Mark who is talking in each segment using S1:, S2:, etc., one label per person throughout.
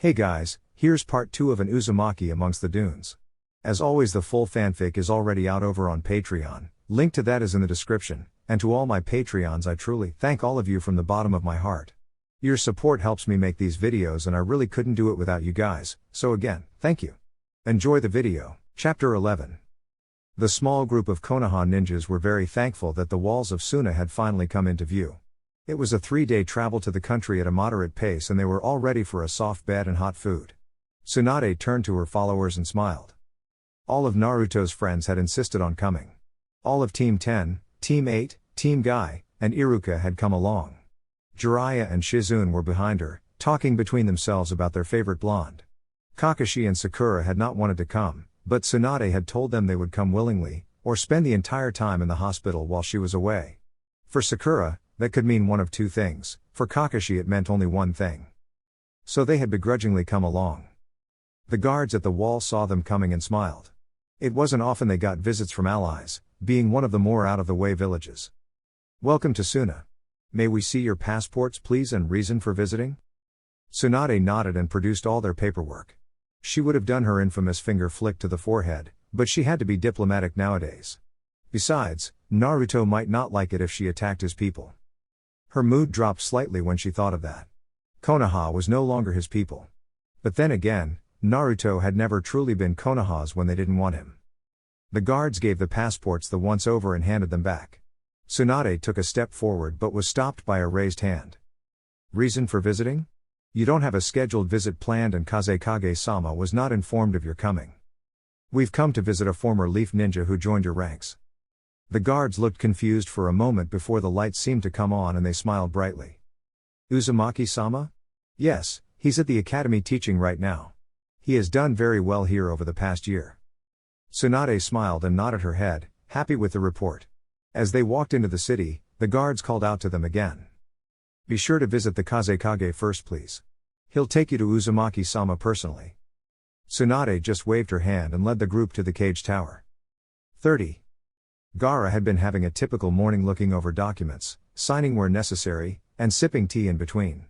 S1: Hey guys, here's part 2 of an Uzumaki amongst the dunes. As always, the full fanfic is already out over on Patreon, link to that is in the description, and to all my Patreons I truly thank all of you from the bottom of my heart. Your support helps me make these videos and I really couldn't do it without you guys, so again, thank you. Enjoy the video. Chapter 11. The small group of Konoha ninjas were very thankful that the walls of Suna had finally come into view. It was a 3-day travel to the country at a moderate pace and they were all ready for a soft bed and hot food. Tsunade turned to her followers and smiled. All of Naruto's friends had insisted on coming. All of Team 10, Team 8, Team Guy, and Iruka had come along. Jiraiya and Shizune were behind her, talking between themselves about their favorite blonde. Kakashi and Sakura had not wanted to come, but Tsunade had told them they would come willingly, or spend the entire time in the hospital while she was away. For Sakura, that could mean one of two things, for Kakashi it meant only one thing. So they had begrudgingly come along. The guards at the wall saw them coming and smiled. It wasn't often they got visits from allies, being one of the more out-of-the-way villages. "Welcome to Suna. May we see your passports please and reason for visiting?" Tsunade nodded and produced all their paperwork. She would have done her infamous finger flick to the forehead, but she had to be diplomatic nowadays. Besides, Naruto might not like it if she attacked his people. Her mood dropped slightly when she thought of that. Konoha was no longer his people. But then again, Naruto had never truly been Konoha's when they didn't want him. The guards gave the passports the once over and handed them back. Tsunade took a step forward but was stopped by a raised hand. "Reason for visiting? You don't have a scheduled visit planned and Kazekage-sama was not informed of your coming. We've come to visit a former leaf ninja who joined your ranks." The guards looked confused for a moment before the lights seemed to come on and they smiled brightly. "Uzumaki-sama? Yes, he's at the academy teaching right now. He has done very well here over the past year." Tsunade smiled and nodded her head, happy with the report. As they walked into the city, the guards called out to them again. "Be sure to visit the Kazekage first please. He'll take you to Uzumaki-sama personally." Tsunade just waved her hand and led the group to the cage tower. 30. Gaara had been having a typical morning, looking over documents, signing where necessary, and sipping tea in between.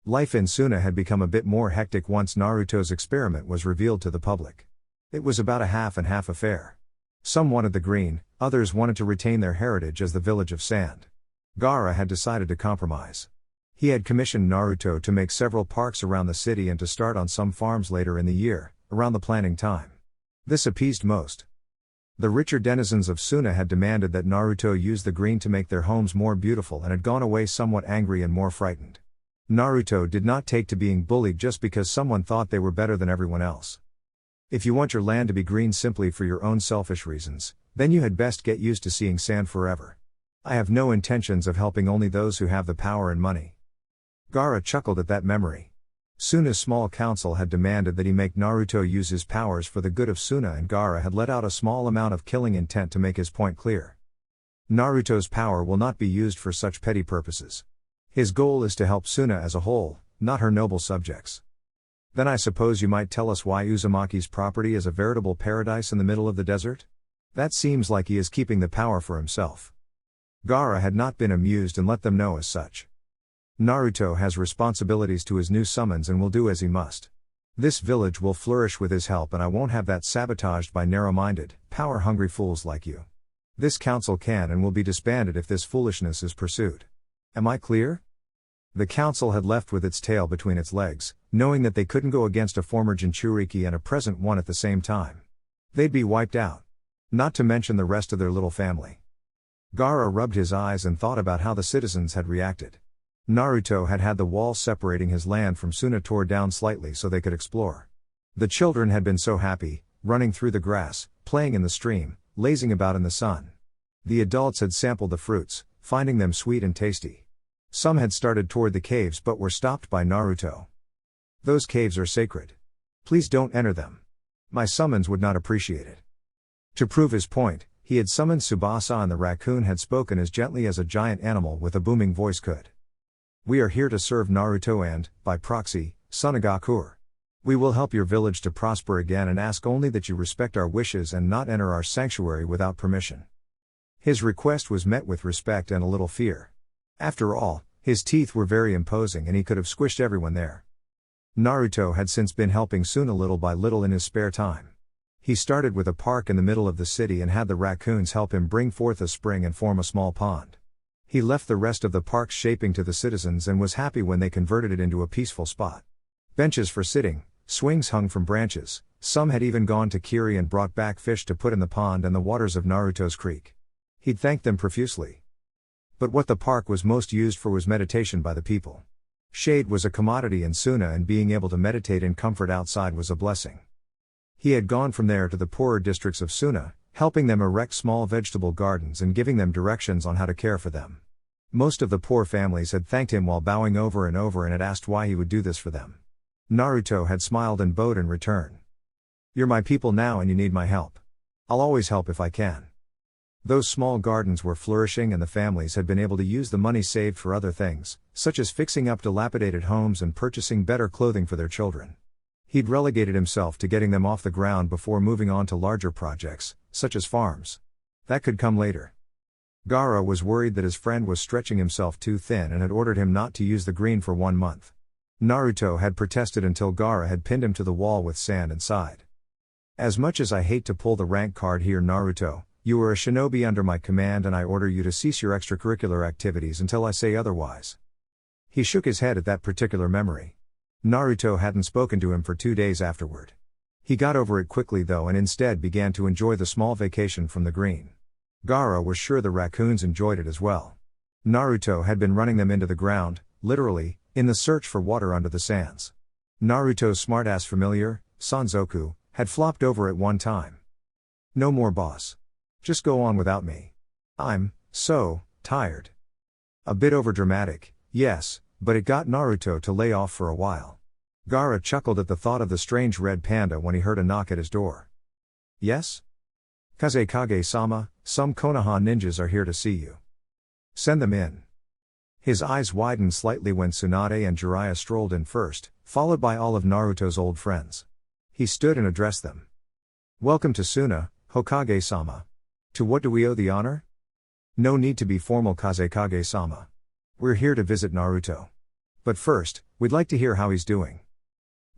S1: Life in Suna had become a bit more hectic once Naruto's experiment was revealed to the public. It was about a half and half affair. Some wanted the green, others wanted to retain their heritage as the village of sand. Gaara had decided to compromise. He had commissioned Naruto to make several parks around the city and to start on some farms later in the year, around the planting time. This appeased most. The richer denizens of Suna had demanded that Naruto use the green to make their homes more beautiful and had gone away somewhat angry and more frightened. Naruto did not take to being bullied just because someone thought they were better than everyone else. If you want your land to be green simply for your own selfish reasons, then you had best get used to seeing sand forever. I have no intentions of helping only those who have the power and money. Gaara chuckled at that memory. Suna's small council had demanded that he make Naruto use his powers for the good of Suna and Gaara had let out a small amount of killing intent to make his point clear. Naruto's power will not be used for such petty purposes. His goal is to help Suna as a whole, not her noble subjects. Then I suppose you might tell us why Uzumaki's property is a veritable paradise in the middle of the desert? That seems like he is keeping the power for himself. Gaara had not been amused and let them know as such. Naruto has responsibilities to his new summons and will do as he must. This village will flourish with his help and I won't have that sabotaged by narrow-minded, power-hungry fools like you. This council can and will be disbanded if this foolishness is pursued. Am I clear? The council had left with its tail between its legs, knowing that they couldn't go against a former Jinchuriki and a present one at the same time. They'd be wiped out. Not to mention the rest of their little family. Gaara rubbed his eyes and thought about how the citizens had reacted. Naruto had had the wall separating his land from Suna tore down slightly so they could explore. The children had been so happy, running through the grass, playing in the stream, lazing about in the sun. The adults had sampled the fruits, finding them sweet and tasty. Some had started toward the caves but were stopped by Naruto. "Those caves are sacred. Please don't enter them. My summons would not appreciate it." To prove his point, he had summoned Tsubasa and the raccoon had spoken as gently as a giant animal with a booming voice could. "We are here to serve Naruto and, by proxy, Sunagakur. We will help your village to prosper again and ask only that you respect our wishes and not enter our sanctuary without permission." His request was met with respect and a little fear. After all, his teeth were very imposing and he could have squished everyone there. Naruto had since been helping Suna little by little in his spare time. He started with a park in the middle of the city and had the raccoons help him bring forth a spring and form a small pond. He left the rest of the park's shaping to the citizens and was happy when they converted it into a peaceful spot. Benches for sitting, swings hung from branches, some had even gone to Kiri and brought back fish to put in the pond and the waters of Naruto's creek. He'd thanked them profusely. But what the park was most used for was meditation by the people. Shade was a commodity in Suna, and being able to meditate in comfort outside was a blessing. He had gone from there to the poorer districts of Suna, helping them erect small vegetable gardens and giving them directions on how to care for them. Most of the poor families had thanked him while bowing over and had asked why he would do this for them. Naruto had smiled and bowed in return. "You're my people now and you need my help. I'll always help if I can." Those small gardens were flourishing and the families had been able to use the money saved for other things, such as fixing up dilapidated homes and purchasing better clothing for their children. He'd relegated himself to getting them off the ground before moving on to larger projects, such as farms. That could come later. Gaara was worried that his friend was stretching himself too thin and had ordered him not to use the green for 1 month. Naruto had protested until Gaara had pinned him to the wall with sand and sighed. "As much as I hate to pull the rank card here, Naruto, you are a shinobi under my command and I order you to cease your extracurricular activities until I say otherwise." He shook his head at that particular memory. Naruto hadn't spoken to him for 2 days afterward. He got over it quickly though and instead began to enjoy the small vacation from the green. Gaara was sure the raccoons enjoyed it as well. Naruto had been running them into the ground, literally, in the search for water under the sands. Naruto's smartass familiar, Sanzoku, had flopped over at one time. "No more, boss. Just go on without me. I'm so tired." A bit overdramatic, yes, but it got Naruto to lay off for a while. Gaara chuckled at the thought of the strange red panda when he heard a knock at his door. "Yes? Kazekage-sama, some Konoha ninjas are here to see you." "Send them in." His eyes widened slightly when Tsunade and Jiraiya strolled in first, followed by all of Naruto's old friends. He stood and addressed them. "Welcome to Suna, Hokage-sama. To what do we owe the honor?" "No need to be formal, Kazekage-sama. We're here to visit Naruto. But first, we'd like to hear how he's doing."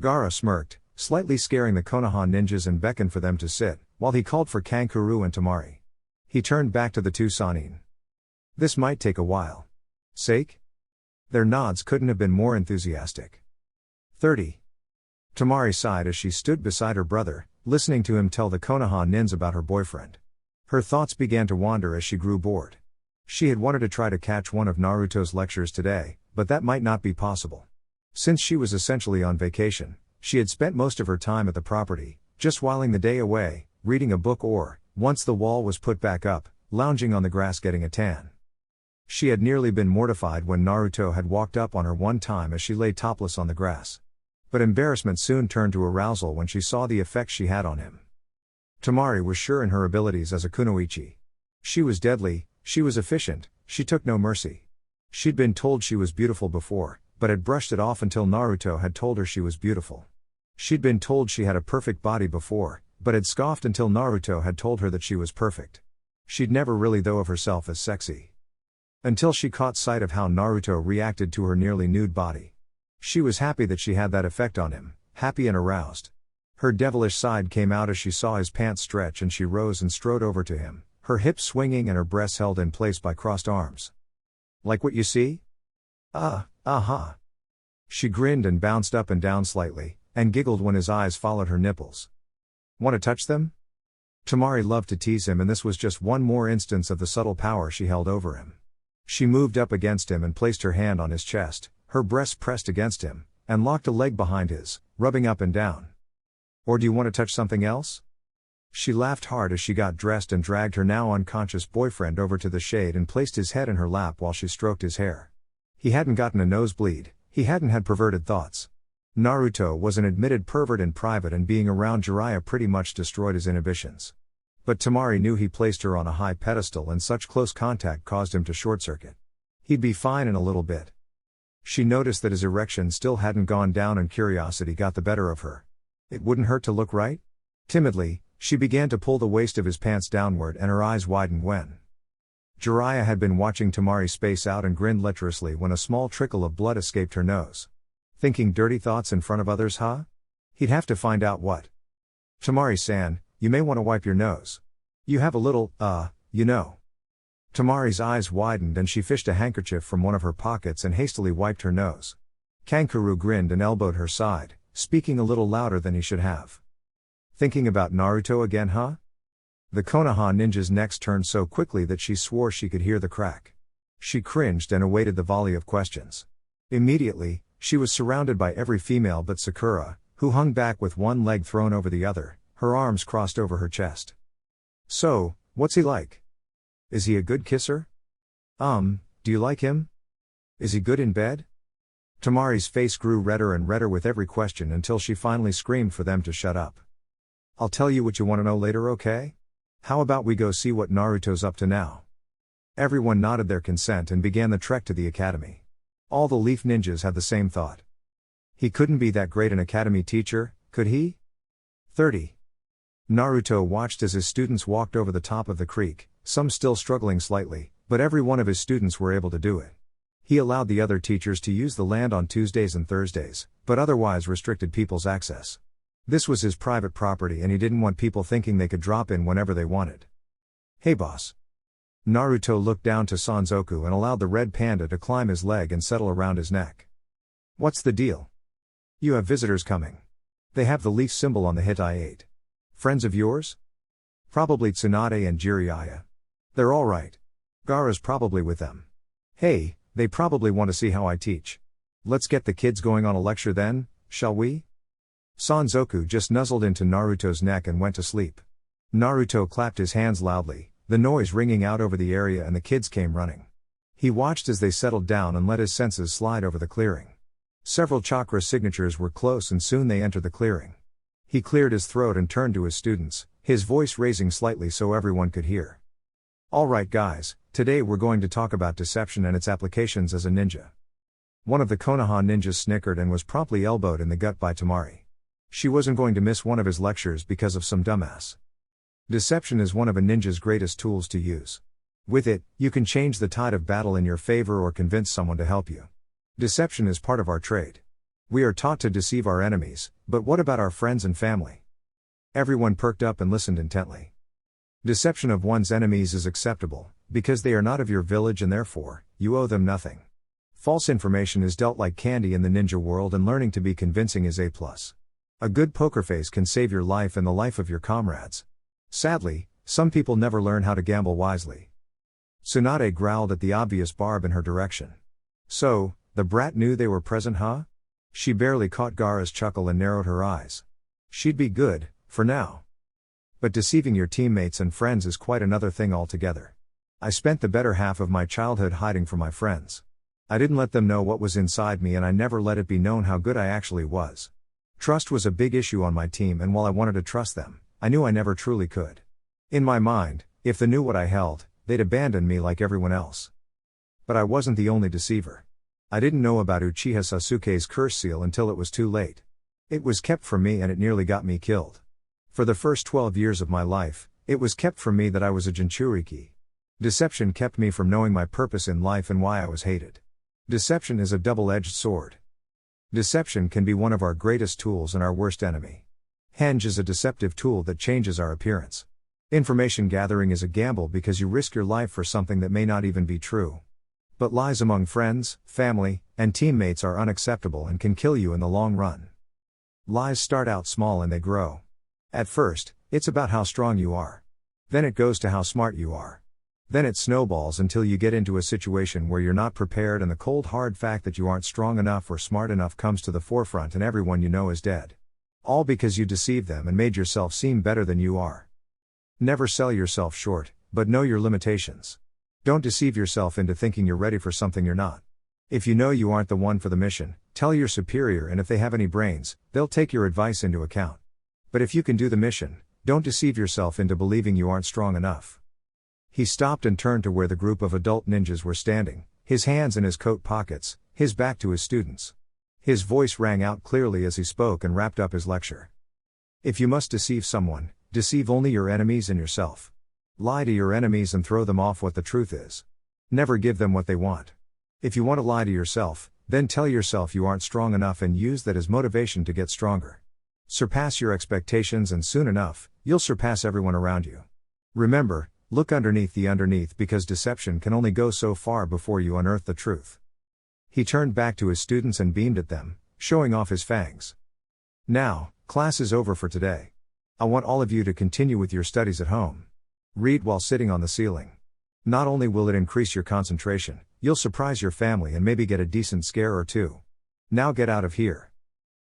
S1: Gaara smirked, slightly scaring the Konoha ninjas and beckoned for them to sit, while he called for Kankuro and Temari. He turned back to the two Sannin. "This might take a while." "Sake?" Their nods couldn't have been more enthusiastic. 30. Temari sighed as she stood beside her brother, listening to him tell the Konoha nins about her boyfriend. Her thoughts began to wander as she grew bored. She had wanted to try to catch one of Naruto's lectures today, but that might not be possible. Since she was essentially on vacation, she had spent most of her time at the property, just whiling the day away, reading a book or, once the wall was put back up, lounging on the grass getting a tan. She had nearly been mortified when Naruto had walked up on her one time as she lay topless on the grass. But embarrassment soon turned to arousal when she saw the effect she had on him. Temari was sure in her abilities as a kunoichi. She was deadly, she was efficient, she took no mercy. She'd been told she was beautiful before, but had brushed it off until Naruto had told her she was beautiful. She'd been told she had a perfect body before, but had scoffed until Naruto had told her that she was perfect. She'd never really thought of herself as sexy. Until she caught sight of how Naruto reacted to her nearly nude body. She was happy that she had that effect on him, happy and aroused. Her devilish side came out as she saw his pants stretch and she rose and strode over to him, her hips swinging and her breasts held in place by crossed arms. "Like what you see?" Uh-huh. She grinned and bounced up and down slightly, and giggled when his eyes followed her nipples. "Want to touch them?" Temari loved to tease him and this was just one more instance of the subtle power she held over him. She moved up against him and placed her hand on his chest, her breast pressed against him, and locked a leg behind his, rubbing up and down. "Or do you want to touch something else?" She laughed hard as she got dressed and dragged her now unconscious boyfriend over to the shade and placed his head in her lap while she stroked his hair. He hadn't gotten a nosebleed, he hadn't had perverted thoughts. Naruto was an admitted pervert in private and being around Jiraiya pretty much destroyed his inhibitions. But Temari knew he placed her on a high pedestal and such close contact caused him to short-circuit. He'd be fine in a little bit. She noticed that his erection still hadn't gone down and curiosity got the better of her. It wouldn't hurt to look right? Timidly, she began to pull the waist of his pants downward and her eyes widened when Jiraiya had been watching Temari space out and grinned lecherously when a small trickle of blood escaped her nose. Thinking dirty thoughts in front of others, huh? He'd have to find out what. Temari-san, you may want to wipe your nose. You have a little, you know. Temari's eyes widened and she fished a handkerchief from one of her pockets and hastily wiped her nose. Kankuro grinned and elbowed her side, speaking a little louder than he should have. Thinking about Naruto again, huh? The Konoha ninja's neck turned so quickly that she swore she could hear the crack. She cringed and awaited the volley of questions. Immediately, she was surrounded by every female but Sakura, who hung back with one leg thrown over the other, her arms crossed over her chest. So, what's he like? Is he a good kisser? Do you like him? Is he good in bed? Temari's face grew redder and redder with every question until she finally screamed for them to shut up. I'll tell you what you want to know later, okay? How about we go see what Naruto's up to now? Everyone nodded their consent and began the trek to the academy. All the Leaf Ninjas had the same thought. He couldn't be that great an academy teacher, could he? 30. Naruto watched as his students walked over the top of the creek, some still struggling slightly, but every one of his students were able to do it. He allowed the other teachers to use the land on Tuesdays and Thursdays, but otherwise restricted people's access. This was his private property and he didn't want people thinking they could drop in whenever they wanted. Hey boss. Naruto looked down to Sanzoku and allowed the red panda to climb his leg and settle around his neck. What's the deal? You have visitors coming. They have the leaf symbol on the hit I ate. Friends of yours? Probably Tsunade and Jiraiya. They're alright. Gaara's probably with them. Hey, they probably want to see how I teach. Let's get the kids going on a lecture then, shall we? Sanzoku just nuzzled into Naruto's neck and went to sleep. Naruto clapped his hands loudly, the noise ringing out over the area, and the kids came running. He watched as they settled down and let his senses slide over the clearing. Several chakra signatures were close and soon they entered the clearing. He cleared his throat and turned to his students, his voice raising slightly so everyone could hear. Alright guys, today we're going to talk about deception and its applications as a ninja. One of the Konoha ninjas snickered and was promptly elbowed in the gut by Temari. She wasn't going to miss one of his lectures because of some dumbass. Deception is one of a ninja's greatest tools to use. With it, you can change the tide of battle in your favor or convince someone to help you. Deception is part of our trade. We are taught to deceive our enemies, but what about our friends and family? Everyone perked up and listened intently. Deception of one's enemies is acceptable, because they are not of your village and therefore, you owe them nothing. False information is dealt like candy in the ninja world and learning to be convincing is A+. A good poker face can save your life and the life of your comrades. Sadly, some people never learn how to gamble wisely. Tsunade growled at the obvious barb in her direction. So, the brat knew they were present, huh? She barely caught Gaara's chuckle and narrowed her eyes. She'd be good, for now. But deceiving your teammates and friends is quite another thing altogether. I spent the better half of my childhood hiding from my friends. I didn't let them know what was inside me and I never let it be known how good I actually was. Trust was a big issue on my team and while I wanted to trust them, I knew I never truly could. In my mind, if they knew what I held, they'd abandon me like everyone else. But I wasn't the only deceiver. I didn't know about Uchiha Sasuke's curse seal until it was too late. It was kept from me and it nearly got me killed. For the first 12 years of my life, it was kept from me that I was a Jinchuriki. Deception kept me from knowing my purpose in life and why I was hated. Deception is a double-edged sword. Deception can be one of our greatest tools and our worst enemy. Henge is a deceptive tool that changes our appearance. Information gathering is a gamble because you risk your life for something that may not even be true. But lies among friends, family, and teammates are unacceptable and can kill you in the long run. Lies start out small and they grow. At first, it's about how strong you are. Then it goes to how smart you are. Then it snowballs until you get into a situation where you're not prepared and the cold hard fact that you aren't strong enough or smart enough comes to the forefront and everyone you know is dead. All because you deceived them and made yourself seem better than you are. Never sell yourself short, but know your limitations. Don't deceive yourself into thinking you're ready for something you're not. If you know you aren't the one for the mission, tell your superior and if they have any brains, they'll take your advice into account. But if you can do the mission, don't deceive yourself into believing you aren't strong enough. He stopped and turned to where the group of adult ninjas were standing, his hands in his coat pockets, his back to his students. His voice rang out clearly as he spoke and wrapped up his lecture. If you must deceive someone, deceive only your enemies and yourself. Lie to your enemies and throw them off what the truth is. Never give them what they want. If you want to lie to yourself, Then tell yourself you aren't strong enough and use that as motivation to get stronger. Surpass your expectations and soon enough, you'll surpass everyone around you. Remember, look underneath the underneath because deception can only go so far before you unearth the truth. He turned back to his students and beamed at them, showing off his fangs. Now, class is over for today. I want all of you to continue with your studies at home. Read while sitting on the ceiling. Not only will it increase your concentration, you'll surprise your family and maybe get a decent scare or two. Now get out of here.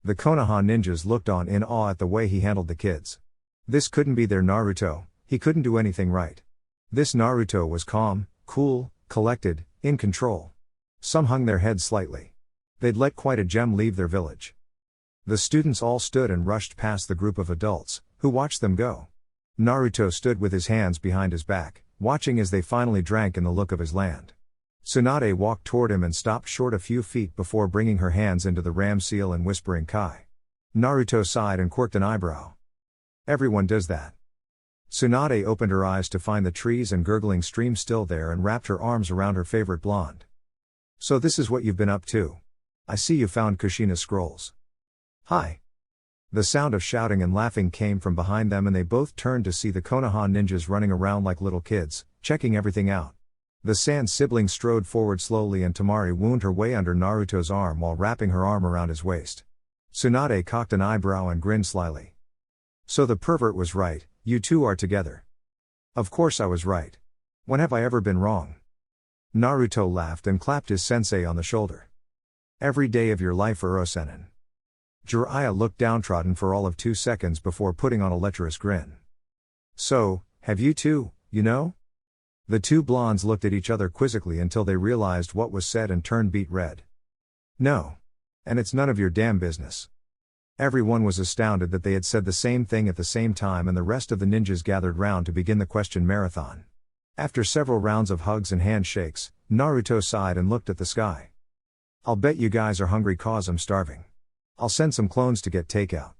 S1: The Konoha ninjas looked on in awe at the way he handled the kids. This couldn't be their Naruto, he couldn't do anything right. This Naruto was calm, cool, collected, in control. Some hung their heads slightly. They'd let quite a gem leave their village. The students all stood and rushed past the group of adults, who watched them go. Naruto stood with his hands behind his back, watching as they finally drank in the look of his land. Tsunade walked toward him and stopped short a few feet before bringing her hands into the ram seal and whispering Kai. Naruto sighed and quirked an eyebrow. Everyone does that. Tsunade opened her eyes to find the trees and gurgling stream still there and wrapped her arms around her favorite blonde. So this is what you've been up to. I see you found Kushina's scrolls. Hi. The sound of shouting and laughing came from behind them and they both turned to see the Konoha ninjas running around like little kids, checking everything out. The Sand sibling strode forward slowly and Temari wound her way under Naruto's arm while wrapping her arm around his waist. Tsunade cocked an eyebrow and grinned slyly. So the pervert was right, you two are together. Of course I was right. When have I ever been wrong? Naruto laughed and clapped his sensei on the shoulder. Every day of your life Urosenin. Jiraiya looked downtrodden for all of 2 seconds before putting on a lecherous grin. So, have you two, you know? The two blondes looked at each other quizzically until they realized what was said and turned beet red. No. And it's none of your damn business. Everyone was astounded that they had said the same thing at the same time and the rest of the ninjas gathered round to begin the question marathon. After several rounds of hugs and handshakes, Naruto sighed and looked at the sky. I'll bet you guys are hungry cause I'm starving. I'll send some clones to get takeout.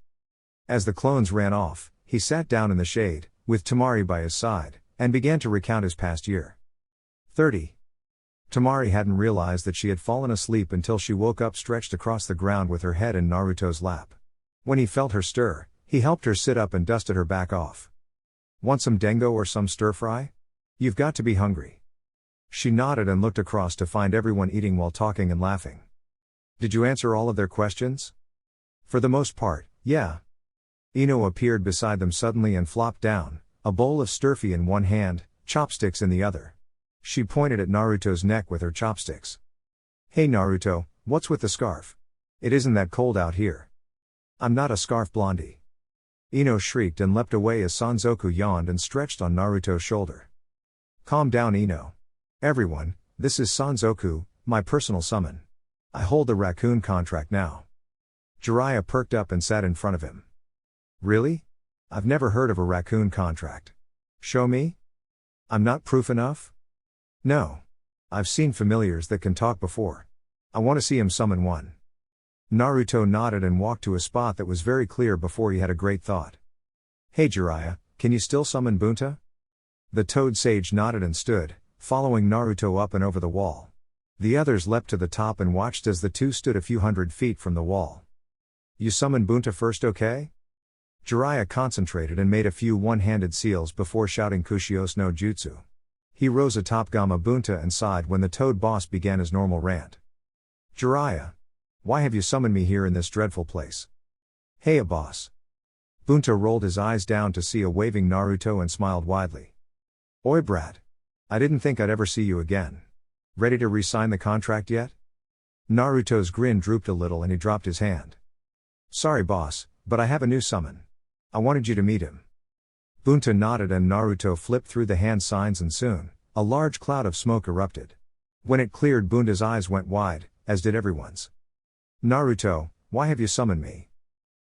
S1: As the clones ran off, he sat down in the shade, with Temari by his side, and began to recount his past year. 30. Temari hadn't realized that she had fallen asleep until she woke up stretched across the ground with her head in Naruto's lap. When he felt her stir, he helped her sit up and dusted her back off. Want some dengo or some stir-fry? You've got to be hungry. She nodded and looked across to find everyone eating while talking and laughing. Did you answer all of their questions? For the most part, yeah. Ino appeared beside them suddenly and flopped down, a bowl of sturfy in one hand, chopsticks in the other. She pointed at Naruto's neck with her chopsticks. Hey Naruto, what's with the scarf? It isn't that cold out here. I'm not a scarf blondie. Ino shrieked and leapt away as Sanzoku yawned and stretched on Naruto's shoulder. Calm down Ino. Everyone, this is Sanzoku, my personal summon. I hold the raccoon contract now. Jiraiya perked up and sat in front of him. Really? I've never heard of a raccoon contract. Show me? I'm not proof enough? No. I've seen familiars that can talk before. I want to see him summon one. Naruto nodded and walked to a spot that was very clear before he had a great thought. Hey Jiraiya, can you still summon Bunta? The Toad Sage nodded and stood, following Naruto up and over the wall. The others leapt to the top and watched as the two stood a few hundred feet from the wall. You summon Bunta first, okay? Jiraiya concentrated and made a few one-handed seals before shouting Kushios no Jutsu. He rose atop Gamma Bunta and sighed when the Toad boss began his normal rant. Jiraiya. Why have you summoned me here in this dreadful place? Hey boss. Bunta rolled his eyes down to see a waving Naruto and smiled widely. Oi brat. I didn't think I'd ever see you again. Ready to re-sign the contract yet? Naruto's grin drooped a little and he dropped his hand. Sorry boss, but I have a new summon. I wanted you to meet him. Bunta nodded and Naruto flipped through the hand signs and soon, a large cloud of smoke erupted. When it cleared Bunta's eyes went wide, as did everyone's. Naruto, why have you summoned me?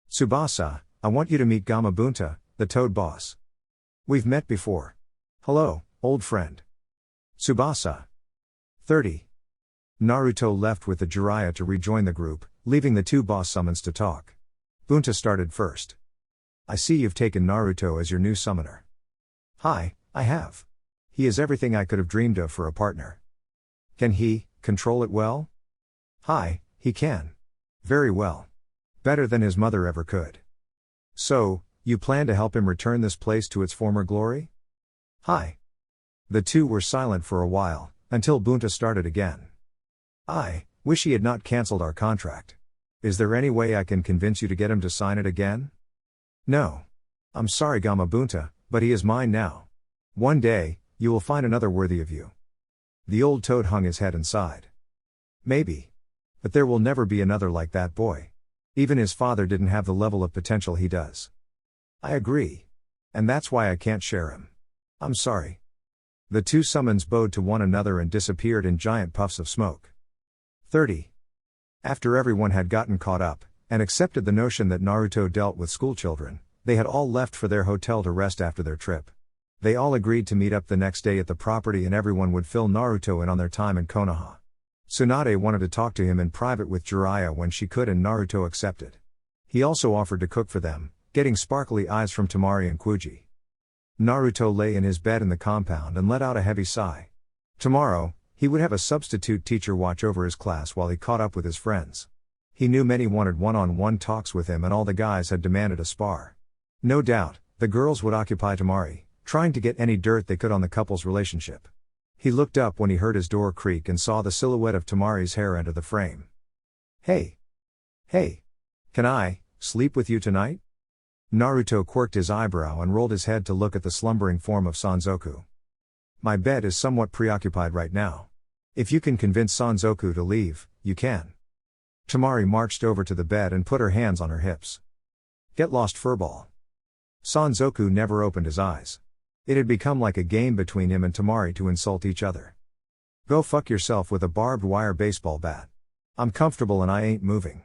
S1: Tsubasa, I want you to meet Gamma Bunta, the Toad boss. We've met before. Hello, old friend. Tsubasa. 30. Naruto left with the Jiraiya to rejoin the group, leaving the two boss summons to talk. Bunta started first. I see you've taken Naruto as your new summoner. Hi, I have. He is everything I could have dreamed of for a partner. Can he control it well? Hi, he can. Very well. Better than his mother ever could. So, you plan to help him return this place to its former glory? Hi. The two were silent for a while, until Bunta started again. I wish he had not cancelled our contract. Is there any way I can convince you to get him to sign it again? No. I'm sorry Gamabunta, but he is mine now. One day, you will find another worthy of you. The old toad hung his head and sighed. Maybe. But there will never be another like that boy. Even his father didn't have the level of potential he does. I agree. And that's why I can't share him. I'm sorry. The two summons bowed to one another and disappeared in giant puffs of smoke. 30. After everyone had gotten caught up, and accepted the notion that Naruto dealt with schoolchildren, they had all left for their hotel to rest after their trip. They all agreed to meet up the next day at the property and everyone would fill Naruto in on their time in Konoha. Tsunade wanted to talk to him in private with Jiraiya when she could and Naruto accepted. He also offered to cook for them, getting sparkly eyes from Temari and Kuji. Naruto lay in his bed in the compound and let out a heavy sigh. Tomorrow, he would have a substitute teacher watch over his class while he caught up with his friends. He knew many wanted one-on-one talks with him and all the guys had demanded a spar. No doubt, the girls would occupy Temari, trying to get any dirt they could on the couple's relationship. He looked up when he heard his door creak and saw the silhouette of Temari's hair enter the frame. Hey! Hey! Can I sleep with you tonight? Naruto quirked his eyebrow and rolled his head to look at the slumbering form of Sanzoku. My bed is somewhat preoccupied right now. If you can convince Sanzoku to leave, you can. Temari marched over to the bed and put her hands on her hips. Get lost furball. Sanzoku never opened his eyes. It had become like a game between him and Temari to insult each other. Go fuck yourself with a barbed wire baseball bat. I'm comfortable and I ain't moving.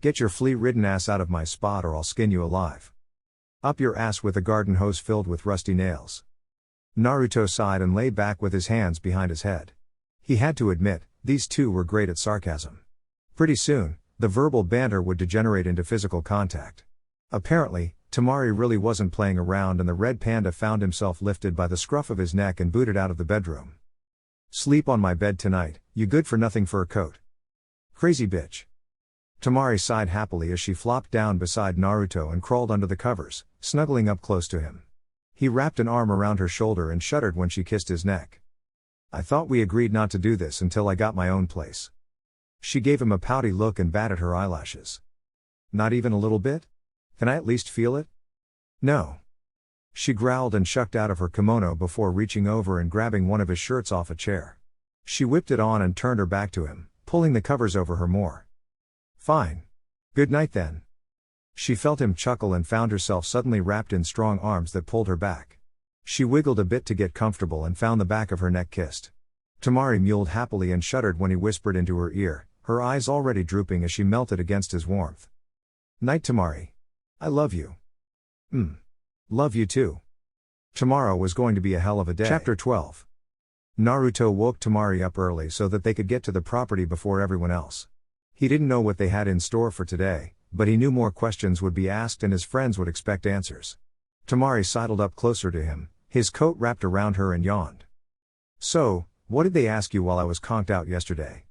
S1: Get your flea-ridden ass out of my spot or I'll skin you alive. Up your ass with a garden hose filled with rusty nails. Naruto sighed and lay back with his hands behind his head. He had to admit, these two were great at sarcasm. Pretty soon, the verbal banter would degenerate into physical contact. Apparently, Temari really wasn't playing around and the red panda found himself lifted by the scruff of his neck and booted out of the bedroom. Sleep on my bed tonight, you good-for-nothing fur coat. Crazy bitch. Temari sighed happily as she flopped down beside Naruto and crawled under the covers, snuggling up close to him. He wrapped an arm around her shoulder and shuddered when she kissed his neck. I thought we agreed not to do this until I got my own place. She gave him a pouty look and batted her eyelashes. Not even a little bit? Can I at least feel it? No. She growled and shucked out of her kimono before reaching over and grabbing one of his shirts off a chair. She whipped it on and turned her back to him, pulling the covers over her more. Fine. Good night then. She felt him chuckle and found herself suddenly wrapped in strong arms that pulled her back. She wiggled a bit to get comfortable and found the back of her neck kissed. Temari mewled happily and shuddered when he whispered into her ear, her eyes already drooping as she melted against his warmth. Night Temari. I love you. Love you too. Tomorrow was going to be a hell of a day. Chapter 12. Naruto woke Temari up early so that they could get to the property before everyone else. He didn't know what they had in store for today, but he knew more questions would be asked and his friends would expect answers. Temari sidled up closer to him, his coat wrapped around her and yawned. So, what did they ask you while I was conked out yesterday?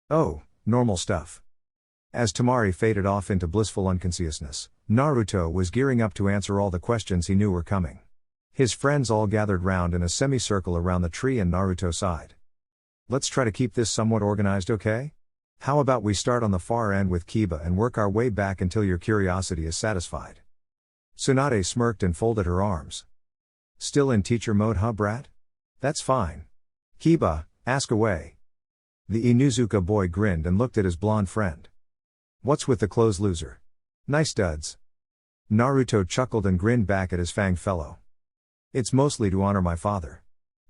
S1: Oh, normal stuff. As Temari faded off into blissful unconsciousness, Naruto was gearing up to answer all the questions he knew were coming. His friends all gathered round in a semicircle around the tree and Naruto sighed. Let's try to keep this somewhat organized, okay? How about we start on the far end with Kiba and work our way back until your curiosity is satisfied? Tsunade smirked and folded her arms. Still in teacher mode, huh, brat? That's fine. Kiba, ask away. The Inuzuka boy grinned and looked at his blonde friend. What's with the clothes, loser? Nice duds. Naruto chuckled and grinned back at his fanged fellow. It's mostly to honor my father.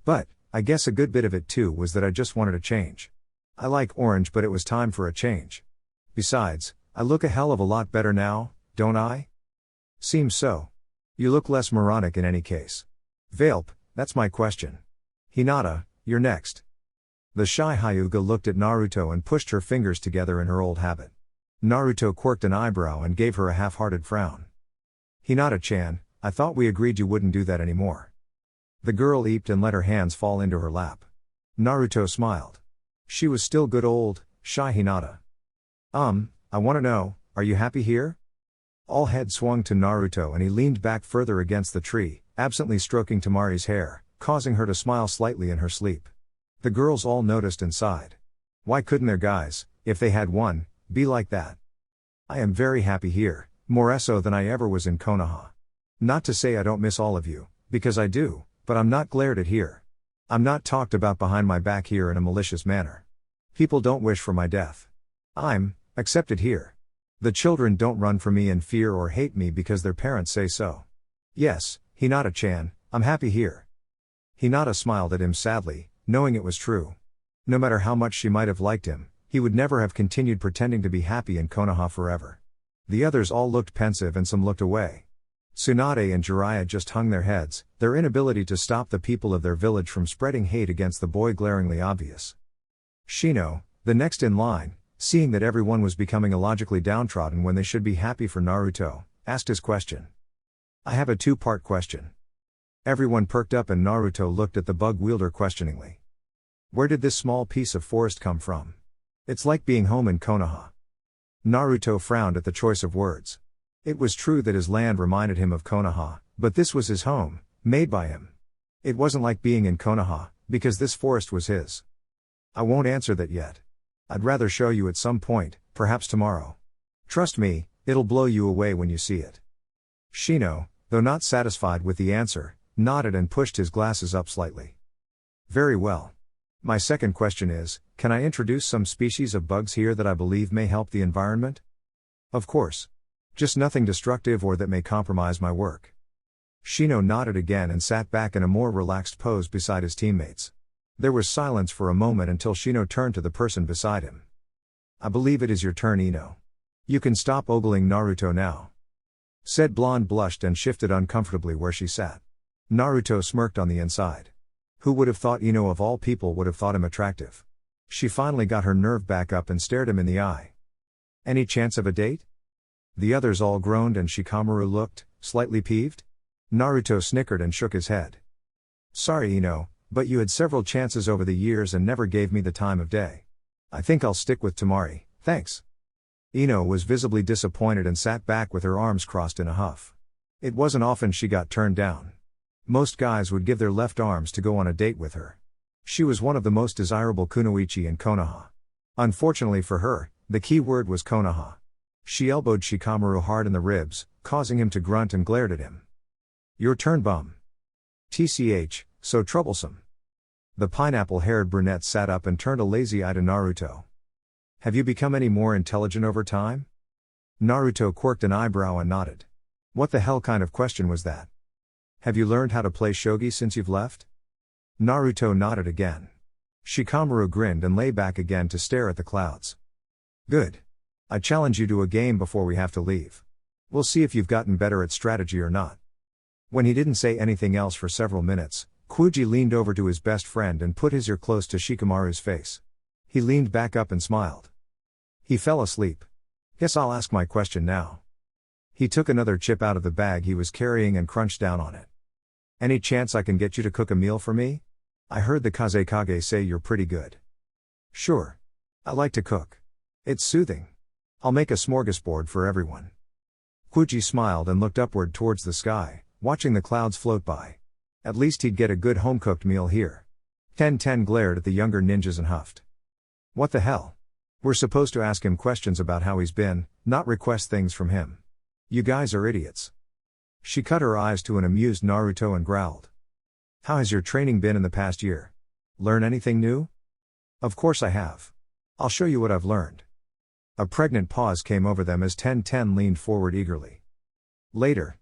S1: But, I guess a good bit of it too was that I just wanted a change. I like orange but it was time for a change. Besides, I look a hell of a lot better now, don't I? Seems so. You look less moronic in any case. Valpe, that's my question. Hinata, you're next. The shy Hyuga looked at Naruto and pushed her fingers together in her old habit. Naruto quirked an eyebrow and gave her a half-hearted frown. Hinata-chan, I thought we agreed you wouldn't do that anymore. The girl eeped and let her hands fall into her lap. Naruto smiled. She was still good old shy Hinata. I wanna know, are you happy here? All head swung to Naruto and he leaned back further against the tree, absently stroking Temari's hair, causing her to smile slightly in her sleep. The girls all noticed and sighed. Why couldn't their guys, if they had one, be like that? I am very happy here, more so than I ever was in Konoha. Not to say I don't miss all of you, because I do, but I'm not glared at here. I'm not talked about behind my back here in a malicious manner. People don't wish for my death. I'm accepted here. The children don't run from me in fear or hate me because their parents say so. Yes, Hinata-chan, I'm happy here. Hinata smiled at him sadly, knowing it was true. No matter how much she might have liked him, he would never have continued pretending to be happy in Konoha forever. The others all looked pensive and some looked away. Tsunade and Jiraiya just hung their heads, their inability to stop the people of their village from spreading hate against the boy glaringly obvious. Shino, the next in line, seeing that everyone was becoming illogically downtrodden when they should be happy for Naruto, asked his question. I have a two-part question. Everyone perked up and Naruto looked at the bug wielder questioningly. Where did this small piece of forest come from? It's like being home in Konoha. Naruto frowned at the choice of words. It was true that his land reminded him of Konoha, but this was his home, made by him. It wasn't like being in Konoha, because this forest was his. I won't answer that yet. I'd rather show you at some point, perhaps tomorrow. Trust me, it'll blow you away when you see it. Shino, though not satisfied with the answer, nodded and pushed his glasses up slightly. Very well. My second question is, can I introduce some species of bugs here that I believe may help the environment? Of course. Just nothing destructive or that may compromise my work. Shino nodded again and sat back in a more relaxed pose beside his teammates. There was silence for a moment until Shino turned to the person beside him. I believe it is your turn, Ino. You can stop ogling Naruto now. Said blonde blushed and shifted uncomfortably where she sat. Naruto smirked on the inside. Who would have thought Ino of all people would have thought him attractive? She finally got her nerve back up and stared him in the eye. Any chance of a date? The others all groaned and Shikamaru looked, slightly peeved. Naruto snickered and shook his head. Sorry Ino, but you had several chances over the years and never gave me the time of day. I think I'll stick with Temari, thanks. Ino was visibly disappointed and sat back with her arms crossed in a huff. It wasn't often she got turned down. Most guys would give their left arms to go on a date with her. She was one of the most desirable kunoichi in Konoha. Unfortunately for her, the key word was Konoha. She elbowed Shikamaru hard in the ribs, causing him to grunt and glared at him. Your turn, bum. TCH, so troublesome. The pineapple-haired brunette sat up and turned a lazy eye to Naruto. Have you become any more intelligent over time? Naruto quirked an eyebrow and nodded. What the hell kind of question was that? Have you learned how to play shogi since you've left? Naruto nodded again. Shikamaru grinned and lay back again to stare at the clouds. Good. I challenge you to a game before we have to leave. We'll see if you've gotten better at strategy or not. When he didn't say anything else for several minutes, Kuji leaned over to his best friend and put his ear close to Shikamaru's face. He leaned back up and smiled. He fell asleep. Guess I'll ask my question now. He took another chip out of the bag he was carrying and crunched down on it. Any chance I can get you to cook a meal for me? I heard the Kazekage say you're pretty good. Sure. I like to cook. It's soothing. I'll make a smorgasbord for everyone. Kuji smiled and looked upward towards the sky, watching the clouds float by. At least he'd get a good home-cooked meal here. Ten glared at the younger ninjas and huffed. What the hell? We're supposed to ask him questions about how he's been, not request things from him. You guys are idiots. She cut her eyes to an amused Naruto and growled. How has your training been in the past year? Learn anything new? Of course I have. I'll show you what I've learned. A pregnant pause came over them as Ten leaned forward eagerly. Later.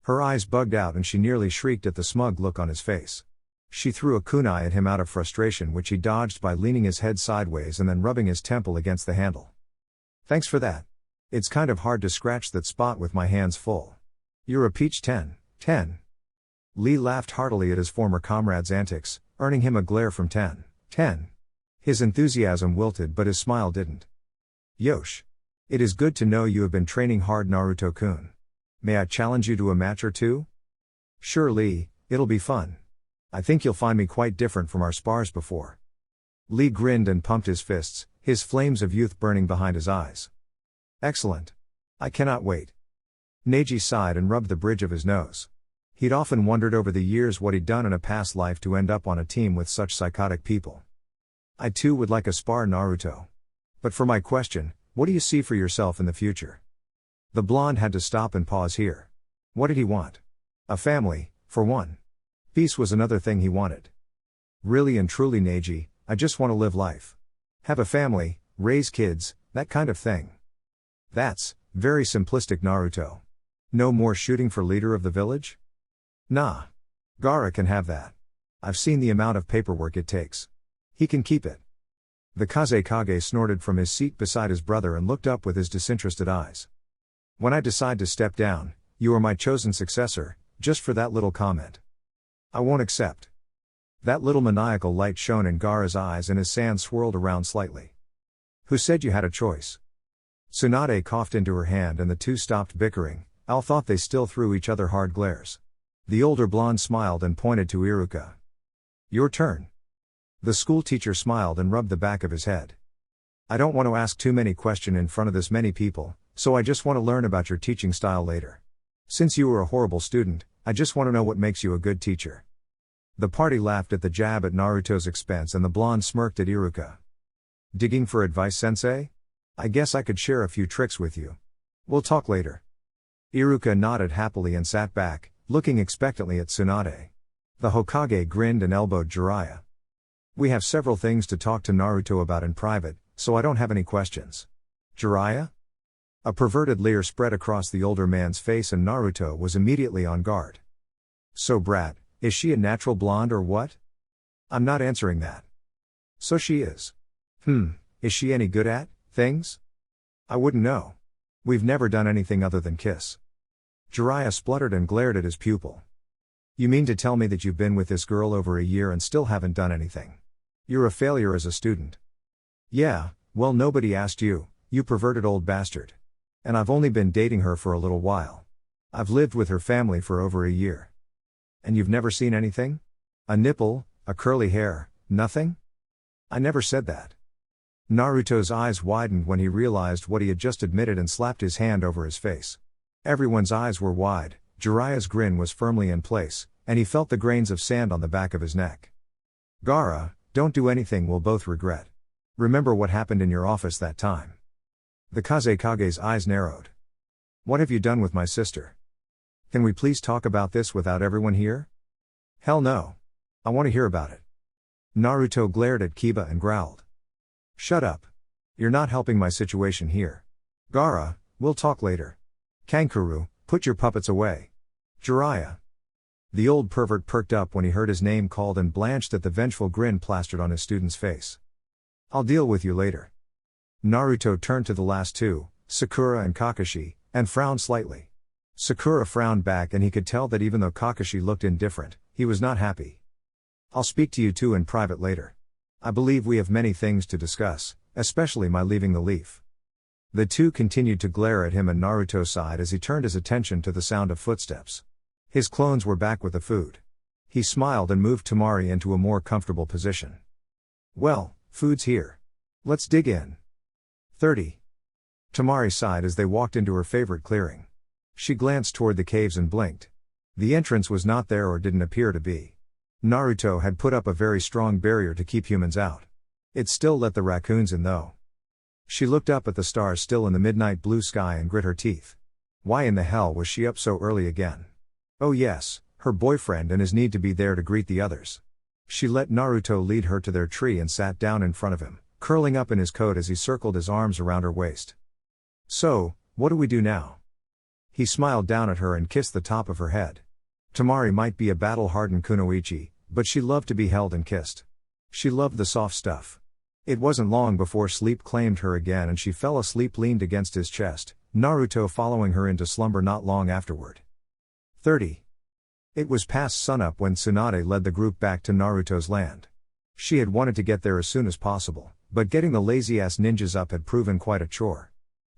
S1: Her eyes bugged out and she nearly shrieked at the smug look on his face. She threw a kunai at him out of frustration, which he dodged by leaning his head sideways and then rubbing his temple against the handle. Thanks for that. It's kind of hard to scratch that spot with my hands full. You're a peach. Ten. Lee laughed heartily at his former comrade's antics, earning him a glare from Ten. His enthusiasm wilted but his smile didn't. Yosh. It is good to know you have been training hard, Naruto-kun. May I challenge you to a match or two? Sure Lee, it'll be fun. I think you'll find me quite different from our spars before. Lee grinned and pumped his fists, his flames of youth burning behind his eyes. Excellent. I cannot wait. Neji sighed and rubbed the bridge of his nose. He'd often wondered over the years what he'd done in a past life to end up on a team with such psychotic people. I too would like a spar Naruto. But for my question, what do you see for yourself in the future? The blonde had to stop and pause here. What did he want? A family, for one. Peace was another thing he wanted. Really and truly Neji, I just want to live life. Have a family, raise kids, that kind of thing. That's very simplistic Naruto. No more shooting for leader of the village? Nah. Gaara can have that. I've seen the amount of paperwork it takes. He can keep it. The Kazekage snorted from his seat beside his brother and looked up with his disinterested eyes. When I decide to step down, you are my chosen successor, just for that little comment. I won't accept. That little maniacal light shone in Gaara's eyes and his sand swirled around slightly. Who said you had a choice? Tsunade coughed into her hand and the two stopped bickering. Al thought they still threw each other hard glares. The older blonde smiled and pointed to Iruka. Your turn. The school teacher smiled and rubbed the back of his head. I don't want to ask too many questions in front of this many people, so I just want to learn about your teaching style later. Since you were a horrible student, I just want to know what makes you a good teacher. The party laughed at the jab at Naruto's expense and the blonde smirked at Iruka. Digging for advice, sensei? I guess I could share a few tricks with you. We'll talk later. Iruka nodded happily and sat back, looking expectantly at Tsunade. The Hokage grinned and elbowed Jiraiya. We have several things to talk to Naruto about in private, so I don't have any questions. Jiraiya? A perverted leer spread across the older man's face and Naruto was immediately on guard. So brat, is she a natural blonde or what? I'm not answering that. So she is. Is she any good at things? I wouldn't know. We've never done anything other than kiss. Jiraiya spluttered and glared at his pupil. You mean to tell me that you've been with this girl over a year and still haven't done anything? You're a failure as a student. Yeah, well nobody asked you, you perverted old bastard. And I've only been dating her for a little while. I've lived with her family for over a year. And you've never seen anything? A nipple, a curly hair, nothing? I never said that. Naruto's eyes widened when he realized what he had just admitted and slapped his hand over his face. Everyone's eyes were wide, Jiraiya's grin was firmly in place, and he felt the grains of sand on the back of his neck. Gaara, don't do anything we'll both regret. Remember what happened in your office that time. The Kazekage's eyes narrowed. What have you done with my sister? Can we please talk about this without everyone here? Hell no. I want to hear about it. Naruto glared at Kiba and growled. Shut up. You're not helping my situation here. Gaara, we'll talk later. Kankuro, put your puppets away. Jiraiya. The old pervert perked up when he heard his name called and blanched at the vengeful grin plastered on his student's face. I'll deal with you later. Naruto turned to the last two, Sakura and Kakashi, and frowned slightly. Sakura frowned back and he could tell that even though Kakashi looked indifferent, he was not happy. I'll speak to you two in private later. I believe we have many things to discuss, especially my leaving the leaf. The two continued to glare at him and Naruto sighed as he turned his attention to the sound of footsteps. His clones were back with the food. He smiled and moved Temari into a more comfortable position. Well, food's here. Let's dig in. 30. Temari sighed as they walked into her favorite clearing. She glanced toward the caves and blinked. The entrance was not there or didn't appear to be. Naruto had put up a very strong barrier to keep humans out. It still let the raccoons in though. She looked up at the stars still in the midnight blue sky and grit her teeth. Why in the hell was she up so early again? Oh yes, her boyfriend and his need to be there to greet the others. She let Naruto lead her to their tree and sat down in front of him, curling up in his coat as he circled his arms around her waist. So, what do we do now? He smiled down at her and kissed the top of her head. Temari might be a battle-hardened kunoichi, but she loved to be held and kissed. She loved the soft stuff. It wasn't long before sleep claimed her again and she fell asleep leaned against his chest, Naruto following her into slumber not long afterward. 30. It was past sunup when Tsunade led the group back to Naruto's land. She had wanted to get there as soon as possible, but getting the lazy-ass ninjas up had proven quite a chore.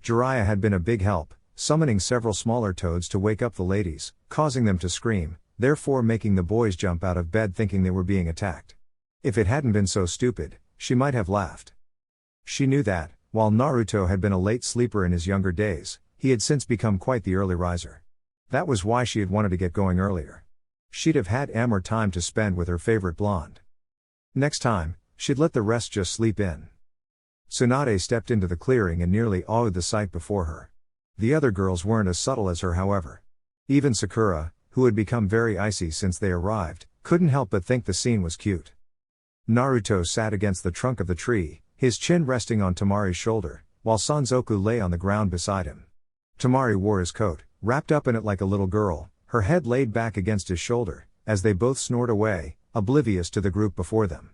S1: Jiraiya had been a big help, summoning several smaller toads to wake up the ladies, causing them to scream, therefore making the boys jump out of bed thinking they were being attacked. If it hadn't been so stupid, she might have laughed. She knew that, while Naruto had been a late sleeper in his younger days, he had since become quite the early riser. That was why she had wanted to get going earlier. She'd have had more time to spend with her favorite blonde. Next time, she'd let the rest just sleep in. Tsunade stepped into the clearing and nearly awed the sight before her. The other girls weren't as subtle as her, however. Even Sakura, who had become very icy since they arrived, couldn't help but think the scene was cute. Naruto sat against the trunk of the tree, his chin resting on Temari's shoulder, while Sanzoku lay on the ground beside him. Temari wore his coat, wrapped up in it like a little girl, her head laid back against his shoulder, as they both snored away, oblivious to the group before them.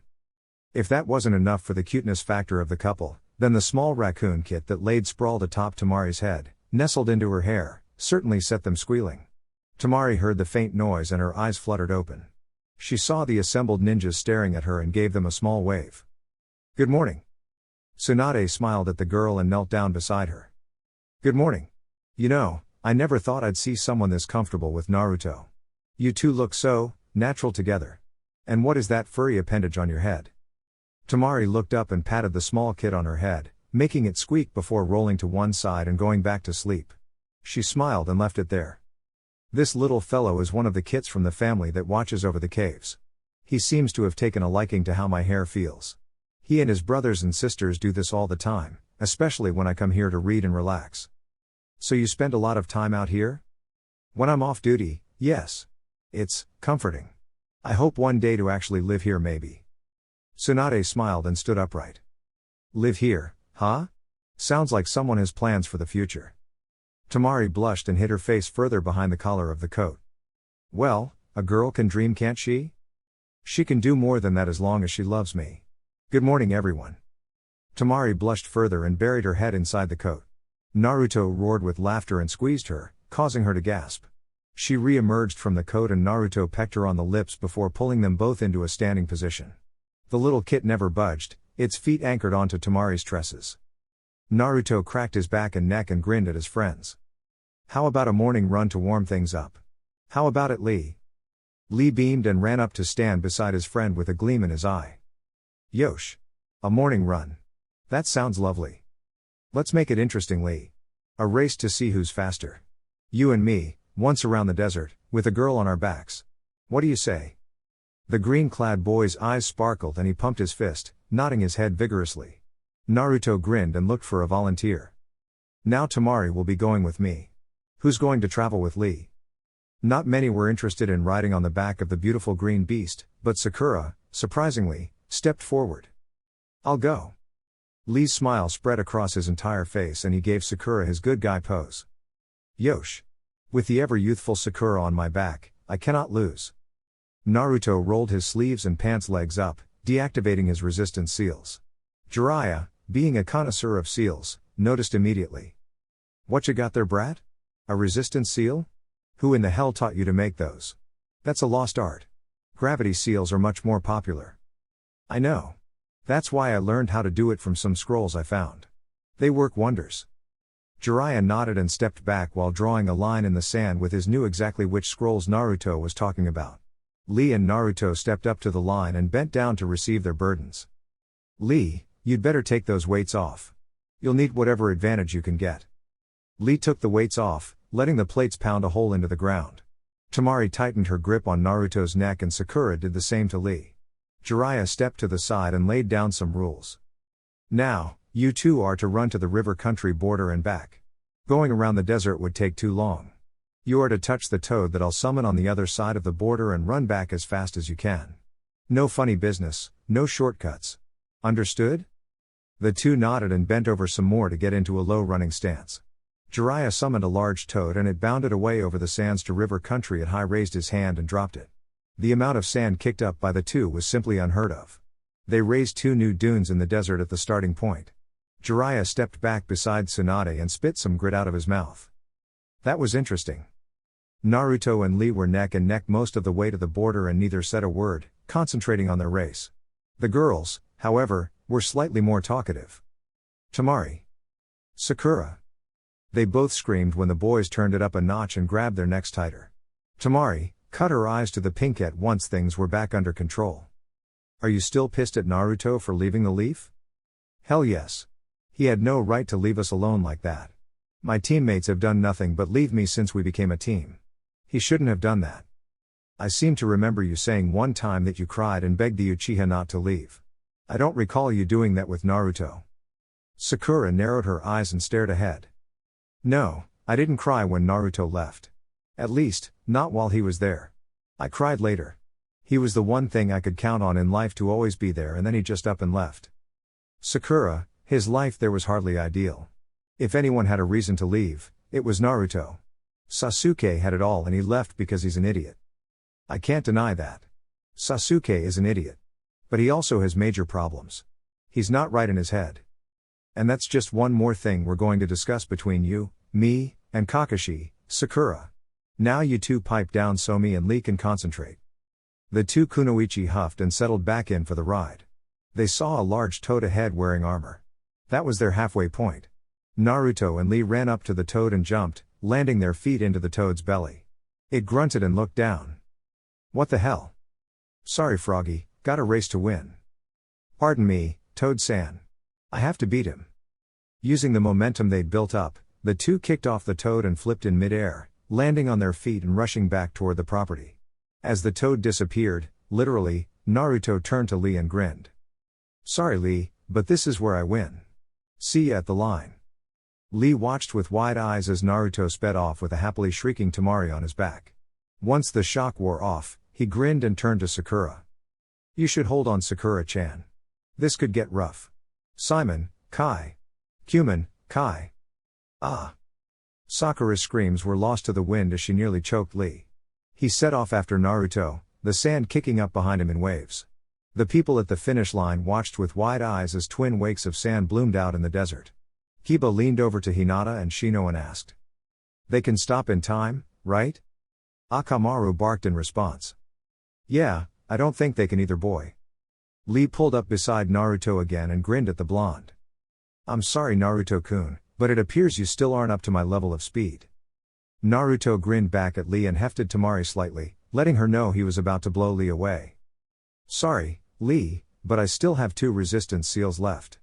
S1: If that wasn't enough for the cuteness factor of the couple, then the small raccoon kit that laid sprawled atop Temari's head, nestled into her hair, certainly set them squealing. Temari heard the faint noise and her eyes fluttered open. She saw the assembled ninjas staring at her and gave them a small wave. "Good morning." Tsunade smiled at the girl and knelt down beside her. "Good morning. You know, I never thought I'd see someone this comfortable with Naruto. You two look so natural together. And what is that furry appendage on your head?" Temari looked up and patted the small kit on her head, making it squeak before rolling to one side and going back to sleep. She smiled and left it there. "This little fellow is one of the kits from the family that watches over the caves. He seems to have taken a liking to how my hair feels. He and his brothers and sisters do this all the time, especially when I come here to read and relax." "So you spend a lot of time out here?" "When I'm off duty, yes. It's comforting. I hope one day to actually live here maybe." Tsunade smiled and stood upright. "Live here, huh? Sounds like someone has plans for the future." Temari blushed and hid her face further behind the collar of the coat. "Well, a girl can dream, can't she? She can do more than that as long as she loves me. Good morning, everyone." Temari blushed further and buried her head inside the coat. Naruto roared with laughter and squeezed her, causing her to gasp. She re-emerged from the coat and Naruto pecked her on the lips before pulling them both into a standing position. The little kit never budged, its feet anchored onto Temari's tresses. Naruto cracked his back and neck and grinned at his friends. "How about a morning run to warm things up? How about it, Lee?" Lee beamed and ran up to stand beside his friend with a gleam in his eye. "Yosh! A morning run. That sounds lovely. Let's make it interesting, Lee. A race to see who's faster. You and me, once around the desert, with a girl on our backs. What do you say?" The green-clad boy's eyes sparkled and he pumped his fist, nodding his head vigorously. Naruto grinned and looked for a volunteer. "Now Temari will be going with me. Who's going to travel with Lee?" Not many were interested in riding on the back of the beautiful green beast, but Sakura, surprisingly, stepped forward. "I'll go." Lee's smile spread across his entire face and he gave Sakura his good guy pose. "Yosh! With the ever-youthful Sakura on my back, I cannot lose." Naruto rolled his sleeves and pants legs up, deactivating his resistance seals. Jiraiya, being a connoisseur of seals, noticed immediately. "What you got there, brat? A resistance seal? Who in the hell taught you to make those? That's a lost art. Gravity seals are much more popular." "I know. That's why I learned how to do it from some scrolls I found. They work wonders." Jiraiya nodded and stepped back while drawing a line in the sand with his knew exactly which scrolls Naruto was talking about. Lee and Naruto stepped up to the line and bent down to receive their burdens. "Lee, you'd better take those weights off. You'll need whatever advantage you can get." Lee took the weights off, letting the plates pound a hole into the ground. Temari tightened her grip on Naruto's neck and Sakura did the same to Lee. Jiraiya stepped to the side and laid down some rules. "Now, you two are to run to the river country border and back. Going around the desert would take too long. You are to touch the toad that I'll summon on the other side of the border and run back as fast as you can. No funny business, no shortcuts. Understood?" The two nodded and bent over some more to get into a low running stance. Jiraiya summoned a large toad and it bounded away over the sands to river country. It high raised his hand and dropped it. The amount of sand kicked up by the two was simply unheard of. They raised two new dunes in the desert at the starting point. Jiraiya stepped back beside Tsunade and spit some grit out of his mouth. That was interesting. Naruto and Lee were neck and neck most of the way to the border and neither said a word, concentrating on their race. The girls, however, were slightly more talkative. "Temari! Sakura!" They both screamed when the boys turned it up a notch and grabbed their necks tighter. Temari cut her eyes to the pinkette once things were back under control. "Are you still pissed at Naruto for leaving the leaf?" Hell yes. He had no right to leave us alone like that. My teammates have done nothing but leave me since we became a team. He shouldn't have done that. I seem to remember you saying one time that you cried and begged the Uchiha not to leave. I don't recall you doing that with Naruto. Sakura narrowed her eyes and stared ahead. No, I didn't cry when Naruto left. At least, not while he was there. I cried later. He was the one thing I could count on in life to always be there, and then he just up and left. Sakura, his life there was hardly ideal. If anyone had a reason to leave, it was Naruto. Sasuke had it all and he left because he's an idiot. I can't deny that. Sasuke is an idiot. But he also has major problems. He's not right in his head. And that's just one more thing we're going to discuss between you, me, and Kakashi, Sakura. Now you two pipe down so me and Lee can concentrate. The two kunoichi huffed and settled back in for the ride. They saw a large toad ahead wearing armor. That was their halfway point. Naruto and Lee ran up to the toad and jumped, landing their feet into the toad's belly. It grunted and looked down. What the hell? Sorry Froggy, got a race to win. Pardon me, Toad-san. I have to beat him. Using the momentum they'd built up, the two kicked off the toad and flipped in mid-air, landing on their feet and rushing back toward the property. As the toad disappeared, literally, Naruto turned to Lee and grinned. Sorry Lee, but this is where I win. See ya at the line. Lee watched with wide eyes as Naruto sped off with a happily shrieking Temari on his back. Once the shock wore off, he grinned and turned to Sakura. You should hold on Sakura-chan. This could get rough. Simon, Kai. Cumin, Kai. Ah. Sakura's screams were lost to the wind as she nearly choked Lee. He set off after Naruto, the sand kicking up behind him in waves. The people at the finish line watched with wide eyes as twin wakes of sand bloomed out in the desert. Kiba leaned over to Hinata and Shino and asked. They can stop in time, right? Akamaru barked in response. Yeah, I don't think they can either boy. Lee pulled up beside Naruto again and grinned at the blonde. I'm sorry Naruto-kun, but it appears you still aren't up to my level of speed. Naruto grinned back at Lee and hefted Temari slightly, letting her know he was about to blow Lee away. Sorry, Lee, but I still have 2 resistance seals left.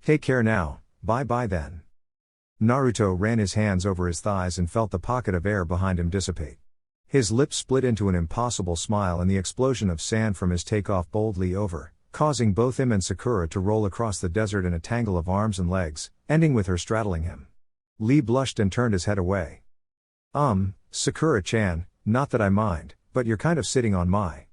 S1: Take care now, bye-bye then. Naruto ran his hands over his thighs and felt the pocket of air behind him dissipate. His lips split into an impossible smile and the explosion of sand from his takeoff bowled Lee over, causing both him and Sakura to roll across the desert in a tangle of arms and legs, ending with her straddling him. Lee blushed and turned his head away. Sakura-chan, not that I mind, but you're kind of sitting on my.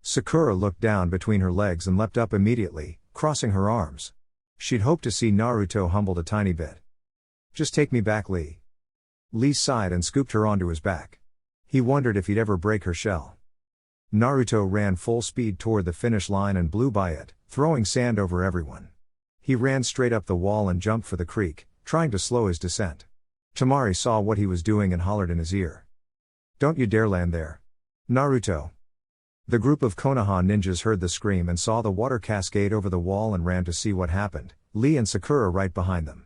S1: Sakura looked down between her legs and leapt up immediately, crossing her arms. She'd hoped to see Naruto humbled a tiny bit. Just take me back, Lee. Lee sighed and scooped her onto his back. He wondered if he'd ever break her shell. Naruto ran full speed toward the finish line and blew by it, throwing sand over everyone. He ran straight up the wall and jumped for the creek, trying to slow his descent. Temari saw what he was doing and hollered in his ear. Don't you dare land there. Naruto. The group of Konoha ninjas heard the scream and saw the water cascade over the wall and ran to see what happened, Lee and Sakura right behind them.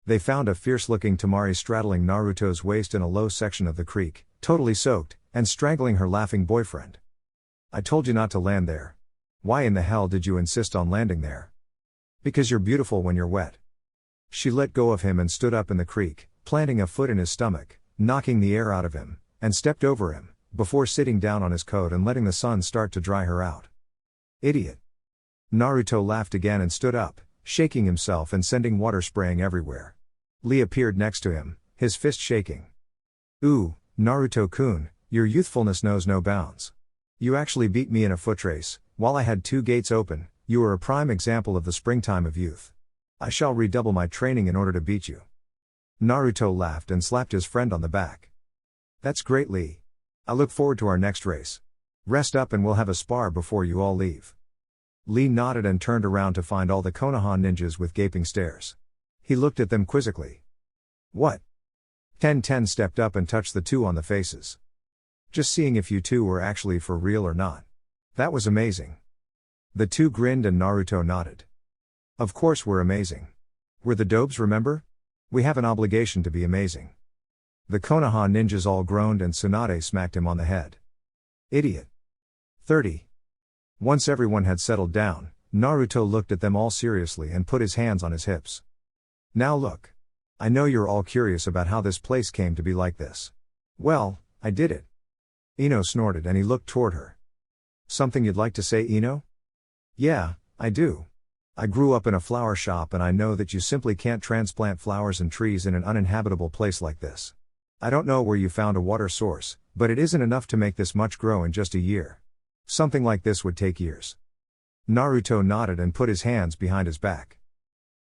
S1: They found a fierce-looking Temari straddling Naruto's waist in a low section of the creek, totally soaked, and strangling her laughing boyfriend. I told you not to land there. Why in the hell did you insist on landing there? Because you're beautiful when you're wet. She let go of him and stood up in the creek, planting a foot in his stomach, knocking the air out of him, and stepped over him, before sitting down on his coat and letting the sun start to dry her out. Idiot. Naruto laughed again and stood up, shaking himself and sending water spraying everywhere. Lee appeared next to him, his fist shaking. Ooh, Naruto-kun, your youthfulness knows no bounds. You actually beat me in a foot race, while I had 2 gates open. You are a prime example of the springtime of youth. I shall redouble my training in order to beat you. Naruto laughed and slapped his friend on the back. That's great, Lee. I look forward to our next race. Rest up and we'll have a spar before you all leave. Lee nodded and turned around to find all the Konoha ninjas with gaping stares. He looked at them quizzically. What? Ten stepped up and touched the 2 on the faces. Just seeing if you 2 were actually for real or not. That was amazing. The 2 grinned and Naruto nodded. Of course we're amazing. We're the dobes, remember? We have an obligation to be amazing. The Konoha ninjas all groaned and Tsunade smacked him on the head. Idiot. 30. Once everyone had settled down, Naruto looked at them all seriously and put his hands on his hips. Now look. I know you're all curious about how this place came to be like this. Well, I did it. Ino snorted and he looked toward her. Something you'd like to say, Ino? Yeah, I do. I grew up in a flower shop and I know that you simply can't transplant flowers and trees in an uninhabitable place like this. I don't know where you found a water source, but it isn't enough to make this much grow in just a year. Something like this would take years. Naruto nodded and put his hands behind his back.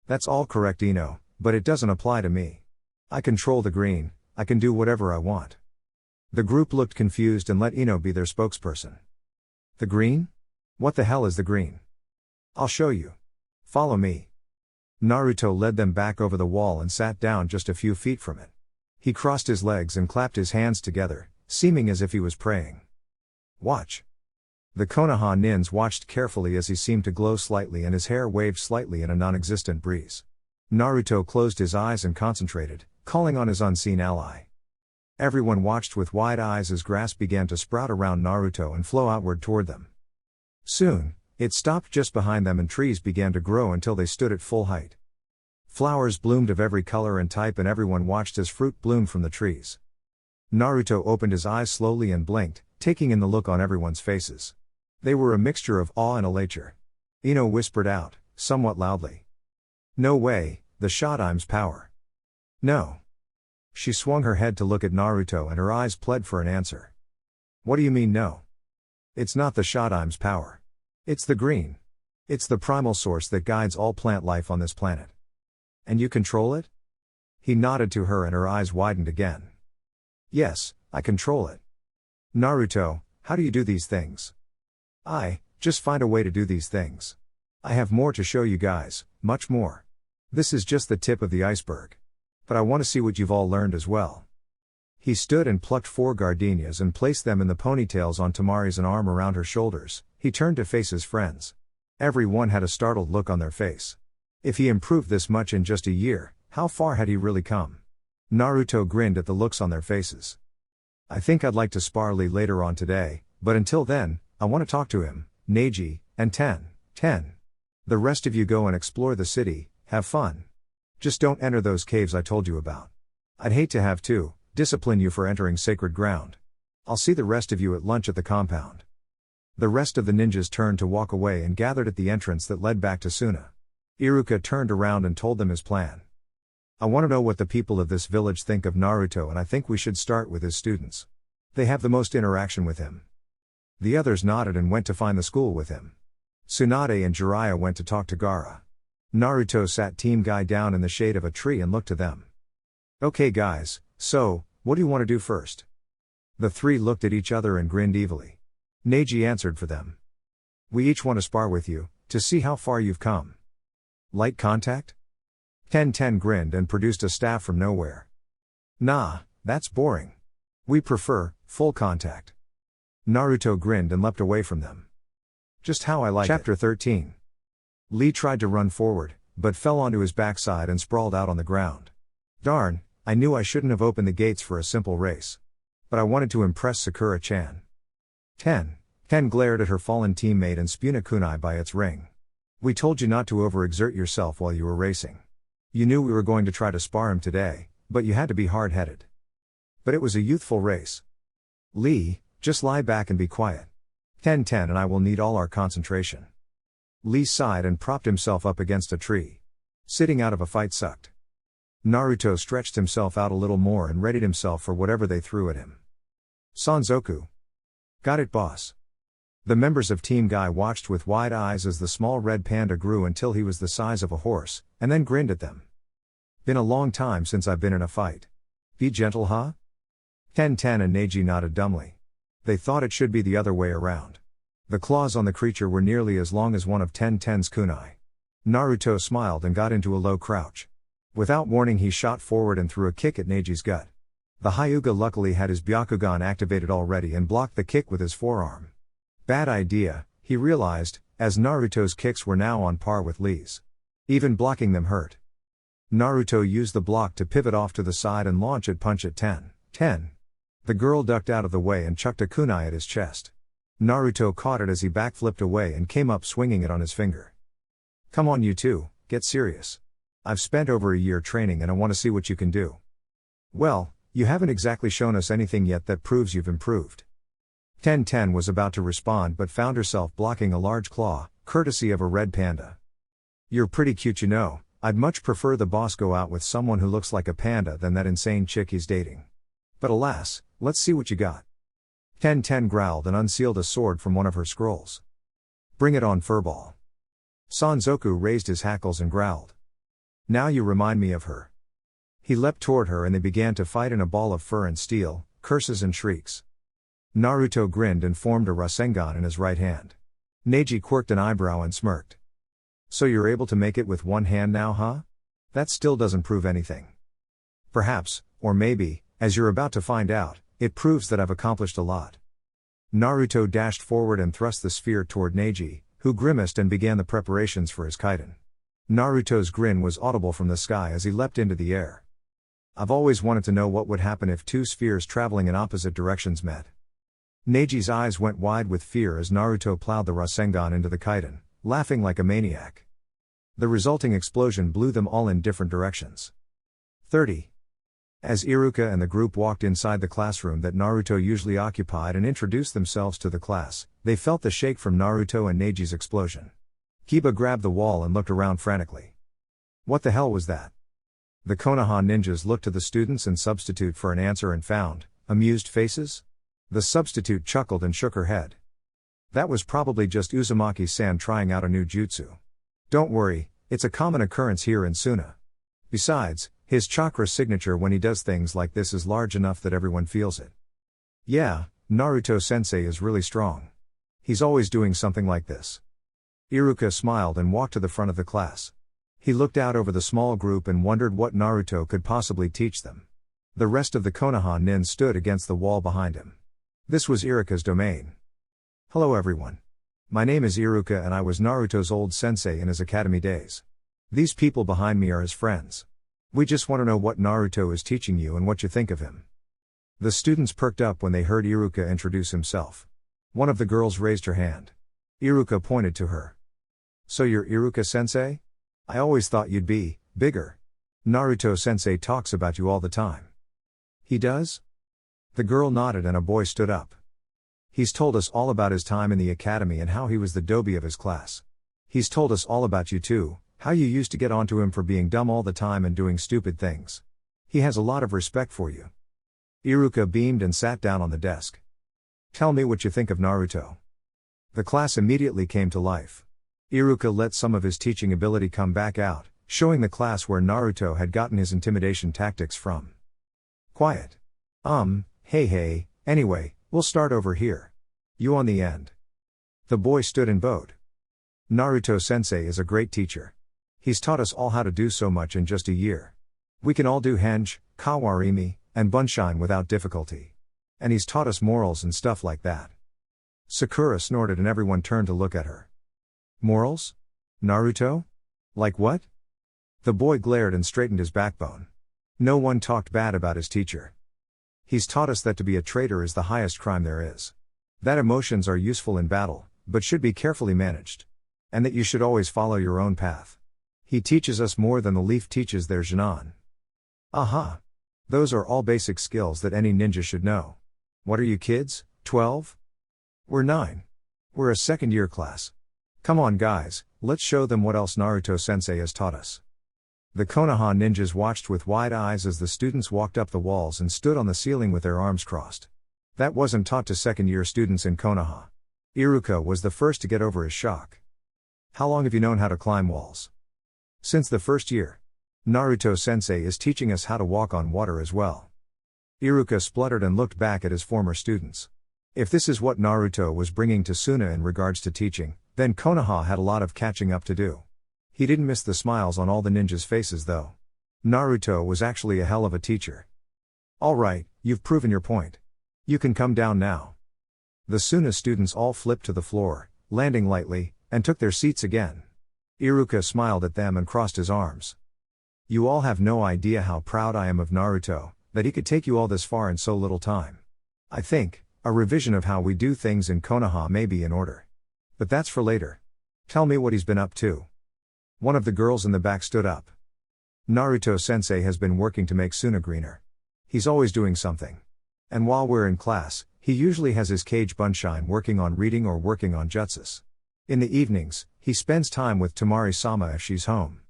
S1: That's all correct, Ino, but it doesn't apply to me. I control the green, I can do whatever I want. The group looked confused and let Ino be their spokesperson. The green? What the hell is the green? I'll show you. Follow me. Naruto led them back over the wall and sat down just a few feet from it. He crossed his legs and clapped his hands together, seeming as if he was praying. Watch. The Konoha nins watched carefully as he seemed to glow slightly and his hair waved slightly in a non-existent breeze. Naruto closed his eyes and concentrated, calling on his unseen ally. Everyone watched with wide eyes as grass began to sprout around Naruto and flow outward toward them. Soon, it stopped just behind them and trees began to grow until they stood at full height. Flowers bloomed of every color and type and everyone watched as fruit bloomed from the trees. Naruto opened his eyes slowly and blinked, taking in the look on everyone's faces. They were a mixture of awe and elation. Ino whispered out, somewhat loudly. No way, the Shodime's power. No. She swung her head to look at Naruto and her eyes pled for an answer. What do you mean no? It's not the Shodime's power. It's the green. It's the primal source that guides all plant life on this planet. And you control it? He nodded to her and her eyes widened again. Yes, I control it. Naruto, how do you do these things? I just find a way to do these things. I have more to show you guys, much more. This is just the tip of the iceberg. But I want to see what you've all learned as well. He stood and plucked 4 gardenias and placed them in the ponytails on Temari's and arm around her shoulders. He turned to face his friends. Every one had a startled look on their face. If he improved this much in just a year, how far had he really come? Naruto grinned at the looks on their faces. I think I'd like to spar Lee later on today, but until then, I want to talk to him, Neji, and Ten. The rest of you go and explore the city, have fun. Just don't enter those caves I told you about. I'd hate to have to discipline you for entering sacred ground. I'll see the rest of you at lunch at the compound. The rest of the ninjas turned to walk away and gathered at the entrance that led back to Suna. Iruka turned around and told them his plan. I want to know what the people of this village think of Naruto and I think we should start with his students. They have the most interaction with him. The others nodded and went to find the school with him. Tsunade and Jiraiya went to talk to Gaara. Naruto sat Team Guy down in the shade of a tree and looked to them. Okay guys, so, what do you want to do first? The 3 looked at each other and grinned evilly. Neji answered for them. We each want to spar with you, to see how far you've come. Light contact? Ten grinned and produced a staff from nowhere. Nah, that's boring. We prefer full contact. Naruto grinned and leapt away from them. Just how I like Chapter it. 13. Lee tried to run forward, but fell onto his backside and sprawled out on the ground. Darn, I knew I shouldn't have opened the gates for a simple race. But I wanted to impress Sakura-chan. Ken glared at her fallen teammate and spun a kunai by its ring. We told you not to overexert yourself while you were racing. You knew we were going to try to spar him today, but you had to be hard-headed. But it was a youthful race. Lee, just lie back and be quiet. Ten and I will need all our concentration. Lee sighed and propped himself up against a tree. Sitting out of a fight sucked. Naruto stretched himself out a little more and readied himself for whatever they threw at him. Sanzoku. Got it, boss. The members of Team Guy watched with wide eyes as the small red panda grew until he was the size of a horse, and then grinned at them. Been a long time since I've been in a fight. Be gentle, huh? Ten and Neji nodded dumbly. They thought it should be the other way around. The claws on the creature were nearly as long as one of Ten's kunai. Naruto smiled and got into a low crouch. Without warning he shot forward and threw a kick at Neji's gut. The Hyuga luckily had his Byakugan activated already and blocked the kick with his forearm. Bad idea, he realized, as Naruto's kicks were now on par with Lee's. Even blocking them hurt. Naruto used the block to pivot off to the side and launch a punch at Ten. The girl ducked out of the way and chucked a kunai at his chest. Naruto caught it as he backflipped away and came up swinging it on his finger. Come on you two, get serious. I've spent over a year training and I want to see what you can do. Well, you haven't exactly shown us anything yet that proves you've improved. 1010 was about to respond but found herself blocking a large claw, courtesy of a red panda. You're pretty cute, you know. I'd much prefer the boss go out with someone who looks like a panda than that insane chick he's dating. But alas, let's see what you got. 1010 growled and unsealed a sword from one of her scrolls. Bring it on, furball. Sanzoku raised his hackles and growled. Now you remind me of her. He leapt toward her and they began to fight in a ball of fur and steel, curses and shrieks. Naruto grinned and formed a Rasengan in his right hand. Neji quirked an eyebrow and smirked. So you're able to make it with one hand now, huh? That still doesn't prove anything. Perhaps, or maybe, as you're about to find out, it proves that I've accomplished a lot. Naruto dashed forward and thrust the sphere toward Neji, who grimaced and began the preparations for his kaidan. Naruto's grin was audible from the sky as he leapt into the air. I've always wanted to know what would happen if two spheres traveling in opposite directions met. Neji's eyes went wide with fear as Naruto plowed the Rasengan into the kaidan, laughing like a maniac. The resulting explosion blew them all in different directions. 30. As Iruka and the group walked inside the classroom that Naruto usually occupied and introduced themselves to the class, they felt the shake from Naruto and Neji's explosion. Kiba grabbed the wall and looked around frantically. What the hell was that? The Konoha ninjas looked to the students and substitute for an answer and found amused faces. The substitute chuckled and shook her head. That was probably just Uzumaki-san trying out a new jutsu. Don't worry, it's a common occurrence here in Suna. Besides, his chakra signature when he does things like this is large enough that everyone feels it. Yeah, Naruto-sensei is really strong. He's always doing something like this. Iruka smiled and walked to the front of the class. He looked out over the small group and wondered what Naruto could possibly teach them. The rest of the Konoha nin stood against the wall behind him. This was Iruka's domain. Hello everyone. My name is Iruka and I was Naruto's old sensei in his academy days. These people behind me are his friends. We just want to know what Naruto is teaching you and what you think of him. The students perked up when they heard Iruka introduce himself. One of the girls raised her hand. Iruka pointed to her. So you're Iruka-sensei? I always thought you'd be bigger. Naruto-sensei talks about you all the time. He does? The girl nodded and a boy stood up. He's told us all about his time in the academy and how he was the dobi of his class. He's told us all about you too, how you used to get onto him for being dumb all the time and doing stupid things. He has a lot of respect for you. Iruka beamed and sat down on the desk. Tell me what you think of Naruto. The class immediately came to life. Iruka let some of his teaching ability come back out, showing the class where Naruto had gotten his intimidation tactics from. Quiet. Hey, anyway, we'll start over here. You on the end. The boy stood and bowed. Naruto-sensei is a great teacher. He's taught us all how to do so much in just a year. We can all do henge, kawarimi, and bunshin without difficulty. And he's taught us morals and stuff like that. Sakura snorted and everyone turned to look at her. Morals? Naruto? Like what? The boy glared and straightened his backbone. No one talked bad about his teacher. He's taught us that to be a traitor is the highest crime there is. That emotions are useful in battle, but should be carefully managed. And that you should always follow your own path. He teaches us more than the leaf teaches their Jinan. Aha! Those are all basic skills that any ninja should know. What are you kids, 12? We're 9. We're a second-year class. Come on guys, let's show them what else Naruto-sensei has taught us. The Konoha ninjas watched with wide eyes as the students walked up the walls and stood on the ceiling with their arms crossed. That wasn't taught to second-year students in Konoha. Iruka was the first to get over his shock. How long have you known how to climb walls? Since the first year. Naruto-sensei is teaching us how to walk on water as well. Iruka spluttered and looked back at his former students. If this is what Naruto was bringing to Suna in regards to teaching, then Konoha had a lot of catching up to do. He didn't miss the smiles on all the ninjas' faces though. Naruto was actually a hell of a teacher. Alright, you've proven your point. You can come down now. The Suna students all flipped to the floor, landing lightly, and took their seats again. Iruka smiled at them and crossed his arms. You all have no idea how proud I am of Naruto, that he could take you all this far in so little time. I think, a revision of how we do things in Konoha may be in order. But that's for later. Tell me what he's been up to. One of the girls in the back stood up. Naruto-sensei has been working to make Suna greener. He's always doing something. And while we're in class, he usually has his Kage Bunshin working on reading or working on jutsus. In the evenings, he spends time with Temari-sama if she's home.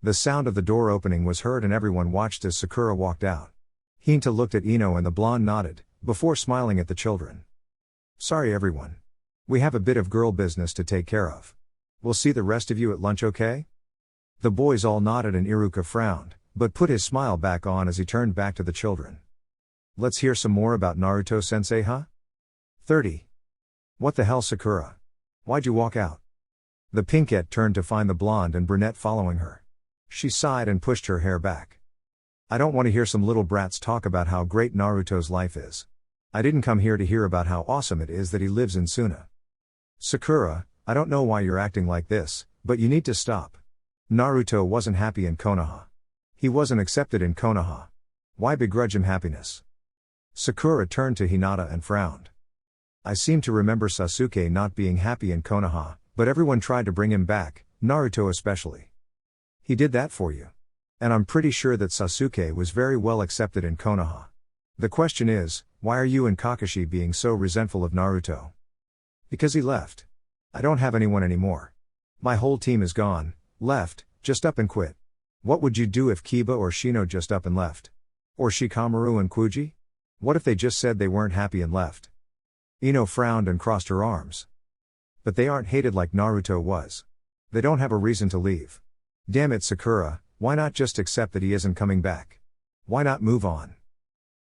S1: The sound of the door opening was heard and everyone watched as Sakura walked out. Hinta looked at Ino and the blonde nodded, before smiling at the children. Sorry everyone. We have a bit of girl business to take care of. We'll see the rest of you at lunch, okay? The boys all nodded and Iruka frowned, but put his smile back on as he turned back to the children. Let's hear some more about Naruto-sensei, huh? 30. What the hell, Sakura? Why'd you walk out? The pinkette turned to find the blonde and brunette following her. She sighed and pushed her hair back. I don't want to hear some little brats talk about how great Naruto's life is. I didn't come here to hear about how awesome it is that he lives in Suna. Sakura, I don't know why you're acting like this, but you need to stop. Naruto wasn't happy in Konoha. He wasn't accepted in Konoha. Why begrudge him happiness? Sakura turned to Hinata and frowned. I seem to remember Sasuke not being happy in Konoha, but everyone tried to bring him back, Naruto especially. He did that for you. And I'm pretty sure that Sasuke was very well accepted in Konoha. The question is, why are you and Kakashi being so resentful of Naruto? Because he left. I don't have anyone anymore. My whole team is gone, left, just up and quit. What would you do if Kiba or Shino just up and left? Or Shikamaru and Kuji? What if they just said they weren't happy and left? Ino frowned and crossed her arms. But they aren't hated like Naruto was. They don't have a reason to leave. Damn it, Sakura, why not just accept that he isn't coming back? Why not move on?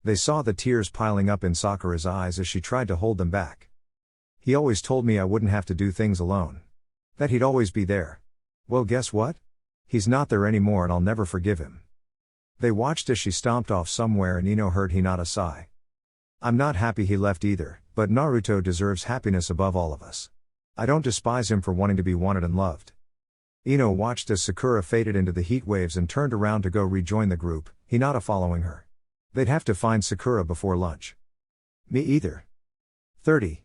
S1: They saw the tears piling up in Sakura's eyes as she tried to hold them back. He always told me I wouldn't have to do things alone. That he'd always be there. Well, guess what? He's not there anymore and I'll never forgive him. They watched as she stomped off somewhere and Ino heard Hinata sigh. I'm not happy he left either, but Naruto deserves happiness above all of us. I don't despise him for wanting to be wanted and loved. Ino watched as Sakura faded into the heat waves and turned around to go rejoin the group, Hinata following her. They'd have to find Sakura before lunch. Me either. 30.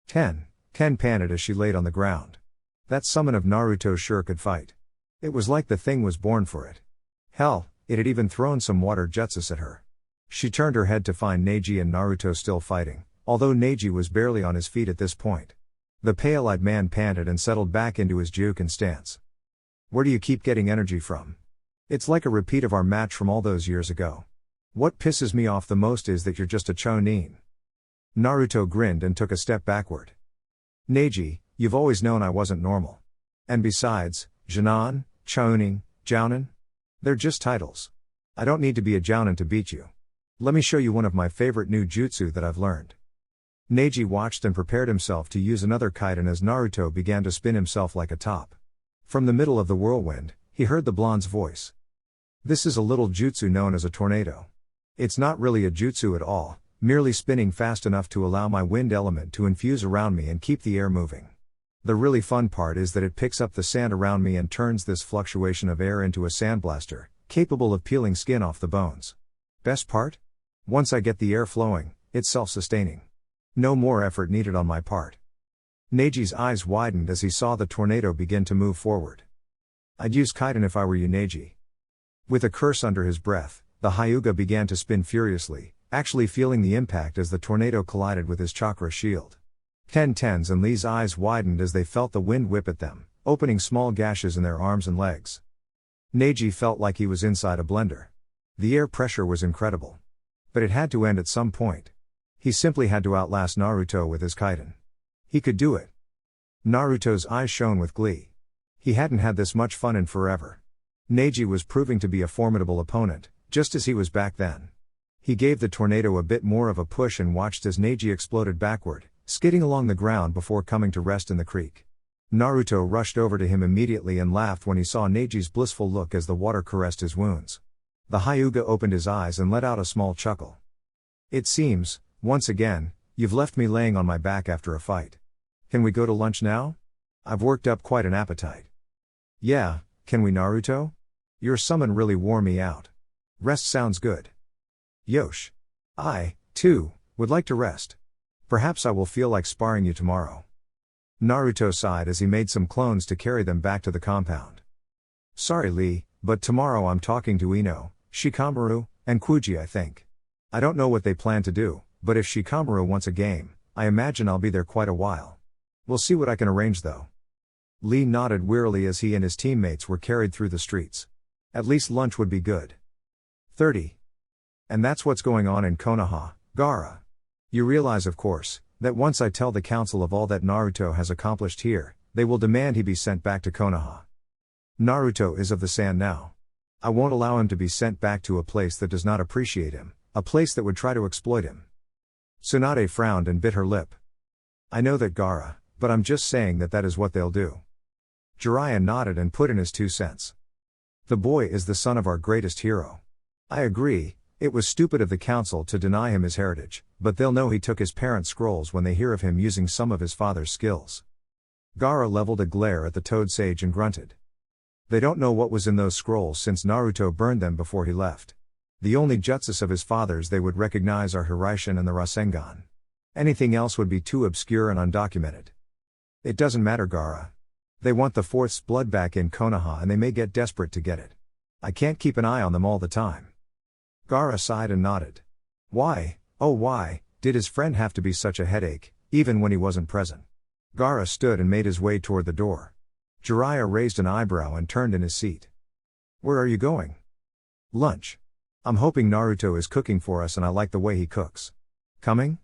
S1: Ken panted as she laid on the ground. That summon of Naruto sure could fight. It was like the thing was born for it. Hell, it had even thrown some water jutsus at her. She turned her head to find Neji and Naruto still fighting, although Neji was barely on his feet at this point. The pale-eyed man panted and settled back into his Juken stance. Where do you keep getting energy from? It's like a repeat of our match from all those years ago. What pisses me off the most is that you're just a chonin. Naruto grinned and took a step backward. Neji, you've always known I wasn't normal. And besides, Jinan, Chonin, Jounin? They're just titles. I don't need to be a Jounin to beat you. Let me show you one of my favorite new jutsu that I've learned. Neji watched and prepared himself to use another kaiden as Naruto began to spin himself like a top. From the middle of the whirlwind, he heard the blonde's voice. This is a little jutsu known as a tornado. It's not really a jutsu at all, merely spinning fast enough to allow my wind element to infuse around me and keep the air moving. The really fun part is that it picks up the sand around me and turns this fluctuation of air into a sandblaster, capable of peeling skin off the bones. Best part? Once I get the air flowing, it's self-sustaining. No more effort needed on my part. Neji's eyes widened as he saw the tornado begin to move forward. I'd use kaiden if I were you, Neji. With a curse under his breath, the Hyuga began to spin furiously, actually feeling the impact as the tornado collided with his chakra shield. Ten's and Lee's eyes widened as they felt the wind whip at them, opening small gashes in their arms and legs. Neji felt like he was inside a blender. The air pressure was incredible. But it had to end at some point. He simply had to outlast Naruto with his kaiden. He could do it. Naruto's eyes shone with glee. He hadn't had this much fun in forever. Neji was proving to be a formidable opponent, just as he was back then. He gave the tornado a bit more of a push and watched as Neji exploded backward, skidding along the ground before coming to rest in the creek. Naruto rushed over to him immediately and laughed when he saw Neji's blissful look as the water caressed his wounds. The Hyuga opened his eyes and let out a small chuckle. It seems, once again, you've left me laying on my back after a fight. Can we go to lunch now? I've worked up quite an appetite. Yeah, can we, Naruto? Your summon really wore me out. Rest sounds good. Yosh. I, too, would like to rest. Perhaps I will feel like sparring you tomorrow. Naruto sighed as he made some clones to carry them back to the compound. Sorry Lee, but tomorrow I'm talking to Ino, Shikamaru, and Kuji I think. I don't know what they plan to do, but if Shikamaru wants a game, I imagine I'll be there quite a while. We'll see what I can arrange though. Lee nodded wearily as he and his teammates were carried through the streets. At least lunch would be good. 30. And that's what's going on in Konoha, Gaara. You realize of course, that once I tell the council of all that Naruto has accomplished here, they will demand he be sent back to Konoha. Naruto is of the sand now. I won't allow him to be sent back to a place that does not appreciate him, a place that would try to exploit him. Tsunade frowned and bit her lip. I know that Gaara, but I'm just saying that is what they'll do. Jiraiya nodded and put in his 2 cents. The boy is the son of our greatest hero. I agree, it was stupid of the council to deny him his heritage, but they'll know he took his parents' scrolls when they hear of him using some of his father's skills. Gaara leveled a glare at the Toad Sage and grunted. They don't know what was in those scrolls since Naruto burned them before he left. The only jutsus of his father's they would recognize are Hiraishin and the Rasengan. Anything else would be too obscure and undocumented. It doesn't matter Gaara. They want the Fourth's blood back in Konoha and they may get desperate to get it. I can't keep an eye on them all the time. Gaara sighed and nodded. Why, oh why, did his friend have to be such a headache, even when he wasn't present? Gaara stood and made his way toward the door. Jiraiya raised an eyebrow and turned in his seat. Where are you going? Lunch. I'm hoping Naruto is cooking for us and I like the way he cooks. Coming?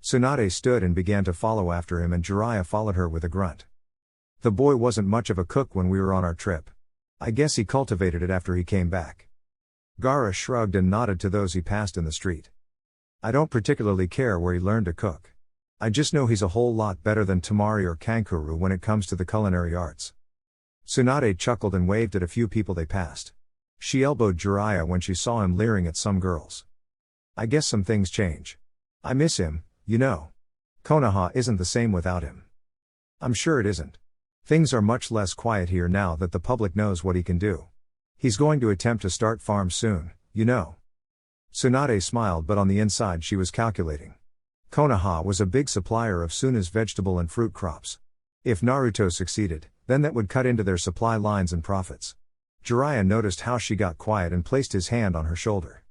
S1: Tsunade stood and began to follow after him and Jiraiya followed her with a grunt. The boy wasn't much of a cook when we were on our trip. I guess he cultivated it after he came back. Gaara shrugged and nodded to those he passed in the street. I don't particularly care where he learned to cook. I just know he's a whole lot better than Temari or Kankuro when it comes to the culinary arts. Tsunade chuckled and waved at a few people they passed. She elbowed Jiraiya when she saw him leering at some girls. I guess some things change. I miss him, you know. Konoha isn't the same without him. I'm sure it isn't. Things are much less quiet here now that the public knows what he can do. He's going to attempt to start farms soon, you know. Tsunade smiled but on the inside she was calculating. Konoha was a big supplier of Suna's vegetable and fruit crops. If Naruto succeeded, then that would cut into their supply lines and profits. Jiraiya noticed how she got quiet and placed his hand on her shoulder.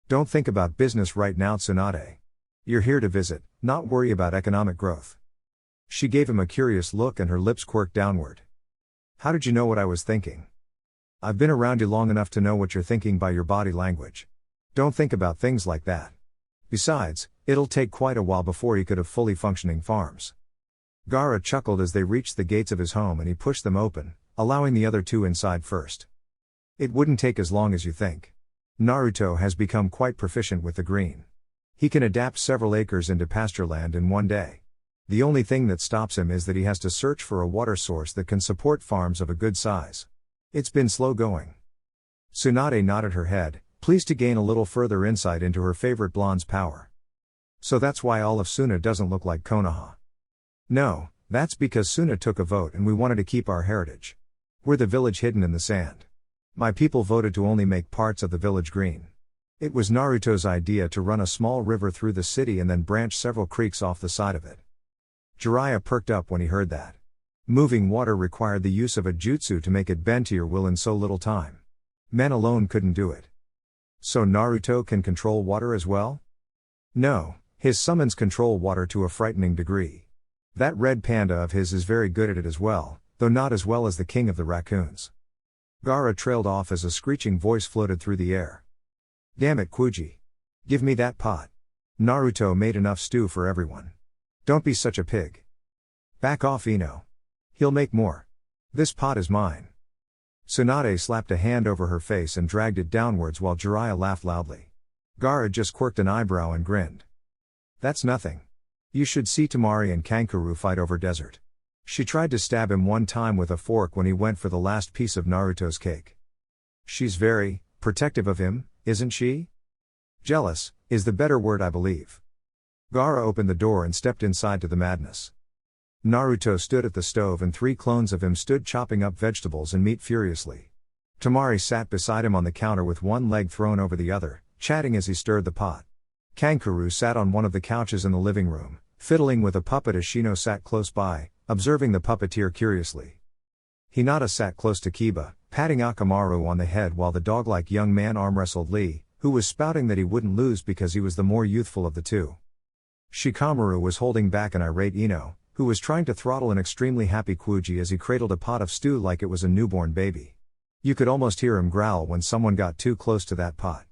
S1: Don't think about business right now Tsunade. You're here to visit, not worry about economic growth. She gave him a curious look and her lips quirked downward. How did you know what I was thinking? I've been around you long enough to know what you're thinking by your body language. Don't think about things like that. Besides, it'll take quite a while before he could have fully functioning farms. Gaara chuckled as they reached the gates of his home and he pushed them open, allowing the other two inside first. It wouldn't take as long as you think. Naruto has become quite proficient with the green. He can adapt several acres into pastureland in one day. The only thing that stops him is that he has to search for a water source that can support farms of a good size. It's been slow going. Tsunade nodded her head, pleased to gain a little further insight into her favorite blonde's power. So that's why all of Suna doesn't look like Konoha. No, that's because Suna took a vote and we wanted to keep our heritage. We're the village hidden in the sand. My people voted to only make parts of the village green. It was Naruto's idea to run a small river through the city and then branch several creeks off the side of it. Jiraiya perked up when he heard that. Moving water required the use of a jutsu to make it bend to your will in so little time. Men alone couldn't do it. So Naruto can control water as well? No, his summons control water to a frightening degree. That red panda of his is very good at it as well, though not as well as the king of the raccoons. Gaara trailed off as a screeching voice floated through the air. Damn it Kuji. Give me that pot. Naruto made enough stew for everyone. Don't be such a pig. Back off Ino. He'll make more. This pot is mine. Tsunade slapped a hand over her face and dragged it downwards while Jiraiya laughed loudly. Gaara just quirked an eyebrow and grinned. That's nothing. You should see Temari and Kankuro fight over dessert. She tried to stab him one time with a fork when he went for the last piece of Naruto's cake. She's very protective of him, isn't she? Jealous is the better word I believe. Gaara opened the door and stepped inside to the madness. Naruto stood at the stove and 3 clones of him stood chopping up vegetables and meat furiously. Temari sat beside him on the counter with one leg thrown over the other, chatting as he stirred the pot. Kankuro sat on one of the couches in the living room, fiddling with a puppet as Shino sat close by, observing the puppeteer curiously. Hinata sat close to Kiba, patting Akamaru on the head while the dog-like young man arm-wrestled Lee, who was spouting that he wouldn't lose because he was the more youthful of the two. Shikamaru was holding back an irate Ino, who was trying to throttle an extremely happy Kuji as he cradled a pot of stew like it was a newborn baby. You could almost hear him growl when someone got too close to that pot.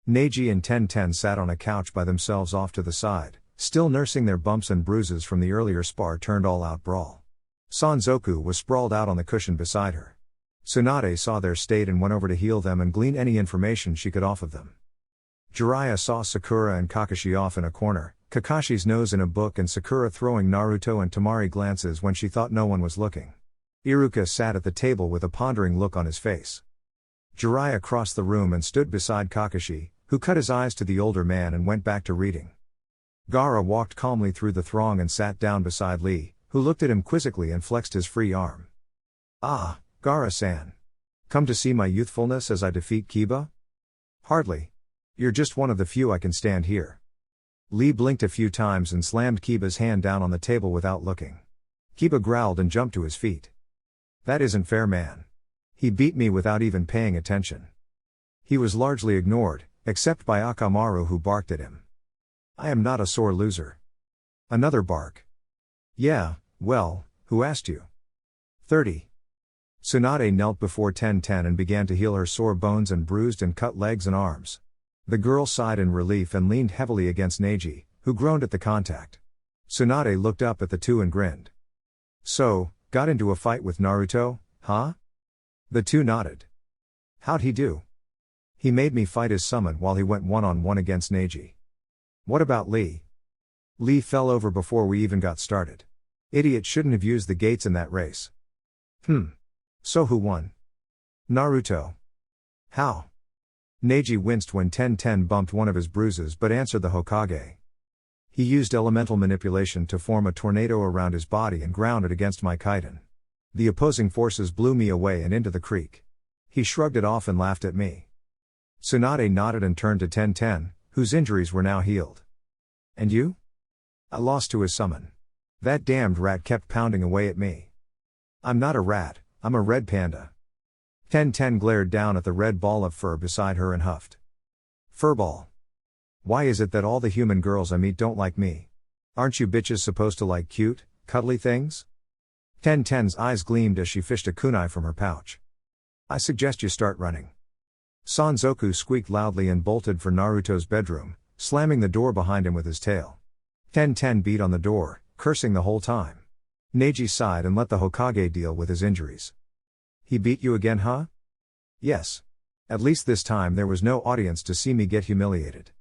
S1: Neji and Tenten sat on a couch by themselves off to the side, still nursing their bumps and bruises from the earlier spar-turned-all-out brawl. Sanzoku was sprawled out on the cushion beside her. Tsunade saw their state and went over to heal them and glean any information she could off of them. Jiraiya saw Sakura and Kakashi off in a corner, Kakashi's nose in a book and Sakura throwing Naruto and Temari glances when she thought no one was looking. Iruka sat at the table with a pondering look on his face. Jiraiya crossed the room and stood beside Kakashi, who cut his eyes to the older man and went back to reading. Gaara walked calmly through the throng and sat down beside Lee, who looked at him quizzically and flexed his free arm. "Ah, Gaara-san. Come to see my youthfulness as I defeat Kiba?" "Hardly. You're just one of the few I can stand here." Lee blinked a few times and slammed Kiba's hand down on the table without looking. Kiba growled and jumped to his feet. "That isn't fair, man. He beat me without even paying attention." He was largely ignored, except by Akamaru who barked at him. "I am not a sore loser." Another bark. "Yeah, well, who asked you?" 30. Tsunade knelt before Tenten and began to heal her sore bones and bruised and cut legs and arms. The girl sighed in relief and leaned heavily against Neji, who groaned at the contact. Tsunade looked up at the two and grinned. "So, got into a fight with Naruto, huh?" The two nodded. "How'd he do?" "He made me fight his summon while he went one-on-one against Neji." "What about Lee?" "Lee fell over before we even got started. Idiot shouldn't have used the gates in that race." "So who won?" "Naruto." "How?" Neji winced when Tenten bumped one of his bruises but answered the Hokage. "He used elemental manipulation to form a tornado around his body and ground it against my kaiden. The opposing forces blew me away and into the creek. He shrugged it off and laughed at me." Tsunade nodded and turned to Tenten, whose injuries were now healed. "And you?" "I lost to his summon. That damned rat kept pounding away at me." "I'm not a rat, I'm a red panda." Tenten glared down at the red ball of fur beside her and huffed. "Furball. Why is it that all the human girls I meet don't like me? Aren't you bitches supposed to like cute, cuddly things?" Tenten's eyes gleamed as she fished a kunai from her pouch. "I suggest you start running." Sanzoku squeaked loudly and bolted for Naruto's bedroom, slamming the door behind him with his tail. Tenten beat on the door, cursing the whole time. Neji sighed and let the Hokage deal with his injuries. "He beat you again, huh?" "Yes. At least this time there was no audience to see me get humiliated."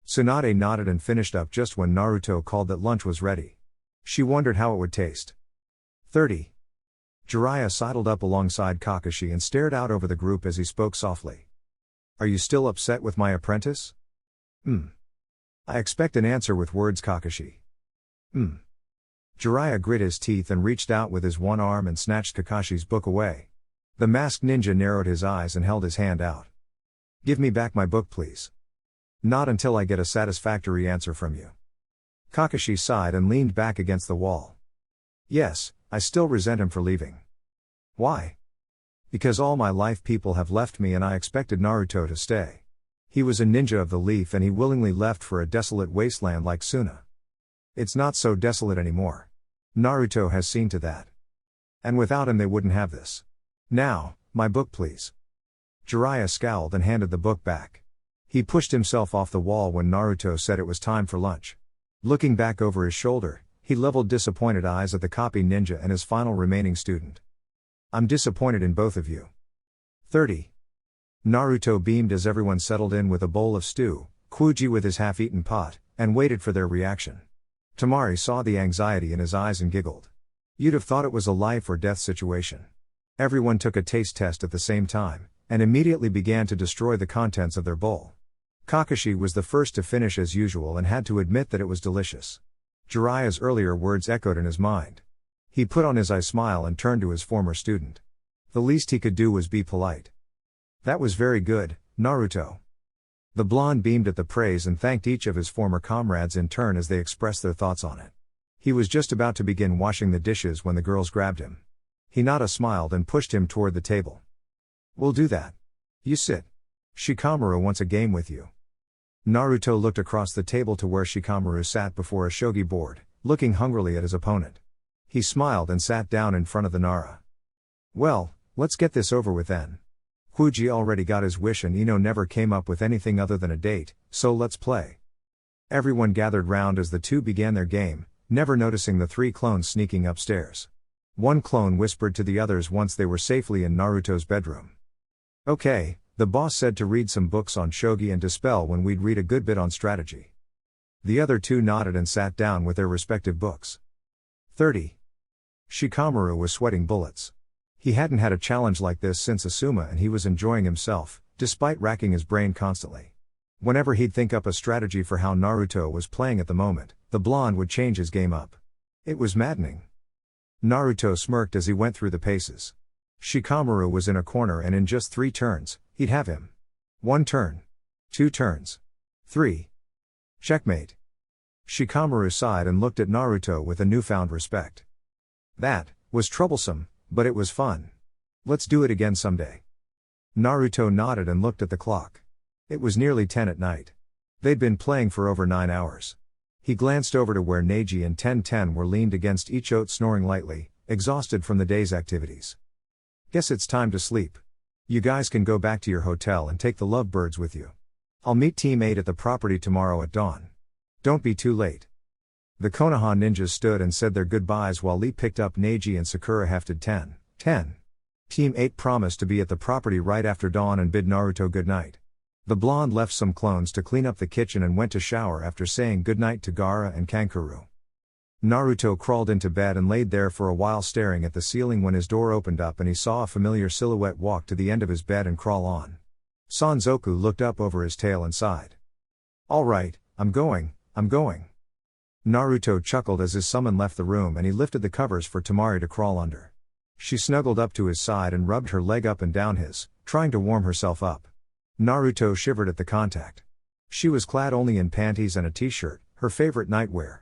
S1: Tsunade nodded and finished up just when Naruto called that lunch was ready. She wondered how it would taste. 30. Jiraiya sidled up alongside Kakashi and stared out over the group as he spoke softly. "Are you still upset with my apprentice?" "I expect an answer with words, Kakashi." Jiraiya grit his teeth and reached out with his one arm and snatched Kakashi's book away. The masked ninja narrowed his eyes and held his hand out. "Give me back my book, please." "Not until I get a satisfactory answer from you." Kakashi sighed and leaned back against the wall. "Yes, I still resent him for leaving." "Why?" "Because all my life people have left me and I expected Naruto to stay. He was a ninja of the leaf and he willingly left for a desolate wasteland like Suna. It's not so desolate anymore. Naruto has seen to that. And without him they wouldn't have this. Now, my book please." Jiraiya scowled and handed the book back. He pushed himself off the wall when Naruto said it was time for lunch. Looking back over his shoulder, he leveled disappointed eyes at the copy ninja and his final remaining student. "I'm disappointed in both of you." 30. Naruto beamed as everyone settled in with a bowl of stew, Kuji with his half-eaten pot, and waited for their reaction. Temari saw the anxiety in his eyes and giggled. You'd have thought it was a life or death situation. Everyone took a taste test at the same time, and immediately began to destroy the contents of their bowl. Kakashi was the first to finish as usual and had to admit that it was delicious. Jiraiya's earlier words echoed in his mind. He put on his eye smile and turned to his former student. The least he could do was be polite. "That was very good, Naruto." The blonde beamed at the praise and thanked each of his former comrades in turn as they expressed their thoughts on it. He was just about to begin washing the dishes when the girls grabbed him. Hinata smiled and pushed him toward the table. We'll do that. You sit. Shikamaru wants a game with you. Naruto looked across the table to where Shikamaru sat before a shogi board, looking hungrily at his opponent. He smiled and sat down in front of the Nara. Well, let's get this over with then. Huji already got his wish and Ino never came up with anything other than a date, so let's play. Everyone gathered round as the two began their game, never noticing the three clones sneaking upstairs. One clone whispered to the others once they were safely in Naruto's bedroom. Okay, the boss said to read some books on shogi and dispel when we'd read a good bit on strategy. The other two nodded and sat down with their respective books. 30. Shikamaru was sweating bullets. He hadn't had a challenge like this since Asuma and he was enjoying himself, despite racking his brain constantly. Whenever he'd think up a strategy for how Naruto was playing at the moment, the blonde would change his game up. It was maddening. Naruto smirked as he went through the paces. Shikamaru was in a corner and in just 3 turns, he'd have him. 1 turn. 2 turns. 3. Checkmate. Shikamaru sighed and looked at Naruto with a newfound respect. That was troublesome, but it was fun. Let's do it again someday. Naruto nodded and looked at the clock. It was nearly 10 at night. They'd been playing for over 9 hours. He glanced over to where Neji and Ten were leaned against each oat snoring lightly, exhausted from the day's activities. Guess it's time to sleep. You guys can go back to your hotel and take the lovebirds with you. I'll meet Team 8 at the property tomorrow at dawn. Don't be too late. The Konoha ninjas stood and said their goodbyes while Lee picked up Neji and Sakura hefted 10. Team 8 promised to be at the property right after dawn and bid Naruto goodnight. The blonde left some clones to clean up the kitchen and went to shower after saying goodnight to Gaara and Kankuro. Naruto crawled into bed and laid there for a while staring at the ceiling when his door opened up and he saw a familiar silhouette walk to the end of his bed and crawl on. Sanzoku looked up over his tail and sighed. All right, I'm going. Naruto chuckled as his summon left the room and he lifted the covers for Temari to crawl under. She snuggled up to his side and rubbed her leg up and down his, trying to warm herself up. Naruto shivered at the contact. She was clad only in panties and a t-shirt, her favorite nightwear.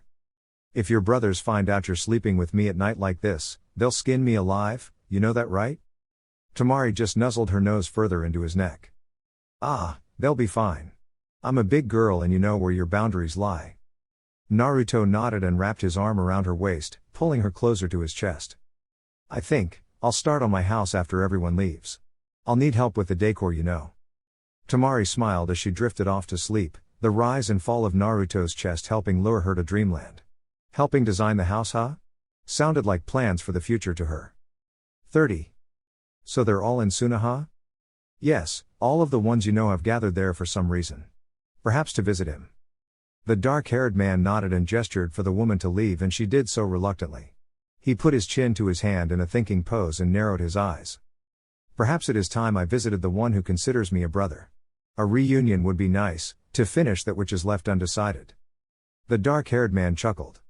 S1: If your brothers find out you're sleeping with me at night like this, they'll skin me alive, you know that right? Temari just nuzzled her nose further into his neck. Ah, they'll be fine. I'm a big girl and you know where your boundaries lie. Naruto nodded and wrapped his arm around her waist, pulling her closer to his chest. I think I'll start on my house after everyone leaves. I'll need help with the decor, you know. Temari smiled as she drifted off to sleep, the rise and fall of Naruto's chest helping lure her to dreamland. Helping design the house, huh? Sounded like plans for the future to her. 30. So they're all in Suna, huh? Yes, all of the ones you know have gathered there for some reason. Perhaps to visit him. The dark-haired man nodded and gestured for the woman to leave and she did so reluctantly. He put his chin to his hand in a thinking pose and narrowed his eyes. Perhaps it is time I visited the one who considers me a brother. A reunion would be nice, to finish that which is left undecided. The dark-haired man chuckled.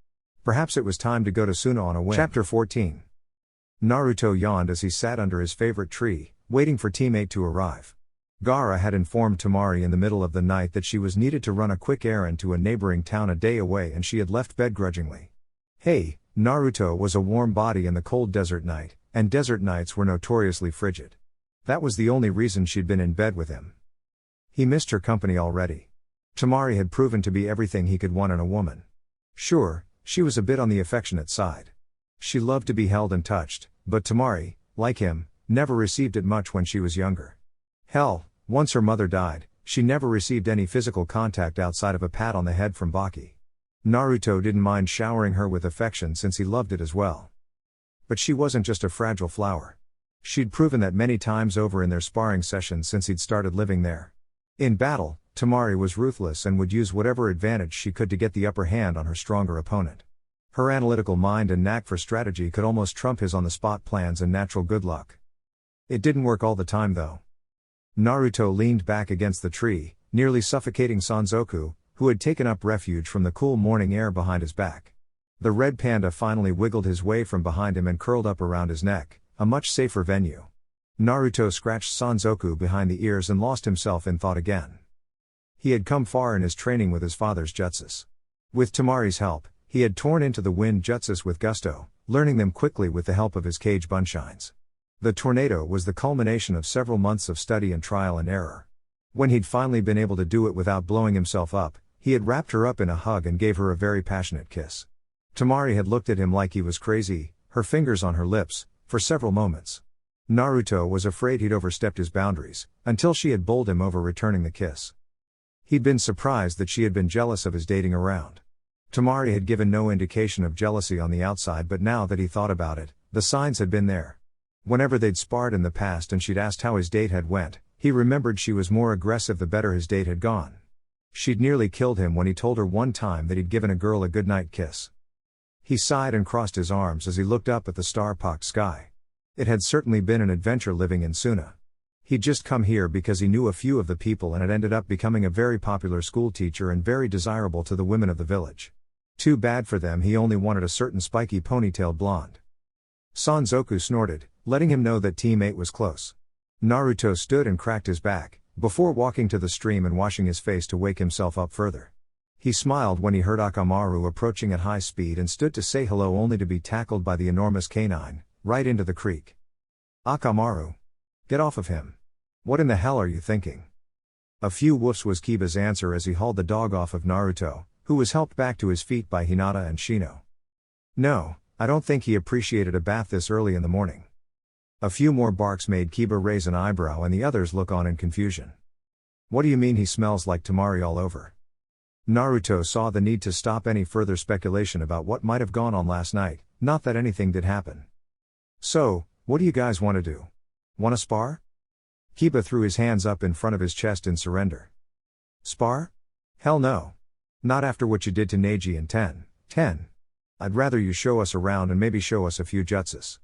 S1: Perhaps it was time to go to Suna on a whim. Chapter 14. Naruto yawned as he sat under his favorite tree, waiting for Team 8 to arrive. Gaara had informed Temari in the middle of the night that she was needed to run a quick errand to a neighboring town a day away and she had left bed grudgingly. Hey, Naruto was a warm body in the cold desert night, and desert nights were notoriously frigid. That was the only reason she'd been in bed with him. He missed her company already. Temari had proven to be everything he could want in a woman. Sure, she was a bit on the affectionate side. She loved to be held and touched, but Temari, like him, never received it much when she was younger. Hell, once her mother died, she never received any physical contact outside of a pat on the head from Baki. Naruto didn't mind showering her with affection since he loved it as well. But she wasn't just a fragile flower. She'd proven that many times over in their sparring sessions since he'd started living there. In battle, Temari was ruthless and would use whatever advantage she could to get the upper hand on her stronger opponent. Her analytical mind and knack for strategy could almost trump his on-the-spot plans and natural good luck. It didn't work all the time though. Naruto leaned back against the tree, nearly suffocating Sanzoku, who had taken up refuge from the cool morning air behind his back. The red panda finally wiggled his way from behind him and curled up around his neck, a much safer venue. Naruto scratched Sanzoku behind the ears and lost himself in thought again. He had come far in his training with his father's jutsus. With Temari's help, he had torn into the wind jutsus with gusto, learning them quickly with the help of his cage bunshines. The tornado was the culmination of several months of study and trial and error. When he'd finally been able to do it without blowing himself up, he had wrapped her up in a hug and gave her a very passionate kiss. Temari had looked at him like he was crazy, her fingers on her lips, for several moments. Naruto was afraid he'd overstepped his boundaries, until she had bowled him over returning the kiss. He'd been surprised that she had been jealous of his dating around. Temari had given no indication of jealousy on the outside, but now that he thought about it, the signs had been there. Whenever they'd sparred in the past and she'd asked how his date had went, he remembered she was more aggressive the better his date had gone. She'd nearly killed him when he told her one time that he'd given a girl a goodnight kiss. He sighed and crossed his arms as he looked up at the star-pocked sky. It had certainly been an adventure living in Suna. He'd just come here because he knew a few of the people and had ended up becoming a very popular schoolteacher and very desirable to the women of the village. Too bad for them, he only wanted a certain spiky ponytailed blonde. Sanzoku snorted, letting him know that Team 8 was close. Naruto stood and cracked his back, before walking to the stream and washing his face to wake himself up further. He smiled when he heard Akamaru approaching at high speed and stood to say hello only to be tackled by the enormous canine, right into the creek. Akamaru. Get off of him. What in the hell are you thinking? A few woofs was Kiba's answer as he hauled the dog off of Naruto, who was helped back to his feet by Hinata and Shino. No, I don't think he appreciated a bath this early in the morning. A few more barks made Kiba raise an eyebrow and the others look on in confusion. What do you mean he smells like Temari all over? Naruto saw the need to stop any further speculation about what might have gone on last night, not that anything did happen. So, what do you guys want to do? Want to spar? Kiba threw his hands up in front of his chest in surrender. Spar? Hell no. Not after what you did to Neji and Ten. I'd rather you show us around and maybe show us a few jutsus.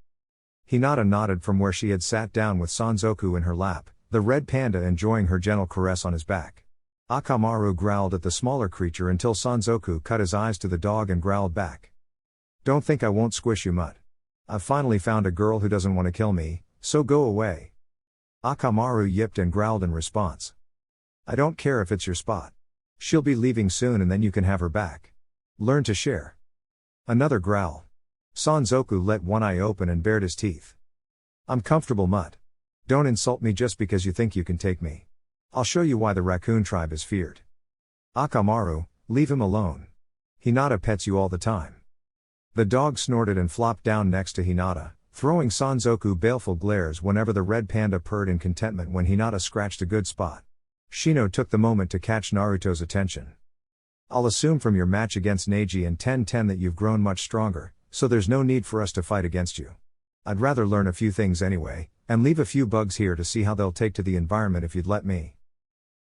S1: Hinata nodded from where she had sat down with Sanzoku in her lap, the red panda enjoying her gentle caress on his back. Akamaru growled at the smaller creature until Sanzoku cut his eyes to the dog and growled back. Don't think I won't squish you, mutt. I've finally found a girl who doesn't want to kill me, so go away. Akamaru yipped and growled in response. I don't care if it's your spot. She'll be leaving soon and then you can have her back. Learn to share. Another growl. Sanzoku let one eye open and bared his teeth. I'm comfortable, mutt. Don't insult me just because you think you can take me. I'll show you why the raccoon tribe is feared. Akamaru, leave him alone. Hinata pets you all the time. The dog snorted and flopped down next to Hinata, throwing Sanzoku baleful glares whenever the red panda purred in contentment when Hinata scratched a good spot. Shino took the moment to catch Naruto's attention. I'll assume from your match against Neji and Ten that you've grown much stronger, so there's no need for us to fight against you. I'd rather learn a few things anyway, and leave a few bugs here to see how they'll take to the environment if you'd let me.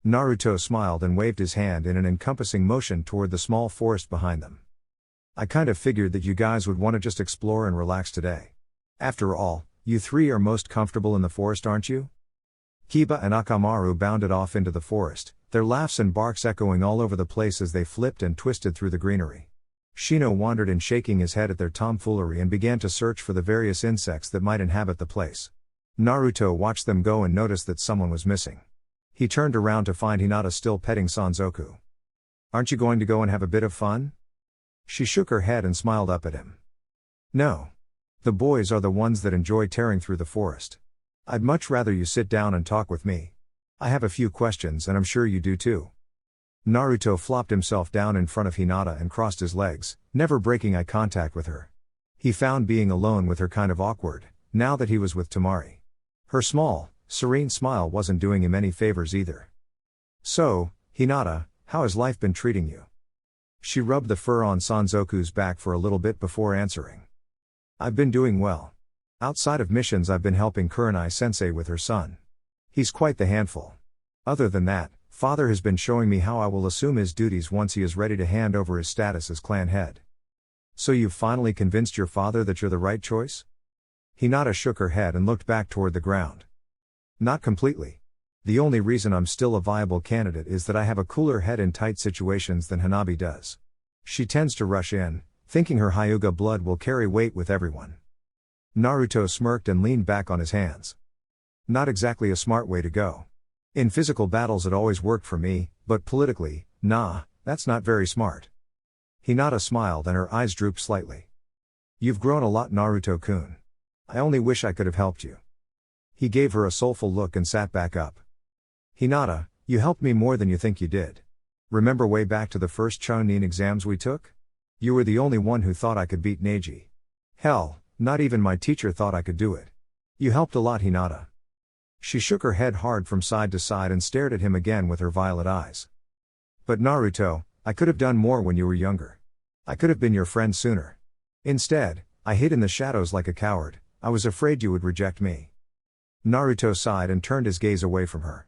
S1: Naruto smiled and waved his hand in an encompassing motion toward the small forest behind them. I kind of figured that you guys would want to just explore and relax today. After all, you three are most comfortable in the forest, aren't you? Kiba and Akamaru bounded off into the forest, their laughs and barks echoing all over the place as they flipped and twisted through the greenery. Shino wandered in, shaking his head at their tomfoolery, and began to search for the various insects that might inhabit the place. Naruto watched them go and noticed that someone was missing. He turned around to find Hinata still petting Sanzoku. Aren't you going to go and have a bit of fun? She shook her head and smiled up at him. No. The boys are the ones that enjoy tearing through the forest. I'd much rather you sit down and talk with me. I have a few questions and I'm sure you do too. Naruto flopped himself down in front of Hinata and crossed his legs, never breaking eye contact with her. He found being alone with her kind of awkward, now that he was with Temari. Her small, serene smile wasn't doing him any favors either. So, Hinata, how has life been treating you? She rubbed the fur on Sanzoku's back for a little bit before answering. I've been doing well. Outside of missions I've been helping Kurenai-sensei with her son. He's quite the handful. Other than that, Father has been showing me how I will assume his duties once he is ready to hand over his status as clan head. So you've finally convinced your father that you're the right choice? Hinata shook her head and looked back toward the ground. Not completely. The only reason I'm still a viable candidate is that I have a cooler head in tight situations than Hanabi does. She tends to rush in, thinking her Hyuga blood will carry weight with everyone. Naruto smirked and leaned back on his hands. Not exactly a smart way to go. In physical battles it always worked for me, but politically, nah, that's not very smart. Hinata smiled and her eyes drooped slightly. You've grown a lot, Naruto-kun. I only wish I could have helped you. He gave her a soulful look and sat back up. Hinata, you helped me more than you think you did. Remember way back to the first Chunin exams we took? You were the only one who thought I could beat Neji. Hell, not even my teacher thought I could do it. You helped a lot, Hinata. She shook her head hard from side to side and stared at him again with her violet eyes. But Naruto, I could have done more when you were younger. I could have been your friend sooner. Instead, I hid in the shadows like a coward. I was afraid you would reject me. Naruto sighed and turned his gaze away from her.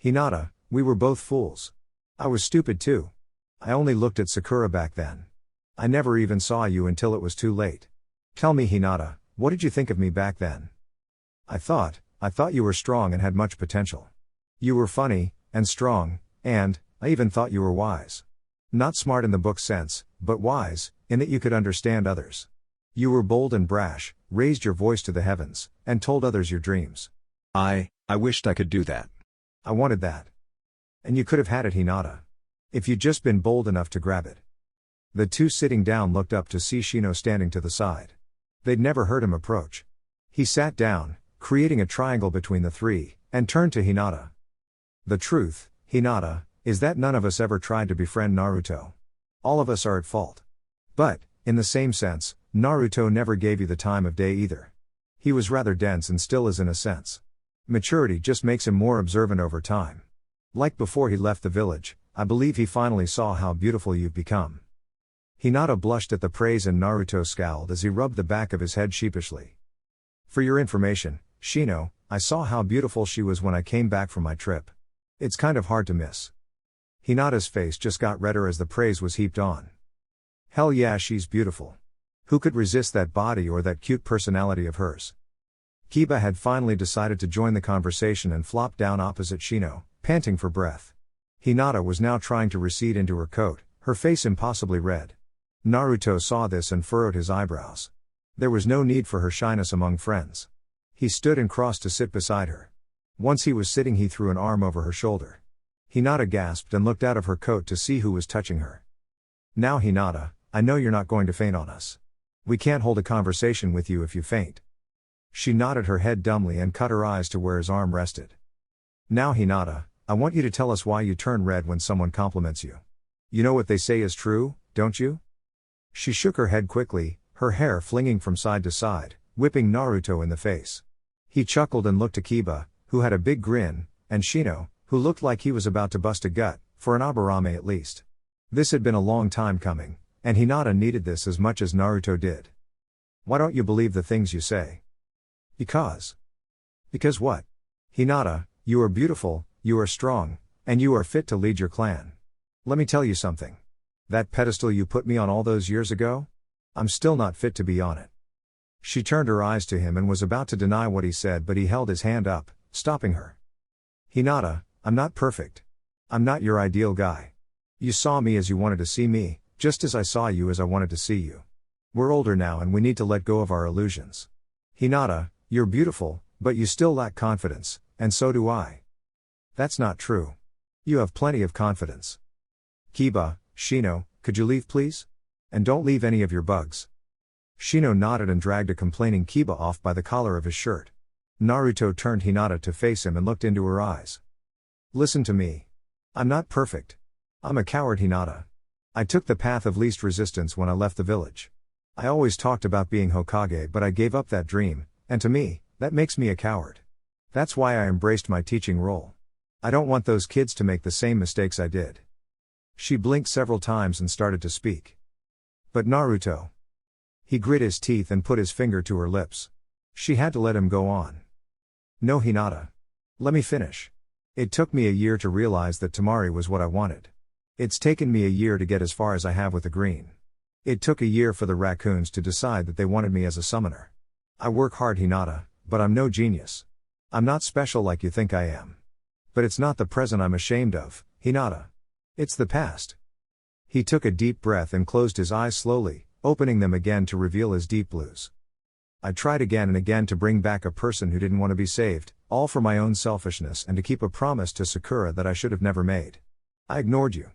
S1: Hinata, we were both fools. I was stupid too. I only looked at Sakura back then. I never even saw you until it was too late. Tell me, Hinata, what did you think of me back then? I thought you were strong and had much potential. You were funny, and strong, and, I even thought you were wise. Not smart in the book sense, but wise, in that you could understand others. You were bold and brash, raised your voice to the heavens, and told others your dreams.
S2: I wished I could do that.
S1: I wanted that. And you could have had it, Hinata. If you'd just been bold enough to grab it. The two sitting down looked up to see Shino standing to the side. They'd never heard him approach. He sat down, creating a triangle between the three, and turned to Hinata. The truth, Hinata, is that none of us ever tried to befriend Naruto. All of us are at fault. But, in the same sense, Naruto never gave you the time of day either. He was rather dense and still is in a sense. Maturity just makes him more observant over time. Like before he left the village, I believe he finally saw how beautiful you've become. Hinata blushed at the praise and Naruto scowled as he rubbed the back of his head sheepishly. For your information, Shino, I saw how beautiful she was when I came back from my trip. It's kind of hard to miss. Hinata's face just got redder as the praise was heaped on. Hell yeah, she's beautiful. Who could resist that body or that cute personality of hers? Kiba had finally decided to join the conversation and flopped down opposite Shino, panting for breath. Hinata was now trying to recede into her coat, her face impossibly red. Naruto saw this and furrowed his eyebrows. There was no need for her shyness among friends. He stood and crossed to sit beside her. Once he was sitting, he threw an arm over her shoulder. Hinata gasped and looked out of her coat to see who was touching her. Now Hinata, I know you're not going to faint on us. We can't hold a conversation with you if you faint. She nodded her head dumbly and cut her eyes to where his arm rested. Now Hinata, I want you to tell us why you turn red when someone compliments you. You know what they say is true, don't you? She shook her head quickly, her hair flinging from side to side, whipping Naruto in the face. He chuckled and looked at Kiba, who had a big grin, and Shino, who looked like he was about to bust a gut, for an Aburame at least. This had been a long time coming, and Hinata needed this as much as Naruto did. Why don't you believe the things you say? Because. Because what? Hinata, you are beautiful, you are strong, and you are fit to lead your clan. Let me tell you something. That pedestal you put me on all those years ago? I'm still not fit to be on it. She turned her eyes to him and was about to deny what he said, but he held his hand up, stopping her. Hinata, I'm not perfect. I'm not your ideal guy. You saw me as you wanted to see me, just as I saw you as I wanted to see you. We're older now and we need to let go of our illusions. Hinata, you're beautiful, but you still lack confidence, and so do I. That's not true. You have plenty of confidence. Kiba, Shino, could you leave please? And don't leave any of your bugs. Shino nodded and dragged a complaining Kiba off by the collar of his shirt. Naruto turned Hinata to face him and looked into her eyes. Listen to me. I'm not perfect. I'm a coward, Hinata. I took the path of least resistance when I left the village. I always talked about being Hokage, but I gave up that dream, and to me, that makes me a coward. That's why I embraced my teaching role. I don't want those kids to make the same mistakes I did. She blinked several times and started to speak. But Naruto. He grit his teeth and put his finger to her lips. She had to let him go on. No, Hinata. Let me finish. It took me a year to realize that Temari was what I wanted. It's taken me a year to get as far as I have with the green. It took a year for the raccoons to decide that they wanted me as a summoner. I work hard, Hinata, but I'm no genius. I'm not special like you think I am. But it's not the present I'm ashamed of, Hinata. It's the past. He took a deep breath and closed his eyes slowly, opening them again to reveal his deep blues. I tried again and again to bring back a person who didn't want to be saved, all for my own selfishness and to keep a promise to Sakura that I should have never made. I ignored you.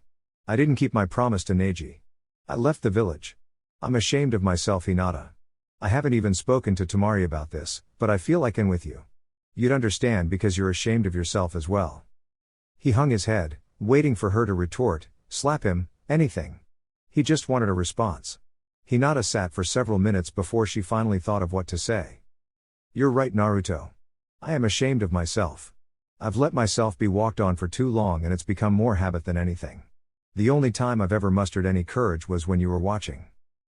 S1: I didn't keep my promise to Neji. I left the village. I'm ashamed of myself, Hinata. I haven't even spoken to Temari about this, but I feel I can with you. You'd understand because you're ashamed of yourself as well. He hung his head, waiting for her to retort, slap him, anything. He just wanted a response. Hinata sat for several minutes before she finally thought of what to say. You're right, Naruto. I am ashamed of myself. I've let myself be walked on for too long and it's become more habit than anything. The only time I've ever mustered any courage was when you were watching.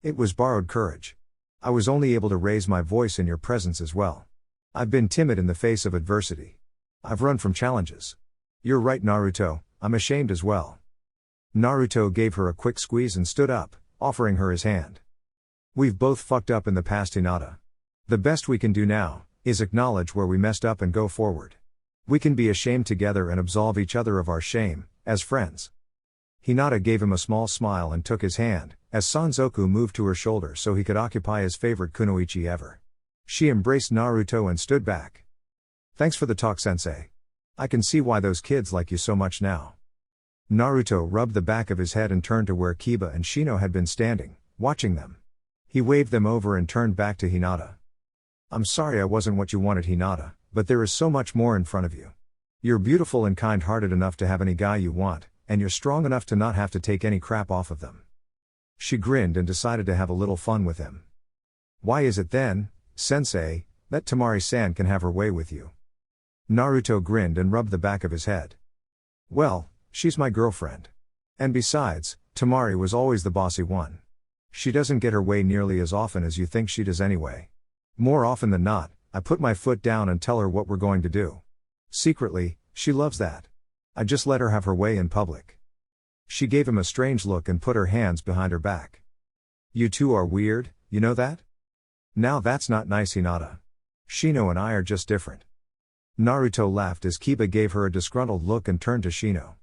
S1: It was borrowed courage. I was only able to raise my voice in your presence as well. I've been timid in the face of adversity. I've run from challenges. You're right, Naruto, I'm ashamed as well. Naruto gave her a quick squeeze and stood up, offering her his hand. We've both fucked up in the past, Hinata. The best we can do now is acknowledge where we messed up and go forward. We can be ashamed together and absolve each other of our shame, as friends. Hinata gave him a small smile and took his hand, as Sanzoku moved to her shoulder so he could occupy his favorite kunoichi ever. She embraced Naruto and stood back. Thanks for the talk, sensei. I can see why those kids like you so much now. Naruto rubbed the back of his head and turned to where Kiba and Shino had been standing, watching them. He waved them over and turned back to Hinata. I'm sorry I wasn't what you wanted, Hinata, but there is so much more in front of you. You're beautiful and kind-hearted enough to have any guy you want, and you're strong enough to not have to take any crap off of them. She grinned and decided to have a little fun with him. Why is it then, sensei, that Temari-san can have her way with you? Naruto grinned and rubbed the back of his head. Well, she's my girlfriend. And besides, Temari was always the bossy one. She doesn't get her way nearly as often as you think she does anyway. More often than not, I put my foot down and tell her what we're going to do. Secretly, she loves that. I just let her have her way in public. She gave him a strange look and put her hands behind her back. You two are weird, you know that? Now that's not nice, Hinata. Shino and I are just different. Naruto laughed as Kiba gave her a disgruntled look and turned to Shino.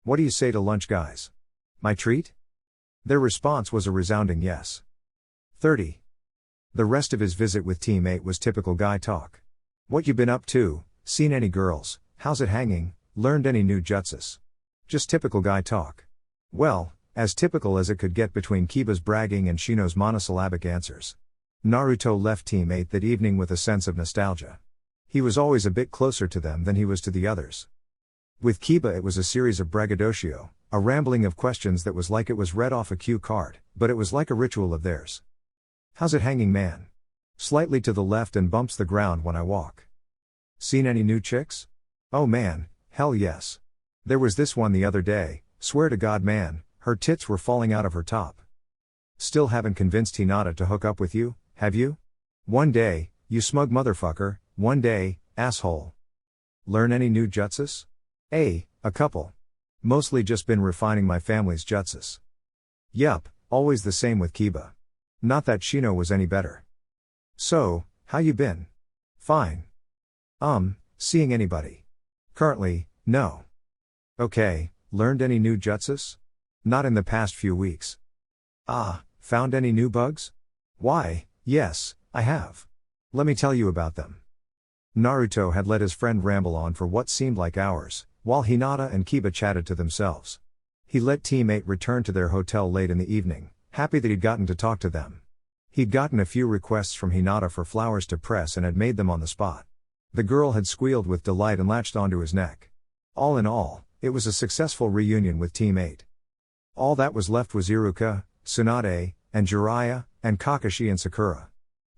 S1: What do you say to lunch, guys? My treat? Their response was a resounding yes. 30. The rest of his visit with Team 8 was typical guy talk. What you been up to, seen any girls, how's it hanging, learned any new jutsus? Just typical guy talk. Well, as typical as it could get between Kiba's bragging and Shino's monosyllabic answers. Naruto left Team 8 that evening with a sense of nostalgia. He was always a bit closer to them than he was to the others. With Kiba it was a series of braggadocio, a rambling of questions that was like it was read off a cue card, but it was like a ritual of theirs. How's it hanging, man? Slightly to the left and bumps the ground when I walk. Seen any new chicks? Oh man, hell yes. There was this one the other day, swear to God man, her tits were falling out of her top. Still haven't convinced Hinata to hook up with you, have you? One day, you smug motherfucker, one day, asshole. Learn any new jutsus? A couple. Mostly just been refining my family's jutsus. Yup, always the same with Kiba. Not that Shino was any better. So, how you been? Fine. Seeing anybody? Currently, no. Okay, learned any new jutsus? Not in the past few weeks. Found any new bugs? Why, yes, I have. Let me tell you about them. Naruto had let his friend ramble on for what seemed like hours, while Hinata and Kiba chatted to themselves. He let Team 8 return to their hotel late in the evening, happy that he'd gotten to talk to them. He'd gotten a few requests from Hinata for flowers to press and had made them on the spot. The girl had squealed with delight and latched onto his neck. All in all, it was a successful reunion with Team 8. All that was left was Iruka, Tsunade, and Jiraiya, and Kakashi and Sakura.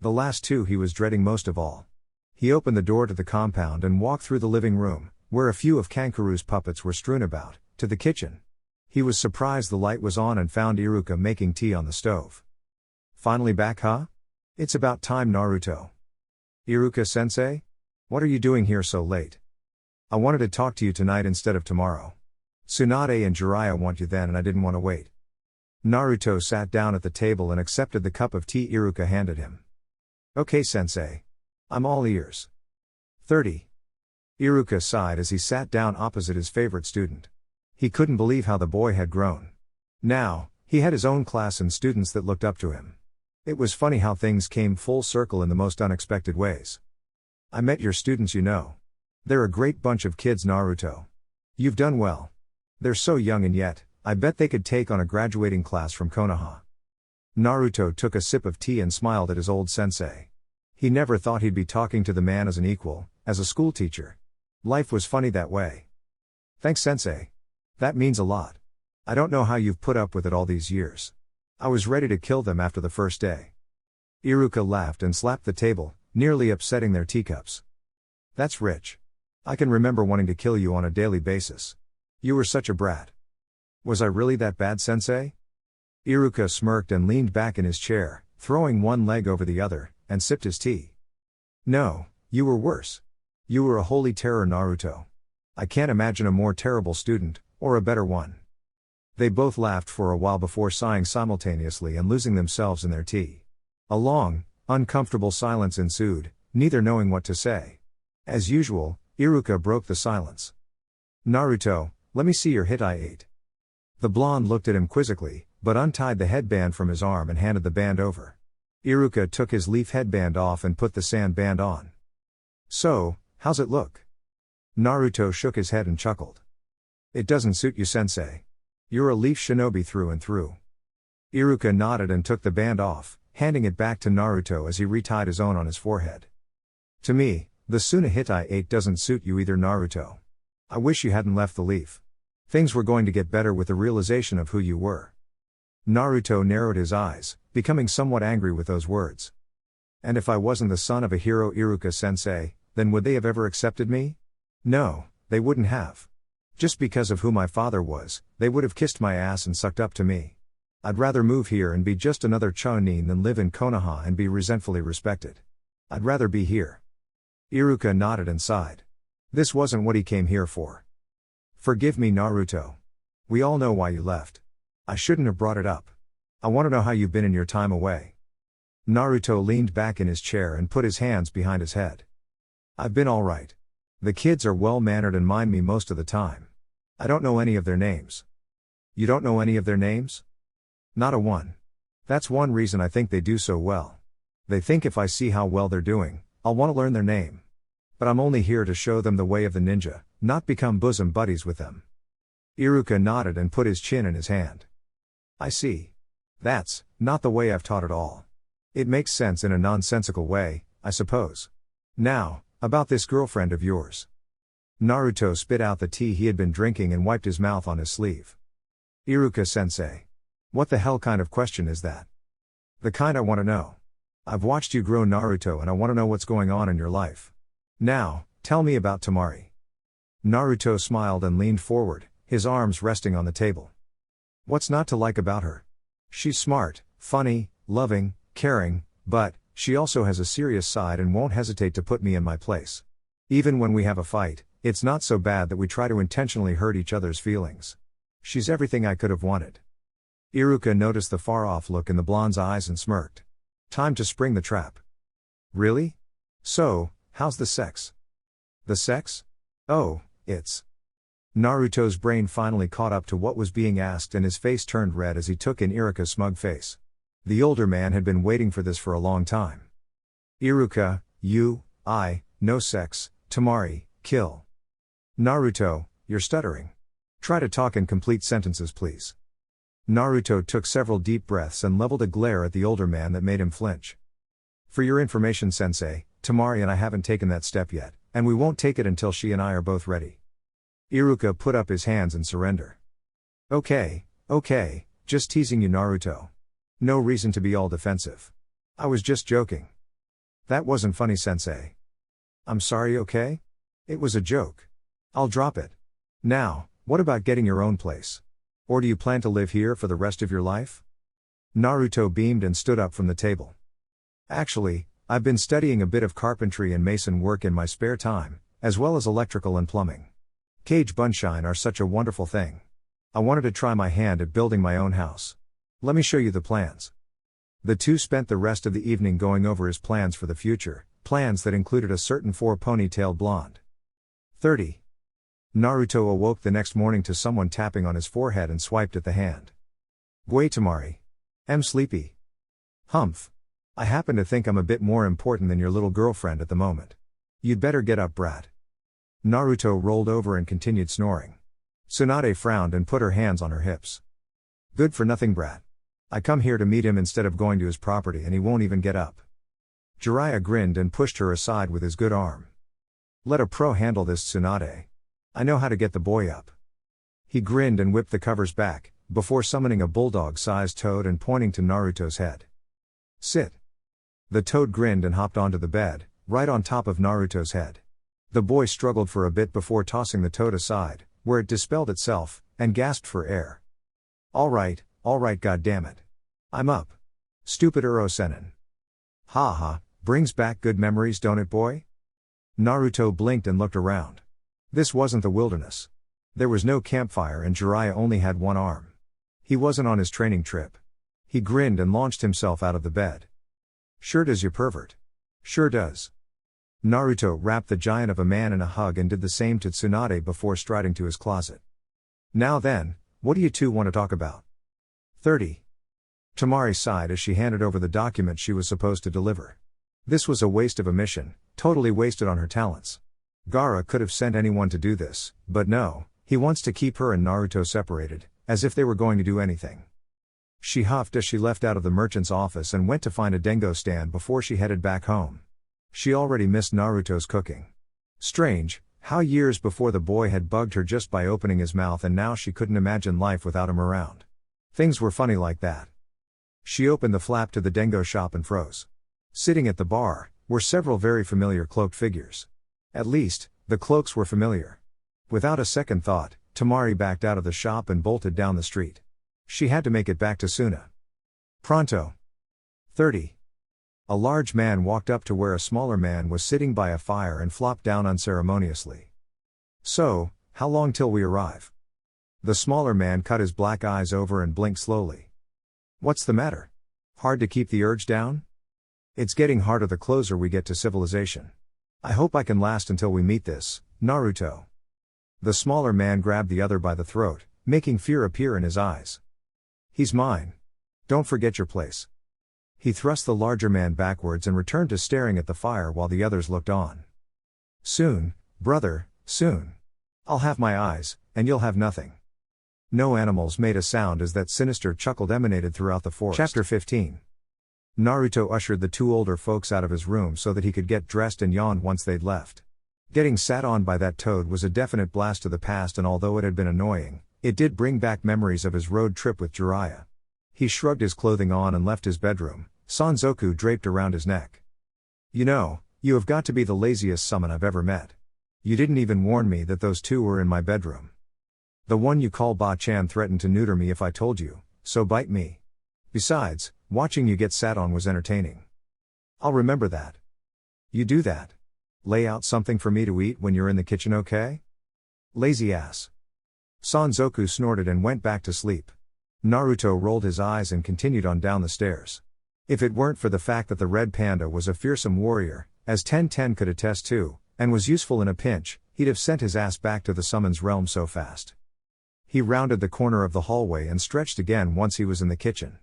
S1: The last two he was dreading most of all. He opened the door to the compound and walked through the living room, where a few of Kankuru's puppets were strewn about, to the kitchen. He was surprised the light was on and found Iruka making tea on the stove. Finally back, huh? It's about time, Naruto. Iruka-sensei? What are you doing here so late? I wanted to talk to you tonight instead of tomorrow. Tsunade and Jiraiya want you then and I didn't want to wait. Naruto sat down at the table and accepted the cup of tea Iruka handed him. Okay, sensei. I'm all ears. 30. Iruka sighed as he sat down opposite his favorite student. He couldn't believe how the boy had grown. Now, he had his own class and students that looked up to him. It was funny how things came full circle in the most unexpected ways. I met your students, you know. They're a great bunch of kids, Naruto. You've done well. They're so young and yet, I bet they could take on a graduating class from Konoha. Naruto took a sip of tea and smiled at his old sensei. He never thought he'd be talking to the man as an equal, as a schoolteacher. Life was funny that way. Thanks, sensei. That means a lot. I don't know how you've put up with it all these years. I was ready to kill them after the first day. Iruka laughed and slapped the table, nearly upsetting their teacups. That's rich. I can remember wanting to kill you on a daily basis. You were such a brat. Was I really that bad, sensei? Iruka smirked and leaned back in his chair, throwing one leg over the other, and sipped his tea. No, you were worse. You were a holy terror, Naruto. I can't imagine a more terrible student, or a better one. They both laughed for a while before sighing simultaneously and losing themselves in their tea. A long, uncomfortable silence ensued, neither knowing what to say. As usual, Iruka broke the silence. Naruto, let me see your hit. The blonde looked at him quizzically, but untied the headband from his arm and handed the band over. Iruka took his leaf headband off and put the sand band on. So, how's it look? Naruto shook his head and chuckled. It doesn't suit you, sensei. You're a leaf shinobi through and through. Iruka nodded and took the band off, handing it back to Naruto as he retied his own on his forehead. To me, the Suna hit doesn't suit you either, Naruto. I wish you hadn't left the leaf. Things were going to get better with the realization of who you were. Naruto narrowed his eyes, becoming somewhat angry with those words. And if I wasn't the son of a hero, Iruka-sensei, then would they have ever accepted me? No, they wouldn't have. Just because of who my father was, they would have kissed my ass and sucked up to me. I'd rather move here and be just another Chunin than live in Konoha and be resentfully respected. I'd rather be here. Iruka nodded and sighed. This wasn't what he came here for. Forgive me, Naruto. We all know why you left. I shouldn't have brought it up. I want to know how you've been in your time away. Naruto leaned back in his chair and put his hands behind his head. I've been alright. The kids are well-mannered and mind me most of the time. I don't know any of their names. You don't know any of their names? Not a one. That's one reason I think they do so well. They think if I see how well they're doing, I'll want to learn their name. But I'm only here to show them the way of the ninja, not become bosom buddies with them. Iruka nodded and put his chin in his hand. I see. That's not the way I've taught it all. It makes sense in a nonsensical way, I suppose. Now, about this girlfriend of yours. Naruto spit out the tea he had been drinking and wiped his mouth on his sleeve. Iruka-sensei. What the hell kind of question is that? The kind I want to know. I've watched you grow, Naruto, and I want to know what's going on in your life. Now, tell me about Temari. Naruto smiled and leaned forward, his arms resting on the table. What's not to like about her? She's smart, funny, loving, caring, but she also has a serious side and won't hesitate to put me in my place. Even when we have a fight, it's not so bad that we try to intentionally hurt each other's feelings. She's everything I could have wanted. Iruka noticed the far-off look in the blonde's eyes and smirked. Time to spring the trap. Really? So, how's the sex? The sex? Oh, it's... Naruto's brain finally caught up to what was being asked and his face turned red as he took in Iruka's smug face. The older man had been waiting for this for a long time. Iruka, no sex, Temari, kill. Naruto, you're stuttering. Try to talk in complete sentences, please. Naruto took several deep breaths and leveled a glare at the older man that made him flinch. For your information, sensei, Temari and I haven't taken that step yet, and we won't take it until she and I are both ready. Iruka put up his hands in surrender. Okay, just teasing you, Naruto. No reason to be all defensive. I was just joking. That wasn't funny, sensei. I'm sorry, okay? It was a joke. I'll drop it. Now, what about getting your own place? Or do you plan to live here for the rest of your life? Naruto beamed and stood up from the table. Actually, I've been studying a bit of carpentry and mason work in my spare time, as well as electrical and plumbing. Cage bunshine are such a wonderful thing. I wanted to try my hand at building my own house. Let me show you the plans. The two spent the rest of the evening going over his plans for the future, plans that included a certain 4-ponytailed blonde. 30. Naruto awoke the next morning to someone tapping on his forehead and swiped at the hand. Gui Temari. I'm sleepy. Humph. I happen to think I'm a bit more important than your little girlfriend at the moment. You'd better get up, brat. Naruto rolled over and continued snoring. Tsunade frowned and put her hands on her hips. Good for nothing, brat. I come here to meet him instead of going to his property and he won't even get up. Jiraiya grinned and pushed her aside with his good arm. Let a pro handle this, Tsunade. I know how to get the boy up. He grinned and whipped the covers back, before summoning a bulldog-sized toad and pointing to Naruto's head. Sit. The toad grinned and hopped onto the bed, right on top of Naruto's head. The boy struggled for a bit before tossing the toad aside, where it dispelled itself, and gasped for air. Alright, goddammit. I'm up. Stupid Uro-sennin. Ha ha, brings back good memories, don't it, boy? Naruto blinked and looked around. This wasn't the wilderness. There was no campfire and Jiraiya only had one arm. He wasn't on his training trip. He grinned and launched himself out of the bed. Sure does, you pervert. Sure does. Naruto wrapped the giant of a man in a hug and did the same to Tsunade before striding to his closet. Now then, what do you two want to talk about? 30. Temari sighed as she handed over the document she was supposed to deliver. This was a waste of a mission, totally wasted on her talents. Gaara could have sent anyone to do this, but no, he wants to keep her and Naruto separated, as if they were going to do anything. She huffed as she left out of the merchant's office and went to find a dengo stand before she headed back home. She already missed Naruto's cooking. Strange, how years before the boy had bugged her just by opening his mouth and now she couldn't imagine life without him around. Things were funny like that. She opened the flap to the dengo shop and froze. Sitting at the bar, were several very familiar cloaked figures. At least, the cloaks were familiar. Without a second thought, Temari backed out of the shop and bolted down the street. She had to make it back to Suna. Pronto. 30. A large man walked up to where a smaller man was sitting by a fire and flopped down unceremoniously. So, how long till we arrive? The smaller man cut his black eyes over and blinked slowly. What's the matter? Hard to keep the urge down? It's getting harder the closer we get to civilization. I hope I can last until we meet this, Naruto. The smaller man grabbed the other by the throat, making fear appear in his eyes. He's mine. Don't forget your place. He thrust the larger man backwards and returned to staring at the fire while the others looked on. Soon, brother, soon. I'll have my eyes, and you'll have nothing. No animals made a sound as that sinister chuckle emanated throughout the forest. Chapter 15. Naruto ushered the two older folks out of his room so that he could get dressed and yawned once they'd left. Getting sat on by that toad was a definite blast to the past, and although it had been annoying, it did bring back memories of his road trip with Jiraiya. He shrugged his clothing on and left his bedroom, Sanzoku draped around his neck. You know, you have got to be the laziest summon I've ever met. You didn't even warn me that those two were in my bedroom. The one you call Ba-chan threatened to neuter me if I told you, so bite me. Besides, watching you get sat on was entertaining. I'll remember that. You do that. Lay out something for me to eat when you're in the kitchen, okay? Lazy ass. Sanzoku snorted and went back to sleep. Naruto rolled his eyes and continued on down the stairs. If it weren't for the fact that the red panda was a fearsome warrior, as Ten could attest to, and was useful in a pinch, he'd have sent his ass back to the summons realm so fast. He rounded the corner of the hallway and stretched again once he was in the kitchen.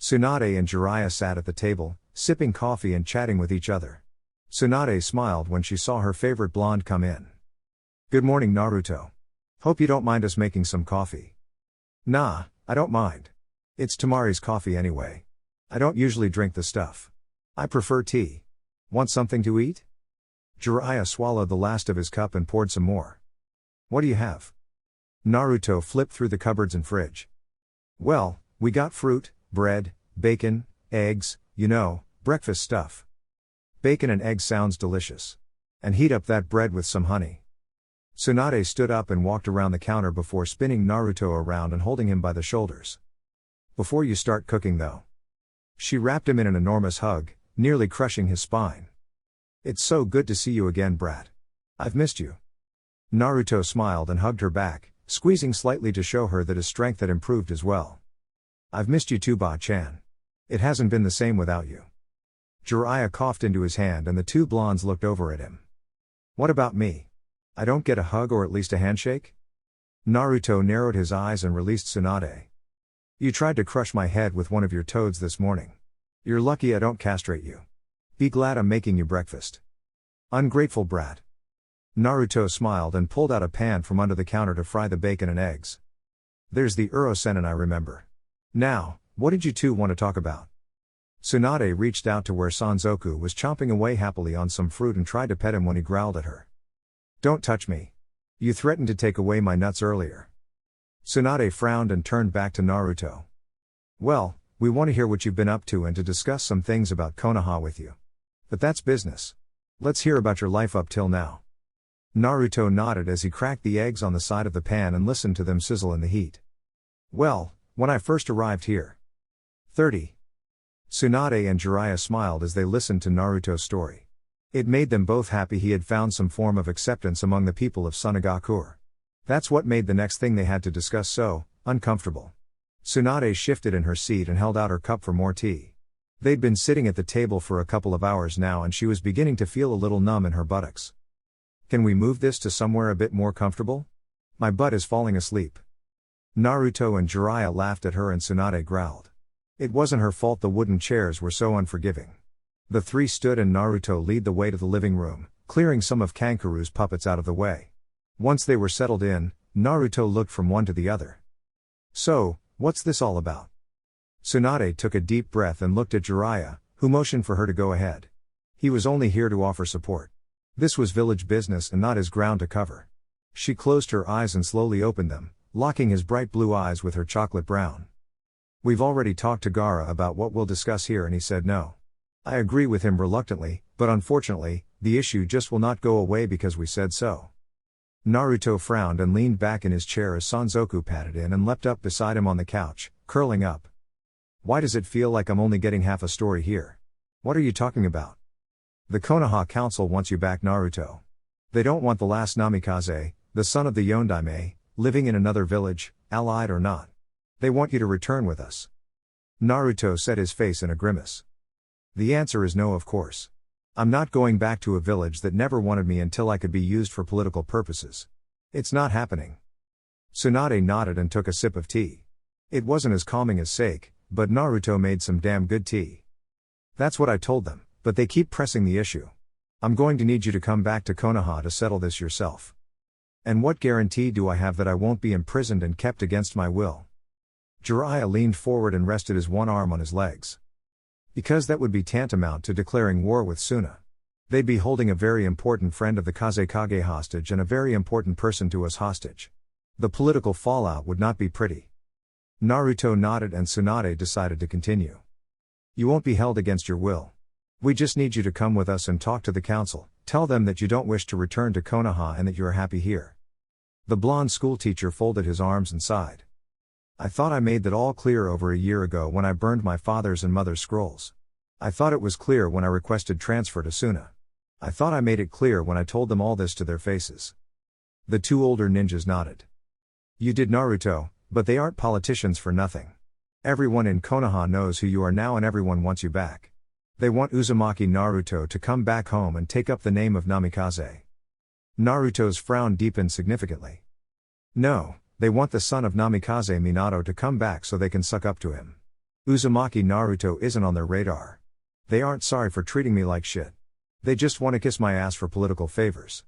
S1: Tsunade and Jiraiya sat at the table, sipping coffee and chatting with each other. Tsunade smiled when she saw her favorite blonde come in. Good morning, Naruto. Hope you don't mind us making some coffee. Nah, I don't mind. It's Temari's coffee anyway. I don't usually drink the stuff. I prefer tea. Want something to eat? Jiraiya swallowed the last of his cup and poured some more. What do you have? Naruto flipped through the cupboards and fridge. Well, we got fruit, bread, bacon, eggs, you know, breakfast stuff. Bacon and eggs sounds delicious. And heat up that bread with some honey. Tsunade stood up and walked around the counter before spinning Naruto around and holding him by the shoulders. Before you start cooking though. She wrapped him in an enormous hug, nearly crushing his spine. It's so good to see you again, brat. I've missed you. Naruto smiled and hugged her back, squeezing slightly to show her that his strength had improved as well. I've missed you too, Ba-chan. It hasn't been the same without you. Jiraiya coughed into his hand and the two blondes looked over at him. What about me? I don't get a hug or at least a handshake? Naruto narrowed his eyes and released Tsunade. You tried to crush my head with one of your toads this morning. You're lucky I don't castrate you. Be glad I'm making you breakfast. Ungrateful brat. Naruto smiled and pulled out a pan from under the counter to fry the bacon and eggs. There's the Uro-sennin I remember. Now, what did you two want to talk about? Tsunade reached out to where Sanzoku was chomping away happily on some fruit and tried to pet him when he growled at her. Don't touch me. You threatened to take away my nuts earlier. Tsunade frowned and turned back to Naruto. Well, we want to hear what you've been up to and to discuss some things about Konoha with you. But that's business. Let's hear about your life up till now. Naruto nodded as he cracked the eggs on the side of the pan and listened to them sizzle in the heat. Well, when I first arrived here. 30. Tsunade and Jiraiya smiled as they listened to Naruto's story. It made them both happy he had found some form of acceptance among the people of Sunagakure. That's what made the next thing they had to discuss so uncomfortable. Tsunade shifted in her seat and held out her cup for more tea. They'd been sitting at the table for a couple of hours now and she was beginning to feel a little numb in her buttocks. Can we move this to somewhere a bit more comfortable? My butt is falling asleep. Naruto and Jiraiya laughed at her and Tsunade growled. It wasn't her fault the wooden chairs were so unforgiving. The three stood and Naruto led the way to the living room, clearing some of Kankuru's puppets out of the way. Once they were settled in, Naruto looked from one to the other. So, what's this all about? Tsunade took a deep breath and looked at Jiraiya, who motioned for her to go ahead. He was only here to offer support. This was village business and not his ground to cover. She closed her eyes and slowly opened them, locking his bright blue eyes with her chocolate brown. We've already talked to Gaara about what we'll discuss here and he said no. I agree with him reluctantly, but unfortunately, the issue just will not go away because we said so. Naruto frowned and leaned back in his chair as Sanzoku patted in and leapt up beside him on the couch, curling up. Why does it feel like I'm only getting half a story here? What are you talking about? The Konoha Council wants you back, Naruto. They don't want the last Namikaze, the son of the Yondaime, living in another village, allied or not. They want you to return with us. Naruto set his face in a grimace. The answer is no, of course. I'm not going back to a village that never wanted me until I could be used for political purposes. It's not happening. Tsunade nodded and took a sip of tea. It wasn't as calming as sake, but Naruto made some damn good tea. That's what I told them, but they keep pressing the issue. I'm going to need you to come back to Konoha to settle this yourself. And what guarantee do I have that I won't be imprisoned and kept against my will? Jiraiya leaned forward and rested his one arm on his legs. Because that would be tantamount to declaring war with Suna. They'd be holding a very important friend of the Kazekage hostage and a very important person to us hostage. The political fallout would not be pretty. Naruto nodded and Tsunade decided to continue. You won't be held against your will. We just need you to come with us and talk to the council, tell them that you don't wish to return to Konoha and that you are happy here. The blonde schoolteacher folded his arms and sighed. I thought I made that all clear over a year ago when I burned my father's and mother's scrolls. I thought it was clear when I requested transfer to Suna. I thought I made it clear when I told them all this to their faces. The two older ninjas nodded. You did, Naruto, but they aren't politicians for nothing. Everyone in Konoha knows who you are now and everyone wants you back. They want Uzumaki Naruto to come back home and take up the name of Namikaze. Naruto's frown deepened significantly. No. They want the son of Namikaze Minato to come back so they can suck up to him. Uzumaki Naruto isn't on their radar. They aren't sorry for treating me like shit. They just want to kiss my ass for political favors.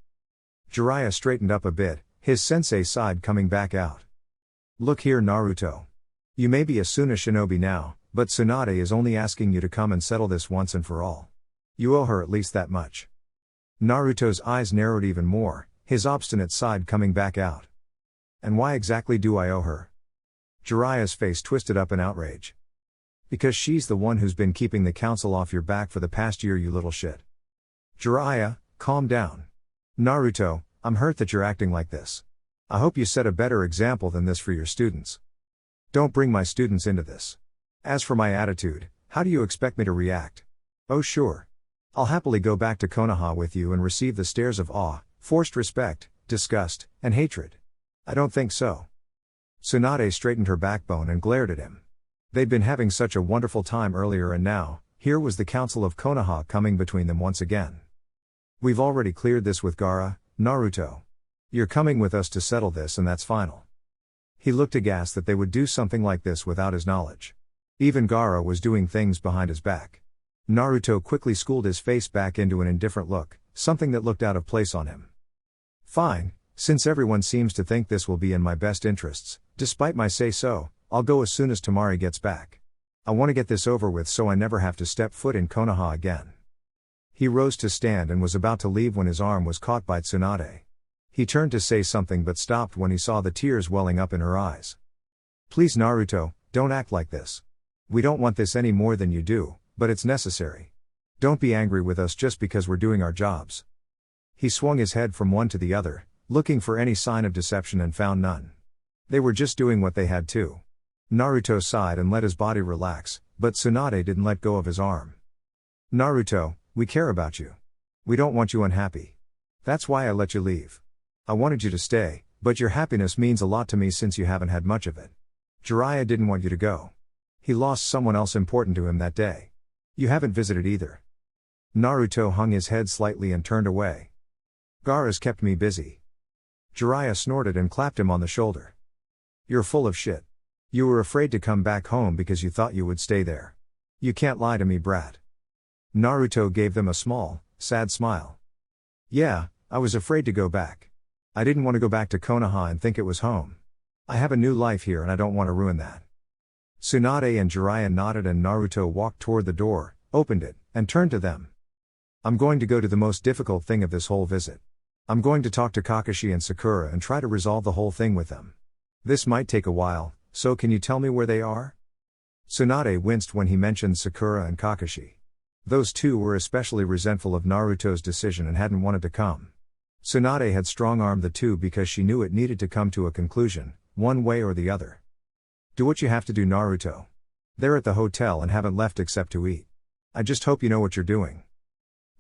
S1: Jiraiya straightened up a bit, his sensei side coming back out. Look here, Naruto. You may be a Suna shinobi now, but Tsunade is only asking you to come and settle this once and for all. You owe her at least that much. Naruto's eyes narrowed even more, his obstinate side coming back out. And why exactly do I owe her? Jiraiya's face twisted up in outrage. Because she's the one who's been keeping the council off your back for the past year, you little shit. Jiraiya, calm down. Naruto, I'm hurt that you're acting like this. I hope you set a better example than this for your students. Don't bring my students into this. As for my attitude, how do you expect me to react? Oh sure. I'll happily go back to Konoha with you and receive the stares of awe, forced respect, disgust, and hatred. I don't think so. Tsunade straightened her backbone and glared at him. They'd been having such a wonderful time earlier and now, here was the Council of Konoha coming between them once again. We've already cleared this with Gaara, Naruto. You're coming with us to settle this and that's final. He looked aghast that they would do something like this without his knowledge. Even Gaara was doing things behind his back. Naruto quickly schooled his face back into an indifferent look, something that looked out of place on him. Fine. Since everyone seems to think this will be in my best interests, despite my say-so, I'll go as soon as Temari gets back. I want to get this over with so I never have to step foot in Konoha again. He rose to stand and was about to leave when his arm was caught by Tsunade. He turned to say something but stopped when he saw the tears welling up in her eyes. Please Naruto, don't act like this. We don't want this any more than you do, but it's necessary. Don't be angry with us just because we're doing our jobs. He swung his head from one to the other, looking for any sign of deception and found none. They were just doing what they had to. Naruto sighed and let his body relax, but Tsunade didn't let go of his arm. Naruto, we care about you. We don't want you unhappy. That's why I let you leave. I wanted you to stay, but your happiness means a lot to me since you haven't had much of it. Jiraiya didn't want you to go. He lost someone else important to him that day. You haven't visited either. Naruto hung his head slightly and turned away. Gaara's kept me busy. Jiraiya snorted and clapped him on the shoulder. You're full of shit. You were afraid to come back home because you thought you would stay there. You can't lie to me, brat. Naruto gave them a small, sad smile. Yeah, I was afraid to go back. I didn't want to go back to Konoha and think it was home. I have a new life here and I don't want to ruin that. Tsunade and Jiraiya nodded and Naruto walked toward the door, opened it, and turned to them. I'm going to go to the most difficult thing of this whole visit. I'm going to talk to Kakashi and Sakura and try to resolve the whole thing with them. This might take a while, so can you tell me where they are? Tsunade winced when he mentioned Sakura and Kakashi. Those two were especially resentful of Naruto's decision and hadn't wanted to come. Tsunade had strong-armed the two because she knew it needed to come to a conclusion, one way or the other. Do what you have to do, Naruto. They're at the hotel and haven't left except to eat. I just hope you know what you're doing.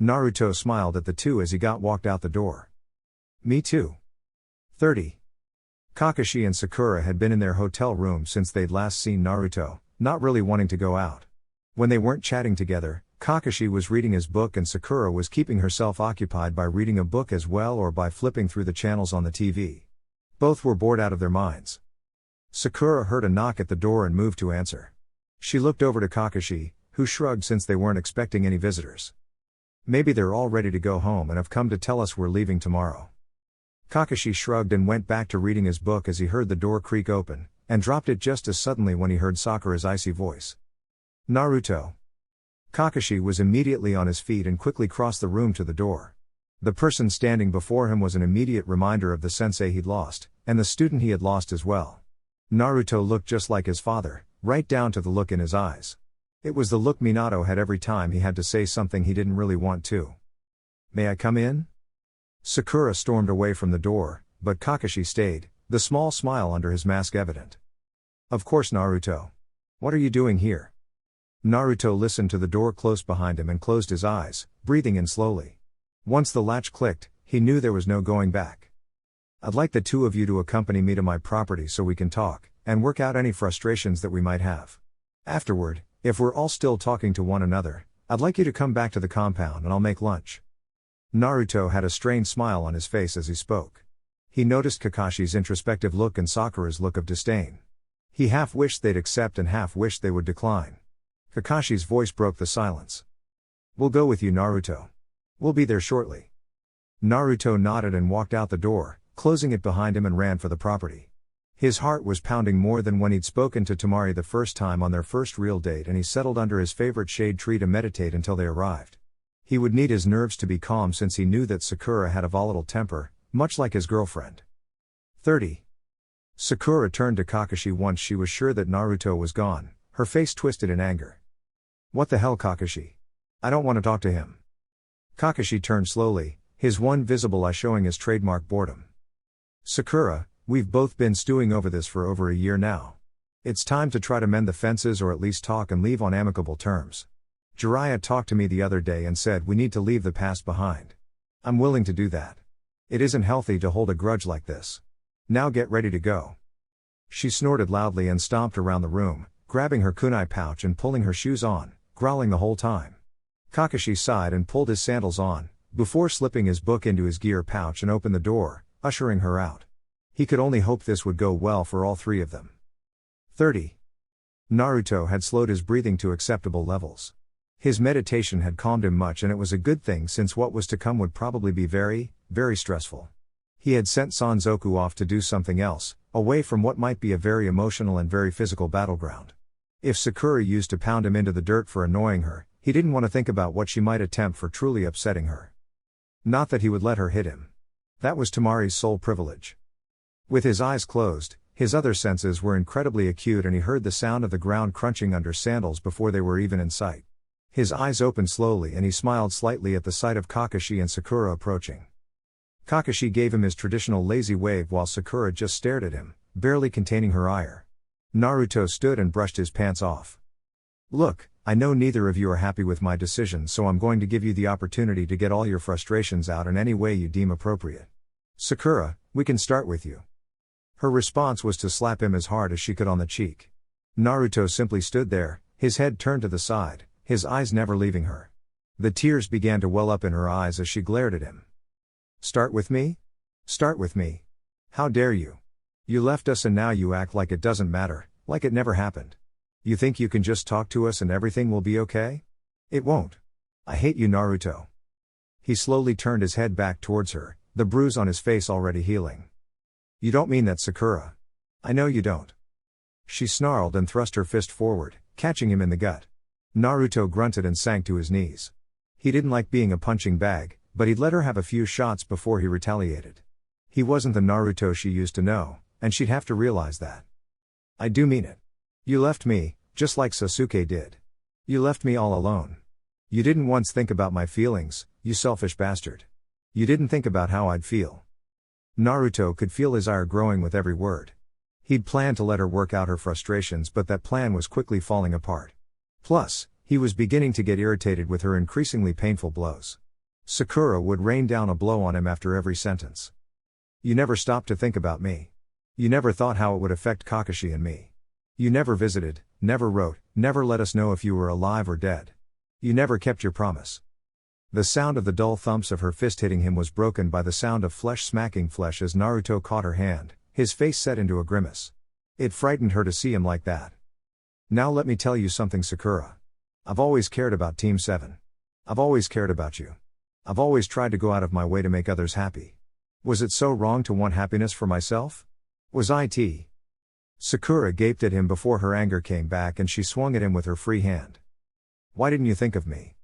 S1: Naruto smiled at the two as he walked out the door. Me too. 30. Kakashi and Sakura had been in their hotel room since they'd last seen Naruto, not really wanting to go out. When they weren't chatting together, Kakashi was reading his book and Sakura was keeping herself occupied by reading a book as well or by flipping through the channels on the TV. Both were bored out of their minds. Sakura heard a knock at the door and moved to answer. She looked over to Kakashi, who shrugged since they weren't expecting any visitors. Maybe they're all ready to go home and have come to tell us we're leaving tomorrow. Kakashi shrugged and went back to reading his book as he heard the door creak open, and dropped it just as suddenly when he heard Sakura's icy voice. Naruto. Kakashi was immediately on his feet and quickly crossed the room to the door. The person standing before him was an immediate reminder of the sensei he'd lost, and the student he had lost as well. Naruto looked just like his father, right down to the look in his eyes. It was the look Minato had every time he had to say something he didn't really want to. May I come in? Sakura stormed away from the door, but Kakashi stayed, the small smile under his mask evident. Of course, Naruto. What are you doing here? Naruto listened to the door close behind him and closed his eyes, breathing in slowly. Once the latch clicked, he knew there was no going back. I'd like the two of you to accompany me to my property so we can talk, and work out any frustrations that we might have. Afterward, if we're all still talking to one another, I'd like you to come back to the compound and I'll make lunch. Naruto had a strained smile on his face as he spoke. He noticed Kakashi's introspective look and Sakura's look of disdain. He half wished they'd accept and half wished they would decline. Kakashi's voice broke the silence. We'll go with you, Naruto. We'll be there shortly. Naruto nodded and walked out the door, closing it behind him and ran for the property. His heart was pounding more than when he'd spoken to Temari the first time on their first real date, and he settled under his favorite shade tree to meditate until they arrived. He would need his nerves to be calm since he knew that Sakura had a volatile temper, much like his girlfriend. 30. Sakura turned to Kakashi once she was sure that Naruto was gone, her face twisted in anger. What the hell, Kakashi? I don't want to talk to him. Kakashi turned slowly, his one visible eye showing his trademark boredom. Sakura, we've both been stewing over this for over a year now. It's time to try to mend the fences or at least talk and leave on amicable terms. Jiraiya talked to me the other day and said we need to leave the past behind. I'm willing to do that. It isn't healthy to hold a grudge like this. Now get ready to go. She snorted loudly and stomped around the room, grabbing her kunai pouch and pulling her shoes on, growling the whole time. Kakashi sighed and pulled his sandals on, before slipping his book into his gear pouch and opened the door, ushering her out. He could only hope this would go well for all three of them. 30. Naruto had slowed his breathing to acceptable levels. His meditation had calmed him much, and it was a good thing since what was to come would probably be very, very stressful. He had sent Sanzoku off to do something else, away from what might be a very emotional and very physical battleground. If Sakura used to pound him into the dirt for annoying her, he didn't want to think about what she might attempt for truly upsetting her. Not that he would let her hit him. That was Temari's sole privilege. With his eyes closed, his other senses were incredibly acute and he heard the sound of the ground crunching under sandals before they were even in sight. His eyes opened slowly and he smiled slightly at the sight of Kakashi and Sakura approaching. Kakashi gave him his traditional lazy wave while Sakura just stared at him, barely containing her ire. Naruto stood and brushed his pants off. Look, I know neither of you are happy with my decision, so I'm going to give you the opportunity to get all your frustrations out in any way you deem appropriate. Sakura, we can start with you. Her response was to slap him as hard as she could on the cheek. Naruto simply stood there, his head turned to the side, his eyes never leaving her. The tears began to well up in her eyes as she glared at him. Start with me? Start with me? How dare you? You left us and now you act like it doesn't matter, like it never happened. You think you can just talk to us and everything will be okay? It won't. I hate you, Naruto. He slowly turned his head back towards her, the bruise on his face already healing. You don't mean that, Sakura. I know you don't. She snarled and thrust her fist forward, catching him in the gut. Naruto grunted and sank to his knees. He didn't like being a punching bag, but he'd let her have a few shots before he retaliated. He wasn't the Naruto she used to know, and she'd have to realize that. I do mean it. You left me, just like Sasuke did. You left me all alone. You didn't once think about my feelings, you selfish bastard. You didn't think about how I'd feel. Naruto could feel his ire growing with every word. He'd planned to let her work out her frustrations, but that plan was quickly falling apart. Plus, he was beginning to get irritated with her increasingly painful blows. Sakura would rain down a blow on him after every sentence. You never stopped to think about me. You never thought how it would affect Kakashi and me. You never visited, never wrote, never let us know if you were alive or dead. You never kept your promise. The sound of the dull thumps of her fist hitting him was broken by the sound of flesh smacking flesh as Naruto caught her hand, his face set into a grimace. It frightened her to see him like that. Now let me tell you something, Sakura. I've always cared about Team 7. I've always cared about you. I've always tried to go out of my way to make others happy. Was it so wrong to want happiness for myself? Was it? Sakura gaped at him before her anger came back and she swung at him with her free hand. Why didn't you think of me?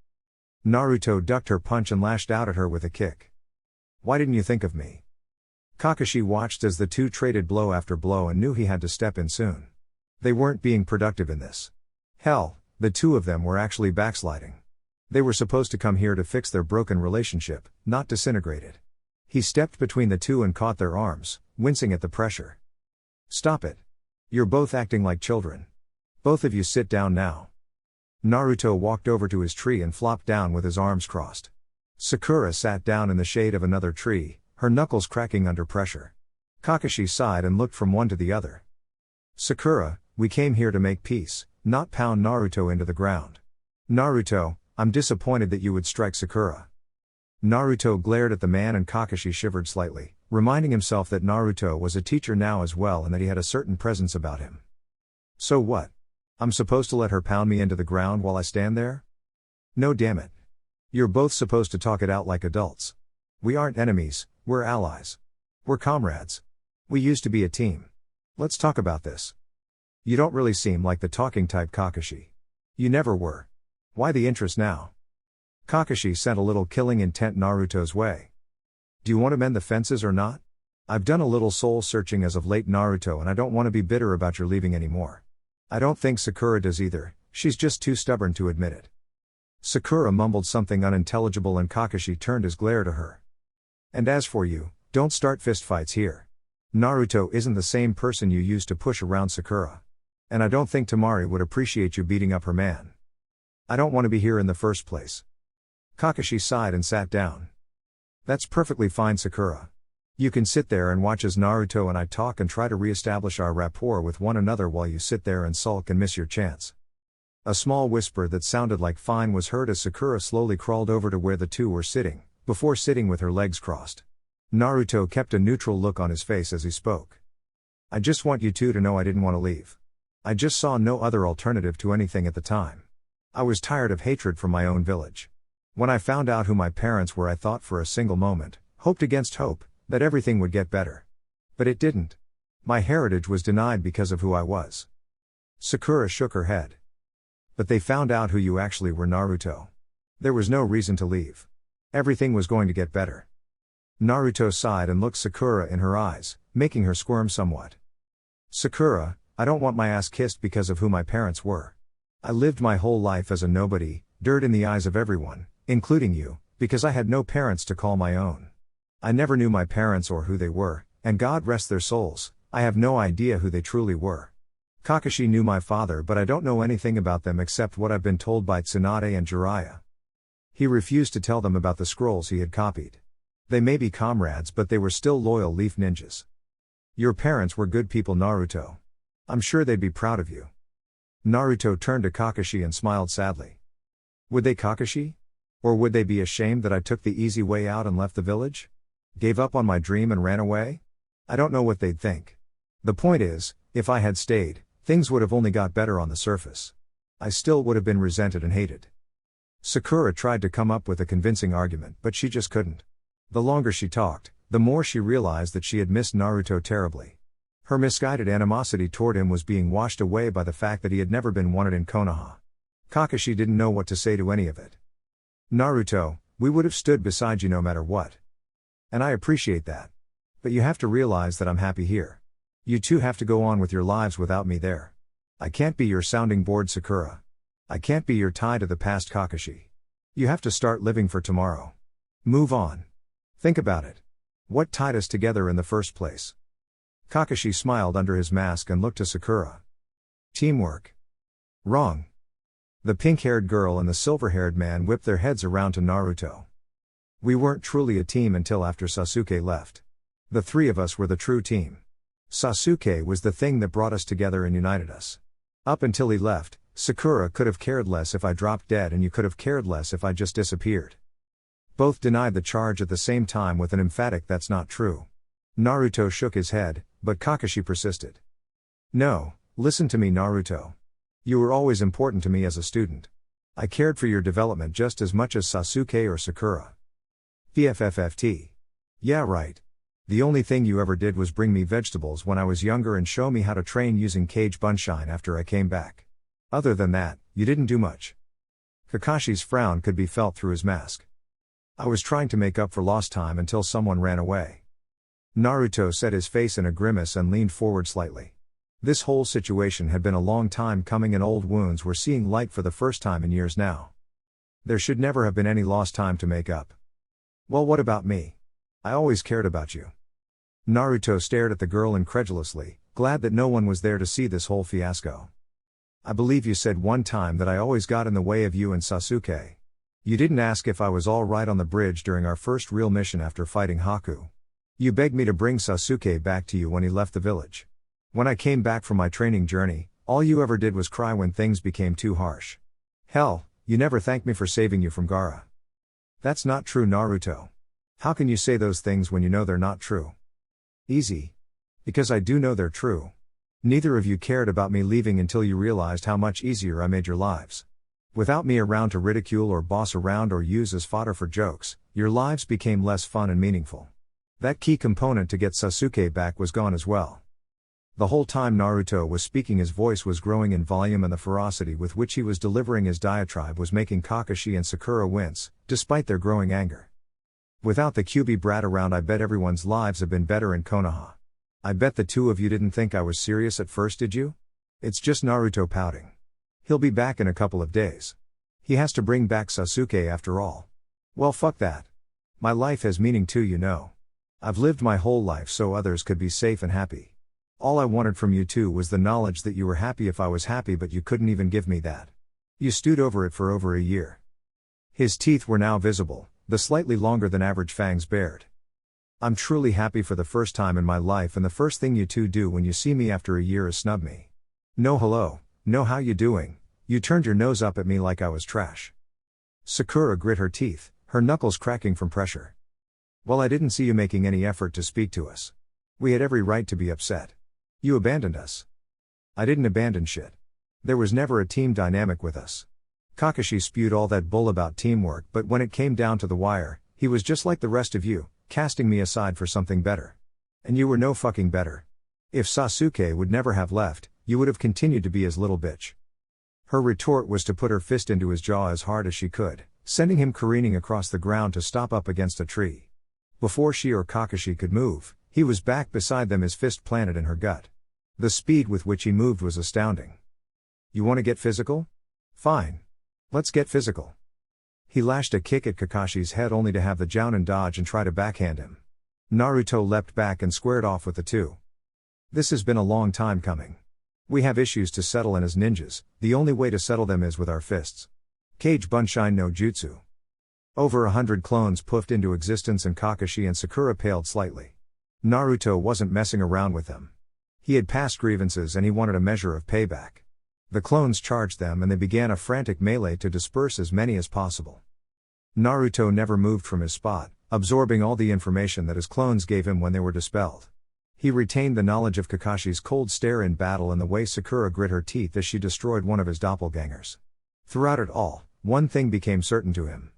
S1: Naruto ducked her punch and lashed out at her with a kick. Why didn't you think of me? Kakashi watched as the two traded blow after blow and knew he had to step in soon. They weren't being productive in this. Hell, the two of them were actually backsliding. They were supposed to come here to fix their broken relationship, not disintegrate it. He stepped between the two and caught their arms, wincing at the pressure. Stop it. You're both acting like children. Both of you sit down now. Naruto walked over to his tree and flopped down with his arms crossed. Sakura sat down in the shade of another tree, her knuckles cracking under pressure. Kakashi sighed and looked from one to the other. Sakura, we came here to make peace, not pound Naruto into the ground. Naruto, I'm disappointed that you would strike Sakura. Naruto glared at the man and Kakashi shivered slightly, reminding himself that Naruto was a teacher now as well and that he had a certain presence about him. So what? I'm supposed to let her pound me into the ground while I stand there? No, damn it. You're both supposed to talk it out like adults. We aren't enemies, we're allies. We're comrades. We used to be a team. Let's talk about this. You don't really seem like the talking type, Kakashi. You never were. Why the interest now? Kakashi sent a little killing intent Naruto's way. Do you want to mend the fences or not? I've done a little soul searching as of late, Naruto, and I don't want to be bitter about your leaving anymore. I don't think Sakura does either, she's just too stubborn to admit it. Sakura mumbled something unintelligible and Kakashi turned his glare to her. And as for you, don't start fistfights here. Naruto isn't the same person you used to push around Sakura. And I don't think Temari would appreciate you beating up her man. I don't want to be here in the first place. Kakashi sighed and sat down. That's perfectly fine, Sakura. You can sit there and watch as Naruto and I talk and try to re-establish our rapport with one another while you sit there and sulk and miss your chance. A small whisper that sounded like fine was heard as Sakura slowly crawled over to where the two were sitting, before sitting with her legs crossed. Naruto kept a neutral look on his face as he spoke. I just want you two to know I didn't want to leave. I just saw no other alternative to anything at the time. I was tired of hatred from my own village. When I found out who my parents were, I thought for a single moment, hoped against hope, that everything would get better. But it didn't. My heritage was denied because of who I was. Sakura shook her head. But they found out who you actually were, Naruto. There was no reason to leave. Everything was going to get better. Naruto sighed and looked Sakura in her eyes, making her squirm somewhat. Sakura, I don't want my ass kissed because of who my parents were. I lived my whole life as a nobody, dirt in the eyes of everyone, including you, because I had no parents to call my own. I never knew my parents or who they were, and God rest their souls, I have no idea who they truly were. Kakashi knew my father, but I don't know anything about them except what I've been told by Tsunade and Jiraiya. He refused to tell them about the scrolls he had copied. They may be comrades, but they were still loyal leaf ninjas. Your parents were good people, Naruto. I'm sure they'd be proud of you. Naruto turned to Kakashi and smiled sadly. Would they, Kakashi? Or would they be ashamed that I took the easy way out and left the village? Gave up on my dream and ran away? I don't know what they'd think. The point is, if I had stayed, things would have only got better on the surface. I still would have been resented and hated. Sakura tried to come up with a convincing argument, but she just couldn't. The longer she talked, the more she realized that she had missed Naruto terribly. Her misguided animosity toward him was being washed away by the fact that he had never been wanted in Konoha. Kakashi didn't know what to say to any of it. Naruto, we would have stood beside you no matter what. And I appreciate that. But you have to realize that I'm happy here. You two have to go on with your lives without me there. I can't be your sounding board, Sakura. I can't be your tie to the past, Kakashi. You have to start living for tomorrow. Move on. Think about it. What tied us together in the first place? Kakashi smiled under his mask and looked to Sakura. Teamwork. Wrong. The pink-haired girl and the silver-haired man whipped their heads around to Naruto. We weren't truly a team until after Sasuke left. The three of us were the true team. Sasuke was the thing that brought us together and united us. Up until he left, Sakura could have cared less if I dropped dead, and you could have cared less if I just disappeared. Both denied the charge at the same time with an emphatic "that's not true." Naruto shook his head, but Kakashi persisted. No, listen to me, Naruto. You were always important to me as a student. I cared for your development just as much as Sasuke or Sakura. BFFFT. Yeah, right. The only thing you ever did was bring me vegetables when I was younger and show me how to train using cage bunshine after I came back. Other than that, you didn't do much. Kakashi's frown could be felt through his mask. I was trying to make up for lost time until someone ran away. Naruto set his face in a grimace and leaned forward slightly. This whole situation had been a long time coming, and old wounds were seeing light for the first time in years now. There should never have been any lost time to make up. Well, what about me? I always cared about you. Naruto stared at the girl incredulously, glad that no one was there to see this whole fiasco. I believe you said one time that I always got in the way of you and Sasuke. You didn't ask if I was all right on the bridge during our first real mission after fighting Haku. You begged me to bring Sasuke back to you when he left the village. When I came back from my training journey, all you ever did was cry when things became too harsh. Hell, you never thanked me for saving you from Gaara. That's not true, Naruto. How can you say those things when you know they're not true? Easy. Because I do know they're true. Neither of you cared about me leaving until you realized how much easier I made your lives. Without me around to ridicule or boss around or use as fodder for jokes, your lives became less fun and meaningful. That key component to get Sasuke back was gone as well. The whole time Naruto was speaking, his voice was growing in volume, and the ferocity with which he was delivering his diatribe was making Kakashi and Sakura wince, despite their growing anger. Without the Kyuubi brat around, I bet everyone's lives have been better in Konoha. I bet the two of you didn't think I was serious at first, did you? It's just Naruto pouting. He'll be back in a couple of days. He has to bring back Sasuke after all. Well, fuck that. My life has meaning too, you know. I've lived my whole life so others could be safe and happy. All I wanted from you two was the knowledge that you were happy if I was happy, but you couldn't even give me that. You stewed over it for over a year. His teeth were now visible, the slightly longer than average fangs bared. I'm truly happy for the first time in my life, and the first thing you two do when you see me after a year is snub me. No hello, no how you doing, you turned your nose up at me like I was trash. Sakura grit her teeth, her knuckles cracking from pressure. Well, I didn't see you making any effort to speak to us. We had every right to be upset. You abandoned us. I didn't abandon shit. There was never a team dynamic with us. Kakashi spewed all that bull about teamwork, but when it came down to the wire, he was just like the rest of you, casting me aside for something better. And you were no fucking better. If Sasuke would never have left, you would have continued to be his little bitch. Her retort was to put her fist into his jaw as hard as she could, sending him careening across the ground to stop up against a tree. Before she or Kakashi could move, he was back beside them, his fist planted in her gut. The speed with which he moved was astounding. You want to get physical? Fine. Let's get physical. He lashed a kick at Kakashi's head only to have the Jounin dodge and try to backhand him. Naruto leapt back and squared off with the two. This has been a long time coming. We have issues to settle, and as ninjas, the only way to settle them is with our fists. Kage Bunshin no Jutsu. Over 100 clones puffed into existence and Kakashi and Sakura paled slightly. Naruto wasn't messing around with them. He had past grievances and he wanted a measure of payback. The clones charged them and they began a frantic melee to disperse as many as possible. Naruto never moved from his spot, absorbing all the information that his clones gave him when they were dispelled. He retained the knowledge of Kakashi's cold stare in battle and the way Sakura grit her teeth as she destroyed one of his doppelgangers. Throughout it all, one thing became certain to him.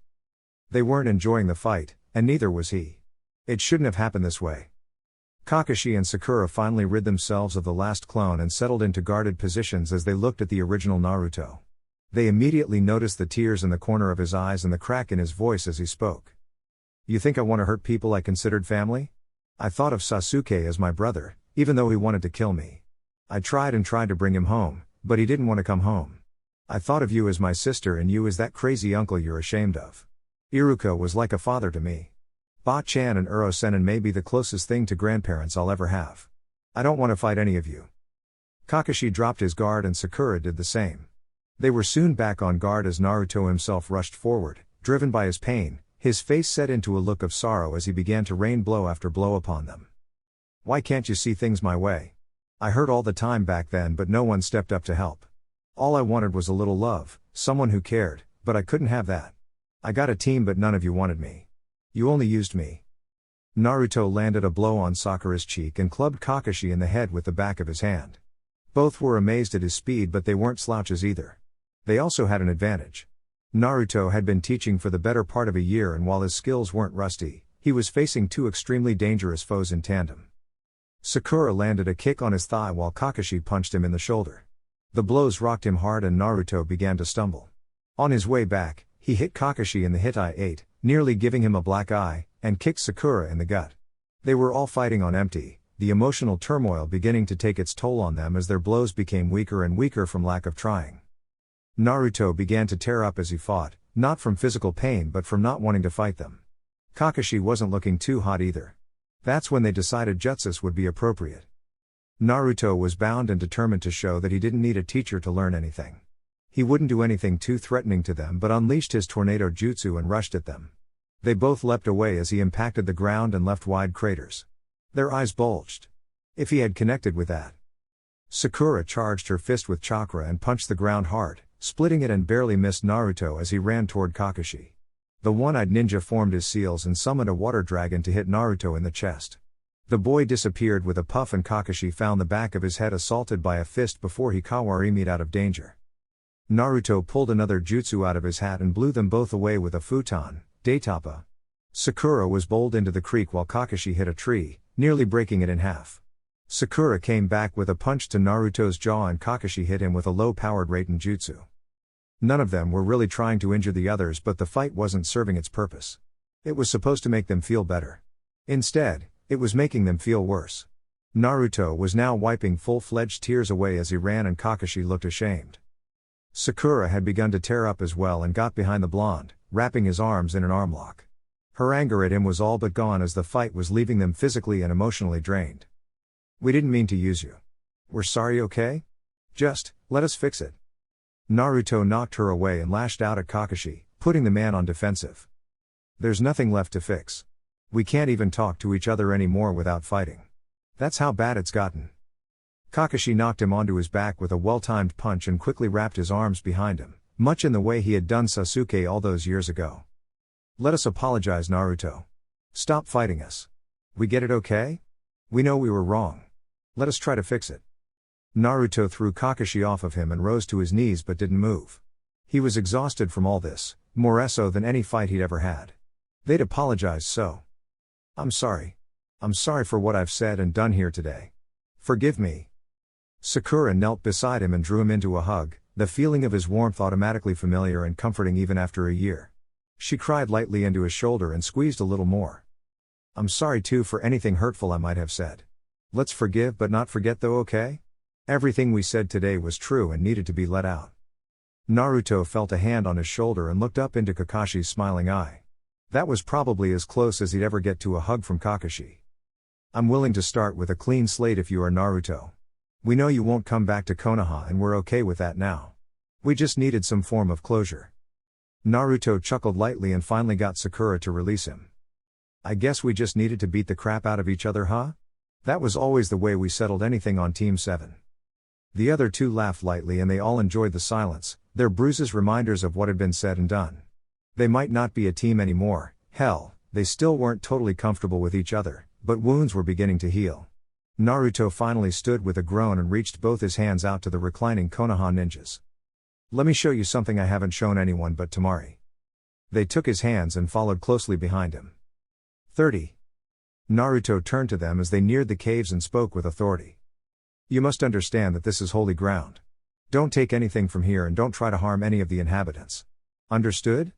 S1: They weren't enjoying the fight, and neither was he. It shouldn't have happened this way. Kakashi and Sakura finally rid themselves of the last clone and settled into guarded positions as they looked at the original Naruto. They immediately noticed the tears in the corner of his eyes and the crack in his voice as he spoke. You think I want to hurt people I considered family? I thought of Sasuke as my brother, even though he wanted to kill me. I tried to bring him home, but he didn't want to come home. I thought of you as my sister and you as that crazy uncle you're ashamed of. Iruka was like a father to me. Ba-chan and Uro-senin may be the closest thing to grandparents I'll ever have. I don't want to fight any of you. Kakashi dropped his guard and Sakura did the same. They were soon back on guard as Naruto himself rushed forward, driven by his pain, his face set into a look of sorrow as he began to rain blow after blow upon them. Why can't you see things my way? I hurt all the time back then, but no one stepped up to help. All I wanted was a little love, someone who cared, but I couldn't have that. I got a team but none of you wanted me. You only used me. Naruto landed a blow on Sakura's cheek and clubbed Kakashi in the head with the back of his hand. Both were amazed at his speed, but they weren't slouches either. They also had an advantage. Naruto had been teaching for the better part of a year, and while his skills weren't rusty, he was facing two extremely dangerous foes in tandem. Sakura landed a kick on his thigh while Kakashi punched him in the shoulder. The blows rocked him hard and Naruto began to stumble. On his way back, he hit Kakashi in the hit eye, nearly giving him a black eye, and kicked Sakura in the gut. They were all fighting on empty, the emotional turmoil beginning to take its toll on them as their blows became weaker and weaker from lack of trying. Naruto began to tear up as he fought, not from physical pain but from not wanting to fight them. Kakashi wasn't looking too hot either. That's when they decided jutsus would be appropriate. Naruto was bound and determined to show that he didn't need a teacher to learn anything. He wouldn't do anything too threatening to them but unleashed his tornado jutsu and rushed at them. They both leapt away as he impacted the ground and left wide craters. Their eyes bulged. If he had connected with that. Sakura charged her fist with chakra and punched the ground hard, splitting it, and barely missed Naruto as he ran toward Kakashi. The one-eyed ninja formed his seals and summoned a water dragon to hit Naruto in the chest. The boy disappeared with a puff and Kakashi found the back of his head assaulted by a fist before he kawarimi'd out of danger. Naruto pulled another jutsu out of his hat and blew them both away with a futon, daitapa. Sakura was bowled into the creek while Kakashi hit a tree, nearly breaking it in half. Sakura came back with a punch to Naruto's jaw and Kakashi hit him with a low-powered Raiten jutsu. None of them were really trying to injure the others, but the fight wasn't serving its purpose. It was supposed to make them feel better. Instead, it was making them feel worse. Naruto was now wiping full-fledged tears away as he ran and Kakashi looked ashamed. Sakura had begun to tear up as well and got behind the blonde, wrapping his arms in an armlock. Her anger at him was all but gone as the fight was leaving them physically and emotionally drained. We didn't mean to use you. We're sorry, okay? Just, let us fix it. Naruto knocked her away and lashed out at Kakashi, putting the man on defensive. There's nothing left to fix. We can't even talk to each other anymore without fighting. That's how bad it's gotten. Kakashi knocked him onto his back with a well-timed punch and quickly wrapped his arms behind him, much in the way he had done Sasuke all those years ago. Let us apologize, Naruto. Stop fighting us. We get it, okay? We know we were wrong. Let us try to fix it. Naruto threw Kakashi off of him and rose to his knees but didn't move. He was exhausted from all this, more so than any fight he'd ever had. They'd apologized so. I'm sorry. I'm sorry for what I've said and done here today. Forgive me. Sakura knelt beside him and drew him into a hug, the feeling of his warmth automatically familiar and comforting even after a year. She cried lightly into his shoulder and squeezed a little more. I'm sorry too for anything hurtful I might have said. Let's forgive but not forget though, okay? Everything we said today was true and needed to be let out. Naruto felt a hand on his shoulder and looked up into Kakashi's smiling eye. That was probably as close as he'd ever get to a hug from Kakashi. I'm willing to start with a clean slate if you are Naruto. We know you won't come back to Konoha and we're okay with that now. We just needed some form of closure. Naruto chuckled lightly and finally got Sakura to release him. I guess we just needed to beat the crap out of each other, huh? That was always the way we settled anything on Team 7. The other two laughed lightly and they all enjoyed the silence, their bruises reminders of what had been said and done. They might not be a team anymore, hell, they still weren't totally comfortable with each other, but wounds were beginning to heal. Naruto finally stood with a groan and reached both his hands out to the reclining Konoha ninjas. Let me show you something I haven't shown anyone but Temari. They took his hands and followed closely behind him. 30. Naruto turned to them as they neared the caves and spoke with authority. You must understand that this is holy ground. Don't take anything from here and don't try to harm any of the inhabitants. Understood?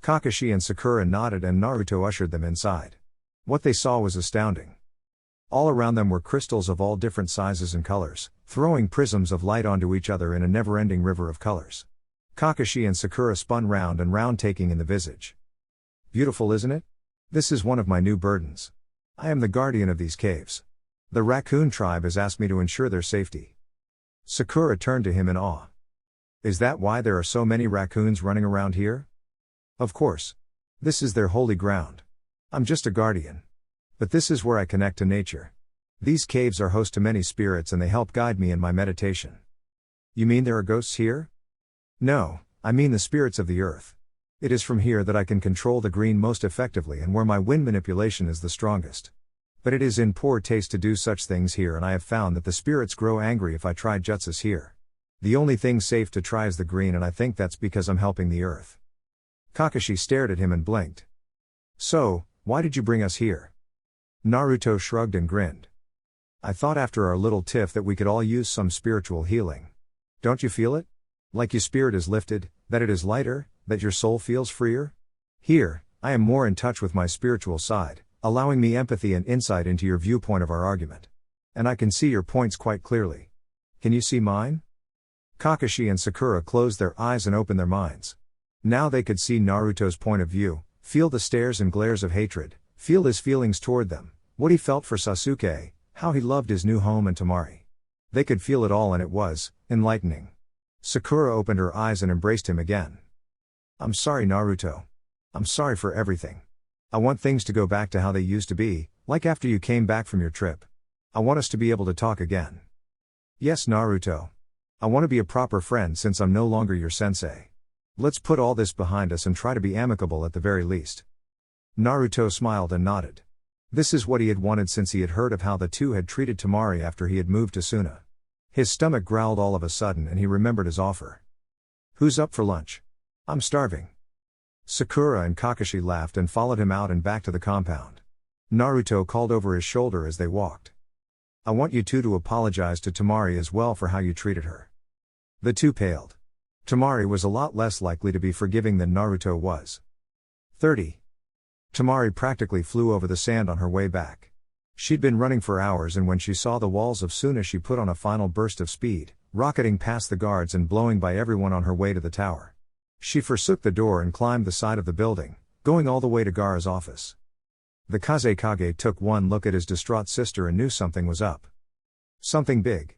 S1: Kakashi and Sakura nodded and Naruto ushered them inside. What they saw was astounding. All around them were crystals of all different sizes and colors, throwing prisms of light onto each other in a never-ending river of colors. Kakashi and Sakura spun round and round taking in the visage. Beautiful, isn't it? This is one of my new burdens. I am the guardian of these caves. The raccoon tribe has asked me to ensure their safety. Sakura turned to him in awe. Is that why there are so many raccoons running around here? Of course. This is their holy ground. I'm just a guardian. But this is where I connect to nature. These caves are host to many spirits and they help guide me in my meditation. You mean there are ghosts here? No, I mean the spirits of the earth. It is from here that I can control the green most effectively and where my wind manipulation is the strongest. But it is in poor taste to do such things here and I have found that the spirits grow angry if I try jutsus here. The only thing safe to try is the green and I think that's because I'm helping the earth. Kakashi stared at him and blinked. So, why did you bring us here? Naruto shrugged and grinned. I thought after our little tiff that we could all use some spiritual healing. Don't you feel it? Like your spirit is lifted, that it is lighter, that your soul feels freer? Here, I am more in touch with my spiritual side, allowing me empathy and insight into your viewpoint of our argument. And I can see your points quite clearly. Can you see mine? Kakashi and Sakura closed their eyes and opened their minds. Now they could see Naruto's point of view, feel the stares and glares of hatred, feel his feelings toward them, what he felt for Sasuke, how he loved his new home and Temari. They could feel it all and it was enlightening. Sakura opened her eyes and embraced him again. I'm sorry, Naruto. I'm sorry for everything. I want things to go back to how they used to be, like after you came back from your trip. I want us to be able to talk again. Yes, Naruto. I want to be a proper friend since I'm no longer your sensei. Let's put all this behind us and try to be amicable at the very least. Naruto smiled and nodded. This is what he had wanted since he had heard of how the two had treated Temari after he had moved to Suna. His stomach growled all of a sudden and he remembered his offer. Who's up for lunch? I'm starving. Sakura and Kakashi laughed and followed him out and back to the compound. Naruto called over his shoulder as they walked. I want you two to apologize to Temari as well for how you treated her. The two paled. Temari was a lot less likely to be forgiving than Naruto was. 30. Temari practically flew over the sand on her way back. She'd been running for hours and when she saw the walls of Suna she put on a final burst of speed, rocketing past the guards and blowing by everyone on her way to the tower. She forsook the door and climbed the side of the building, going all the way to Gaara's office. The Kazekage took one look at his distraught sister and knew something was up. Something big.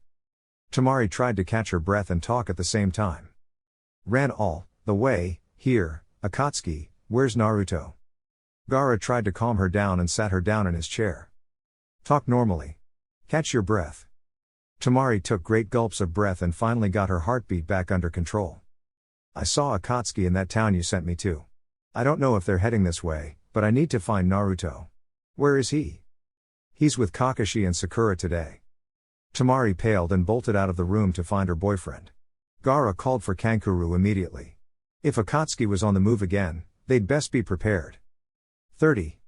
S1: Temari tried to catch her breath and talk at the same time. Ran all the way here, Akatsuki, where's Naruto? Gaara tried to calm her down and sat her down in his chair. Talk normally. Catch your breath. Temari took great gulps of breath and finally got her heartbeat back under control. I saw Akatsuki in that town you sent me to. I don't know if they're heading this way, but I need to find Naruto. Where is he? He's with Kakashi and Sakura today. Temari paled and bolted out of the room to find her boyfriend. Gaara called for Kankuro immediately. If Akatsuki was on the move again, they'd best be prepared. 30.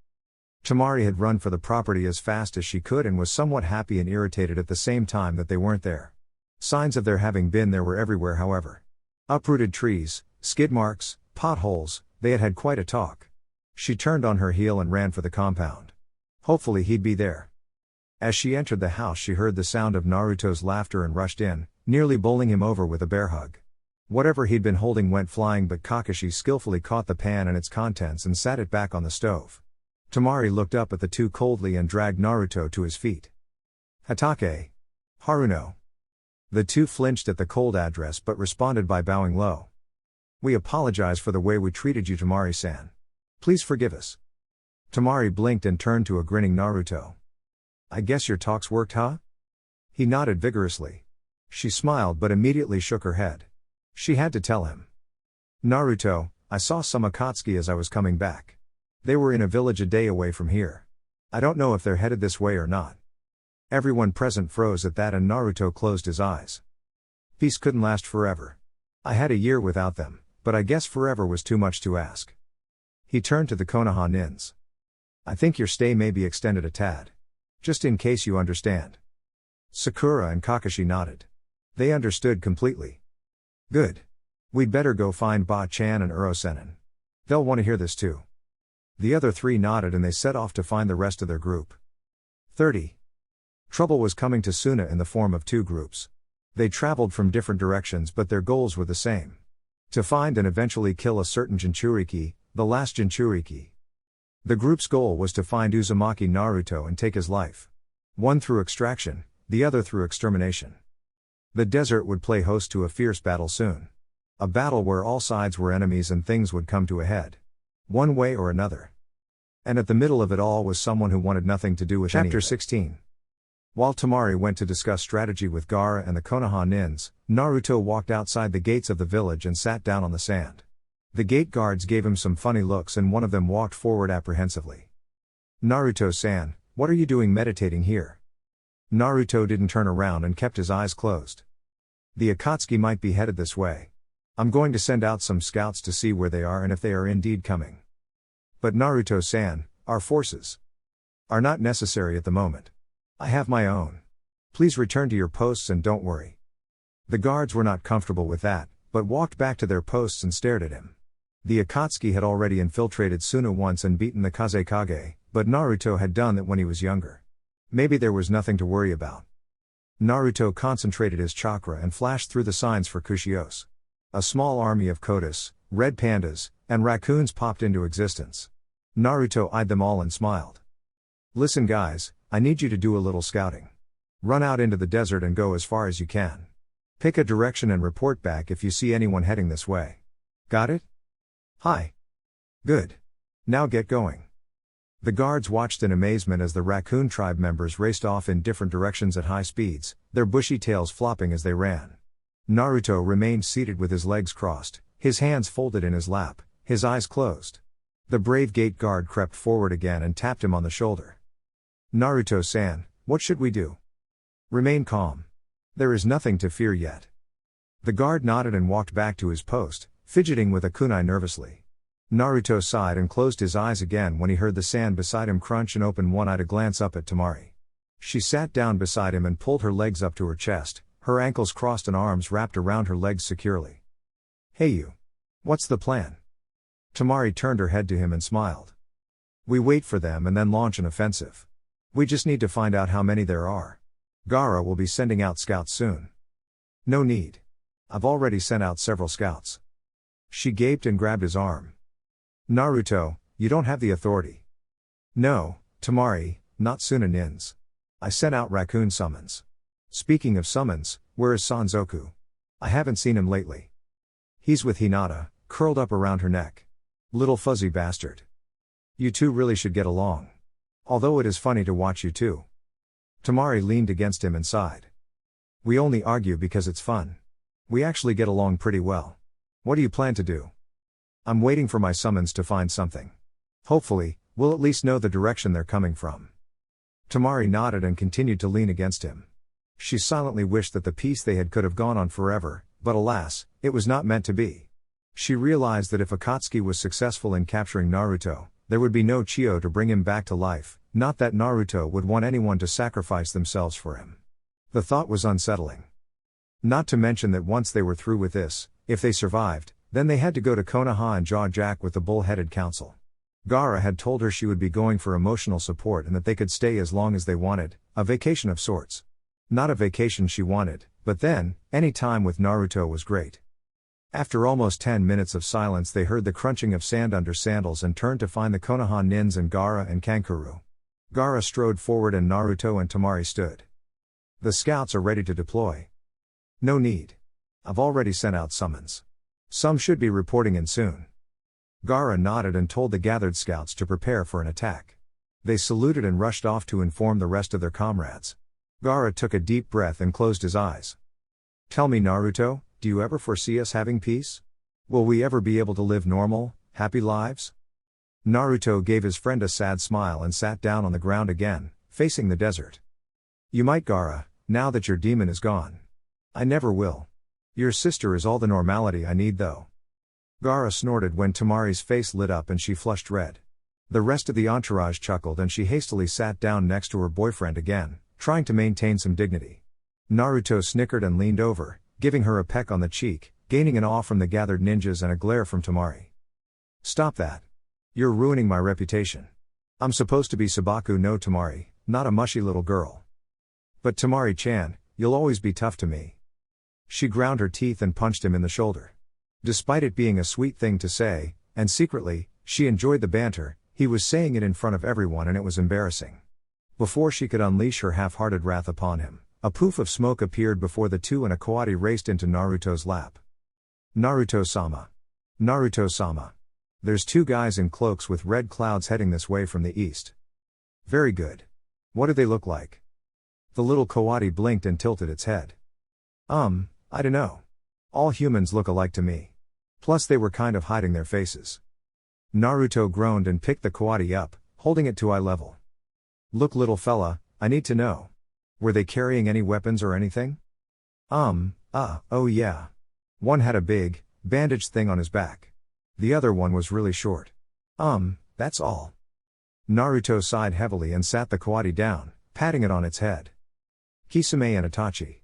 S1: Temari had run for the property as fast as she could and was somewhat happy and irritated at the same time that they weren't there. Signs of their having been there were everywhere, however. Uprooted trees, skid marks, potholes, they had had quite a talk. She turned on her heel and ran for the compound. Hopefully he'd be there. As she entered the house, she heard the sound of Naruto's laughter and rushed in, nearly bowling him over with a bear hug. Whatever he'd been holding went flying, but Kakashi skillfully caught the pan and its contents and sat it back on the stove. Temari looked up at the two coldly and dragged Naruto to his feet. "Hatake. Haruno." The two flinched at the cold address but responded by bowing low. "We apologize for the way we treated you, Temari-san. Please forgive us." Temari blinked and turned to a grinning Naruto. "I guess your talks worked, huh?" He nodded vigorously. She smiled but immediately shook her head. She had to tell him. "Naruto, I saw some Akatsuki as I was coming back. They were in a village a day away from here. I don't know if they're headed this way or not." Everyone present froze at that and Naruto closed his eyes. Peace couldn't last forever. I had a year without them, but I guess forever was too much to ask. He turned to the Konoha nins. "I think your stay may be extended a tad. Just in case you understand." Sakura and Kakashi nodded. They understood completely. "Good. We'd better go find Ba-chan and Uro-senin. They'll want to hear this too." The other three nodded and they set off to find the rest of their group. 30. Trouble was coming to Suna in the form of two groups. They traveled from different directions but their goals were the same. To find and eventually kill a certain Jinchuriki, the last Jinchuriki. The group's goal was to find Uzumaki Naruto and take his life. One through extraction, the other through extermination. The desert would play host to a fierce battle soon. A battle where all sides were enemies and things would come to a head. One way or another. And at the middle of it all was someone who wanted nothing to do with any of it. Chapter 16. While Temari went to discuss strategy with Gaara and the Konoha nins, Naruto walked outside the gates of the village and sat down on the sand. The gate guards gave him some funny looks and one of them walked forward apprehensively. "Naruto-san, what are you doing meditating here?" Naruto didn't turn around and kept his eyes closed. "The Akatsuki might be headed this way. I'm going to send out some scouts to see where they are and if they are indeed coming." "But Naruto-san, our forces are not necessary at the moment. I have my own. Please return to your posts and don't worry." The guards were not comfortable with that, but walked back to their posts and stared at him. The Akatsuki had already infiltrated Suna once and beaten the Kazekage, but Naruto had done that when he was younger. Maybe there was nothing to worry about. Naruto concentrated his chakra and flashed through the signs for Kushios. A small army of Kodas, red pandas, and raccoons popped into existence. Naruto eyed them all and smiled. "Listen guys, I need you to do a little scouting. Run out into the desert and go as far as you can. Pick a direction and report back if you see anyone heading this way. Got it?" "Hi." "Good. Now get going." The guards watched in amazement as the raccoon tribe members raced off in different directions at high speeds, their bushy tails flopping as they ran. Naruto remained seated with his legs crossed, his hands folded in his lap, his eyes closed. The brave gate guard crept forward again and tapped him on the shoulder. "Naruto-san, what should we do?" "Remain calm. There is nothing to fear yet." The guard nodded and walked back to his post, fidgeting with a kunai nervously. Naruto sighed and closed his eyes again when he heard the sand beside him crunch and opened one eye to glance up at Temari. She sat down beside him and pulled her legs up to her chest, her ankles crossed and arms wrapped around her legs securely. "Hey you. What's the plan?" Temari turned her head to him and smiled. "We wait for them and then launch an offensive. We just need to find out how many there are. Gaara will be sending out scouts soon." "No need. I've already sent out several scouts." She gaped and grabbed his arm. "Naruto, you don't have the authority." "No, Temari, not Suna nins. I sent out raccoon summons. Speaking of summons, where is Sanzoku? I haven't seen him lately." "He's with Hinata, curled up around her neck. Little fuzzy bastard. You two really should get along. Although it is funny to watch you two." Temari leaned against him and sighed. "We only argue because it's fun. We actually get along pretty well. What do you plan to do?" "I'm waiting for my summons to find something. Hopefully, we'll at least know the direction they're coming from." Temari nodded and continued to lean against him. She silently wished that the peace they had could have gone on forever, but alas, it was not meant to be. She realized that if Akatsuki was successful in capturing Naruto, there would be no Chio to bring him back to life, not that Naruto would want anyone to sacrifice themselves for him. The thought was unsettling. Not to mention that once they were through with this, if they survived, then they had to go to Konoha and jaw Jack with the bull-headed council. Gaara had told her she would be going for emotional support and that they could stay as long as they wanted, a vacation of sorts. Not a vacation she wanted, but then, any time with Naruto was great. After almost 10 minutes of silence they heard the crunching of sand under sandals and turned to find the Konoha nins and Gaara and Kankuro. Gaara strode forward and Naruto and Temari stood. The scouts are ready to deploy. No need. I've already sent out summons. Some should be reporting in soon. Gaara nodded and told the gathered scouts to prepare for an attack. They saluted and rushed off to inform the rest of their comrades. Gaara took a deep breath and closed his eyes. Tell me, Naruto, do you ever foresee us having peace? Will we ever be able to live normal, happy lives? Naruto gave his friend a sad smile and sat down on the ground again, facing the desert. You might, Gaara, now that your demon is gone. I never will. Your sister is all the normality I need though. Gaara snorted when Temari's face lit up and she flushed red. The rest of the entourage chuckled and she hastily sat down next to her boyfriend again, trying to maintain some dignity. Naruto snickered and leaned over, giving her a peck on the cheek, gaining an awe from the gathered ninjas and a glare from Temari. Stop that. You're ruining my reputation. I'm supposed to be Sabaku no Temari, not a mushy little girl. But Temari-chan, you'll always be tough to me. She ground her teeth and punched him in the shoulder. Despite it being a sweet thing to say, and secretly, she enjoyed the banter, he was saying it in front of everyone and it was embarrassing. Before she could unleash her half-hearted wrath upon him, a poof of smoke appeared before the two and a Kawadi raced into Naruto's lap. Naruto-sama. Naruto-sama. There's two guys in cloaks with red clouds heading this way from the east. Very good. What do they look like? The little Kawadi blinked and tilted its head. I dunno. All humans look alike to me. Plus they were kind of hiding their faces. Naruto groaned and picked the Kawadi up, holding it to eye level. Look, little fella, I need to know. Were they carrying any weapons or anything? Oh yeah. One had a big, bandaged thing on his back. The other one was really short. That's all. Naruto sighed heavily and sat the Kawadi down, patting it on its head. Kisame and Itachi.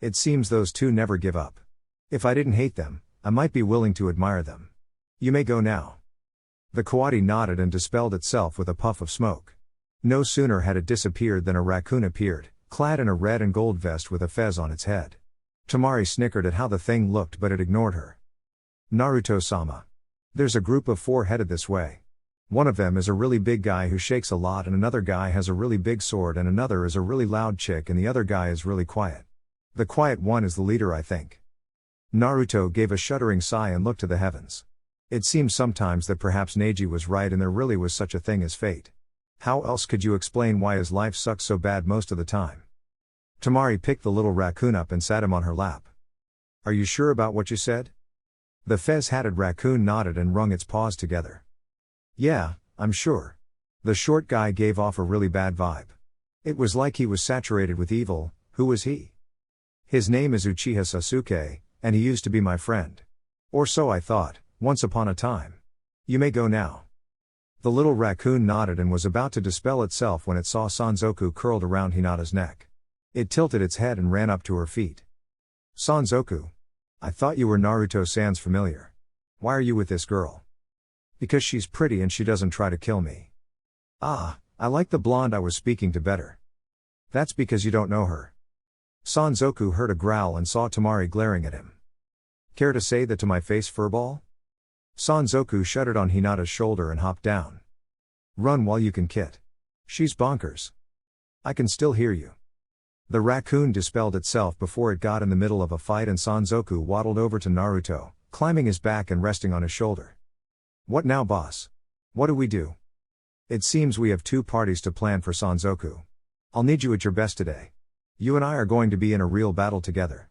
S1: It seems those two never give up. If I didn't hate them, I might be willing to admire them. You may go now. The Kawadi nodded and dispelled itself with a puff of smoke. No sooner had it disappeared than a raccoon appeared, clad in a red and gold vest with a fez on its head. Temari snickered at how the thing looked but it ignored her. Naruto-sama. There's a group of 4 headed this way. One of them is a really big guy who shakes a lot and another guy has a really big sword and another is a really loud chick and the other guy is really quiet. The quiet one is the leader, I think. Naruto gave a shuddering sigh and looked to the heavens. It seemed sometimes that perhaps Neji was right and there really was such a thing as fate. How else could you explain why his life sucks so bad most of the time? Temari picked the little raccoon up and sat him on her lap. Are you sure about what you said? The fez-hatted raccoon nodded and wrung its paws together. Yeah, I'm sure. The short guy gave off a really bad vibe. It was like he was saturated with evil. Who was he? His name is Uchiha Sasuke, and he used to be my friend. Or so I thought, once upon a time. You may go now. The little raccoon nodded and was about to dispel itself when it saw Sanzoku curled around Hinata's neck. It tilted its head and ran up to her feet. Sanzoku. I thought you were Naruto-san's familiar. Why are you with this girl? Because she's pretty and she doesn't try to kill me. Ah, I like the blonde I was speaking to better. That's because you don't know her. Sanzoku heard a growl and saw Temari glaring at him. Care to say that to my face, furball? Sanzoku shuddered on Hinata's shoulder and hopped down. Run while you can, kit. She's bonkers. I can still hear you. The raccoon dispelled itself before it got in the middle of a fight and Sanzoku waddled over to Naruto, climbing his back and resting on his shoulder. What now, boss? What do we do? It seems we have 2 parties to plan for Sanzoku. I'll need you at your best today. You and I are going to be in a real battle together.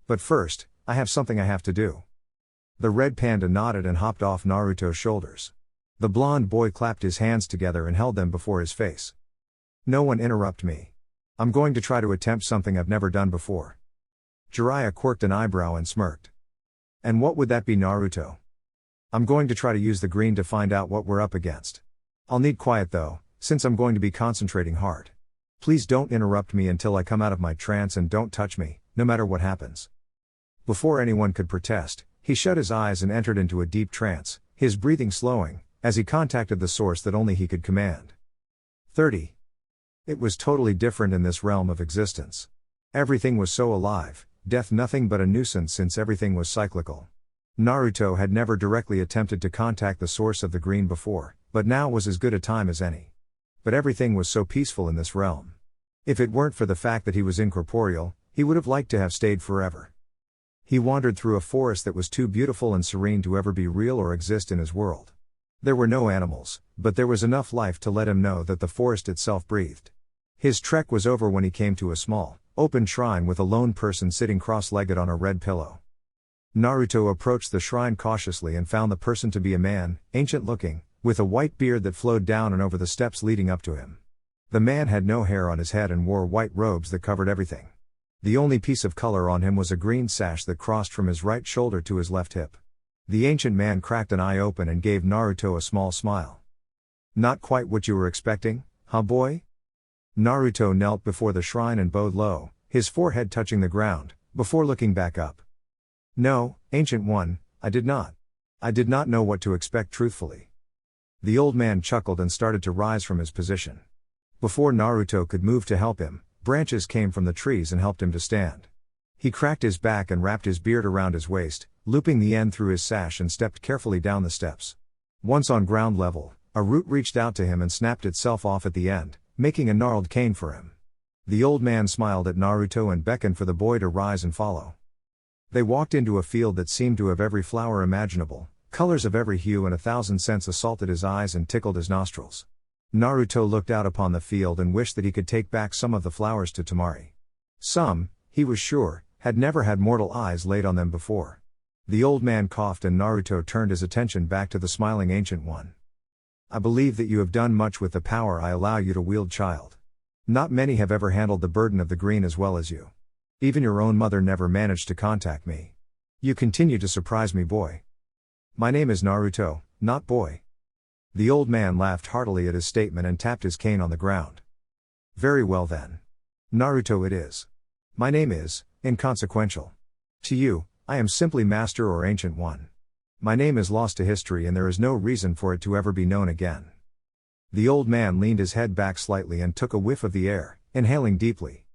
S1: But first, I have something I have to do. The red panda nodded and hopped off Naruto's shoulders. The blonde boy clapped his hands together and held them before his face. No one interrupt me. I'm going to try to attempt something I've never done before. Jiraiya quirked an eyebrow and smirked. And what would that be, Naruto? I'm going to try to use the green to find out what we're up against. I'll need quiet though, since I'm going to be concentrating hard. Please don't interrupt me until I come out of my trance and don't touch me, no matter what happens. Before anyone could protest, he shut his eyes and entered into a deep trance, his breathing slowing, as he contacted the source that only he could command. 30. It was totally different in this realm of existence. Everything was so alive, death nothing but a nuisance since everything was cyclical. Naruto had never directly attempted to contact the source of the green before, but now was as good a time as any. But everything was so peaceful in this realm. If it weren't for the fact that he was incorporeal, he would have liked to have stayed forever. He wandered through a forest that was too beautiful and serene to ever be real or exist in his world. There were no animals, but there was enough life to let him know that the forest itself breathed. His trek was over when he came to a small, open shrine with a lone person sitting cross-legged on a red pillow. Naruto approached the shrine cautiously and found the person to be a man, ancient-looking, with a white beard that flowed down and over the steps leading up to him. The man had no hair on his head and wore white robes that covered everything. The only piece of color on him was a green sash that crossed from his right shoulder to his left hip. The ancient man cracked an eye open and gave Naruto a small smile. "Not quite what you were expecting, huh boy?" Naruto knelt before the shrine and bowed low, his forehead touching the ground, before looking back up. "No, Ancient One, I did not. I did not know what to expect truthfully." The old man chuckled and started to rise from his position. Before Naruto could move to help him, branches came from the trees and helped him to stand. He cracked his back and wrapped his beard around his waist, looping the end through his sash and stepped carefully down the steps. Once on ground level, a root reached out to him and snapped itself off at the end, making a gnarled cane for him. The old man smiled at Naruto and beckoned for the boy to rise and follow. They walked into a field that seemed to have every flower imaginable, colors of every hue, and 1,000 scents assaulted his eyes and tickled his nostrils. Naruto looked out upon the field and wished that he could take back some of the flowers to Temari. Some, he was sure, had never had mortal eyes laid on them before. The old man coughed and Naruto turned his attention back to the smiling Ancient One. "I believe that you have done much with the power I allow you to wield, child. Not many have ever handled the burden of the green as well as you. Even your own mother never managed to contact me. You continue to surprise me, boy." "My name is Naruto, not boy." The old man laughed heartily at his statement and tapped his cane on the ground. "Very well then. Naruto it is. My name is inconsequential. To you, I am simply Master or Ancient One. My name is lost to history and there is no reason for it to ever be known again." The old man leaned his head back slightly and took a whiff of the air, inhaling deeply.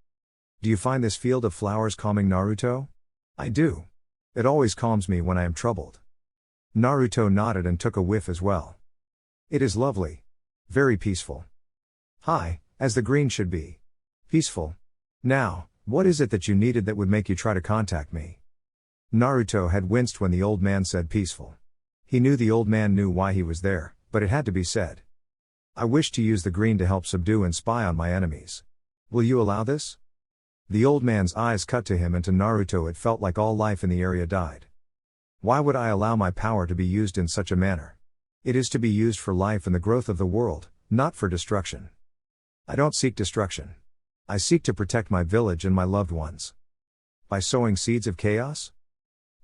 S1: "Do you find this field of flowers calming, Naruto?" "I do. It always calms me when I am troubled." Naruto nodded and took a whiff as well. "It is lovely. Very peaceful. Hi, as the green should be. Peaceful. Now, what is it that you needed that would make you try to contact me?" Naruto had winced when the old man said peaceful. He knew the old man knew why he was there, but it had to be said. "I wish to use the green to help subdue and spy on my enemies. Will you allow this?" The old man's eyes cut to him, and to Naruto it felt like all life in the area died. "Why would I allow my power to be used in such a manner? It is to be used for life and the growth of the world, not for destruction. I don't seek destruction. I seek to protect my village and my loved ones." "By sowing seeds of chaos?"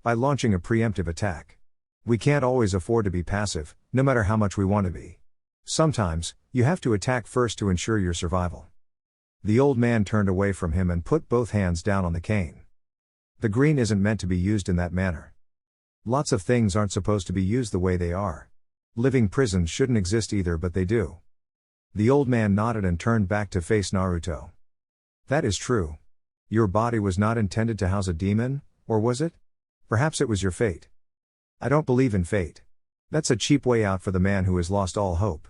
S1: "By launching a preemptive attack. We can't always afford to be passive, no matter how much we want to be. Sometimes, you have to attack first to ensure your survival." The old man turned away from him and put both hands down on the cane. "The green isn't meant to be used in that manner. Lots of things aren't supposed to be used the way they are. Living prisons shouldn't exist either, but they do." The old man nodded and turned back to face Naruto. "That is true. Your body was not intended to house a demon, or was it? Perhaps it was your fate." "I don't believe in fate. That's a cheap way out for the man who has lost all hope."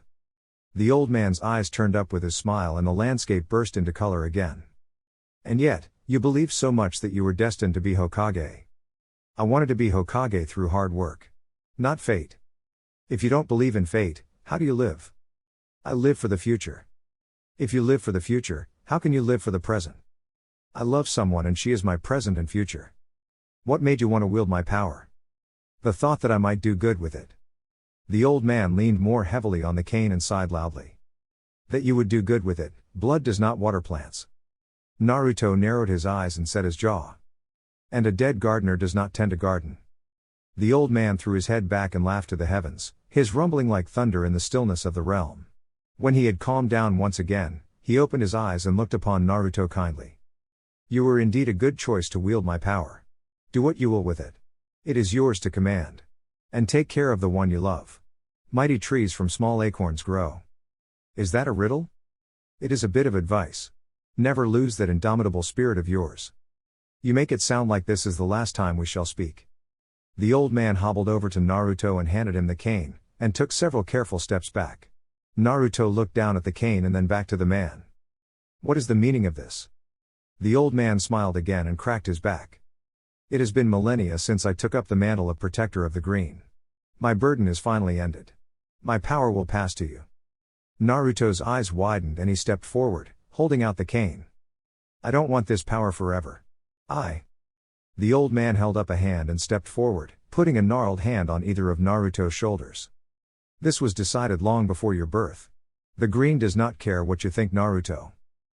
S1: The old man's eyes turned up with his smile and the landscape burst into color again. "And yet, you believed so much that you were destined to be Hokage." "I wanted to be Hokage through hard work. Not fate. If you don't believe in fate, how do you live?" "I live for the future." "If you live for the future, how can you live for the present?" "I love someone and she is my present and future." "What made you want to wield my power?" "The thought that I might do good with it." The old man leaned more heavily on the cane and sighed loudly. "That you would do good with it. Blood does not water plants." Naruto narrowed his eyes and set his jaw. "And a dead gardener does not tend a garden." The old man threw his head back and laughed to the heavens, his rumbling like thunder in the stillness of the realm. When he had calmed down once again, he opened his eyes and looked upon Naruto kindly. "You were indeed a good choice to wield my power. Do what you will with it. It is yours to command. And take care of the one you love. Mighty trees from small acorns grow. Is that a riddle? It is a bit of advice. Never lose that indomitable spirit of yours. You make it sound like this is the last time we shall speak. The old man hobbled over to Naruto and handed him the cane, and took several careful steps back. Naruto looked down at the cane and then back to the man. What is the meaning of this? The old man smiled again and cracked his back. It has been millennia since I took up the mantle of protector of the green. My burden is finally ended. My power will pass to you. Naruto's eyes widened and he stepped forward, holding out the cane. I don't want this power forever. The old man held up a hand and stepped forward, putting a gnarled hand on either of Naruto's shoulders. This was decided long before your birth. The green does not care what you think, Naruto.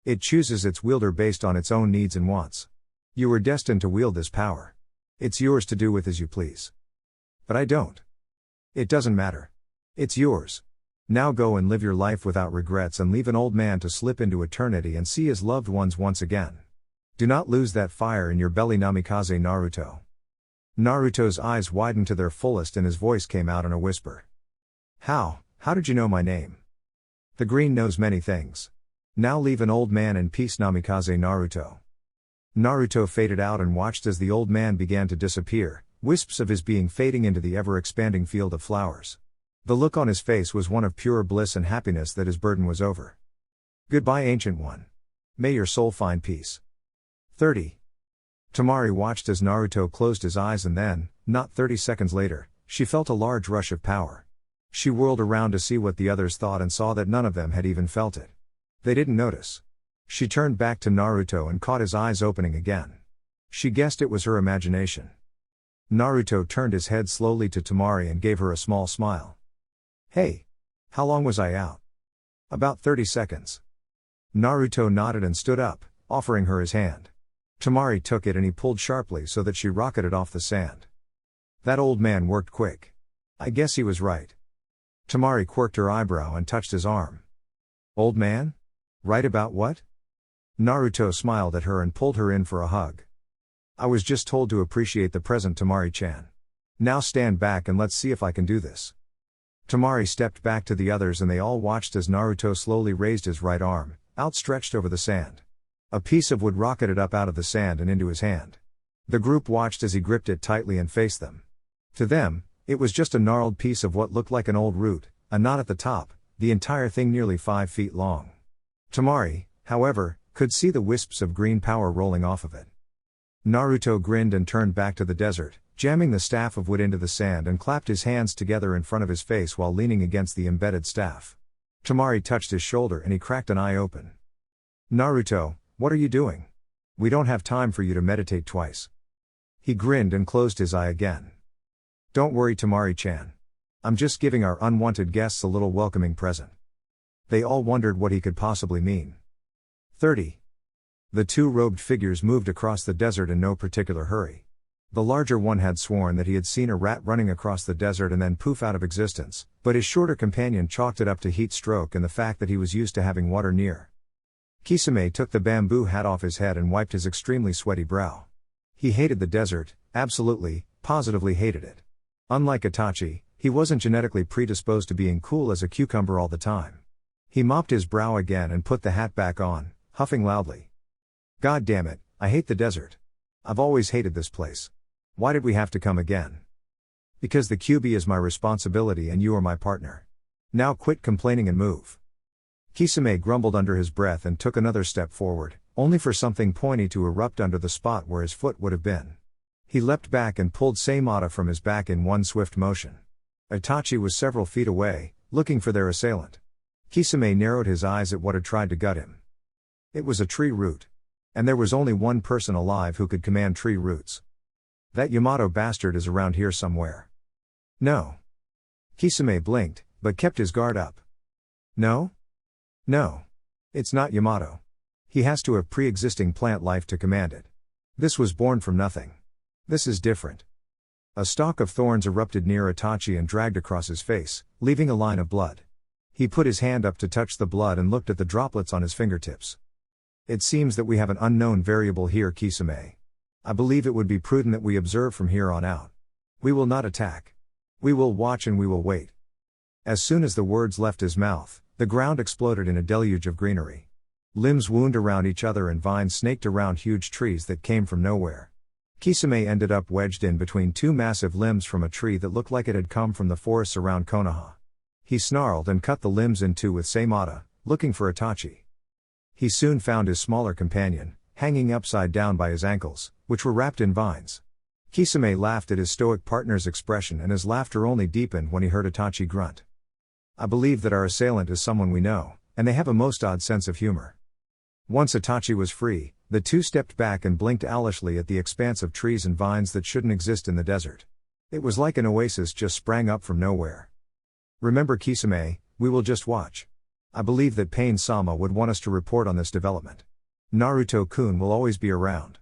S1: It chooses its wielder based on its own needs and wants. You were destined to wield this power. It's yours to do with as you please. But I don't. It doesn't matter. It's yours. Now go and live your life without regrets and leave an old man to slip into eternity and see his loved ones once again. Do not lose that fire in your belly, Namikaze Naruto. Naruto's eyes widened to their fullest and his voice came out in a whisper. How did you know my name? The green knows many things. Now leave an old man in peace, Namikaze Naruto. Naruto faded out and watched as the old man began to disappear, wisps of his being fading into the ever-expanding field of flowers. The look on his face was one of pure bliss and happiness that his burden was over. Goodbye, Ancient One. May your soul find peace. 30. Temari watched as Naruto closed his eyes and then, not 30 seconds later, she felt a large rush of power. She whirled around to see what the others thought and saw that none of them had even felt it. They didn't notice. She turned back to Naruto and caught his eyes opening again. She guessed it was her imagination. Naruto turned his head slowly to Temari and gave her a small smile. Hey! How long was I out? About 30 seconds. Naruto nodded and stood up, offering her his hand. Temari took it and he pulled sharply so that she rocketed off the sand. That old man worked quick. I guess he was right. Temari quirked her eyebrow and touched his arm. Old man? Right about what? Naruto smiled at her and pulled her in for a hug. I was just told to appreciate the present, Temari-chan. Now stand back and let's see if I can do this. Temari stepped back to the others and they all watched as Naruto slowly raised his right arm, outstretched over the sand. A piece of wood rocketed up out of the sand and into his hand. The group watched as he gripped it tightly and faced them. To them, it was just a gnarled piece of what looked like an old root, a knot at the top, the entire thing nearly 5 feet long. Temari, however, could see the wisps of green power rolling off of it. Naruto grinned and turned back to the desert, jamming the staff of wood into the sand and clapped his hands together in front of his face while leaning against the embedded staff. Temari touched his shoulder and he cracked an eye open. Naruto, what are you doing? We don't have time for you to meditate twice. He grinned and closed his eye again. Don't worry, Temari-chan. I'm just giving our unwanted guests a little welcoming present. They all wondered what he could possibly mean. 30. The two robed figures moved across the desert in no particular hurry. The larger one had sworn that he had seen a rat running across the desert and then poof out of existence, but his shorter companion chalked it up to heat stroke and the fact that he was used to having water near. Kisame took the bamboo hat off his head and wiped his extremely sweaty brow. He hated the desert, absolutely, positively hated it. Unlike Itachi, he wasn't genetically predisposed to being cool as a cucumber all the time. He mopped his brow again and put the hat back on, huffing loudly. God damn it, I hate the desert. I've always hated this place. Why did we have to come again? Because the QB is my responsibility and you are my partner. Now quit complaining and move. Kisame grumbled under his breath and took another step forward, only for something pointy to erupt under the spot where his foot would have been. He leapt back and pulled Seimata from his back in one swift motion. Itachi was several feet away, looking for their assailant. Kisame narrowed his eyes at what had tried to gut him. It was a tree root. And there was only one person alive who could command tree roots. That Yamato bastard is around here somewhere. No. Kisame blinked, but kept his guard up. No? No. It's not Yamato. He has to have pre-existing plant life to command it. This was born from nothing. This is different. A stalk of thorns erupted near Itachi and dragged across his face, leaving a line of blood. He put his hand up to touch the blood and looked at the droplets on his fingertips. It seems that we have an unknown variable here, Kisame. I believe it would be prudent that we observe from here on out. We will not attack. We will watch and we will wait. As soon as the words left his mouth, the ground exploded in a deluge of greenery. Limbs wound around each other and vines snaked around huge trees that came from nowhere. Kisame ended up wedged in between two massive limbs from a tree that looked like it had come from the forests around Konoha. He snarled and cut the limbs in two with Seimata, looking for Itachi. He soon found his smaller companion, hanging upside down by his ankles, which were wrapped in vines. Kisame laughed at his stoic partner's expression, and his laughter only deepened when he heard Itachi grunt. I believe that our assailant is someone we know, and they have a most odd sense of humor. Once Itachi was free, the two stepped back and blinked owlishly at the expanse of trees and vines that shouldn't exist in the desert. It was like an oasis just sprang up from nowhere. Remember Kisame, we will just watch. I believe that Pain-sama would want us to report on this development. Naruto-kun will always be around.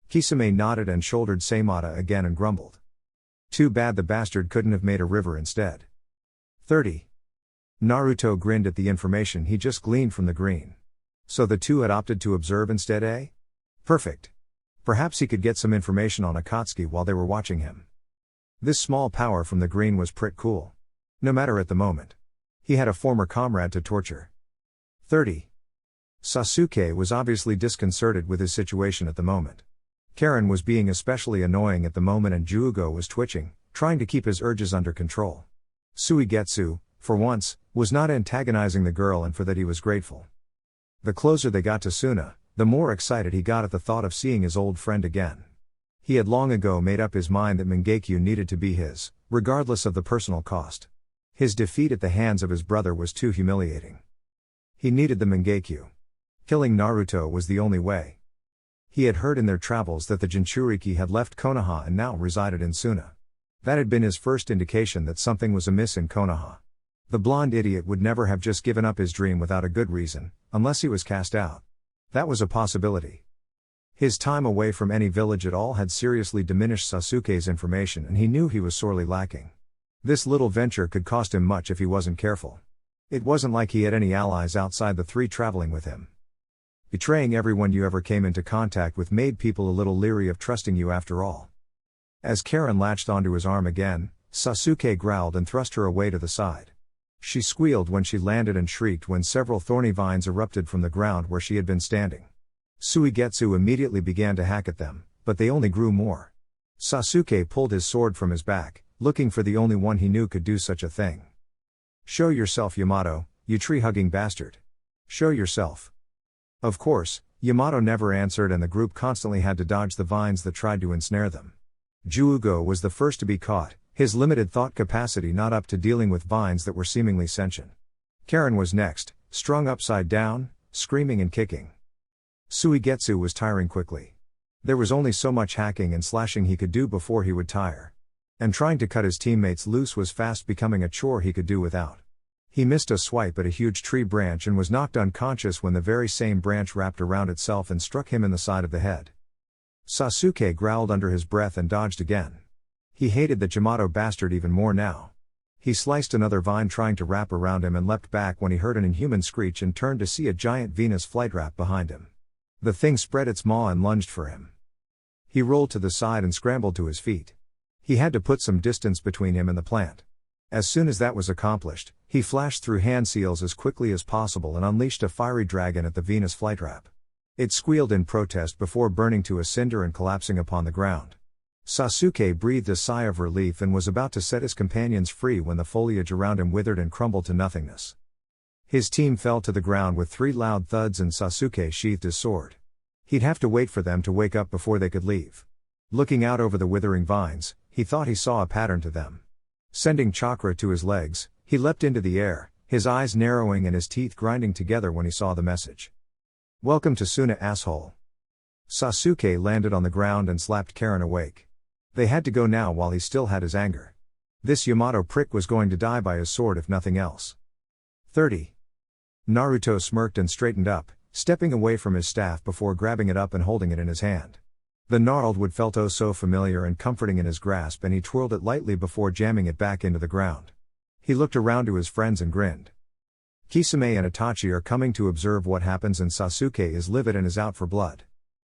S1: Kisame nodded and shouldered Seimata again and grumbled. Too bad the bastard couldn't have made a river instead. 30. Naruto grinned at the information he just gleaned from the green. So the two had opted to observe instead, eh? Perfect. Perhaps he could get some information on Akatsuki while they were watching him. This small power from the green was pretty cool. No matter at the moment. He had a former comrade to torture. 30. Sasuke was obviously disconcerted with his situation at the moment. Karen was being especially annoying at the moment and Jugo was twitching, trying to keep his urges under control. Suigetsu, for once, was not antagonizing the girl, and for that he was grateful. The closer they got to Suna, the more excited he got at the thought of seeing his old friend again. He had long ago made up his mind that Mangekyo needed to be his, regardless of the personal cost. His defeat at the hands of his brother was too humiliating. He needed the Mangekyo. Killing Naruto was the only way. He had heard in their travels that the Jinchuriki had left Konoha and now resided in Suna. That had been his first indication that something was amiss in Konoha. The blonde idiot would never have just given up his dream without a good reason, unless he was cast out. That was a possibility. His time away from any village at all had seriously diminished Sasuke's information, and he knew he was sorely lacking. This little venture could cost him much if he wasn't careful. It wasn't like he had any allies outside the three traveling with him. Betraying everyone you ever came into contact with made people a little leery of trusting you after all. As Karen latched onto his arm again, Sasuke growled and thrust her away to the side. She squealed when she landed and shrieked when several thorny vines erupted from the ground where she had been standing. Suigetsu immediately began to hack at them, but they only grew more. Sasuke pulled his sword from his back, looking for the only one he knew could do such a thing. Show yourself, Yamato, you tree-hugging bastard. Show yourself. Of course, Yamato never answered, and the group constantly had to dodge the vines that tried to ensnare them. Jugo was the first to be caught, his limited thought capacity not up to dealing with vines that were seemingly sentient. Karen was next, strung upside down, screaming and kicking. Suigetsu was tiring quickly. There was only so much hacking and slashing he could do before he would tire. And trying to cut his teammates loose was fast becoming a chore he could do without. He missed a swipe at a huge tree branch and was knocked unconscious when the very same branch wrapped around itself and struck him in the side of the head. Sasuke growled under his breath and dodged again. He hated the Yamato bastard even more now. He sliced another vine trying to wrap around him and leapt back when he heard an inhuman screech and turned to see a giant Venus flytrap behind him. The thing spread its maw and lunged for him. He rolled to the side and scrambled to his feet. He had to put some distance between him and the plant. As soon as that was accomplished, he flashed through hand seals as quickly as possible and unleashed a fiery dragon at the Venus flytrap. It squealed in protest before burning to a cinder and collapsing upon the ground. Sasuke breathed a sigh of relief and was about to set his companions free when the foliage around him withered and crumbled to nothingness. His team fell to the ground with 3 loud thuds and Sasuke sheathed his sword. He'd have to wait for them to wake up before they could leave. Looking out over the withering vines, he thought he saw a pattern to them. Sending chakra to his legs, he leapt into the air, his eyes narrowing and his teeth grinding together when he saw the message. Welcome to Suna, asshole. Sasuke landed on the ground and slapped Karen awake. They had to go now while he still had his anger. This Yamato prick was going to die by his sword if nothing else. 30. Naruto smirked and straightened up, stepping away from his staff before grabbing it up and holding it in his hand. The gnarled wood felt oh so familiar and comforting in his grasp, and he twirled it lightly before jamming it back into the ground. He looked around to his friends and grinned. Kisame and Itachi are coming to observe what happens, and Sasuke is livid and is out for blood.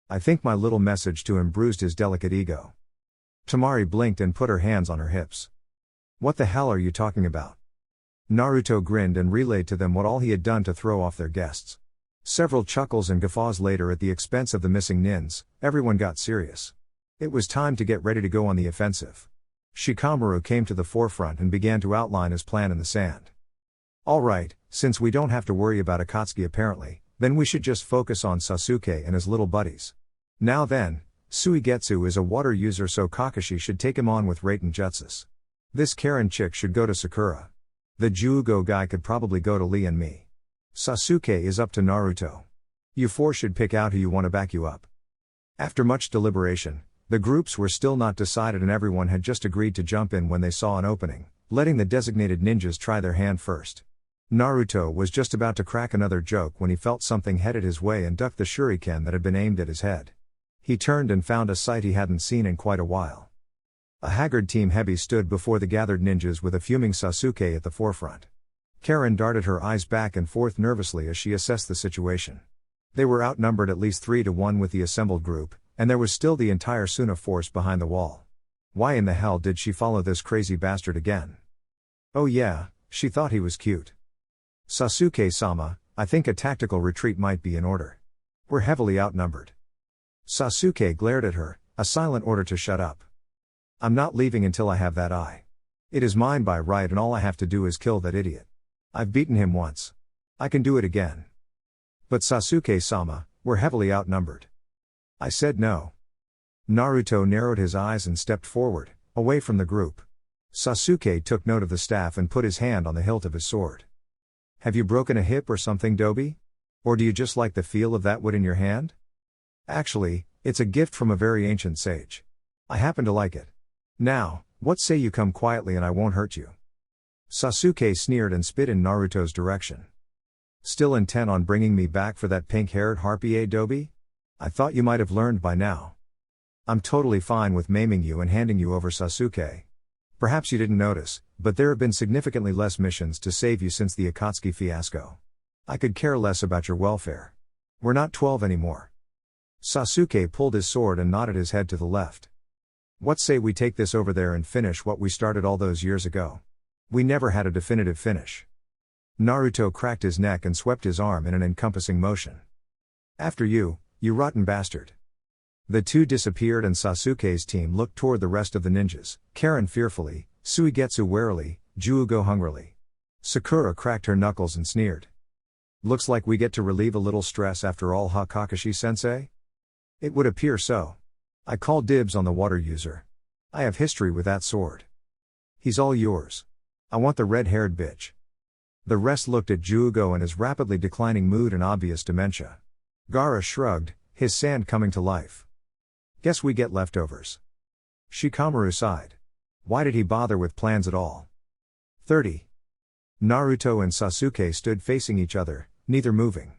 S1: I think my little message to him bruised his delicate ego. Temari blinked and put her hands on her hips. What the hell are you talking about? Naruto grinned and relayed to them what all he had done to throw off their guests. Several chuckles and guffaws later at the expense of the missing nins, everyone got serious. It was time to get ready to go on the offensive. Shikamaru came to the forefront and began to outline his plan in the sand. Alright, since we don't have to worry about Akatsuki apparently, then we should just focus on Sasuke and his little buddies. Now then, Suigetsu is a water user, so Kakashi should take him on with Raiten Jutsus. This Karen chick should go to Sakura. The Jugo guy could probably go to Lee and me. Sasuke is up to Naruto. You four should pick out who you want to back you up. After much deliberation, the groups were still not decided and everyone had just agreed to jump in when they saw an opening, letting the designated ninjas try their hand first. Naruto was just about to crack another joke when he felt something headed his way and ducked the shuriken that had been aimed at his head. He turned and found a sight he hadn't seen in quite a while. A haggard Team Heavy stood before the gathered ninjas with a fuming Sasuke at the forefront. Karen darted her eyes back and forth nervously as she assessed the situation. They were outnumbered at least 3-1 with the assembled group, and there was still the entire Suna force behind the wall. Why in the hell did she follow this crazy bastard again? Oh yeah, she thought he was cute. Sasuke-sama, I think a tactical retreat might be in order. We're heavily outnumbered. Sasuke glared at her, a silent order to shut up. I'm not leaving until I have that eye. It is mine by right and all I have to do is kill that idiot. I've beaten him once. I can do it again. But Sasuke-sama, we're heavily outnumbered. I said no. Naruto narrowed his eyes and stepped forward, away from the group. Sasuke took note of the staff and put his hand on the hilt of his sword. Have you broken a hip or something, Dobi? Or do you just like the feel of that wood in your hand? Actually, it's a gift from a very ancient sage. I happen to like it. Now, what say you come quietly and I won't hurt you? Sasuke sneered and spit in Naruto's direction. Still intent on bringing me back for that pink-haired harpy, Dobi? I thought you might have learned by now. I'm totally fine with maiming you and handing you over, Sasuke. Perhaps you didn't notice, but there have been significantly less missions to save you since the Akatsuki fiasco. I could care less about your welfare. We're not 12 anymore. Sasuke pulled his sword and nodded his head to the left. What say we take this over there and finish what we started all those years ago? We never had a definitive finish. Naruto cracked his neck and swept his arm in an encompassing motion. After you, you rotten bastard. The two disappeared and Sasuke's team looked toward the rest of the ninjas, Karen fearfully, Suigetsu warily, Jugo hungrily. Sakura cracked her knuckles and sneered. Looks like we get to relieve a little stress after all, huh, Kakashi-sensei? It would appear so. I call dibs on the water user. I have history with that sword. He's all yours. I want the red-haired bitch. The rest looked at Jugo and his rapidly declining mood and obvious dementia. Gaara shrugged, his sand coming to life. Guess we get leftovers. Shikamaru sighed. Why did he bother with plans at all? 30. Naruto and Sasuke stood facing each other, neither moving.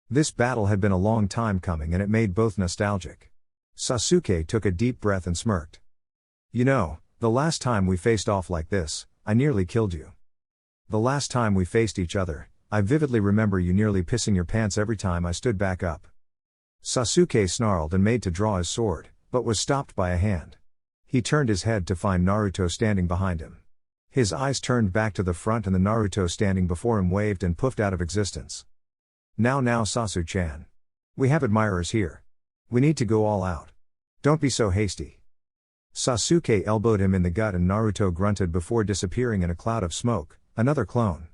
S1: This battle had been a long time coming and it made both nostalgic. Sasuke took a deep breath and smirked. You know, the last time we faced off like this, I nearly killed you. The last time we faced each other, I vividly remember you nearly pissing your pants every time I stood back up. Sasuke snarled and made to draw his sword, but was stopped by a hand. He turned his head to find Naruto standing behind him. His eyes turned back to the front and the Naruto standing before him waved and puffed out of existence. Now Sasu-chan. We have admirers here. We need to go all out. Don't be so hasty. Sasuke elbowed him in the gut and Naruto grunted before disappearing in a cloud of smoke, another clone.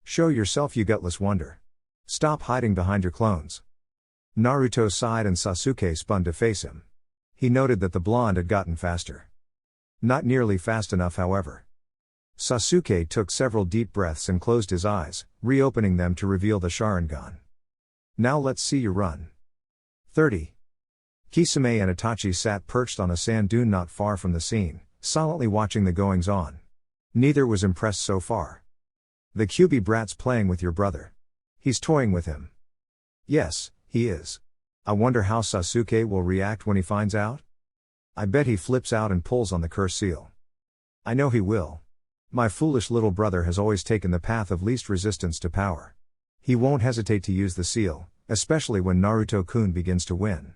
S1: Show yourself, you gutless wonder. Stop hiding behind your clones. Naruto sighed and Sasuke spun to face him. He noted that the blonde had gotten faster. Not nearly fast enough, however. Sasuke took several deep breaths and closed his eyes, reopening them to reveal the Sharingan. Now let's see you run. 30. Kisame and Itachi sat perched on a sand dune not far from the scene, silently watching the goings-on. Neither was impressed so far. The Kyuubi brat's playing with your brother. He's toying with him. Yes, he is. I wonder how Sasuke will react when he finds out? I bet he flips out and pulls on the curse seal. I know he will. My foolish little brother has always taken the path of least resistance to power. He won't hesitate to use the seal, especially when Naruto-kun begins to win.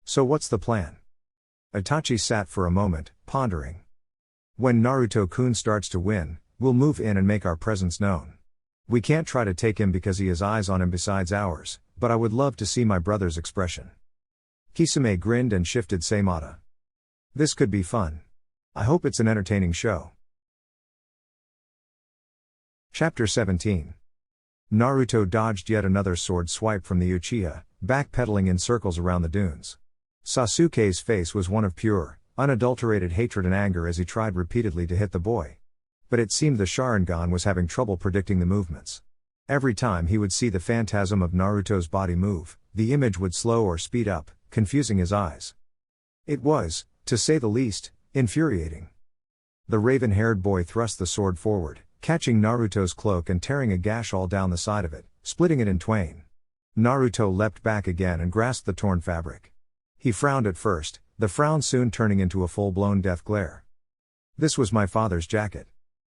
S1: So what's the plan? Itachi sat for a moment, pondering. When Naruto-kun starts to win, We'll move in and make our presence known. We can't try to take him because he has eyes on him besides ours, but I would love to see my brother's expression." Kisame grinned and shifted Seimata. "This could be fun. I hope it's an entertaining show." Chapter 17. Naruto dodged yet another sword swipe from the Uchiha, backpedaling in circles around the dunes. Sasuke's face was one of pure, unadulterated hatred and anger as he tried repeatedly to hit the boy. But it seemed the Sharingan was having trouble predicting the movements. Every time he would see the phantasm of Naruto's body move, the image would slow or speed up, confusing his eyes. It was, to say the least, infuriating. The raven-haired boy thrust the sword forward, catching Naruto's cloak and tearing a gash all down the side of it, splitting it in twain. Naruto leapt back again and grasped the torn fabric. He frowned at first, the frown soon turning into a full-blown death glare. "This was my father's jacket.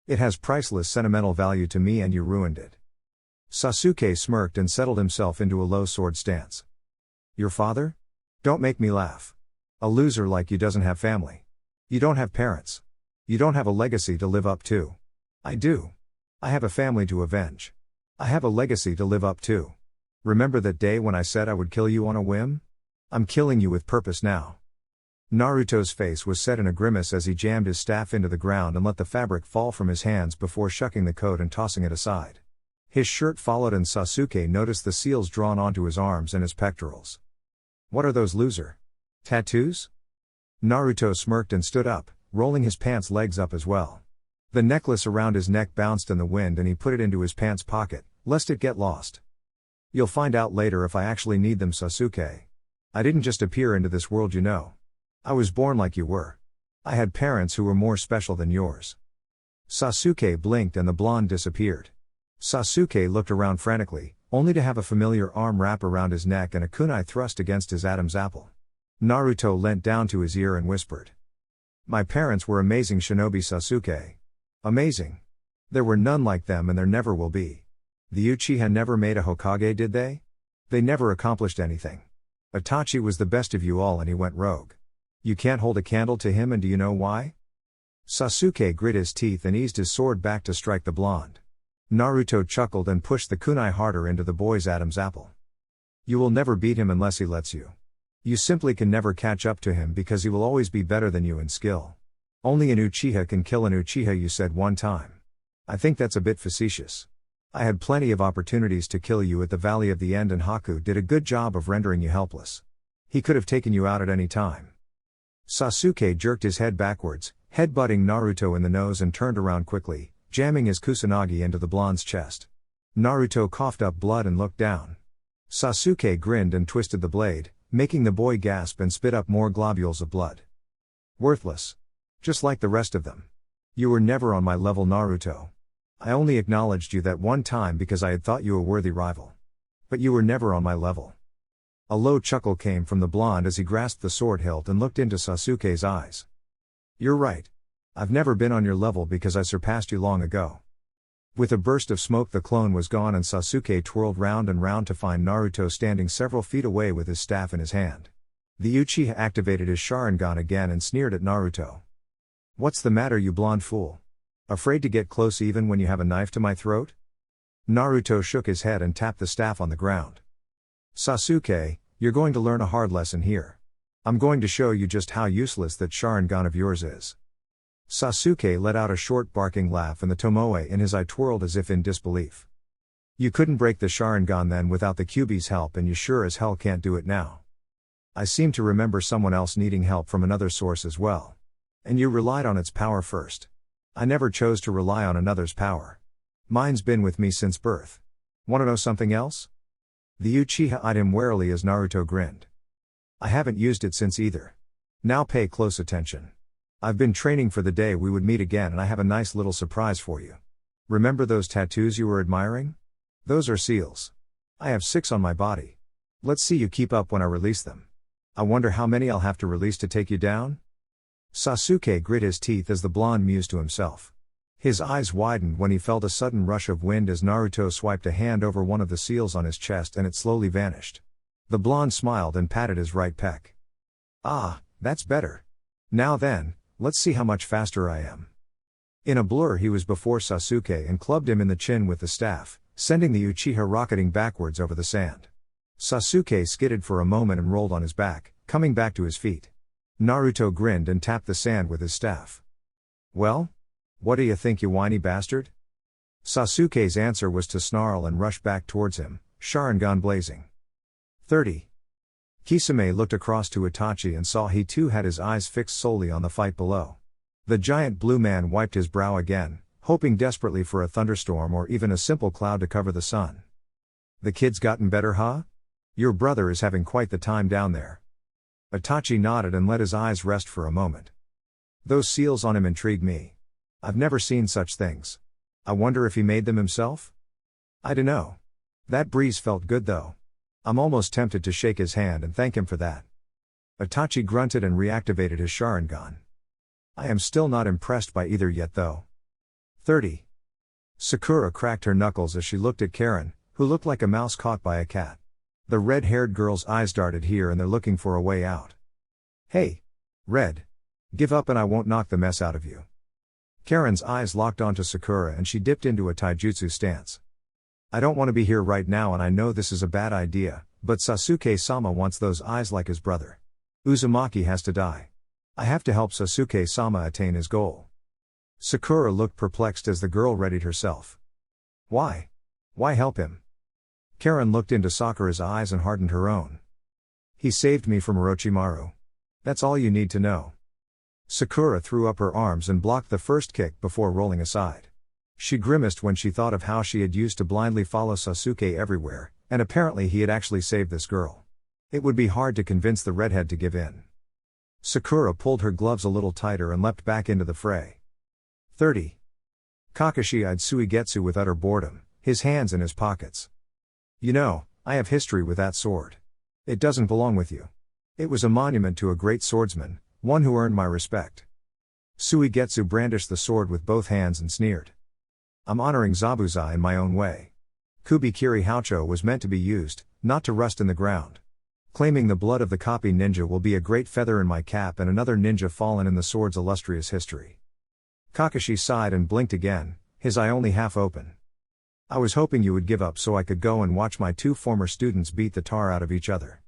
S1: It has priceless sentimental value to me and you ruined it." Sasuke smirked and settled himself into a low sword stance. "Your father? Don't make me laugh. A loser like you doesn't have family. You don't have parents. You don't have a legacy to live up to. I do. I have a family to avenge. I have a legacy to live up to. Remember that day when I said I would kill you on a whim? I'm killing you with purpose now." Naruto's face was set in a grimace as he jammed his staff into the ground and let the fabric fall from his hands before shucking the coat and tossing it aside. His shirt followed and Sasuke noticed the seals drawn onto his arms and his pectorals. "What are those loser tattoos?" Naruto smirked and stood up, rolling his pants legs up as well. The necklace around his neck bounced in the wind and he put it into his pants pocket, lest it get lost. "You'll find out later if I actually need them, Sasuke. I didn't just appear into this world, you know. I was born like you were. I had parents who were more special than yours." Sasuke blinked and the blonde disappeared. Sasuke looked around frantically, only to have a familiar arm wrap around his neck and a kunai thrust against his Adam's apple. Naruto leant down to his ear and whispered. "My parents were amazing shinobi, Sasuke. Amazing. There were none like them and there never will be. The Uchiha never made a Hokage, did they? They never accomplished anything. Itachi was the best of you all and he went rogue. You can't hold a candle to him, and do you know why?" Sasuke grit his teeth and eased his sword back to strike the blonde. Naruto chuckled and pushed the kunai harder into the boy's Adam's apple. "You will never beat him unless he lets you. You simply can never catch up to him because he will always be better than you in skill. Only an Uchiha can kill an Uchiha, you said one time. I think that's a bit facetious. I had plenty of opportunities to kill you at the Valley of the End and Haku did a good job of rendering you helpless. He could have taken you out at any time." Sasuke jerked his head backwards, headbutting Naruto in the nose and turned around quickly, jamming his kusanagi into the blonde's chest. Naruto coughed up blood and looked down. Sasuke grinned and twisted the blade, making the boy gasp and spit up more globules of blood. "Worthless. Just like the rest of them. You were never on my level, Naruto. I only acknowledged you that one time because I had thought you a worthy rival. But you were never on my level." A low chuckle came from the blonde as he grasped the sword hilt and looked into Sasuke's eyes. "You're right. I've never been on your level because I surpassed you long ago." With a burst of smoke the clone was gone and Sasuke twirled round and round to find Naruto standing several feet away with his staff in his hand. The Uchiha activated his Sharingan again and sneered at Naruto. "What's the matter, you blonde fool? Afraid to get close even when you have a knife to my throat?" Naruto shook his head and tapped the staff on the ground. "Sasuke, you're going to learn a hard lesson here. I'm going to show you just how useless that Sharingan of yours is." Sasuke let out a short barking laugh and the tomoe in his eye twirled as if in disbelief. "You couldn't break the Sharingan then without the Kyuubi's help and you sure as hell can't do it now. I seem to remember someone else needing help from another source as well. And you relied on its power first. I never chose to rely on another's power. Mine's been with me since birth. Want to know something else?" The Uchiha eyed him warily as Naruto grinned. "I haven't used it since either. Now pay close attention. I've been training for the day we would meet again and I have a nice little surprise for you. Remember those tattoos you were admiring? Those are seals. I have 6 on my body. Let's see you keep up when I release them. I wonder how many I'll have to release to take you down?" Sasuke grit his teeth as the blonde mused to himself. His eyes widened when he felt a sudden rush of wind as Naruto swiped a hand over one of the seals on his chest and it slowly vanished. The blonde smiled and patted his right pec. "Ah, that's better. Now then, let's see how much faster I am." In a blur he was before Sasuke and clubbed him in the chin with the staff, sending the Uchiha rocketing backwards over the sand. Sasuke skidded for a moment and rolled on his back, coming back to his feet. Naruto grinned and tapped the sand with his staff. "Well? What do you think, you whiny bastard?" Sasuke's answer was to snarl and rush back towards him, Sharingan blazing. 30. Kisame looked across to Itachi and saw he too had his eyes fixed solely on the fight below. The giant blue man wiped his brow again, hoping desperately for a thunderstorm or even a simple cloud to cover the sun. "The kid's gotten better, huh? Your brother is having quite the time down there." Itachi nodded and let his eyes rest for a moment. "Those seals on him intrigue me. I've never seen such things. I wonder if he made them himself? I dunno. That breeze felt good though. I'm almost tempted to shake his hand and thank him for that." Itachi grunted and reactivated his Sharingan. "I am still not impressed by either yet though." 30. Sakura cracked her knuckles as she looked at Karen, who looked like a mouse caught by a cat. The red-haired girl's eyes darted here and there looking for a way out. "Hey! Red! Give up and I won't knock the mess out of you." Karen's eyes locked onto Sakura and she dipped into a taijutsu stance. "I don't want to be here right now and I know this is a bad idea, but Sasuke-sama wants those eyes like his brother. Uzumaki has to die. I have to help Sasuke-sama attain his goal." Sakura looked perplexed as the girl readied herself. "Why? Why help him?" Karen looked into Sakura's eyes and hardened her own. "He saved me from Orochimaru. That's all you need to know." Sakura threw up her arms and blocked the first kick before rolling aside. She grimaced when she thought of how she had used to blindly follow Sasuke everywhere, and apparently he had actually saved this girl. It would be hard to convince the redhead to give in. Sakura pulled her gloves a little tighter and leapt back into the fray. 30. Kakashi eyed Suigetsu with utter boredom, his hands in his pockets. "You know, I have history with that sword. It doesn't belong with you. It was a monument to a great swordsman, one who earned my respect." Suigetsu brandished the sword with both hands and sneered. "I'm honoring Zabuza in my own way. Kubikiri Haucho was meant to be used, not to rust in the ground. Claiming the blood of the copy ninja will be a great feather in my cap and another ninja fallen in the sword's illustrious history." Kakashi sighed and blinked again, his eye only half open. "I was hoping you would give up so I could go and watch my two former students beat the tar out of each other.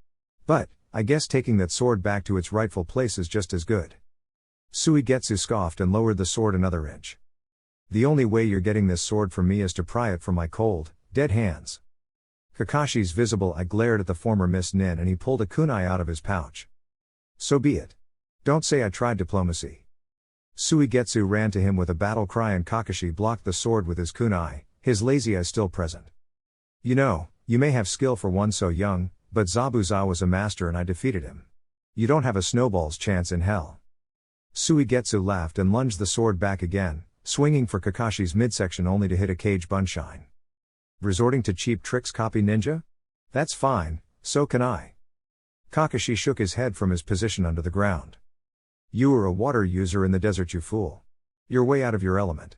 S1: But, I guess taking that sword back to its rightful place is just as good." Suigetsu scoffed and lowered the sword another inch. "The only way you're getting this sword from me is to pry it from my cold, dead hands." Kakashi's visible eye glared at the former Miss Nin and he pulled a kunai out of his pouch. "So be it. Don't say I tried diplomacy." Suigetsu ran to him with a battle cry and Kakashi blocked the sword with his kunai, his lazy eye still present. "You know, you may have skill for one so young, but Zabuza was a master and I defeated him. You don't have a snowball's chance in hell." Suigetsu laughed and lunged the sword back again, swinging for Kakashi's midsection only to hit a cage bunshine. "Resorting to cheap tricks, copy ninja? That's fine, so can I." Kakashi shook his head from his position under the ground. "You were a water user in the desert, you fool. You're way out of your element."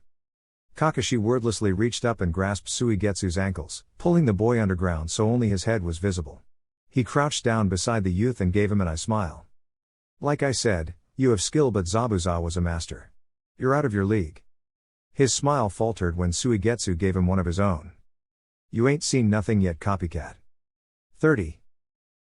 S1: Kakashi wordlessly reached up and grasped Suigetsu's ankles, pulling the boy underground so only his head was visible. He crouched down beside the youth and gave him an eye smile. "Like I said, you have skill but Zabuza was a master. You're out of your league." His smile faltered when Suigetsu gave him one of his own. "You ain't seen nothing yet, copycat." 30.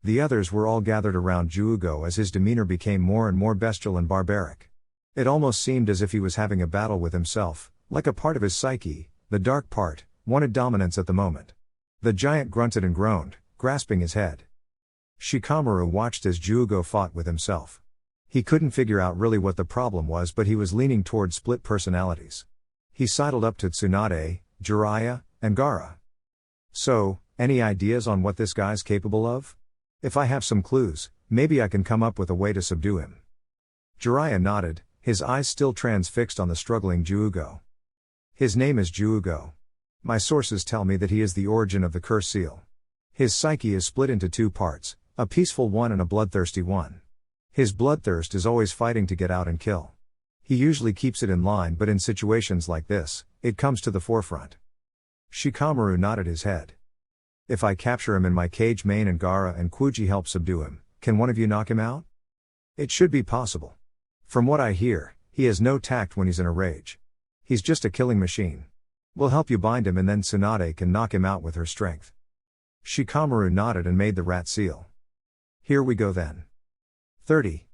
S1: The others were all gathered around Jugo as his demeanor became more and more bestial and barbaric. It almost seemed as if he was having a battle with himself, like a part of his psyche, the dark part, wanted dominance at the moment. The giant grunted and groaned, grasping his head. Shikamaru watched as Jugo fought with himself. He couldn't figure out really what the problem was, but he was leaning toward split personalities. He sidled up to Tsunade, Jiraiya, and Gaara. "So, any ideas on what this guy's capable of? If I have some clues, maybe I can come up with a way to subdue him." Jiraiya nodded, his eyes still transfixed on the struggling Jugo. "His name is Jugo. My sources tell me that he is the origin of the curse seal. His psyche is split into two parts, a peaceful one and a bloodthirsty one. His bloodthirst is always fighting to get out and kill. He usually keeps it in line, but in situations like this, it comes to the forefront." Shikamaru nodded his head. "If I capture him in my cage, Main and Gaara and Kuji help subdue him, can one of you knock him out?" "It should be possible. From what I hear, he has no tact when he's in a rage. He's just a killing machine. We'll help you bind him and then Tsunade can knock him out with her strength. Shikamaru nodded and made the rat seal. Here we go then. 30.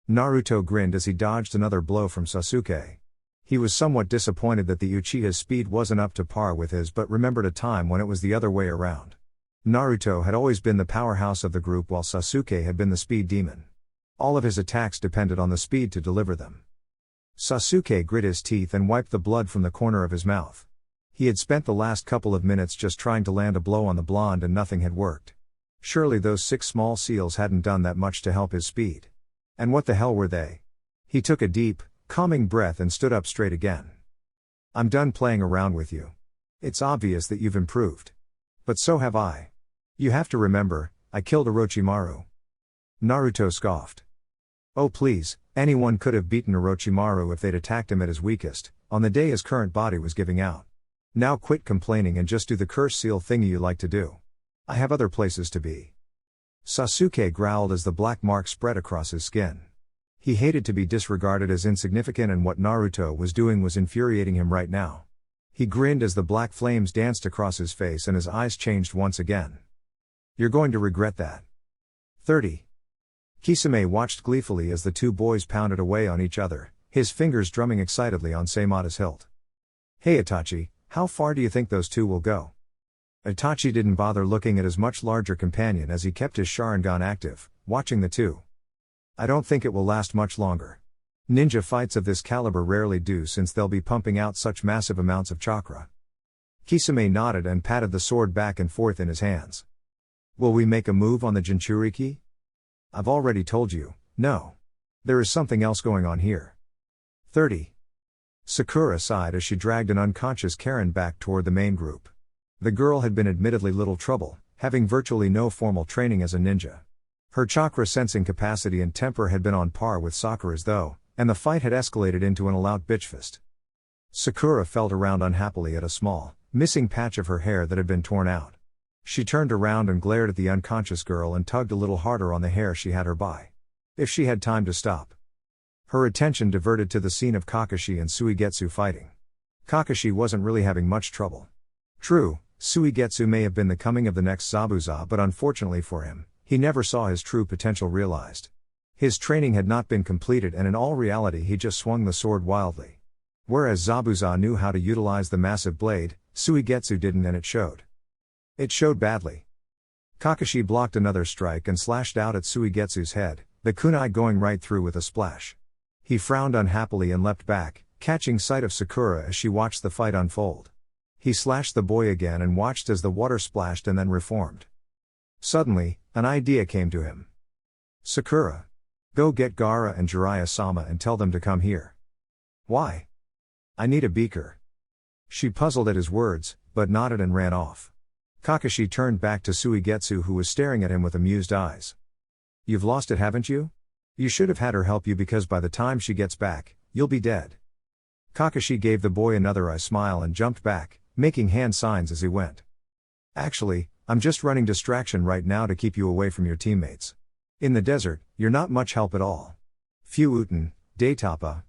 S1: Naruto grinned as he dodged another blow from Sasuke. He was somewhat disappointed that the Uchiha's speed wasn't up to par with his, but remembered a time when it was the other way around. Naruto had always been the powerhouse of the group while Sasuke had been the speed demon. All of his attacks depended on the speed to deliver them. Sasuke grit his teeth and wiped the blood from the corner of his mouth. He had spent the last couple of minutes just trying to land a blow on the blonde and nothing had worked. Surely those 6 small seals hadn't done that much to help his speed. And what the hell were they? He took a deep, calming breath and stood up straight again. I'm done playing around with you. It's obvious that you've improved. But so have I. You have to remember, I killed Orochimaru. Naruto scoffed. Oh please, anyone could have beaten Orochimaru if they'd attacked him at his weakest, on the day his current body was giving out. Now quit complaining and just do the curse seal thingy you like to do. I have other places to be. Sasuke growled as the black mark spread across his skin. He hated to be disregarded as insignificant, and what Naruto was doing was infuriating him right now. He grinned as the black flames danced across his face and his eyes changed once again. You're going to regret that. 30. Kisame watched gleefully as the two boys pounded away on each other, his fingers drumming excitedly on Seimata's hilt. Hey Itachi, how far do you think those two will go? Itachi didn't bother looking at his much larger companion as he kept his Sharingan active, watching the two. I don't think it will last much longer. Ninja fights of this caliber rarely do, since they'll be pumping out such massive amounts of chakra. Kisame nodded and patted the sword back and forth in his hands. Will we make a move on the Jinchuriki? I've already told you, no. There is something else going on here. 30. Sakura sighed as she dragged an unconscious Karen back toward the main group. The girl had been admittedly little trouble, having virtually no formal training as a ninja. Her chakra sensing capacity and temper had been on par with Sakura's though, and the fight had escalated into an all-out bitchfest. Sakura felt around unhappily at a small, missing patch of her hair that had been torn out. She turned around and glared at the unconscious girl and tugged a little harder on the hair she had her by. If she had time to stop. Her attention diverted to the scene of Kakashi and Suigetsu fighting. Kakashi wasn't really having much trouble. True, Suigetsu may have been the coming of the next Zabuza, but unfortunately for him, he never saw his true potential realized. His training had not been completed, and in all reality he just swung the sword wildly. Whereas Zabuza knew how to utilize the massive blade, Suigetsu didn't, and it showed. It showed badly. Kakashi blocked another strike and slashed out at Suigetsu's head, the kunai going right through with a splash. He frowned unhappily and leapt back, catching sight of Sakura as she watched the fight unfold. He slashed the boy again and watched as the water splashed and then reformed. Suddenly, an idea came to him. Sakura. Go get Gaara and Jiraiya-sama and tell them to come here. Why? I need a beaker. She puzzled at his words, but nodded and ran off. Kakashi turned back to Suigetsu, who was staring at him with amused eyes. You've lost it, haven't you? You should have had her help you, because by the time she gets back, you'll be dead. Kakashi gave the boy another eye smile and jumped back, making hand signs as he went. Actually, I'm just running distraction right now to keep you away from your teammates. In the desert, you're not much help at all. Fu Uten, Daitapa.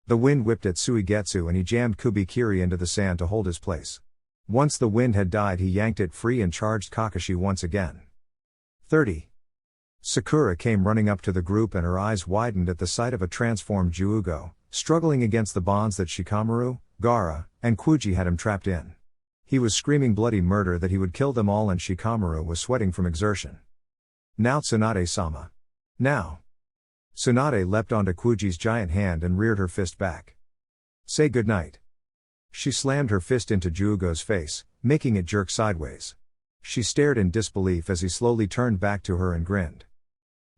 S1: The wind whipped at Suigetsu and he jammed Kubikiri into the sand to hold his place. Once the wind had died, he yanked it free and charged Kakashi once again. 30. Sakura came running up to the group and her eyes widened at the sight of a transformed Jugo, struggling against the bonds that Shikamaru, Gaara, and Kuji had him trapped in. He was screaming bloody murder that he would kill them all, and Shikamaru was sweating from exertion. Now Tsunade-sama. Now. Tsunade leapt onto Kuji's giant hand and reared her fist back. Say goodnight. She slammed her fist into Jugo's face, making it jerk sideways. She stared in disbelief as he slowly turned back to her and grinned.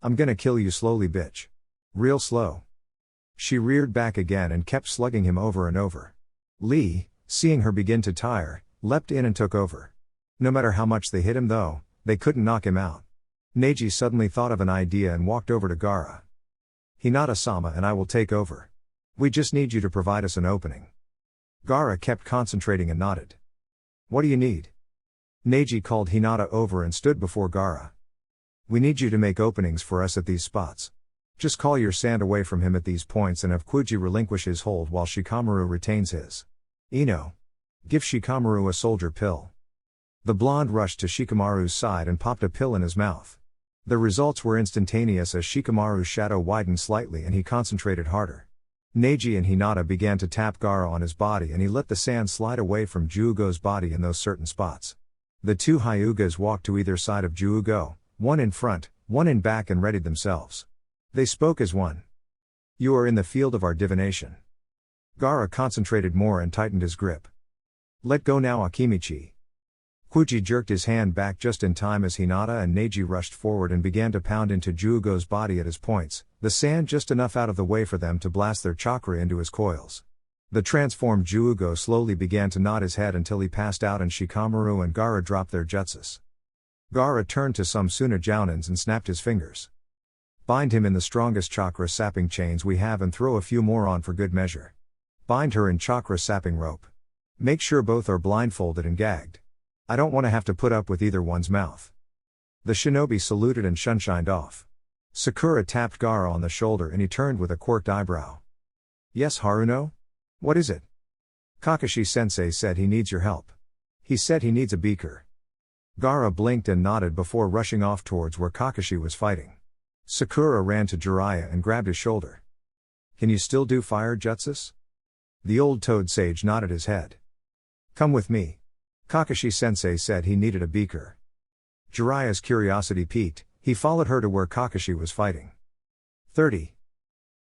S1: I'm gonna kill you slowly, bitch. Real slow. She reared back again and kept slugging him over and over. Lee, seeing her begin to tire, leapt in and took over. No matter how much they hit him though, they couldn't knock him out. Neji suddenly thought of an idea and walked over to Gaara. Hinata-sama and I will take over. We just need you to provide us an opening. Gaara kept concentrating and nodded. What do you need? Neji called Hinata over and stood before Gaara. We need you to make openings for us at these spots. Just call your sand away from him at these points and have Kuji relinquish his hold while Shikamaru retains his. Ino. Give Shikamaru a soldier pill. The blonde rushed to Shikamaru's side and popped a pill in his mouth. The results were instantaneous as Shikamaru's shadow widened slightly and he concentrated harder. Neji and Hinata began to tap Gaara on his body and he let the sand slide away from Jugo's body in those certain spots. The two Hyugas walked to either side of Jugo, one in front, one in back, and readied themselves. They spoke as one. You are in the field of our divination. Gaara concentrated more and tightened his grip. Let go now, Akimichi. Kuji jerked his hand back just in time as Hinata and Neji rushed forward and began to pound into Jugo's body at his points, the sand just enough out of the way for them to blast their chakra into his coils. The transformed Jugo slowly began to nod his head until he passed out and Shikamaru and Gaara dropped their jutsus. Gaara turned to some Suna Jounins and snapped his fingers. Bind him in the strongest chakra sapping chains we have and throw a few more on for good measure. Bind her in chakra sapping rope. Make sure both are blindfolded and gagged. I don't want to have to put up with either one's mouth. The shinobi saluted and shunshined off. Sakura tapped Gaara on the shoulder and he turned with a quirked eyebrow. Yes, Haruno? What is it? Kakashi-sensei said he needs your help. He said he needs a beaker. Gaara blinked and nodded before rushing off towards where Kakashi was fighting. Sakura ran to Jiraiya and grabbed his shoulder. Can you still do fire jutsus? The old toad sage nodded his head. Come with me. Kakashi-sensei said he needed a beaker. Jiraiya's curiosity piqued, he followed her to where Kakashi was fighting. 30.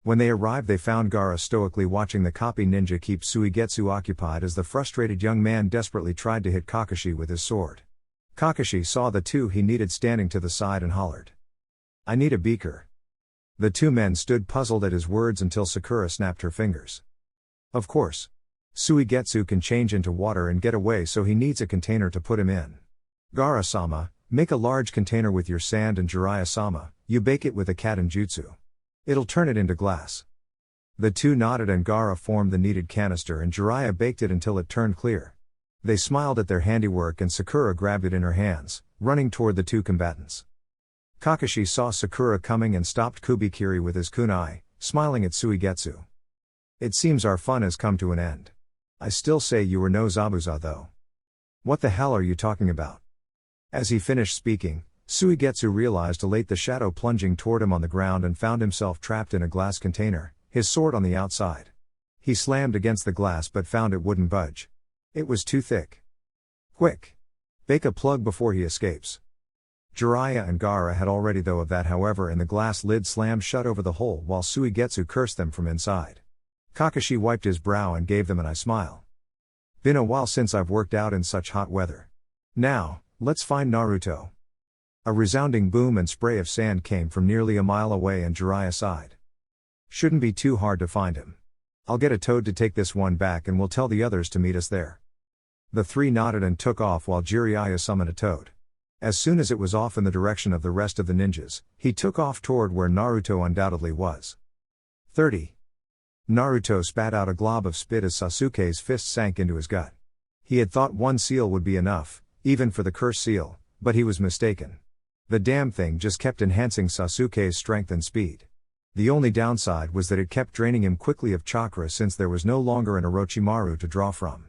S1: When they arrived they found Gaara stoically watching the copy ninja keep Suigetsu occupied as the frustrated young man desperately tried to hit Kakashi with his sword. Kakashi saw the two he needed standing to the side and hollered. I need a beaker. The two men stood puzzled at his words until Sakura snapped her fingers. Of course. Suigetsu can change into water and get away, so he needs a container to put him in. Gaara-sama, make a large container with your sand, and Jiraiya-sama, you bake it with a katen jutsu. It'll turn it into glass. The two nodded and Gaara formed the needed canister and Jiraiya baked it until it turned clear. They smiled at their handiwork and Sakura grabbed it in her hands, running toward the two combatants. Kakashi saw Sakura coming and stopped Kubikiri with his kunai, smiling at Suigetsu. It seems our fun has come to an end. I still say you were no Zabuza though. What the hell are you talking about? As he finished speaking, Suigetsu realized late the shadow plunging toward him on the ground and found himself trapped in a glass container, his sword on the outside. He slammed against the glass but found it wouldn't budge. It was too thick. Quick! Bake a plug before he escapes. Jiraiya and Gaara had already thought of that, however, and the glass lid slammed shut over the hole while Suigetsu cursed them from inside. Kakashi wiped his brow and gave them an eye smile. Been a while since I've worked out in such hot weather. Now, let's find Naruto. A resounding boom and spray of sand came from nearly a mile away and Jiraiya sighed. Shouldn't be too hard to find him. I'll get a toad to take this one back and we'll tell the others to meet us there. The three nodded and took off while Jiraiya summoned a toad. As soon as it was off in the direction of the rest of the ninjas, he took off toward where Naruto undoubtedly was. 30. Naruto spat out a glob of spit as Sasuke's fist sank into his gut. He had thought one seal would be enough, even for the curse seal, but he was mistaken. The damn thing just kept enhancing Sasuke's strength and speed. The only downside was that it kept draining him quickly of chakra since there was no longer an Orochimaru to draw from.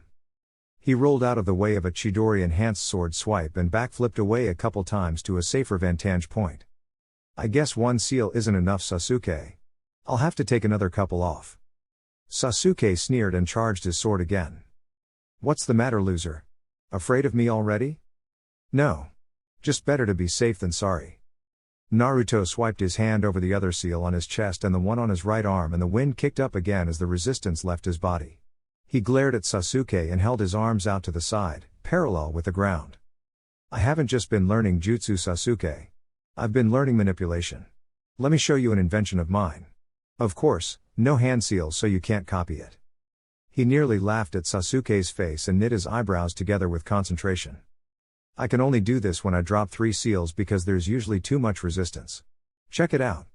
S1: He rolled out of the way of a Chidori-enhanced sword swipe and backflipped away a couple times to a safer vantage point. I guess one seal isn't enough, Sasuke. I'll have to take another couple off. Sasuke sneered and charged his sword again. What's the matter, loser? Afraid of me already? No. Just better to be safe than sorry. Naruto swiped his hand over the other seal on his chest and the one on his right arm, and the wind kicked up again as the resistance left his body. He glared at Sasuke and held his arms out to the side, parallel with the ground. I haven't just been learning jutsu, Sasuke. I've been learning manipulation. Let me show you an invention of mine. Of course, no hand seal so you can't copy it. He nearly laughed at Sasuke's face and knit his eyebrows together with concentration. I can only do this when I drop 3 seals because there's usually too much resistance. Check it out.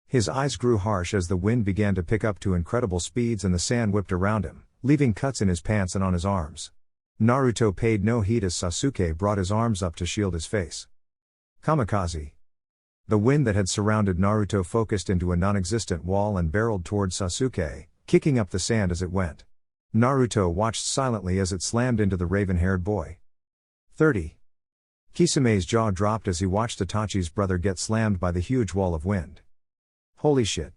S1: His eyes grew harsh as the wind began to pick up to incredible speeds and the sand whipped around him, leaving cuts in his pants and on his arms. Naruto paid no heed as Sasuke brought his arms up to shield his face. Kamikaze. The wind that had surrounded Naruto focused into a non-existent wall and barreled toward Sasuke, kicking up the sand as it went. Naruto watched silently as it slammed into the raven-haired boy. 30. Kisame's jaw dropped as he watched Itachi's brother get slammed by the huge wall of wind. Holy shit.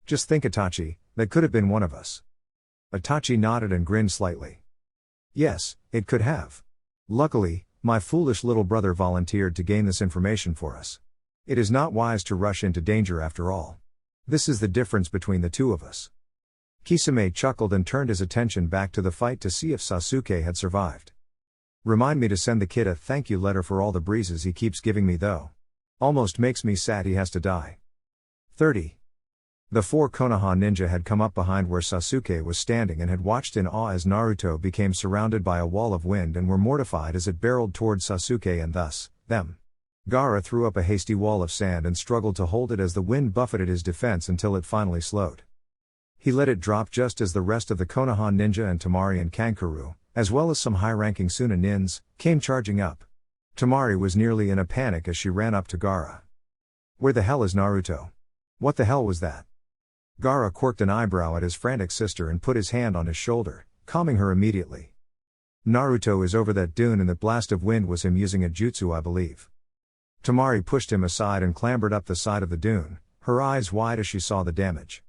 S1: Just think, Itachi, that could have been one of us. Itachi nodded and grinned slightly. Yes, it could have. Luckily, my foolish little brother volunteered to gain this information for us. It is not wise to rush into danger after all. This is the difference between the two of us. Kisame chuckled and turned his attention back to the fight to see if Sasuke had survived. Remind me to send the kid a thank you letter for all the breezes he keeps giving me though. Almost makes me sad he has to die. 30. The 4 Konoha ninja had come up behind where Sasuke was standing and had watched in awe as Naruto became surrounded by a wall of wind and were mortified as it barreled toward Sasuke and thus, them. Gaara threw up a hasty wall of sand and struggled to hold it as the wind buffeted his defense until it finally slowed. He let it drop just as the rest of the Konoha ninja and Temari and Kankuro, as well as some high-ranking Suna nins, came charging up. Temari was nearly in a panic as she ran up to Gaara. Where the hell is Naruto? What the hell was that? Gaara quirked an eyebrow at his frantic sister and put his hand on his shoulder, calming her immediately. Naruto is over that dune and that blast of wind was him using a jutsu, I believe. Temari pushed him aside and clambered up the side of the dune, her eyes wide as she saw the damage.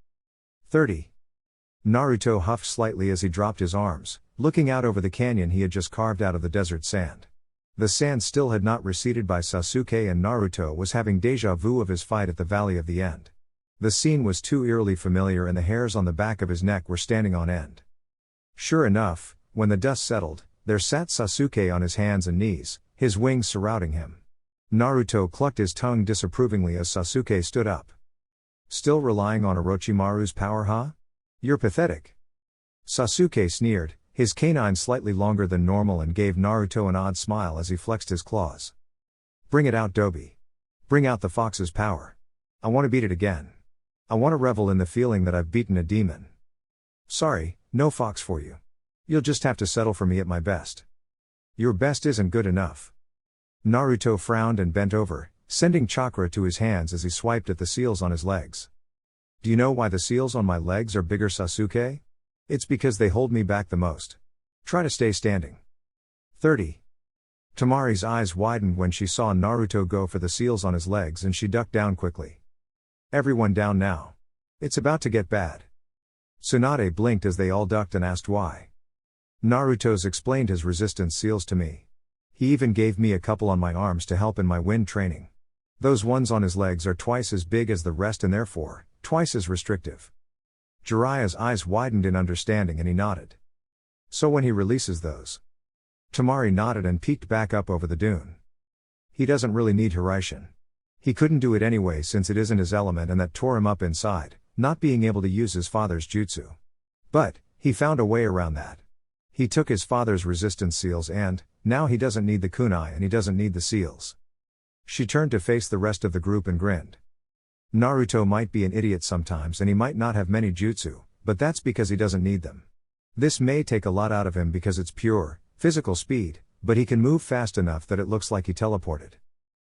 S1: 30. Naruto huffed slightly as he dropped his arms, looking out over the canyon he had just carved out of the desert sand. The sand still had not receded by Sasuke and Naruto was having déjà vu of his fight at the Valley of the End. The scene was too eerily familiar and the hairs on the back of his neck were standing on end. Sure enough, when the dust settled, there sat Sasuke on his hands and knees, his wings surrounding him. Naruto clucked his tongue disapprovingly as Sasuke stood up. Still relying on Orochimaru's power, huh? You're pathetic. Sasuke sneered, his canines slightly longer than normal and gave Naruto an odd smile as he flexed his claws. Bring it out, Dobi. Bring out the fox's power. I want to beat it again. I want to revel in the feeling that I've beaten a demon. Sorry, no fox for you. You'll just have to settle for me at my best. Your best isn't good enough. Naruto frowned and bent over, sending chakra to his hands as he swiped at the seals on his legs. Do you know why the seals on my legs are bigger, Sasuke? It's because they hold me back the most. Try to stay standing. 30. Temari's eyes widened when she saw Naruto go for the seals on his legs and she ducked down quickly. Everyone down now. It's about to get bad. Tsunade blinked as they all ducked and asked why. Naruto's explained his resistance seals to me. He even gave me a couple on my arms to help in my wind training. Those ones on his legs are twice as big as the rest and therefore, twice as restrictive. Jiraiya's eyes widened in understanding and he nodded. So when he releases those? Temari nodded and peeked back up over the dune. He doesn't really need Hiraishin. He couldn't do it anyway since it isn't his element and that tore him up inside, not being able to use his father's jutsu. But, he found a way around that. He took his father's resistance seals and, now he doesn't need the kunai and he doesn't need the seals. She turned to face the rest of the group and grinned. Naruto might be an idiot sometimes and he might not have many jutsu, but that's because he doesn't need them. This may take a lot out of him because it's pure, physical speed, but he can move fast enough that it looks like he teleported.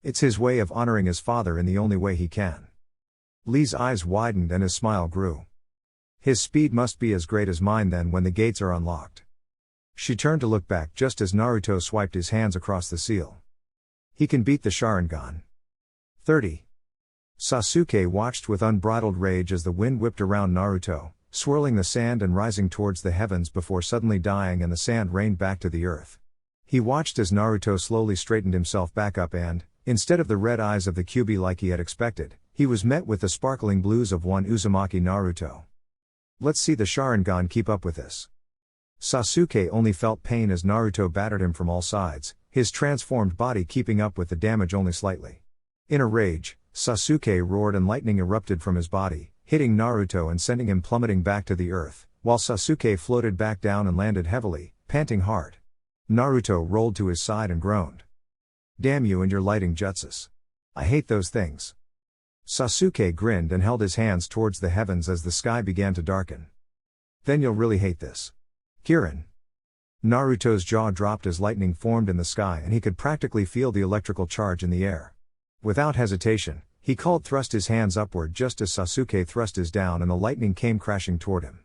S1: It's his way of honoring his father in the only way he can. Lee's eyes widened and his smile grew. His speed must be as great as mine then when the gates are unlocked. She turned to look back just as Naruto swiped his hands across the seal. He can beat the Sharingan. 30. Sasuke watched with unbridled rage as the wind whipped around Naruto, swirling the sand and rising towards the heavens before suddenly dying and the sand rained back to the earth. He watched as Naruto slowly straightened himself back up and, instead of the red eyes of the Kyuubi like he had expected, he was met with the sparkling blues of one Uzumaki Naruto. Let's see the Sharingan keep up with this. Sasuke only felt pain as Naruto battered him from all sides, his transformed body keeping up with the damage only slightly. In a rage, Sasuke roared and lightning erupted from his body, hitting Naruto and sending him plummeting back to the earth, while Sasuke floated back down and landed heavily, panting hard. Naruto rolled to his side and groaned. Damn you and your lighting jutsus. I hate those things. Sasuke grinned and held his hands towards the heavens as the sky began to darken. Then you'll really hate this. Kirin. Naruto's jaw dropped as lightning formed in the sky and he could practically feel the electrical charge in the air. Without hesitation, He called, thrust his hands upward just as Sasuke thrust his down and the lightning came crashing toward him.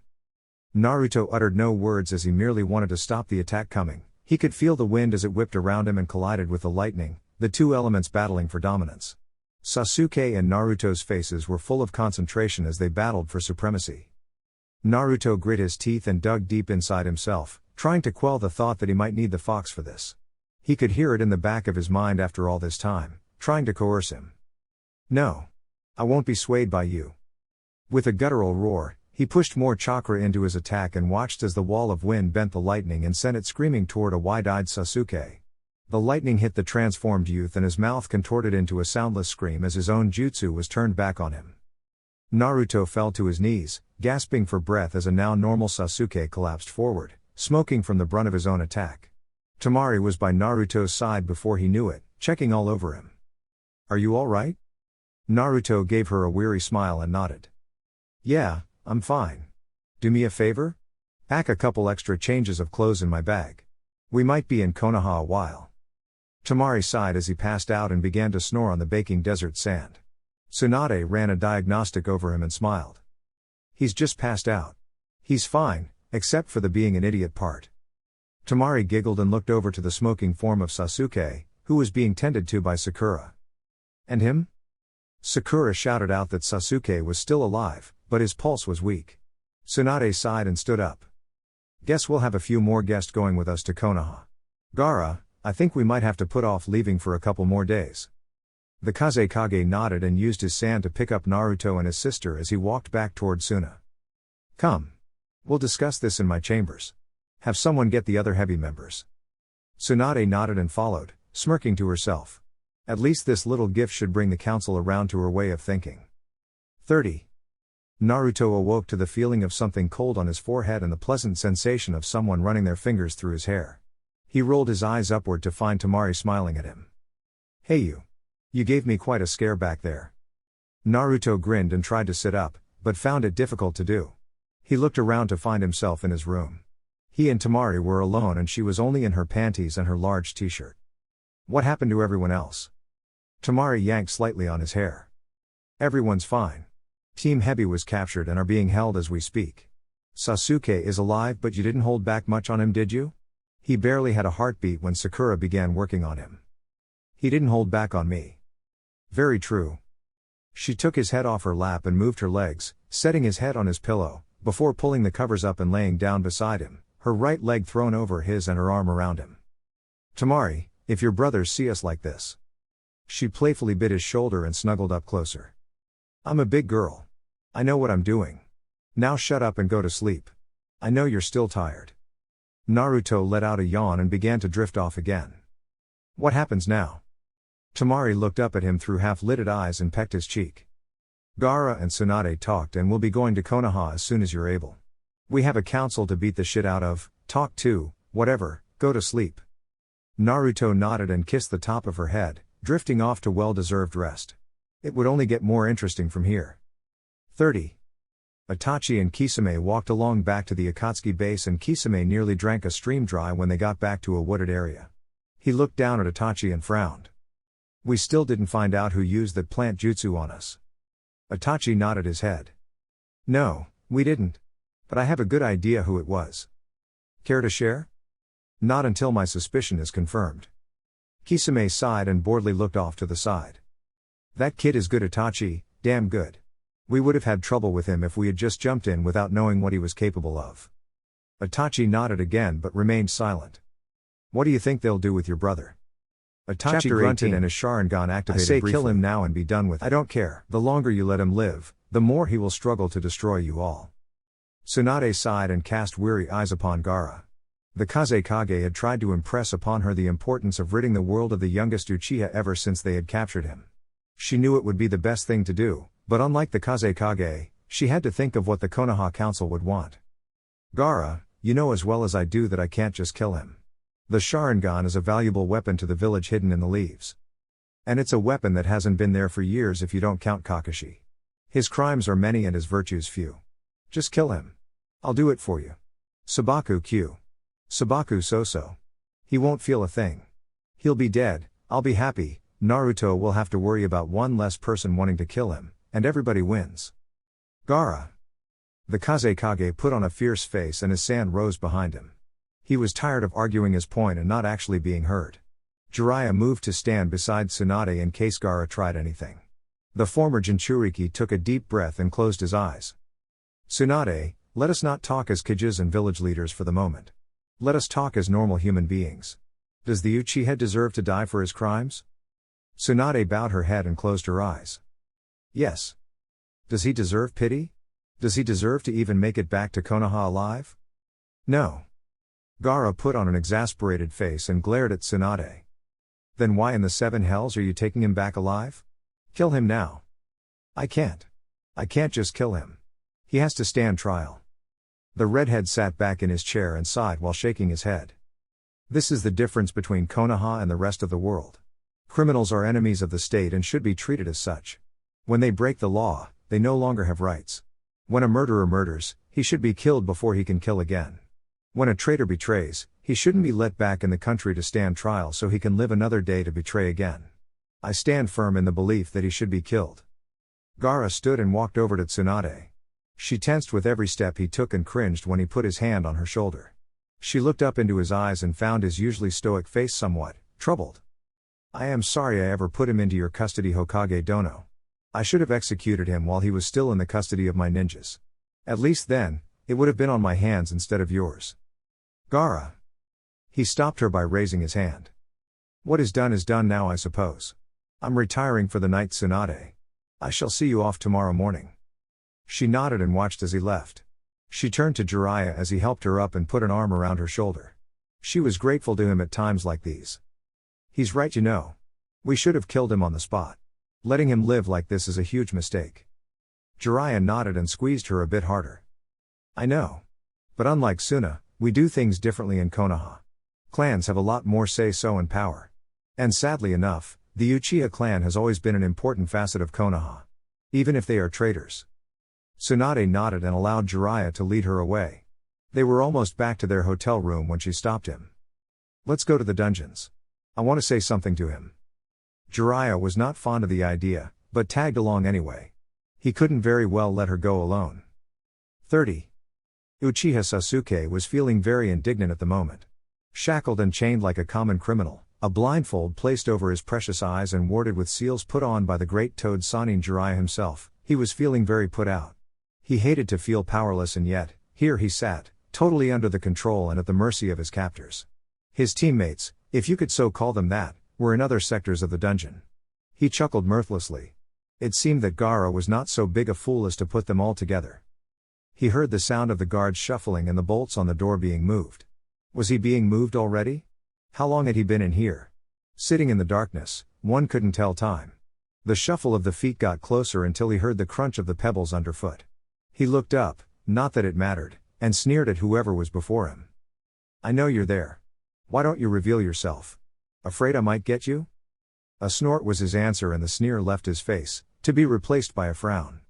S1: Naruto uttered no words as he merely wanted to stop the attack coming. He could feel the wind as it whipped around him and collided with the lightning, the two elements battling for dominance. Sasuke and Naruto's faces were full of concentration as they battled for supremacy. Naruto grit his teeth and dug deep inside himself, trying to quell the thought that he might need the fox for this. He could hear it in the back of his mind after all this time, trying to coerce him. No. I won't be swayed by you. With a guttural roar, he pushed more chakra into his attack and watched as the wall of wind bent the lightning and sent it screaming toward a wide-eyed Sasuke. The lightning hit the transformed youth and his mouth contorted into a soundless scream as his own jutsu was turned back on him. Naruto fell to his knees, gasping for breath as a now normal Sasuke collapsed forward, smoking from the brunt of his own attack. Temari was by Naruto's side before he knew it, checking all over him. Are you all right? Naruto gave her a weary smile and nodded. Yeah, I'm fine. Do me a favor? Pack a couple extra changes of clothes in my bag. We might be in Konoha a while. Temari sighed as he passed out and began to snore on the baking desert sand. Tsunade ran a diagnostic over him and smiled. He's just passed out. He's fine, except for the being an idiot part. Temari giggled and looked over to the smoking form of Sasuke, who was being tended to by Sakura. And him? Sakura shouted out that Sasuke was still alive, but his pulse was weak. Tsunade sighed and stood up. Guess we'll have a few more guests going with us to Konoha. Gaara, I think we might have to put off leaving for a couple more days. The Kazekage nodded and used his sand to pick up Naruto and his sister as he walked back toward Suna. Come. We'll discuss this in my chambers. Have someone get the other heavy members. Tsunade nodded and followed, smirking to herself. At least this little gift should bring the council around to her way of thinking. 30. Naruto awoke to the feeling of something cold on his forehead and the pleasant sensation of someone running their fingers through his hair. He rolled his eyes upward to find Temari smiling at him. Hey you. You gave me quite a scare back there. Naruto grinned and tried to sit up, but found it difficult to do. He looked around to find himself in his room. He and Temari were alone and she was only in her panties and her large t-shirt. What happened to everyone else? Temari yanked slightly on his hair. Everyone's fine. Team Heavy was captured and are being held as we speak. Sasuke is alive, but you didn't hold back much on him, did you? He barely had a heartbeat when Sakura began working on him. He didn't hold back on me. Very true. She took his head off her lap and moved her legs, setting his head on his pillow, before pulling the covers up and laying down beside him, her right leg thrown over his and her arm around him. Temari, if your brothers see us like this. She playfully bit his shoulder and snuggled up closer. I'm a big girl. I know what I'm doing. Now shut up and go to sleep. I know you're still tired. Naruto let out a yawn and began to drift off again. What happens now? Temari looked up at him through half-lidded eyes and pecked his cheek. Gaara and Tsunade talked and we'll be going to Konoha as soon as you're able. We have a council to beat the shit out of, talk to, whatever, go to sleep. Naruto nodded and kissed the top of her head, drifting off to well-deserved rest. It would only get more interesting from here. 30. Itachi and Kisame walked along back to the Akatsuki base and Kisame nearly drank a stream dry when they got back to a wooded area. He looked down at Itachi and frowned. We still didn't find out who used that plant jutsu on us. Itachi nodded his head. No, we didn't. But I have a good idea who it was. Care to share? Not until my suspicion is confirmed. Kisame sighed and boredly looked off to the side. That kid is good, Itachi, damn good. We would have had trouble with him if we had just jumped in without knowing what he was capable of. Itachi nodded again but remained silent. What do you think they'll do with your brother? Itachi grunted and his Sharingan activated. I say briefly. Kill him now and be done with it. I don't care. The longer you let him live, the more he will struggle to destroy you all. Tsunade sighed and cast weary eyes upon Gaara. The Kazekage had tried to impress upon her the importance of ridding the world of the youngest Uchiha ever since they had captured him. She knew it would be the best thing to do, but unlike the Kazekage, she had to think of what the Konoha Council would want. Gaara, you know as well as I do that I can't just kill him. The Sharingan is a valuable weapon to the village hidden in the leaves. And it's a weapon that hasn't been there for years if you don't count Kakashi. His crimes are many and his virtues few. Just kill him. I'll do it for you. Sabaku Q. Sabaku so-so. He won't feel a thing. He'll be dead, I'll be happy, Naruto will have to worry about one less person wanting to kill him, and everybody wins. Gaara. The Kazekage put on a fierce face and his sand rose behind him. He was tired of arguing his point and not actually being heard. Jiraiya moved to stand beside Tsunade in case Gaara tried anything. The former Jinchuriki took a deep breath and closed his eyes. Tsunade, let us not talk as Kages and village leaders for the moment. Let us talk as normal human beings. Does the Uchiha deserve to die for his crimes? Tsunade bowed her head and closed her eyes. Yes. Does he deserve pity? Does he deserve to even make it back to Konoha alive? No. Gaara put on an exasperated face and glared at Tsunade. Then why in the seven hells are you taking him back alive? Kill him now. I can't. I can't just kill him. He has to stand trial. The redhead sat back in his chair and sighed while shaking his head. This is the difference between Konoha and the rest of the world. Criminals are enemies of the state and should be treated as such. When they break the law, they no longer have rights. When a murderer murders, he should be killed before he can kill again. When a traitor betrays, he shouldn't be let back in the country to stand trial so he can live another day to betray again. I stand firm in the belief that he should be killed. Gaara stood and walked over to Tsunade. She tensed with every step he took and cringed when he put his hand on her shoulder. She looked up into his eyes and found his usually stoic face somewhat troubled. I am sorry I ever put him into your custody, Hokage Dono. I should have executed him while he was still in the custody of my ninjas. At least then, it would have been on my hands instead of yours. Gaara. He stopped her by raising his hand. What is done now, I suppose. I'm retiring for the night, Tsunade. I shall see you off tomorrow morning. She nodded and watched as he left. She turned to Jiraiya as he helped her up and put an arm around her shoulder. She was grateful to him at times like these. He's right, you know. We should have killed him on the spot. Letting him live like this is a huge mistake. Jiraiya nodded and squeezed her a bit harder. I know. But unlike Suna, we do things differently in Konoha. Clans have a lot more say-so and power. And sadly enough, the Uchiha clan has always been an important facet of Konoha. Even if they are traitors. Tsunade nodded and allowed Jiraiya to lead her away. They were almost back to their hotel room when she stopped him. Let's go to the dungeons. I want to say something to him. Jiraiya was not fond of the idea, but tagged along anyway. He couldn't very well let her go alone. 30. Uchiha Sasuke was feeling very indignant at the moment. Shackled and chained like a common criminal, a blindfold placed over his precious eyes and warded with seals put on by the great toad Sanin Jiraiya himself, he was feeling very put out. He hated to feel powerless, and yet, here he sat, totally under the control and at the mercy of his captors. His teammates, if you could so call them that, were in other sectors of the dungeon. He chuckled mirthlessly. It seemed that Gaara was not so big a fool as to put them all together. He heard the sound of the guards shuffling and the bolts on the door being moved. Was he being moved already? How long had he been in here? Sitting in the darkness, one couldn't tell time. The shuffle of the feet got closer until he heard the crunch of the pebbles underfoot. He looked up, not that it mattered, and sneered at whoever was before him. I know you're there. Why don't you reveal yourself? Afraid I might get you? A snort was his answer and the sneer left his face, to be replaced by a frown.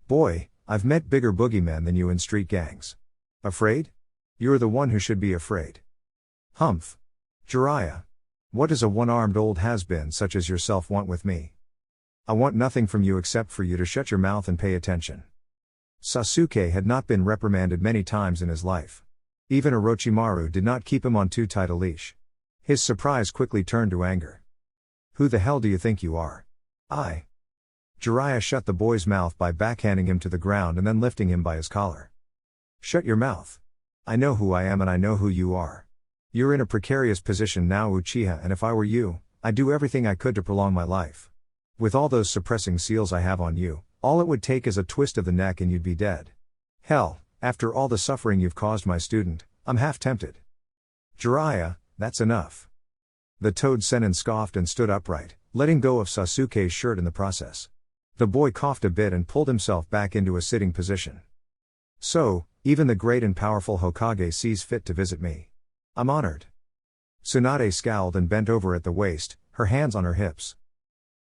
S1: Boy, I've met bigger boogeymen than you in street gangs. Afraid? You're the one who should be afraid. Humph. Jiraiya. What does a one-armed old has-been such as yourself want with me? I want nothing from you except for you to shut your mouth and pay attention. Sasuke had not been reprimanded many times in his life. Even Orochimaru did not keep him on too tight a leash. His surprise quickly turned to anger. Who the hell do you think you are? I. Jiraiya shut the boy's mouth by backhanding him to the ground and then lifting him by his collar. Shut your mouth. I know who I am and I know who you are. You're in a precarious position now, Uchiha, and if I were you, I'd do everything I could to prolong my life. With all those suppressing seals I have on you, all it would take is a twist of the neck and you'd be dead. Hell, after all the suffering you've caused my student, I'm half tempted. Jiraiya, that's enough. The toad Sennin scoffed and stood upright, letting go of Sasuke's shirt in the process. The boy coughed a bit and pulled himself back into a sitting position. So, even the great and powerful Hokage sees fit to visit me. I'm honored. Tsunade scowled and bent over at the waist, her hands on her hips.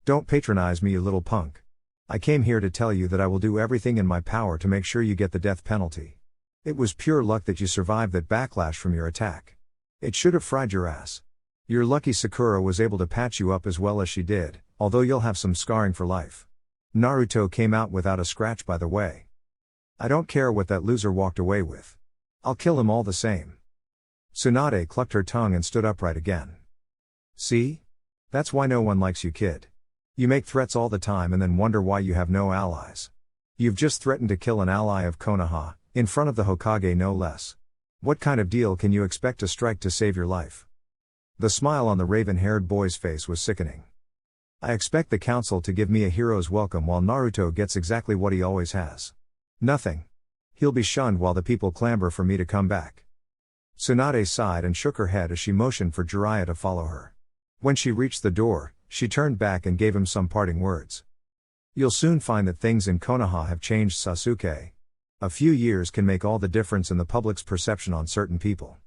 S1: Don't patronize me, you little punk. I came here to tell you that I will do everything in my power to make sure you get the death penalty. It was pure luck that you survived that backlash from your attack. It should have fried your ass. You're lucky Sakura was able to patch you up as well as she did, although you'll have some scarring for life. Naruto came out without a scratch by the way. I don't care what that loser walked away with. I'll kill him all the same. Tsunade clucked her tongue and stood upright again. See? That's why no one likes you, kid. You make threats all the time and then wonder why you have no allies. You've just threatened to kill an ally of Konoha, in front of the Hokage no less. What kind of deal can you expect to strike to save your life? The smile on the raven-haired boy's face was sickening. I expect the council to give me a hero's welcome while Naruto gets exactly what he always has. Nothing. He'll be shunned while the people clamor for me to come back. Tsunade sighed and shook her head as she motioned for Jiraiya to follow her. When she reached the door, she turned back and gave him some parting words. You'll soon find that things in Konoha have changed, Sasuke. A few years can make all the difference in the public's perception on certain people.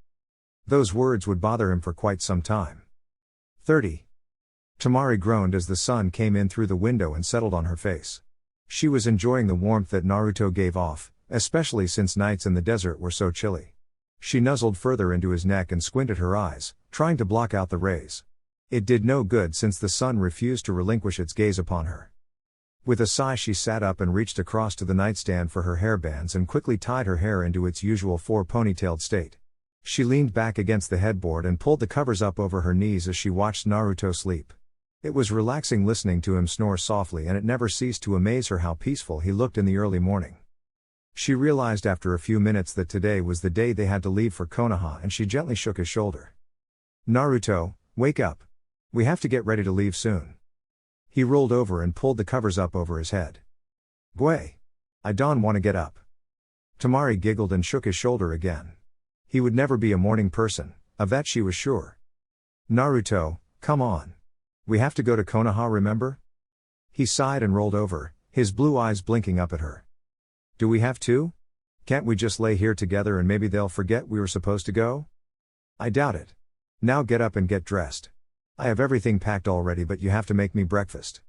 S1: Those words would bother him for quite some time. 30. Temari groaned as the sun came in through the window and settled on her face. She was enjoying the warmth that Naruto gave off, especially since nights in the desert were so chilly. She nuzzled further into his neck and squinted her eyes, trying to block out the rays. It did no good since the sun refused to relinquish its gaze upon her. With a sigh she sat up and reached across to the nightstand for her hairbands and quickly tied her hair into its usual 4-ponytailed state. She leaned back against the headboard and pulled the covers up over her knees as she watched Naruto sleep. It was relaxing listening to him snore softly, and it never ceased to amaze her how peaceful he looked in the early morning. She realized after a few minutes that today was the day they had to leave for Konoha, and she gently shook his shoulder. Naruto, wake up. We have to get ready to leave soon. He rolled over and pulled the covers up over his head. Gwei. I don't want to get up. Temari giggled and shook his shoulder again. He would never be a morning person, of that she was sure. Naruto, come on. We have to go to Konoha, remember? He sighed and rolled over, his blue eyes blinking up at her. Do we have to? Can't we just lay here together and maybe they'll forget we were supposed to go? I doubt it. Now get up and get dressed. I have everything packed already, but you have to make me breakfast.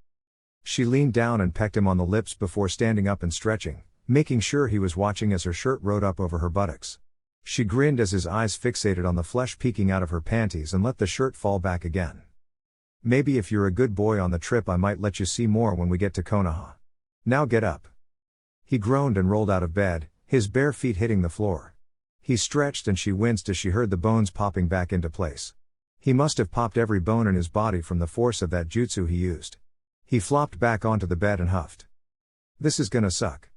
S1: She leaned down and pecked him on the lips before standing up and stretching, making sure he was watching as her shirt rode up over her buttocks. She grinned as his eyes fixated on the flesh peeking out of her panties and let the shirt fall back again. Maybe if you're a good boy on the trip I might let you see more when we get to Konoha. Now get up. He groaned and rolled out of bed, his bare feet hitting the floor. He stretched and she winced as she heard the bones popping back into place. He must have popped every bone in his body from the force of that jutsu he used. He flopped back onto the bed and huffed. This is gonna suck.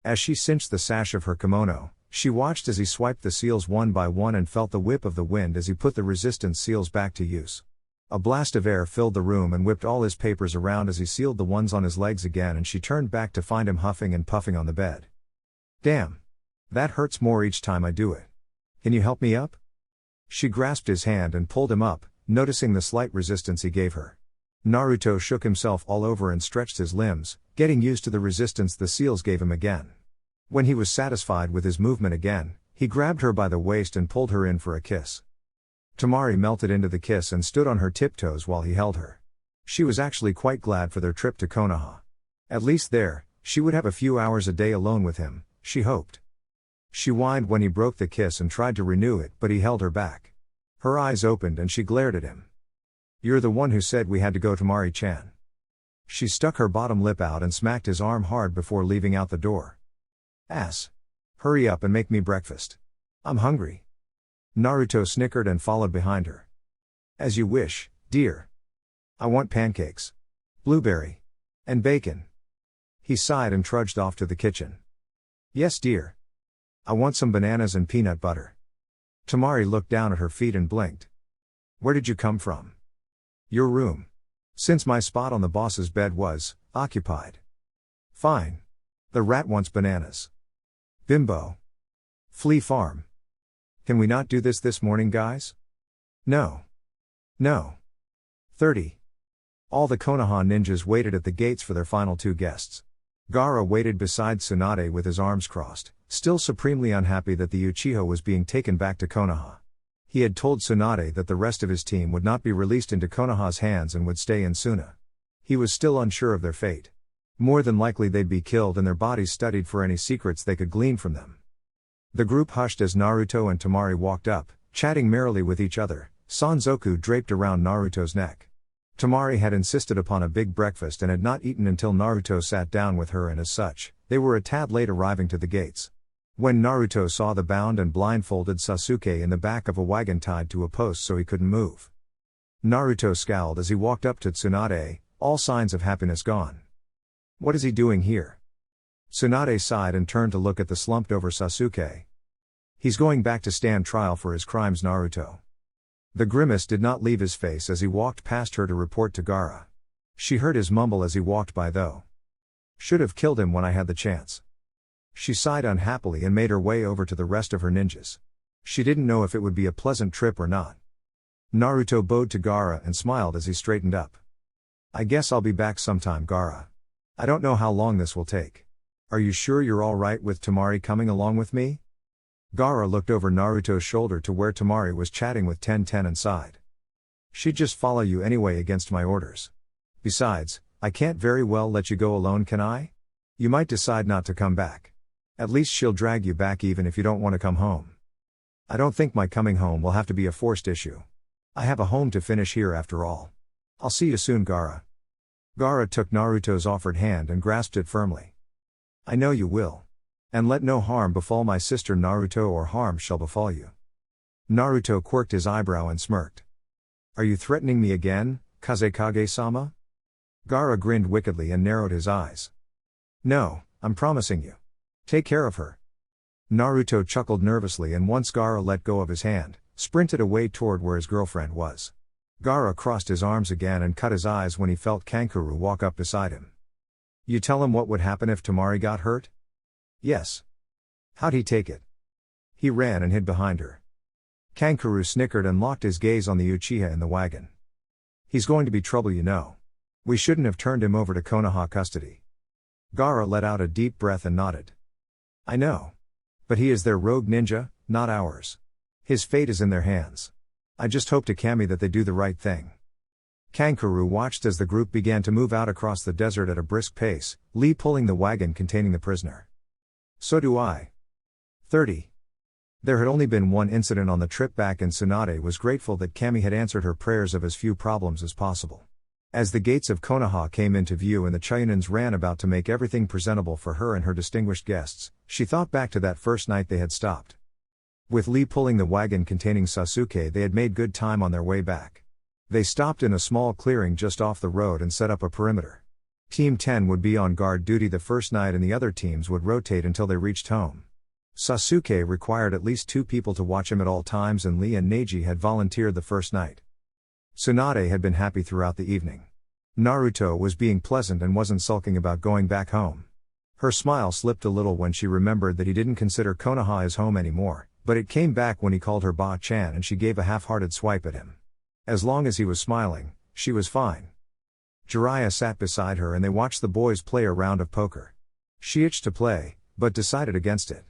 S1: As she cinched the sash of her kimono, she watched as he swiped the seals one by one and felt the whip of the wind as he put the resistance seals back to use. A blast of air filled the room and whipped all his papers around as he sealed the ones on his legs again, and she turned back to find him huffing and puffing on the bed. Damn. That hurts more each time I do it. Can you help me up? She grasped his hand and pulled him up, noticing the slight resistance he gave her. Naruto shook himself all over and stretched his limbs, getting used to the resistance the seals gave him again. When he was satisfied with his movement again, he grabbed her by the waist and pulled her in for a kiss. Temari melted into the kiss and stood on her tiptoes while he held her. She was actually quite glad for their trip to Konoha. At least there, she would have a few hours a day alone with him, she hoped. She whined when he broke the kiss and tried to renew it, but he held her back. Her eyes opened and she glared at him. You're the one who said we had to go, Temari-chan. She stuck her bottom lip out and smacked his arm hard before leaving out the door. Ass. Hurry up and make me breakfast. I'm hungry. Naruto snickered and followed behind her. As you wish, dear. I want pancakes. Blueberry. And bacon. He sighed and trudged off to the kitchen. Yes, dear. I want some bananas and peanut butter. Temari looked down at her feet and blinked. Where did you come from? Your room. Since my spot on the boss's bed was occupied. Fine. The rat wants bananas. Bimbo. Flea farm. Can we not do this morning, guys? No. No. 30. All the Konoha ninjas waited at the gates for their final two guests. Gaara waited beside Tsunade with his arms crossed, still supremely unhappy that the Uchiha was being taken back to Konoha. He had told Tsunade that the rest of his team would not be released into Konoha's hands and would stay in Suna. He was still unsure of their fate. More than likely they'd be killed and their bodies studied for any secrets they could glean from them. The group hushed as Naruto and Temari walked up, chatting merrily with each other, Sanzoku draped around Naruto's neck. Temari had insisted upon a big breakfast and had not eaten until Naruto sat down with her, and as such, they were a tad late arriving to the gates. When Naruto saw the bound and blindfolded Sasuke in the back of a wagon tied to a post so he couldn't move, Naruto scowled as he walked up to Tsunade, all signs of happiness gone. What is he doing here? Tsunade sighed and turned to look at the slumped-over Sasuke. He's going back to stand trial for his crimes, Naruto. The grimace did not leave his face as he walked past her to report to Gaara. She heard his mumble as he walked by though. Should have killed him when I had the chance. She sighed unhappily and made her way over to the rest of her ninjas. She didn't know if it would be a pleasant trip or not. Naruto bowed to Gaara and smiled as he straightened up. I guess I'll be back sometime, Gaara. I don't know how long this will take. Are you sure you're alright with Temari coming along with me? Gaara looked over Naruto's shoulder to where Temari was chatting with Tenten and sighed. She'd just follow you anyway against my orders. Besides, I can't very well let you go alone, can I? You might decide not to come back. At least she'll drag you back even if you don't want to come home. I don't think my coming home will have to be a forced issue. I have a home to finish here after all. I'll see you soon, Gaara. Gaara took Naruto's offered hand and grasped it firmly. I know you will. And let no harm befall my sister Naruto, or harm shall befall you. Naruto quirked his eyebrow and smirked. Are you threatening me again, Kazekage-sama? Gaara grinned wickedly and narrowed his eyes. No, I'm promising you. Take care of her. Naruto chuckled nervously, and once Gaara let go of his hand, sprinted away toward where his girlfriend was. Gaara crossed his arms again and cut his eyes when he felt Kankuro walk up beside him. You tell him what would happen if Temari got hurt? Yes. How'd he take it? He ran and hid behind her. Kankuro snickered and locked his gaze on the Uchiha in the wagon. He's going to be trouble, you know. We shouldn't have turned him over to Konoha custody. Gaara let out a deep breath and nodded. I know. But he is their rogue ninja, not ours. His fate is in their hands. I just hope to Kami that they do the right thing. Kankuro watched as the group began to move out across the desert at a brisk pace, Lee pulling the wagon containing the prisoner. So do I. 30. There had only been one incident on the trip back, and Tsunade was grateful that Kami had answered her prayers of as few problems as possible. As the gates of Konoha came into view and the Chayunins ran about to make everything presentable for her and her distinguished guests, she thought back to that first night they had stopped. With Lee pulling the wagon containing Sasuke, they had made good time on their way back. They stopped in a small clearing just off the road and set up a perimeter. Team 10 would be on guard duty the first night and the other teams would rotate until they reached home. Sasuke required at least 2 people to watch him at all times, and Lee and Neji had volunteered the first night. Tsunade had been happy throughout the evening. Naruto was being pleasant and wasn't sulking about going back home. Her smile slipped a little when she remembered that he didn't consider Konoha his home anymore, but it came back when he called her Ba-chan and she gave a half-hearted swipe at him. As long as he was smiling, she was fine. Jiraiya sat beside her and they watched the boys play a round of poker. She itched to play, but decided against it.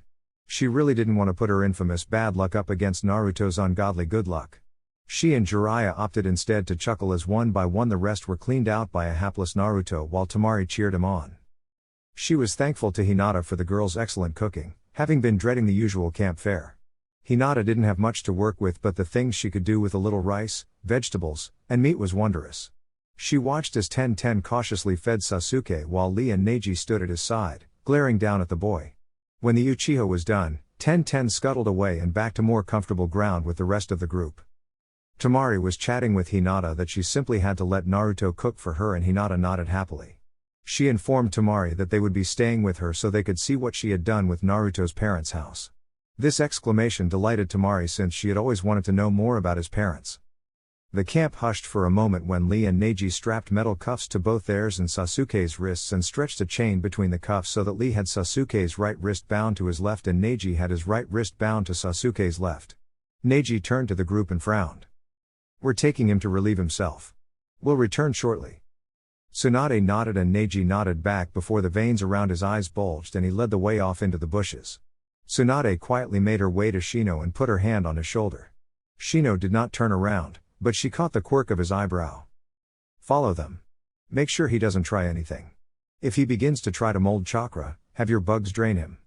S1: She really didn't want to put her infamous bad luck up against Naruto's ungodly good luck. She and Jiraiya opted instead to chuckle as one by one the rest were cleaned out by a hapless Naruto while Temari cheered him on. She was thankful to Hinata for the girls' excellent cooking, having been dreading the usual camp fare. Hinata didn't have much to work with, but the things she could do with a little rice, vegetables, and meat was wondrous. She watched as Ten cautiously fed Sasuke while Lee and Neji stood at his side, glaring down at the boy. When the Uchiha was done, Ten scuttled away and back to more comfortable ground with the rest of the group. Temari was chatting with Hinata that she simply had to let Naruto cook for her, and Hinata nodded happily. She informed Temari that they would be staying with her so they could see what she had done with Naruto's parents' house. This exclamation delighted Temari since she had always wanted to know more about his parents. The camp hushed for a moment when Lee and Neji strapped metal cuffs to both theirs and Sasuke's wrists and stretched a chain between the cuffs so that Lee had Sasuke's right wrist bound to his left and Neji had his right wrist bound to Sasuke's left. Neji turned to the group and frowned. We're taking him to relieve himself. We'll return shortly. Tsunade nodded and Neji nodded back before the veins around his eyes bulged and he led the way off into the bushes. Tsunade quietly made her way to Shino and put her hand on his shoulder. Shino did not turn around, but she caught the quirk of his eyebrow. Follow them. Make sure he doesn't try anything. If he begins to try to mold chakra, have your bugs drain him.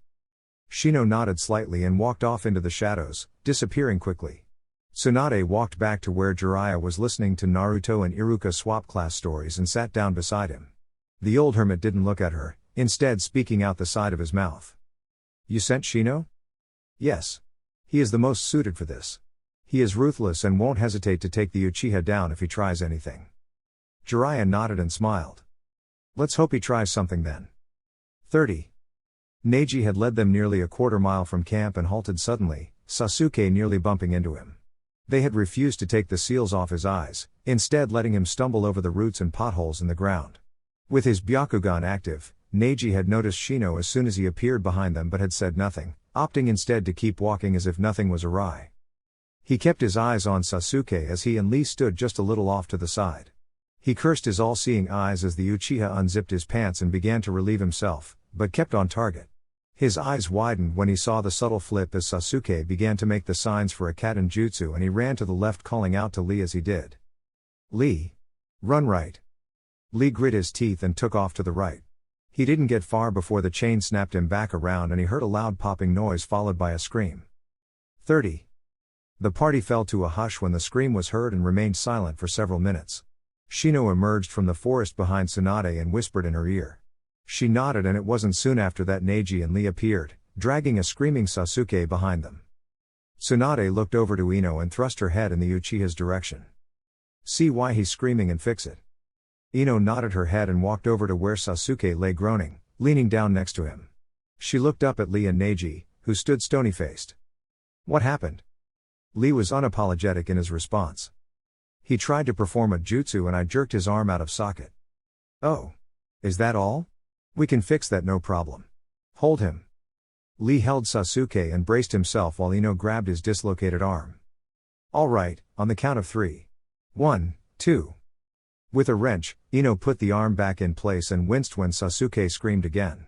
S1: Shino nodded slightly and walked off into the shadows, disappearing quickly. Tsunade walked back to where Jiraiya was listening to Naruto and Iruka swap class stories and sat down beside him. The old hermit didn't look at her, instead speaking out the side of his mouth. You sent Shino? Yes. He is the most suited for this. He is ruthless and won't hesitate to take the Uchiha down if he tries anything. Jiraiya nodded and smiled. Let's hope he tries something then. 30. Neji had led them nearly a quarter mile from camp and halted suddenly, Sasuke nearly bumping into him. They had refused to take the seals off his eyes, instead letting him stumble over the roots and potholes in the ground. With his Byakugan active, Neji had noticed Shino as soon as he appeared behind them but had said nothing, opting instead to keep walking as if nothing was awry. He kept his eyes on Sasuke as he and Lee stood just a little off to the side. He cursed his all-seeing eyes as the Uchiha unzipped his pants and began to relieve himself, but kept on target. His eyes widened when he saw the subtle flip as Sasuke began to make the signs for a Katen jutsu, and he ran to the left, calling out to Lee as he did. Lee! Run right! Lee grit his teeth and took off to the right. He didn't get far before the chain snapped him back around and he heard a loud popping noise followed by a scream. 30. The party fell to a hush when the scream was heard and remained silent for several minutes. Shino emerged from the forest behind Tsunade and whispered in her ear. She nodded, and it wasn't soon after that Neji and Lee appeared, dragging a screaming Sasuke behind them. Tsunade looked over to Ino and thrust her head in the Uchiha's direction. See why he's screaming and fix it. Ino nodded her head and walked over to where Sasuke lay groaning, leaning down next to him. She looked up at Lee and Neji, who stood stony-faced. What happened? Lee was unapologetic in his response. He tried to perform a jutsu and I jerked his arm out of socket. Oh. Is that all? We can fix that, no problem. Hold him. Lee held Sasuke and braced himself while Ino grabbed his dislocated arm. All right, on the count of 3. 1, 2. With a wrench, Ino put the arm back in place and winced when Sasuke screamed again.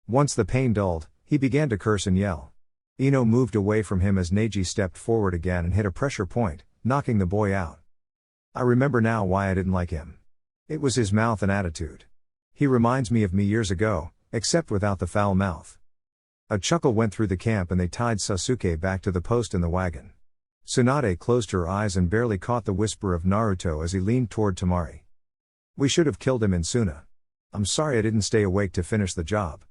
S1: Once the pain dulled, he began to curse and yell. Ino moved away from him as Neji stepped forward again and hit a pressure point, knocking the boy out. I remember now why I didn't like him. It was his mouth and attitude. He reminds me of me years ago, except without the foul mouth. A chuckle went through the camp and they tied Sasuke back to the post in the wagon. Tsunade closed her eyes and barely caught the whisper of Naruto as he leaned toward Temari. We should have killed him in Suna. I'm sorry I didn't stay awake to finish the job.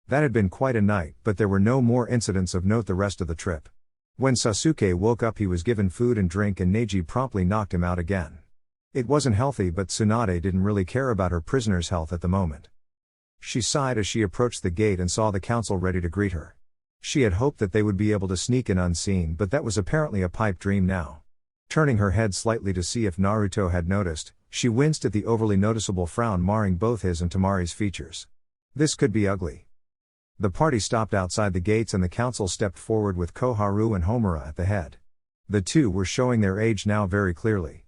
S1: That had been quite a night, but there were no more incidents of note the rest of the trip. When Sasuke woke up he was given food and drink and Neji promptly knocked him out again. It wasn't healthy, but Tsunade didn't really care about her prisoner's health at the moment. She sighed as she approached the gate and saw the council ready to greet her. She had hoped that they would be able to sneak in unseen, but that was apparently a pipe dream now. Turning her head slightly to see if Naruto had noticed, she winced at the overly noticeable frown marring both his and Temari's features. This could be ugly. The party stopped outside the gates and the council stepped forward with Koharu and Homura at the head. The two were showing their age now very clearly.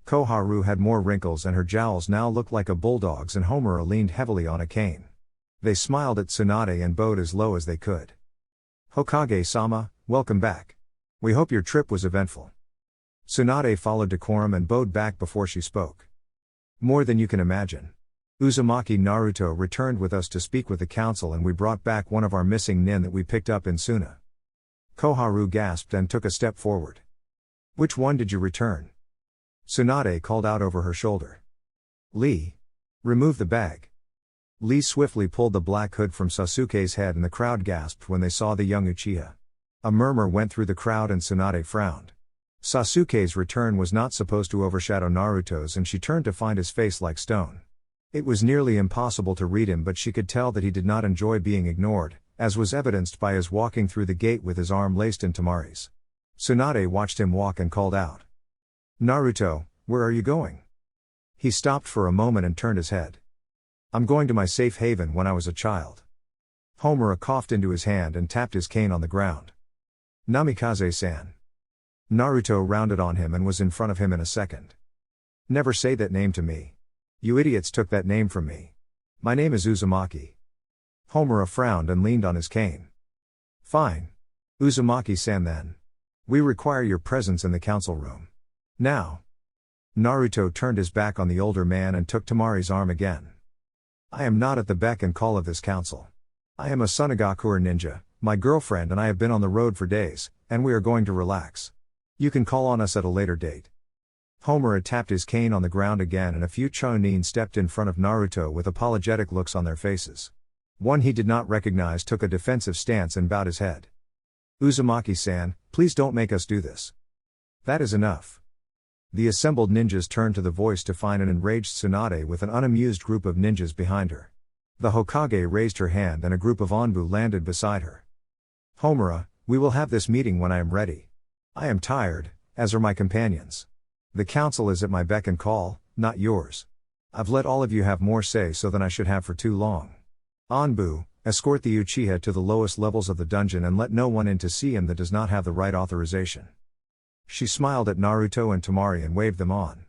S1: Koharu had more wrinkles and her jowls now looked like a bulldog's, and Homura leaned heavily on a cane. They smiled at Tsunade and bowed as low as they could. Hokage-sama, welcome back. We hope your trip was eventful. Tsunade followed decorum and bowed back before she spoke. More than you can imagine. Uzumaki Naruto returned with us to speak with the council and we brought back one of our missing nin that we picked up in Suna. Koharu gasped and took a step forward. Which one did you return? Tsunade called out over her shoulder. Lee. Remove the bag. Lee swiftly pulled the black hood from Sasuke's head and the crowd gasped when they saw the young Uchiha. A murmur went through the crowd and Tsunade frowned. Sasuke's return was not supposed to overshadow Naruto's and she turned to find his face like stone. It was nearly impossible to read him, but she could tell that he did not enjoy being ignored, as was evidenced by his walking through the gate with his arm laced in Temari's. Tsunade watched him walk and called out. Naruto, where are you going? He stopped for a moment and turned his head. I'm going to my safe haven when I was a child. Homura coughed into his hand and tapped his cane on the ground. Namikaze-san. Naruto rounded on him and was in front of him in a second. Never say that name to me. You idiots took that name from me. My name is Uzumaki. Homura frowned and leaned on his cane. Fine. Uzumaki-san then. We require your presence in the council room. Now. Naruto turned his back on the older man and took Temari's arm again. I am not at the beck and call of this council. I am a Sunagakure ninja, my girlfriend and I have been on the road for days, and we are going to relax. You can call on us at a later date. Homura tapped his cane on the ground again and a few Chunin stepped in front of Naruto with apologetic looks on their faces. One he did not recognize took a defensive stance and bowed his head. Uzumaki-san, please don't make us do this. That is enough. The assembled ninjas turned to the voice to find an enraged Tsunade with an unamused group of ninjas behind her. The Hokage raised her hand and a group of Anbu landed beside her. Homura, we will have this meeting when I am ready. I am tired, as are my companions. The council is at my beck and call, not yours. I've let all of you have more say so than I should have for too long. Anbu, escort the Uchiha to the lowest levels of the dungeon and let no one in to see him that does not have the right authorization. She smiled at Naruto and Temari and waved them on.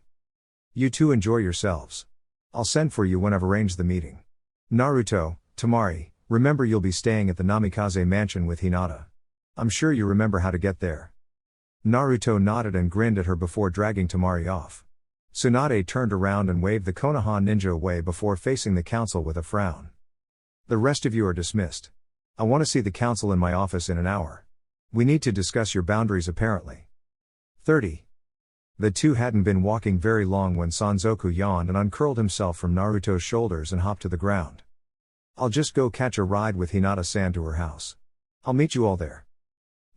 S1: You two enjoy yourselves. I'll send for you when I've arranged the meeting. Naruto, Temari, remember you'll be staying at the Namikaze mansion with Hinata. I'm sure you remember how to get there. Naruto nodded and grinned at her before dragging Temari off. Tsunade turned around and waved the Konoha ninja away before facing the council with a frown. The rest of you are dismissed. I want to see the council in my office in an hour. We need to discuss your boundaries apparently. 30. The two hadn't been walking very long when Sanzoku yawned and uncurled himself from Naruto's shoulders and hopped to the ground. I'll just go catch a ride with Hinata-san to her house. I'll meet you all there.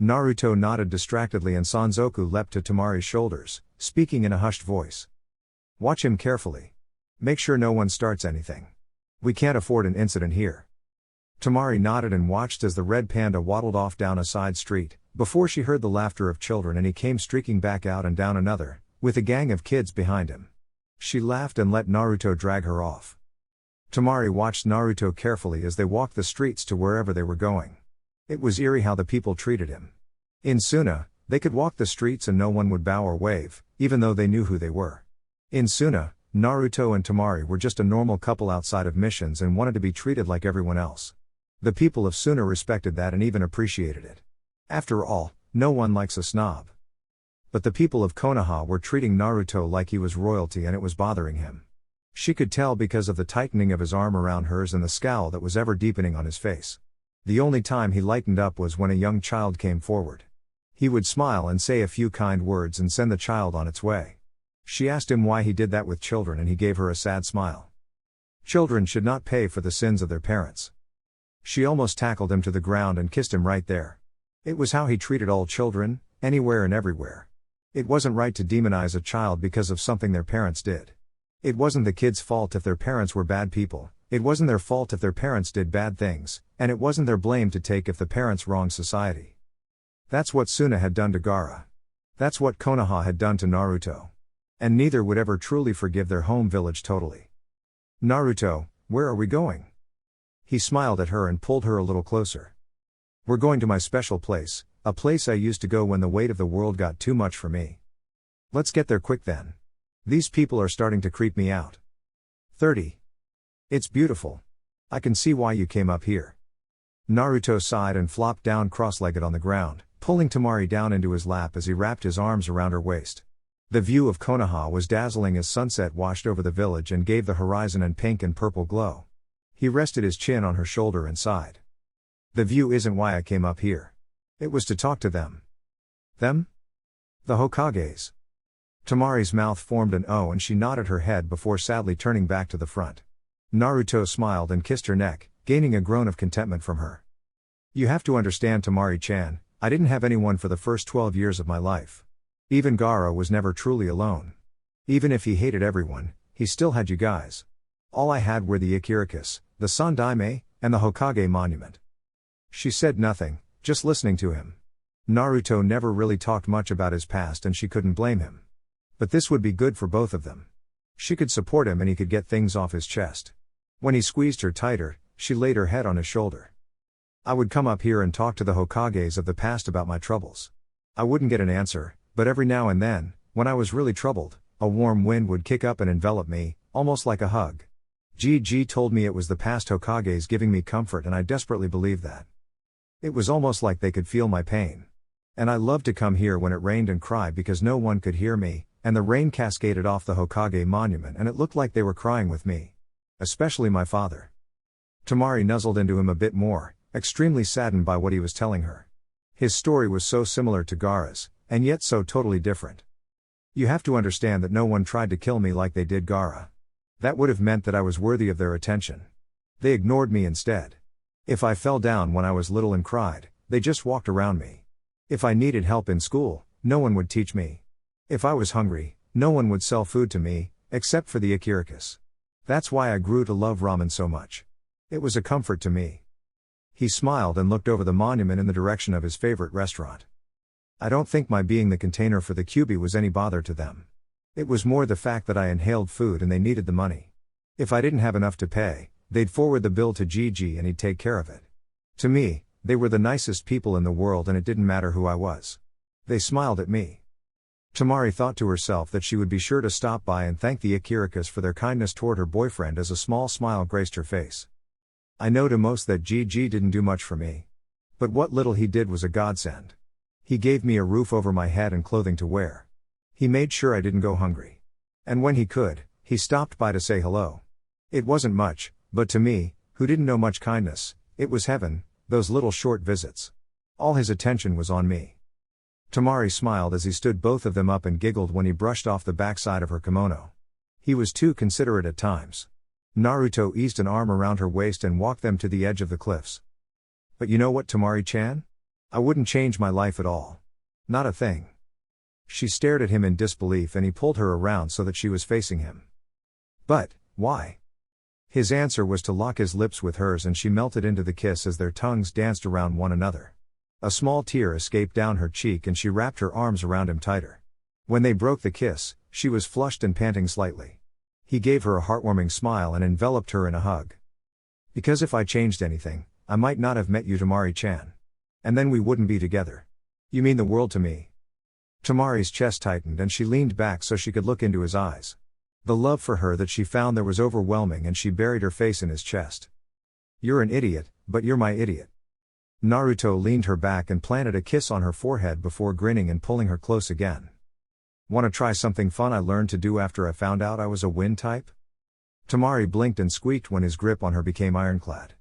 S1: Naruto nodded distractedly and Sanzoku leapt to Temari's shoulders, speaking in a hushed voice. Watch him carefully. Make sure no one starts anything. We can't afford an incident here. Temari nodded and watched as the red panda waddled off down a side street, before she heard the laughter of children and he came streaking back out and down another, with a gang of kids behind him. She laughed and let Naruto drag her off. Temari watched Naruto carefully as they walked the streets to wherever they were going. It was eerie how the people treated him. In Suna, they could walk the streets and no one would bow or wave, even though they knew who they were. In Suna, Naruto and Temari were just a normal couple outside of missions and wanted to be treated like everyone else. The people of Suna respected that and even appreciated it. After all, no one likes a snob. But the people of Konoha were treating Naruto like he was royalty and it was bothering him. She could tell because of the tightening of his arm around hers and the scowl that was ever deepening on his face. The only time he lightened up was when a young child came forward. He would smile and say a few kind words and send the child on its way. She asked him why he did that with children and he gave her a sad smile. Children should not pay for the sins of their parents. She almost tackled him to the ground and kissed him right there. It was how he treated all children, anywhere and everywhere. It wasn't right to demonize a child because of something their parents did. It wasn't the kid's fault if their parents were bad people, it wasn't their fault if their parents did bad things, and it wasn't their blame to take if the parents wronged society. That's what Suna had done to Gaara. That's what Konoha had done to Naruto. And neither would ever truly forgive their home village totally. Naruto, where are we going? He smiled at her and pulled her a little closer. We're going to my special place, a place I used to go when the weight of the world got too much for me. Let's get there quick then. These people are starting to creep me out. 30. It's beautiful. I can see why you came up here. Naruto sighed and flopped down cross-legged on the ground, pulling Temari down into his lap as he wrapped his arms around her waist. The view of Konoha was dazzling as sunset washed over the village and gave the horizon an pink and purple glow. He rested his chin on her shoulder and sighed. The view isn't why I came up here. It was to talk to them. Them? The Hokages. Temari's mouth formed an O and she nodded her head before sadly turning back to the front. Naruto smiled and kissed her neck, gaining a groan of contentment from her. You have to understand, Temari-chan, I didn't have anyone for the first 12 years of my life. Even Gaara was never truly alone. Even if he hated everyone, he still had you guys. All I had were the Ikirakus, the Sandaime, and the Hokage monument. She said nothing, just listening to him. Naruto never really talked much about his past and she couldn't blame him. But this would be good for both of them. She could support him and he could get things off his chest. When he squeezed her tighter, she laid her head on his shoulder. I would come up here and talk to the Hokages of the past about my troubles. I wouldn't get an answer, but every now and then, when I was really troubled, a warm wind would kick up and envelop me, almost like a hug. Gigi told me it was the past Hokages giving me comfort and I desperately believed that. It was almost like they could feel my pain. And I loved to come here when it rained and cry because no one could hear me, and the rain cascaded off the Hokage monument and it looked like they were crying with me. Especially my father. Temari nuzzled into him a bit more, extremely saddened by what he was telling her. His story was so similar to Gaara's, And yet so totally different. You have to understand that no one tried to kill me like they did Gaara. That would have meant that I was worthy of their attention. They ignored me instead. If I fell down when I was little and cried, they just walked around me. If I needed help in school, no one would teach me. If I was hungry, no one would sell food to me, except for the Akirikas. That's why I grew to love ramen so much. It was a comfort to me. He smiled and looked over the monument in the direction of his favorite restaurant. I don't think my being the container for the QB was any bother to them. It was more the fact that I inhaled food and they needed the money. If I didn't have enough to pay, they'd forward the bill to Gigi and he'd take care of it. To me, they were the nicest people in the world and it didn't matter who I was. They smiled at me. Temari thought to herself that she would be sure to stop by and thank the Akirikas for their kindness toward her boyfriend as a small smile graced her face. I know to most that Gigi didn't do much for me. But what little he did was a godsend. He gave me a roof over my head and clothing to wear. He made sure I didn't go hungry. And when he could, he stopped by to say hello. It wasn't much, but to me, who didn't know much kindness, it was heaven, those little short visits. All his attention was on me. Temari smiled as he stood both of them up and giggled when he brushed off the backside of her kimono. He was too considerate at times. Naruto eased an arm around her waist and walked them to the edge of the cliffs. But you know what, Temari-chan? I wouldn't change my life at all. Not a thing. She stared at him in disbelief and he pulled her around so that she was facing him. But, why? His answer was to lock his lips with hers and she melted into the kiss as their tongues danced around one another. A small tear escaped down her cheek and she wrapped her arms around him tighter. When they broke the kiss, she was flushed and panting slightly. He gave her a heartwarming smile and enveloped her in a hug. Because if I changed anything, I might not have met you, Temari-chan. And then we wouldn't be together. You mean the world to me. Temari's chest tightened and she leaned back so she could look into his eyes. The love for her that she found there was overwhelming and she buried her face in his chest. You're an idiot, but you're my idiot. Naruto leaned her back and planted a kiss on her forehead before grinning and pulling her close again. Wanna try something fun I learned to do after I found out I was a wind type? Temari blinked and squeaked when his grip on her became ironclad.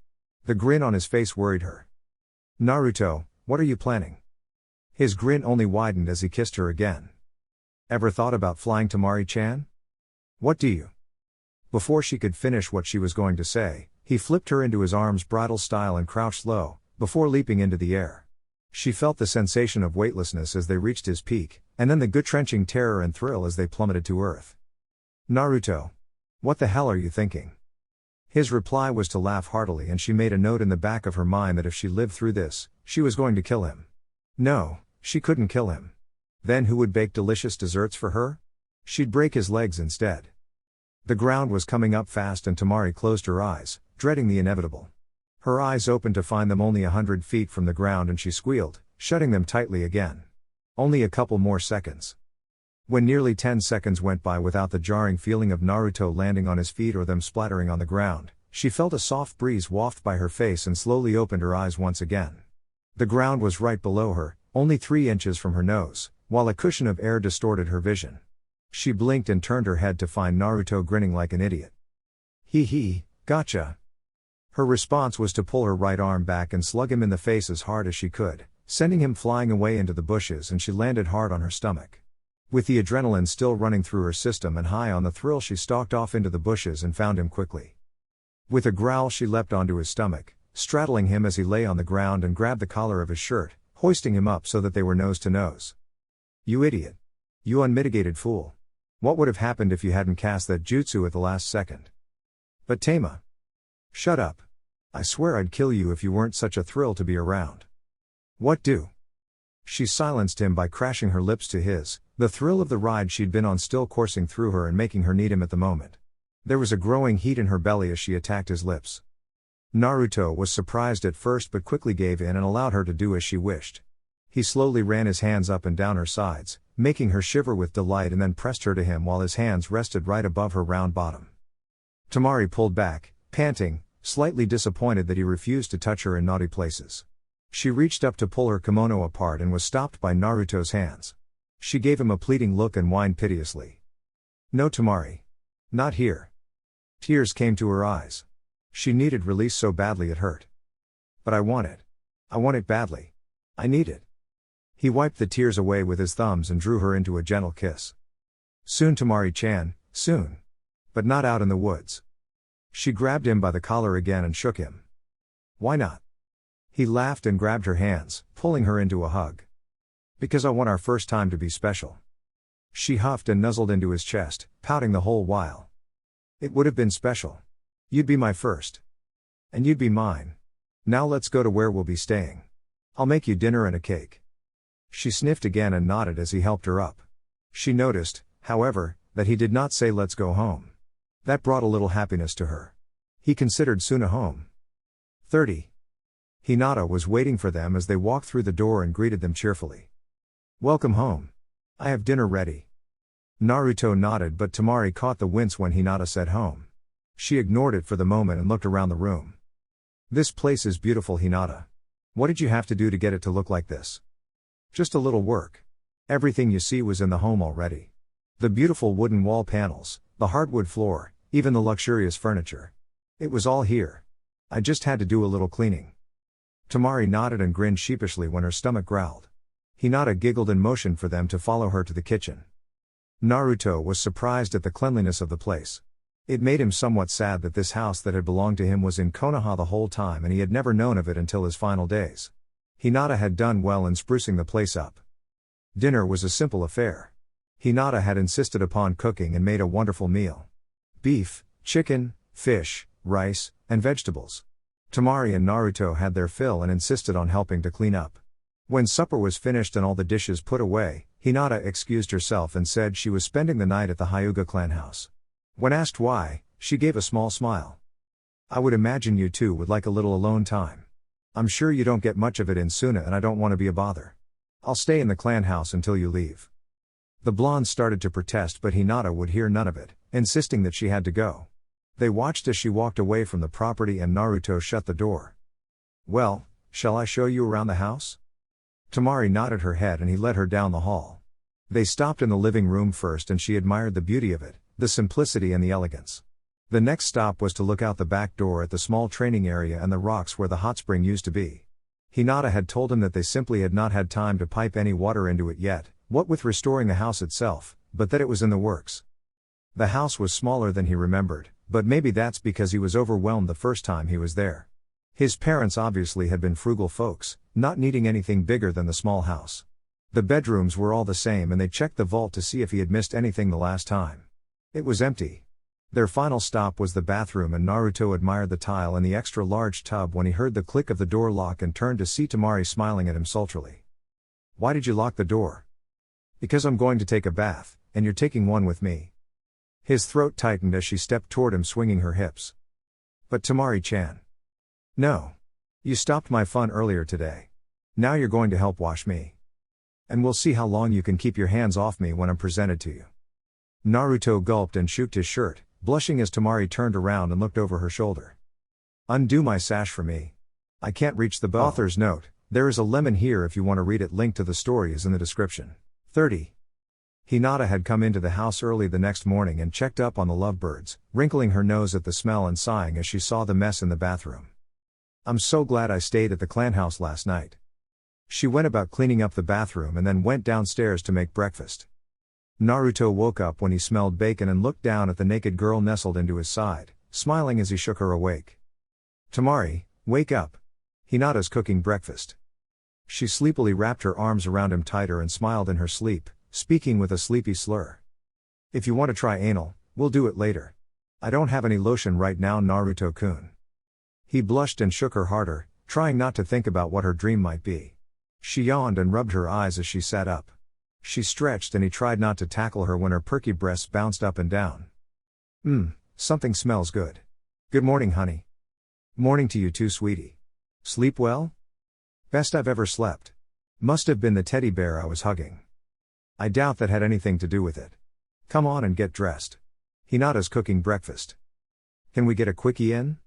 S1: The grin on his face worried her. Naruto, what are you planning? His grin only widened as he kissed her again. Ever thought about flying, Temari-chan? What do you? Before she could finish what she was going to say, he flipped her into his arms bridal style and crouched low, before leaping into the air. She felt the sensation of weightlessness as they reached his peak, and then the gut-wrenching terror and thrill as they plummeted to earth. Naruto. What the hell are you thinking? His reply was to laugh heartily and she made a note in the back of her mind that if she lived through this, she was going to kill him. No, she couldn't kill him. Then who would bake delicious desserts for her? She'd break his legs instead. The ground was coming up fast and Temari closed her eyes, dreading the inevitable. Her eyes opened to find them only 100 feet from the ground and she squealed, shutting them tightly again. Only a couple more seconds. When nearly 10 seconds went by without the jarring feeling of Naruto landing on his feet or them splattering on the ground, she felt a soft breeze waft by her face and slowly opened her eyes once again. The ground was right below her, only 3 inches from her nose, while a cushion of air distorted her vision. She blinked and turned her head to find Naruto grinning like an idiot. Hee, gotcha. Her response was to pull her right arm back and slug him in the face as hard as she could, sending him flying away into the bushes, and she landed hard on her stomach. With the adrenaline still running through her system and high on the thrill, she stalked off into the bushes and found him quickly. With a growl she leapt onto his stomach, straddling him as he lay on the ground, and grabbed the collar of his shirt, hoisting him up so that they were nose to nose. You idiot. You unmitigated fool. What would have happened if you hadn't cast that jutsu at the last second? But Tama. Shut up. I swear I'd kill you if you weren't such a thrill to be around. What do? She silenced him by crashing her lips to his, the thrill of the ride she'd been on still coursing through her and making her need him at the moment. There was a growing heat in her belly as she attacked his lips. Naruto was surprised at first but quickly gave in and allowed her to do as she wished. He slowly ran his hands up and down her sides, making her shiver with delight, and then pressed her to him while his hands rested right above her round bottom. Temari pulled back, panting, slightly disappointed that he refused to touch her in naughty places. She reached up to pull her kimono apart and was stopped by Naruto's hands. She gave him a pleading look and whined piteously. No, Temari. Not here. Tears came to her eyes. She needed release so badly it hurt. But I want it. I want it badly. I need it. He wiped the tears away with his thumbs and drew her into a gentle kiss. Soon Temari-chan, soon. But not out in the woods. She grabbed him by the collar again and shook him. Why not? He laughed and grabbed her hands, pulling her into a hug. Because I want our first time to be special. She huffed and nuzzled into his chest, pouting the whole while. It would have been special. You'd be my first. And you'd be mine. Now let's go to where we'll be staying. I'll make you dinner and a cake. She sniffed again and nodded as he helped her up. She noticed, however, that he did not say let's go home. That brought a little happiness to her. He considered Suna home. 30. Hinata was waiting for them as they walked through the door and greeted them cheerfully. Welcome home. I have dinner ready. Naruto nodded, but Temari caught the wince when Hinata said home. She ignored it for the moment and looked around the room. This place is beautiful, Hinata. What did you have to do to get it to look like this? Just a little work. Everything you see was in the home already. The beautiful wooden wall panels, the hardwood floor, even the luxurious furniture. It was all here. I just had to do a little cleaning. Temari nodded and grinned sheepishly when her stomach growled. Hinata giggled and motioned for them to follow her to the kitchen. Naruto was surprised at the cleanliness of the place. It made him somewhat sad that this house that had belonged to him was in Konoha the whole time and he had never known of it until his final days. Hinata had done well in sprucing the place up. Dinner was a simple affair. Hinata had insisted upon cooking and made a wonderful meal. Beef, chicken, fish, rice, and vegetables. Temari and Naruto had their fill and insisted on helping to clean up. When supper was finished and all the dishes put away, Hinata excused herself and said she was spending the night at the Hyuga clan house. When asked why, she gave a small smile. I would imagine you two would like a little alone time. I'm sure you don't get much of it in Suna and I don't want to be a bother. I'll stay in the clan house until you leave. The blonde started to protest, but Hinata would hear none of it, insisting that she had to go. They watched as she walked away from the property and Naruto shut the door. Well, shall I show you around the house? Temari nodded her head and he led her down the hall. They stopped in the living room first and she admired the beauty of it, the simplicity and the elegance. The next stop was to look out the back door at the small training area and the rocks where the hot spring used to be. Hinata had told him that they simply had not had time to pipe any water into it yet, what with restoring the house itself, but that it was in the works. The house was smaller than he remembered, but maybe that's because he was overwhelmed the first time he was there. His parents obviously had been frugal folks, not needing anything bigger than the small house. The bedrooms were all the same and they checked the vault to see if he had missed anything the last time. It was empty. Their final stop was the bathroom and Naruto admired the tile and the extra large tub when he heard the click of the door lock and turned to see Temari smiling at him sultrily. Why did you lock the door? Because I'm going to take a bath, and you're taking one with me. His throat tightened as she stepped toward him, swinging her hips. But Temari-chan. No. You stopped my fun earlier today. Now you're going to help wash me. And we'll see how long you can keep your hands off me when I'm presented to you. Naruto gulped and shook his shirt, blushing as Temari turned around and looked over her shoulder. Undo my sash for me. I can't reach the bow. Author's note, there is a lemon here if you want to read it. Link to the story is in the description. 30. Hinata had come into the house early the next morning and checked up on the lovebirds, wrinkling her nose at the smell and sighing as she saw the mess in the bathroom. I'm so glad I stayed at the clan house last night. She went about cleaning up the bathroom and then went downstairs to make breakfast. Naruto woke up when he smelled bacon and looked down at the naked girl nestled into his side, smiling as he shook her awake. Temari, wake up. Hinata's cooking breakfast. She sleepily wrapped her arms around him tighter and smiled in her sleep, speaking with a sleepy slur. If you want to try anal, we'll do it later. I don't have any lotion right now, Naruto-kun. He blushed and shook her harder, trying not to think about what her dream might be. She yawned and rubbed her eyes as she sat up. She stretched and he tried not to tackle her when her perky breasts bounced up and down. Something smells good. Good morning, honey. Morning to you too, sweetie. Sleep well? Best I've ever slept. Must have been the teddy bear I was hugging. I doubt that had anything to do with it. Come on and get dressed. Hinata's cooking breakfast. Can we get a quickie in?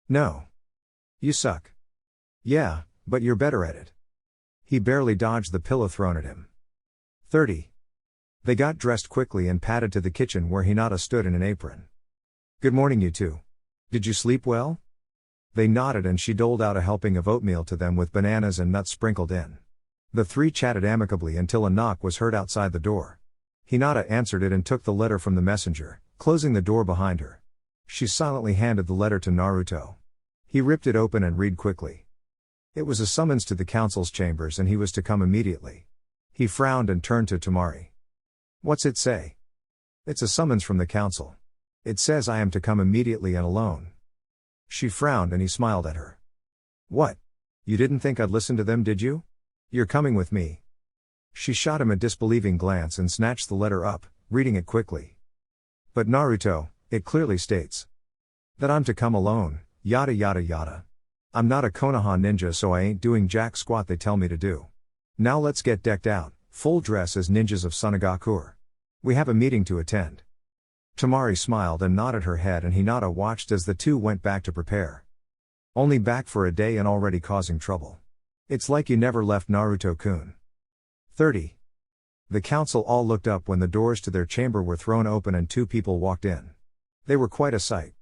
S1: No. You suck. Yeah, but you're better at it. He barely dodged the pillow thrown at him. 30. They got dressed quickly and padded to the kitchen where Hinata stood in an apron. Good morning, you two. Did you sleep well? They nodded and she doled out a helping of oatmeal to them with bananas and nuts sprinkled in. The three chatted amicably until a knock was heard outside the door. Hinata answered it and took the letter from the messenger, closing the door behind her. She silently handed the letter to Naruto. He ripped it open and read quickly. It was a summons to the council's chambers and he was to come immediately. He frowned and turned to Temari. What's it say? It's a summons from the council. It says I am to come immediately and alone. She frowned and he smiled at her. What? You didn't think I'd listen to them, did you? You're coming with me. She shot him a disbelieving glance and snatched the letter up, reading it quickly. But Naruto, it clearly states that I'm to come alone, yada yada yada. I'm not a Konoha ninja, so I ain't doing jack squat they tell me to do. Now let's get decked out, full dress as ninjas of Sunagakure. We have a meeting to attend. Temari smiled and nodded her head and Hinata watched as the two went back to prepare. Only back for a day and already causing trouble. It's like you never left, Naruto-kun. 30. The council all looked up when the doors to their chamber were thrown open and two people walked in. They were quite a sight.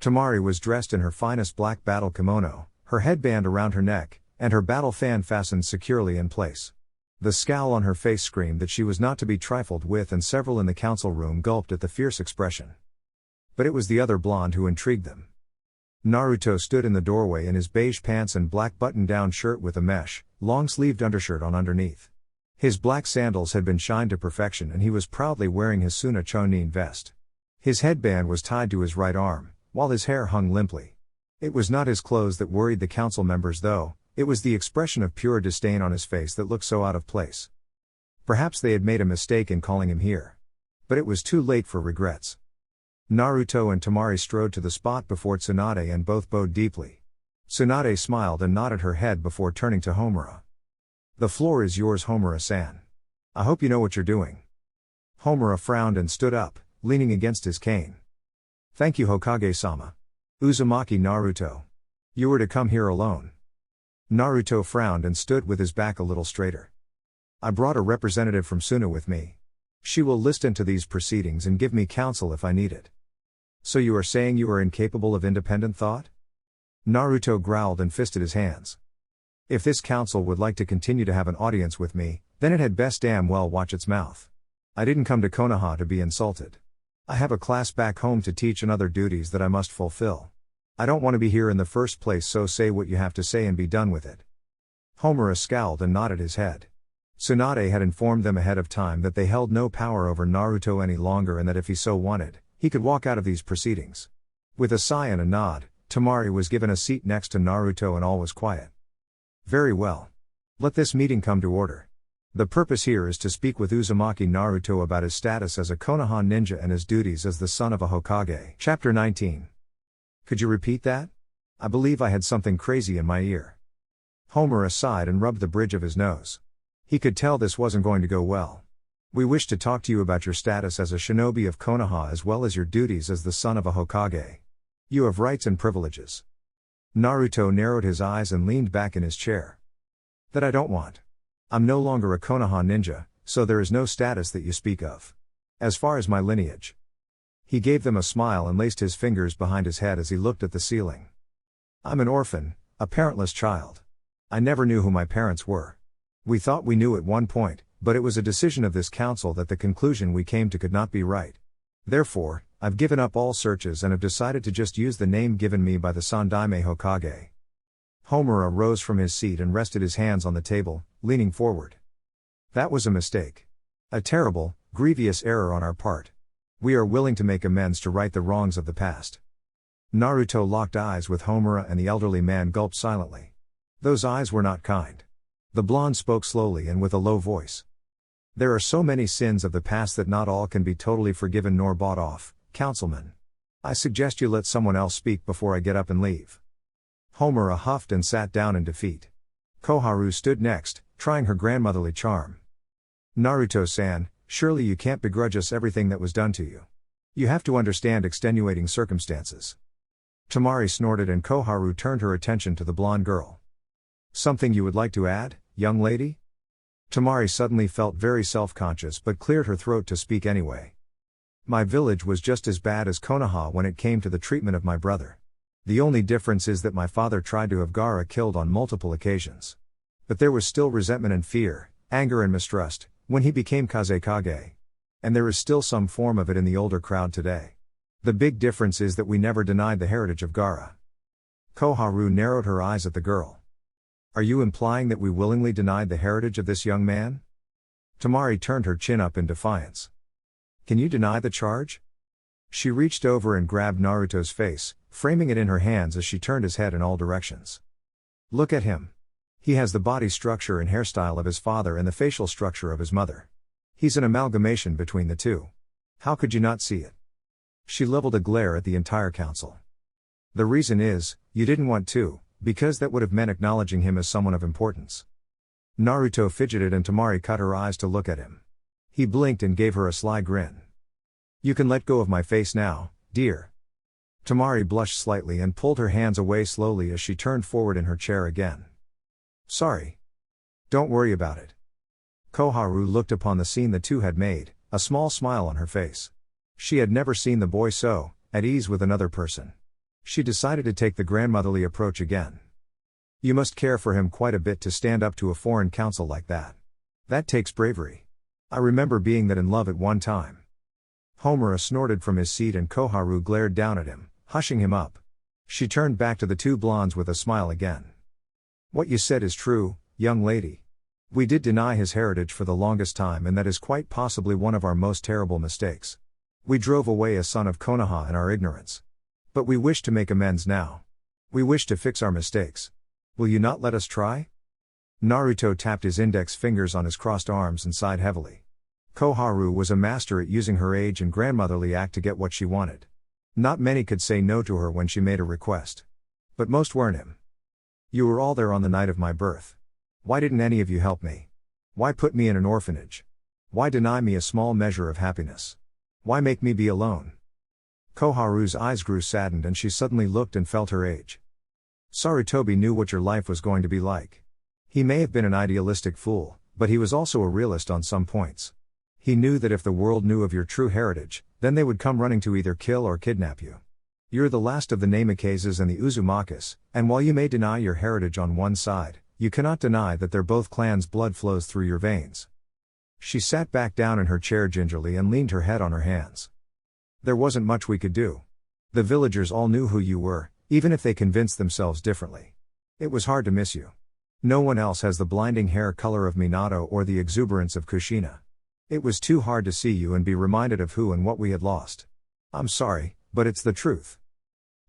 S1: Temari was dressed in her finest black battle kimono, her headband around her neck, and her battle fan fastened securely in place. The scowl on her face screamed that she was not to be trifled with, and several in the council room gulped at the fierce expression. But it was the other blonde who intrigued them. Naruto stood in the doorway in his beige pants and black button-down shirt with a mesh, long-sleeved undershirt on underneath. His black sandals had been shined to perfection and he was proudly wearing his Suna chonin vest. His headband was tied to his right arm, while his hair hung limply. It was not his clothes that worried the council members though, it was the expression of pure disdain on his face that looked so out of place. Perhaps they had made a mistake in calling him here. But it was too late for regrets. Naruto and Temari strode to the spot before Tsunade and both bowed deeply. Tsunade smiled and nodded her head before turning to Homura. The floor is yours, Homura-san. I hope you know what you're doing. Homura frowned and stood up, leaning against his cane. Thank you, Hokage-sama. Uzumaki Naruto. You were to come here alone. Naruto frowned and stood with his back a little straighter. I brought a representative from Suna with me. She will listen to these proceedings and give me counsel if I need it. So you are saying you are incapable of independent thought? Naruto growled and fisted his hands. If this council would like to continue to have an audience with me, then it had best damn well watch its mouth. I didn't come to Konoha to be insulted. I have a class back home to teach and other duties that I must fulfill. I don't want to be here in the first place, so say what you have to say and be done with it. Homura scowled and nodded his head. Tsunade had informed them ahead of time that they held no power over Naruto any longer and that if he so wanted, he could walk out of these proceedings. With a sigh and a nod, Temari was given a seat next to Naruto and all was quiet. Very well. Let this meeting come to order. The purpose here is to speak with Uzumaki Naruto about his status as a Konoha ninja and his duties as the son of a Hokage. Chapter 19. Could you repeat that? I believe I had something crazy in my ear. Homura sighed and rubbed the bridge of his nose. He could tell this wasn't going to go well. We wish to talk to you about your status as a shinobi of Konoha as well as your duties as the son of a Hokage. You have rights and privileges. Naruto narrowed his eyes and leaned back in his chair. That I don't want. I'm no longer a Konoha ninja, so there is no status that you speak of. As far as my lineage. He gave them a smile and laced his fingers behind his head as he looked at the ceiling. I'm an orphan, a parentless child. I never knew who my parents were. We thought we knew at one point, but it was a decision of this council that the conclusion we came to could not be right. Therefore, I've given up all searches and have decided to just use the name given me by the Sandaime Hokage. Homura rose from his seat and rested his hands on the table, leaning forward. That was a mistake. A terrible, grievous error on our part. We are willing to make amends to right the wrongs of the past. Naruto locked eyes with Homura and the elderly man gulped silently. Those eyes were not kind. The blonde spoke slowly and with a low voice. There are so many sins of the past that not all can be totally forgiven nor bought off, councilman. I suggest you let someone else speak before I get up and leave. Homura huffed and sat down in defeat. Koharu stood next, trying her grandmotherly charm. Naruto-san, surely you can't begrudge us everything that was done to you. You have to understand extenuating circumstances. Temari snorted and Koharu turned her attention to the blonde girl. Something you would like to add, young lady? Temari suddenly felt very self-conscious but cleared her throat to speak anyway. My village was just as bad as Konoha when it came to the treatment of my brother. The only difference is that my father tried to have Gaara killed on multiple occasions. But there was still resentment and fear, anger and mistrust, when he became Kazekage. And there is still some form of it in the older crowd today. The big difference is that we never denied the heritage of Gaara. Koharu narrowed her eyes at the girl. Are you implying that we willingly denied the heritage of this young man? Temari turned her chin up in defiance. Can you deny the charge? She reached over and grabbed Naruto's face, framing it in her hands as she turned his head in all directions. Look at him. He has the body structure and hairstyle of his father and the facial structure of his mother. He's an amalgamation between the two. How could you not see it? She leveled a glare at the entire council. The reason is, you didn't want to, because that would have meant acknowledging him as someone of importance. Naruto fidgeted and Temari cut her eyes to look at him. He blinked and gave her a sly grin. You can let go of my face now, dear. Temari blushed slightly and pulled her hands away slowly as she turned forward in her chair again. Sorry. Don't worry about it. Koharu looked upon the scene the two had made, a small smile on her face. She had never seen the boy so at ease with another person. She decided to take the grandmotherly approach again. You must care for him quite a bit to stand up to a foreign council like that. That takes bravery. I remember being that in love at one time. Homura snorted from his seat and Koharu glared down at him, hushing him up. She turned back to the two blondes with a smile again. What you said is true, young lady. We did deny his heritage for the longest time, and that is quite possibly one of our most terrible mistakes. We drove away a son of Konoha in our ignorance. But we wish to make amends now. We wish to fix our mistakes. Will you not let us try? Naruto tapped his index fingers on his crossed arms and sighed heavily. Koharu was a master at using her age and grandmotherly act to get what she wanted. Not many could say no to her when she made a request. But most weren't him. You were all there on the night of my birth. Why didn't any of you help me? Why put me in an orphanage? Why deny me a small measure of happiness? Why make me be alone? Koharu's eyes grew saddened and she suddenly looked and felt her age. Sarutobi knew what your life was going to be like. He may have been an idealistic fool, but he was also a realist on some points. He knew that if the world knew of your true heritage, then they would come running to either kill or kidnap you. You're the last of the Namikazes and the Uzumakis, and while you may deny your heritage on one side, you cannot deny that they're both clans' blood flows through your veins. She sat back down in her chair gingerly and leaned her head on her hands. There wasn't much we could do. The villagers all knew who you were, even if they convinced themselves differently. It was hard to miss you. No one else has the blinding hair color of Minato or the exuberance of Kushina. It was too hard to see you and be reminded of who and what we had lost. I'm sorry, but it's the truth.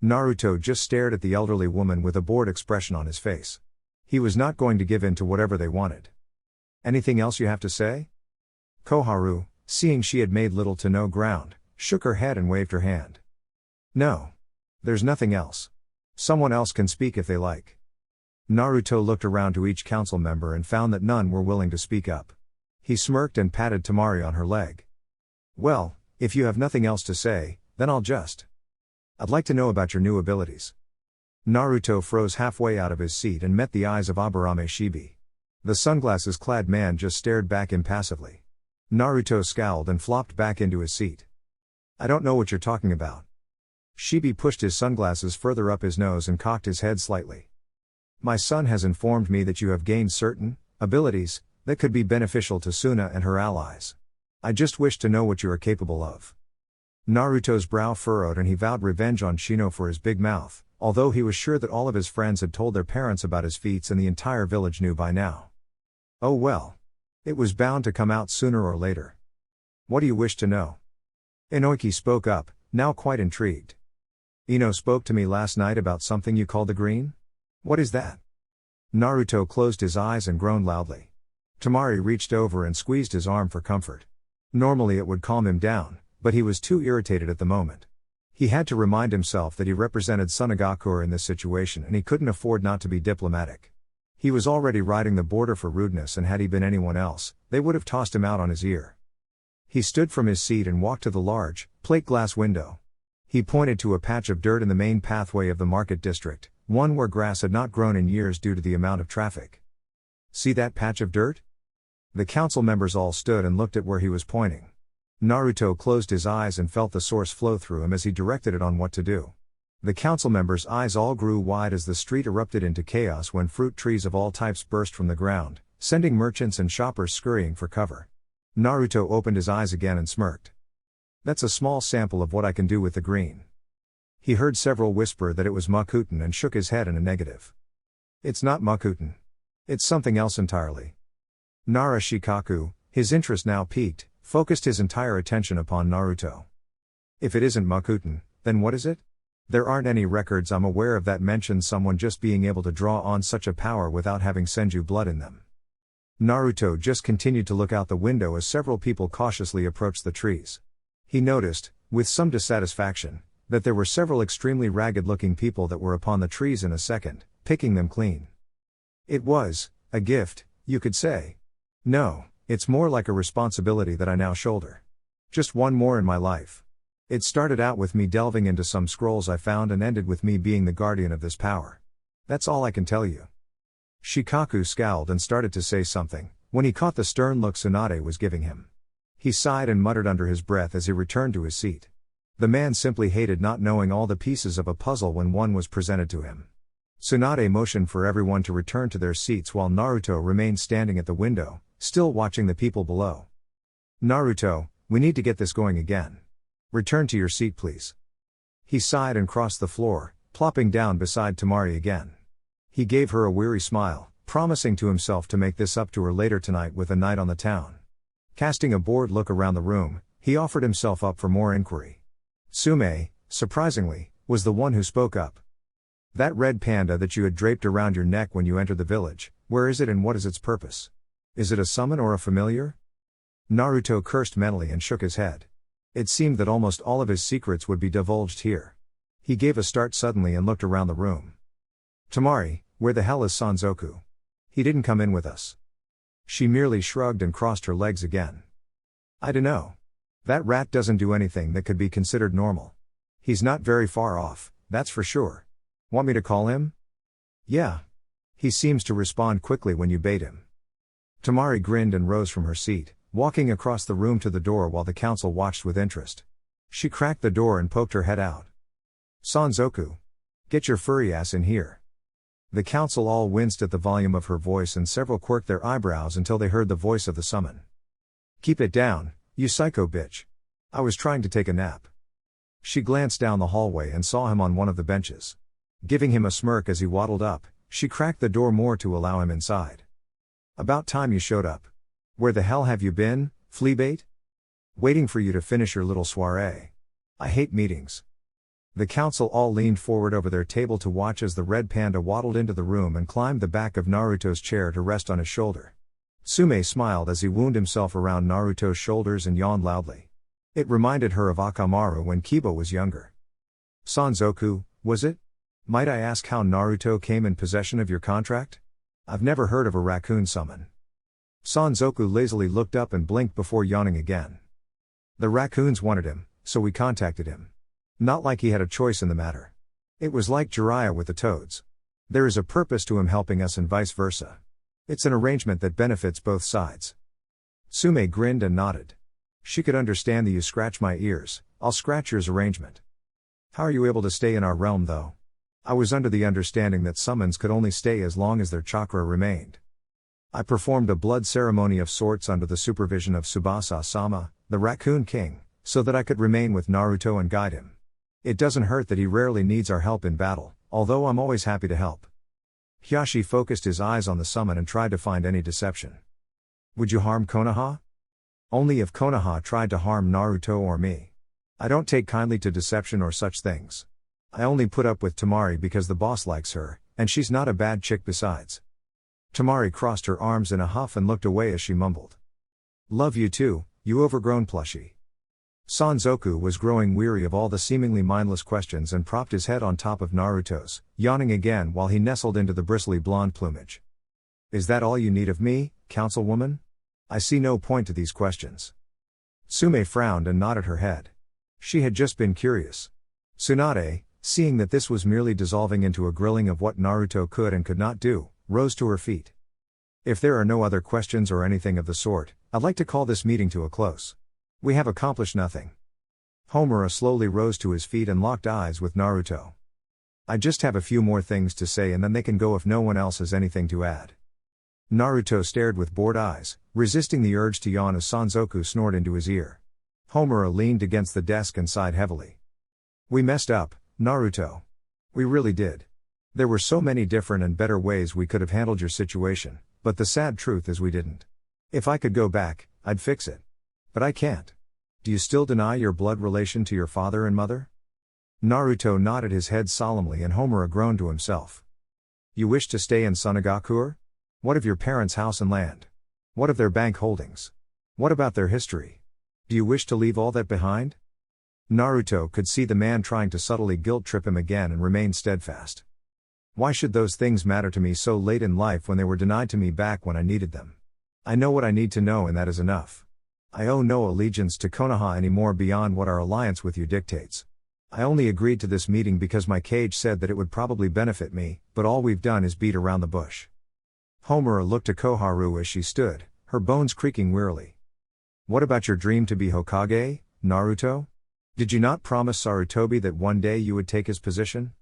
S1: Naruto just stared at the elderly woman with a bored expression on his face. He was not going to give in to whatever they wanted. Anything else you have to say? Koharu, seeing she had made little to no ground, shook her head and waved her hand. No. There's nothing else. Someone else can speak if they like. Naruto looked around to each council member and found that none were willing to speak up. He smirked and patted Temari on her leg. Well, if you have nothing else to say, then I'd like to know about your new abilities. Naruto froze halfway out of his seat and met the eyes of Aburame Shibi. The sunglasses-clad man just stared back impassively. Naruto scowled and flopped back into his seat. I don't know what you're talking about. Shibi pushed his sunglasses further up his nose and cocked his head slightly. My son has informed me that you have gained certain abilities that could be beneficial to Suna and her allies. I just wish to know what you are capable of. Naruto's brow furrowed and he vowed revenge on Shino for his big mouth, although he was sure that all of his friends had told their parents about his feats and the entire village knew by now. Oh well. It was bound to come out sooner or later. What do you wish to know? Inoki spoke up, now quite intrigued. Ino spoke to me last night about something you call the green? What is that? Naruto closed his eyes and groaned loudly. Temari reached over and squeezed his arm for comfort. Normally it would calm him down, but he was too irritated at the moment. He had to remind himself that he represented Sunagakure in this situation and he couldn't afford not to be diplomatic. He was already riding the border for rudeness, and had he been anyone else, they would have tossed him out on his ear. He stood from his seat and walked to the large, plate glass window. He pointed to a patch of dirt in the main pathway of the market district, one where grass had not grown in years due to the amount of traffic. See that patch of dirt? The council members all stood and looked at where he was pointing. Naruto closed his eyes and felt the source flow through him as he directed it on what to do. The council members' eyes all grew wide as the street erupted into chaos when fruit trees of all types burst from the ground, sending merchants and shoppers scurrying for cover. Naruto opened his eyes again and smirked. That's a small sample of what I can do with the green. He heard several whisper that it was Makuten and shook his head in a negative. It's not Makuten. It's something else entirely. Nara Shikaku, his interest now peaked, focused his entire attention upon Naruto. If it isn't Makuten, then what is it? There aren't any records I'm aware of that mention someone just being able to draw on such a power without having senju blood in them. Naruto just continued to look out the window as several people cautiously approached the trees. He noticed, with some dissatisfaction, that there were several extremely ragged-looking people that were upon the trees in a second, picking them clean. It was a gift, you could say. No, it's more like a responsibility that I now shoulder. Just one more in my life. It started out with me delving into some scrolls I found and ended with me being the guardian of this power. That's all I can tell you. Shikaku scowled and started to say something, when he caught the stern look Tsunade was giving him. He sighed and muttered under his breath as he returned to his seat. The man simply hated not knowing all the pieces of a puzzle when one was presented to him. Tsunade motioned for everyone to return to their seats while Naruto remained standing at the window, still watching the people below. Naruto, we need to get this going again. Return to your seat please. He sighed and crossed the floor, plopping down beside Temari again. He gave her a weary smile, promising to himself to make this up to her later tonight with a night on the town. Casting a bored look around the room, he offered himself up for more inquiry. Sume, surprisingly, was the one who spoke up. That red panda that you had draped around your neck when you entered the village, where is it and what is its purpose? Is it a summon or a familiar? Naruto cursed mentally and shook his head. It seemed that almost all of his secrets would be divulged here. He gave a start suddenly and looked around the room. Temari, where the hell is Sanzoku? He didn't come in with us. She merely shrugged and crossed her legs again. I dunno. That rat doesn't do anything that could be considered normal. He's not very far off, that's for sure. Want me to call him? Yeah. He seems to respond quickly when you bait him. Temari grinned and rose from her seat, walking across the room to the door while the council watched with interest. She cracked the door and poked her head out. Sanzoku. Get your furry ass in here. The council all winced at the volume of her voice and several quirked their eyebrows until they heard the voice of the summon. Keep it down, you psycho bitch. I was trying to take a nap. She glanced down the hallway and saw him on one of the benches. Giving him a smirk as he waddled up, she cracked the door more to allow him inside. About time you showed up. Where the hell have you been, fleabait? Waiting for you to finish your little soiree. I hate meetings. The council all leaned forward over their table to watch as the red panda waddled into the room and climbed the back of Naruto's chair to rest on his shoulder. Sume smiled as he wound himself around Naruto's shoulders and yawned loudly. It reminded her of Akamaru when Kiba was younger. Sanzoku, was it? Might I ask how Naruto came in possession of your contract? I've never heard of a raccoon summon. Sanzoku lazily looked up and blinked before yawning again. The raccoons wanted him, so we contacted him. Not like he had a choice in the matter. It was like Jiraiya with the toads. There is a purpose to him helping us and vice versa. It's an arrangement that benefits both sides. Sume grinned and nodded. She could understand the you scratch my ears, I'll scratch yours arrangement. How are you able to stay in our realm though? I was under the understanding that summons could only stay as long as their chakra remained. I performed a blood ceremony of sorts under the supervision of Tsubasa-sama, the Raccoon King, so that I could remain with Naruto and guide him. It doesn't hurt that he rarely needs our help in battle, although I'm always happy to help. Hyashi focused his eyes on the summon and tried to find any deception. Would you harm Konoha? Only if Konoha tried to harm Naruto or me. I don't take kindly to deception or such things. I only put up with Temari because the boss likes her, and she's not a bad chick besides. Temari crossed her arms in a huff and looked away as she mumbled. Love you too, you overgrown plushie. Sanzoku was growing weary of all the seemingly mindless questions and propped his head on top of Naruto's, yawning again while he nestled into the bristly blonde plumage. Is that all you need of me, councilwoman? I see no point to these questions. Sume frowned and nodded her head. She had just been curious. Tsunade, seeing that this was merely dissolving into a grilling of what Naruto could and could not do, rose to her feet. If there are no other questions or anything of the sort, I'd like to call this meeting to a close. We have accomplished nothing. Homura slowly rose to his feet and locked eyes with Naruto. I just have a few more things to say and then they can go if no one else has anything to add. Naruto stared with bored eyes, resisting the urge to yawn as Sanzoku snored into his ear. Homura leaned against the desk and sighed heavily. We messed up, Naruto. We really did. There were so many different and better ways we could have handled your situation, but the sad truth is we didn't. If I could go back, I'd fix it. But I can't. Do you still deny your blood relation to your father and mother? Naruto nodded his head solemnly and Homura groaned to himself. You wish to stay in Sunagakure? What of your parents' house and land? What of their bank holdings? What about their history? Do you wish to leave all that behind? Naruto could see the man trying to subtly guilt-trip him again and remain steadfast. Why should those things matter to me so late in life when they were denied to me back when I needed them? I know what I need to know and that is enough. I owe no allegiance to Konoha anymore beyond what our alliance with you dictates. I only agreed to this meeting because my cage said that it would probably benefit me, but all we've done is beat around the bush. Homura looked at Koharu as she stood, her bones creaking wearily. What about your dream to be Hokage, Naruto? Did you not promise Sarutobi that one day you would take his position?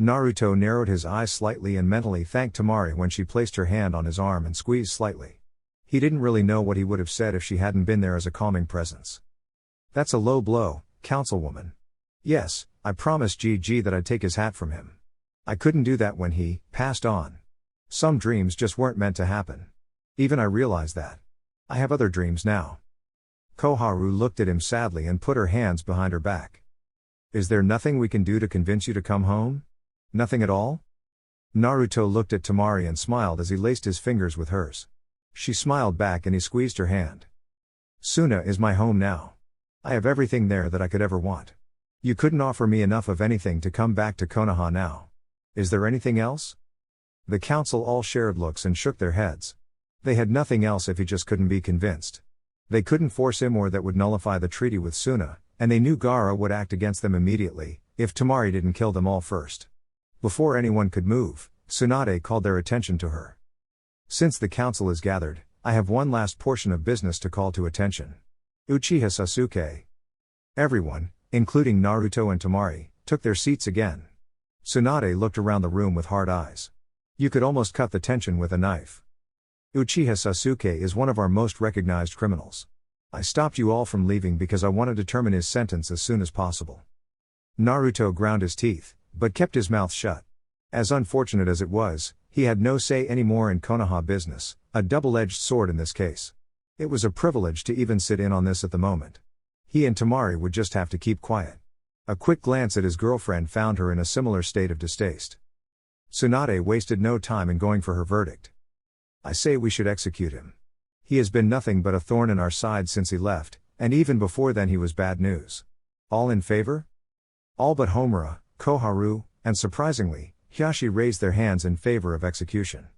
S1: Naruto narrowed his eyes slightly and mentally thanked Temari when she placed her hand on his arm and squeezed slightly. He didn't really know what he would have said if she hadn't been there as a calming presence. That's a low blow, councilwoman. Yes, I promised GG that I'd take his hat from him. I couldn't do that when he passed on. Some dreams just weren't meant to happen. Even I realize that. I have other dreams now. Koharu looked at him sadly and put her hands behind her back. Is there nothing we can do to convince you to come home? Nothing at all? Naruto looked at Temari and smiled as he laced his fingers with hers. She smiled back and he squeezed her hand. Suna is my home now. I have everything there that I could ever want. You couldn't offer me enough of anything to come back to Konoha now. Is there anything else? The council all shared looks and shook their heads. They had nothing else if he just couldn't be convinced. They couldn't force him or that would nullify the treaty with Suna, and they knew Gaara would act against them immediately, if Temari didn't kill them all first. Before anyone could move, Tsunade called their attention to her. Since the council is gathered, I have one last portion of business to call to attention. Uchiha Sasuke. Everyone, including Naruto and Temari, took their seats again. Tsunade looked around the room with hard eyes. You could almost cut the tension with a knife. Uchiha Sasuke is one of our most recognized criminals. I stopped you all from leaving because I want to determine his sentence as soon as possible. Naruto ground his teeth, but kept his mouth shut. As unfortunate as it was, he had no say anymore in Konoha business, a double-edged sword in this case. It was a privilege to even sit in on this at the moment. He and Temari would just have to keep quiet. A quick glance at his girlfriend found her in a similar state of distaste. Tsunade wasted no time in going for her verdict. I say we should execute him. He has been nothing but a thorn in our side since he left, and even before then he was bad news. All in favor? All but Homura, Koharu, and surprisingly, Hiashi raised their hands in favor of execution.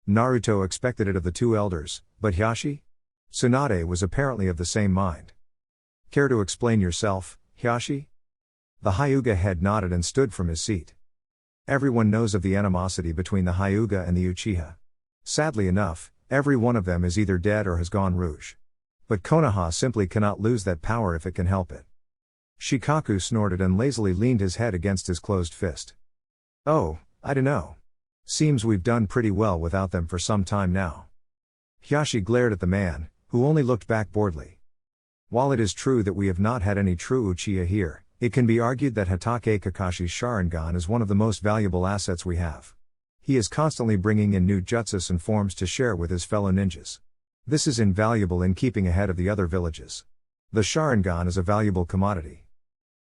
S1: Naruto expected it of the two elders, but Hiashi? Tsunade was apparently of the same mind. Care to explain yourself, Hiashi? The Hyuga head nodded and stood from his seat. Everyone knows of the animosity between the Hyuga and the Uchiha. Sadly enough, every one of them is either dead or has gone rouge. But Konoha simply cannot lose that power if it can help it. Shikaku snorted and lazily leaned his head against his closed fist. Oh, I dunno. Seems we've done pretty well without them for some time now. Hiashi glared at the man, who only looked back boredly. While it is true that we have not had any true Uchiha here, it can be argued that Hatake Kakashi's Sharingan is one of the most valuable assets we have. He is constantly bringing in new jutsus and forms to share with his fellow ninjas. This is invaluable in keeping ahead of the other villages. The Sharingan is a valuable commodity.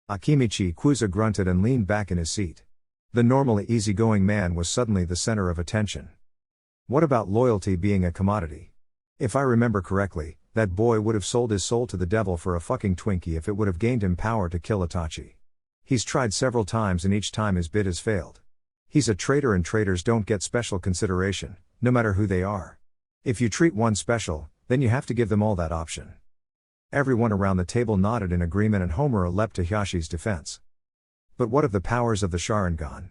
S1: Akimichi Kuza grunted and leaned back in his seat. The normally easygoing man was suddenly the center of attention. What about loyalty being a commodity? If I remember correctly, that boy would have sold his soul to the devil for a fucking Twinkie if it would have gained him power to kill Itachi. He's tried several times and each time his bid has failed. He's a traitor and traitors don't get special consideration, no matter who they are. If you treat one special, then you have to give them all that option. Everyone around the table nodded in agreement and Homura leapt to Hyashi's defense. But what of the powers of the Sharingan?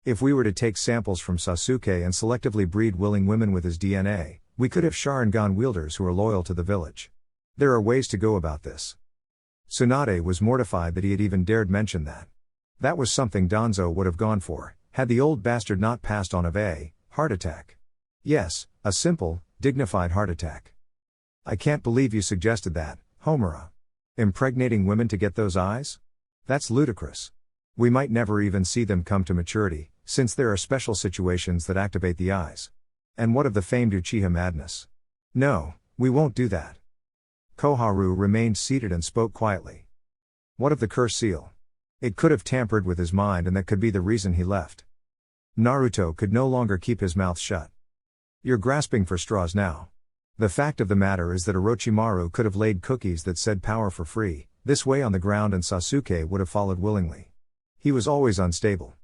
S1: If we were to take samples from Sasuke and selectively breed willing women with his DNA, we could have Sharingan wielders who are loyal to the village. There are ways to go about this. Tsunade was mortified that he had even dared mention that. That was something Danzo would have gone for, had the old bastard not passed on a heart attack. Yes, a simple, dignified heart attack. I can't believe you suggested that, Homura. Impregnating women to get those eyes? That's ludicrous. We might never even see them come to maturity, since there are special situations that activate the eyes. And what of the famed Uchiha madness? No, we won't do that. Koharu remained seated and spoke quietly. What of the curse seal? It could have tampered with his mind and that could be the reason he left. Naruto could no longer keep his mouth shut. You're grasping for straws now. The fact of the matter is that Orochimaru could have laid cookies that said power for free, this way on the ground, and Sasuke would have followed willingly. He was always unstable.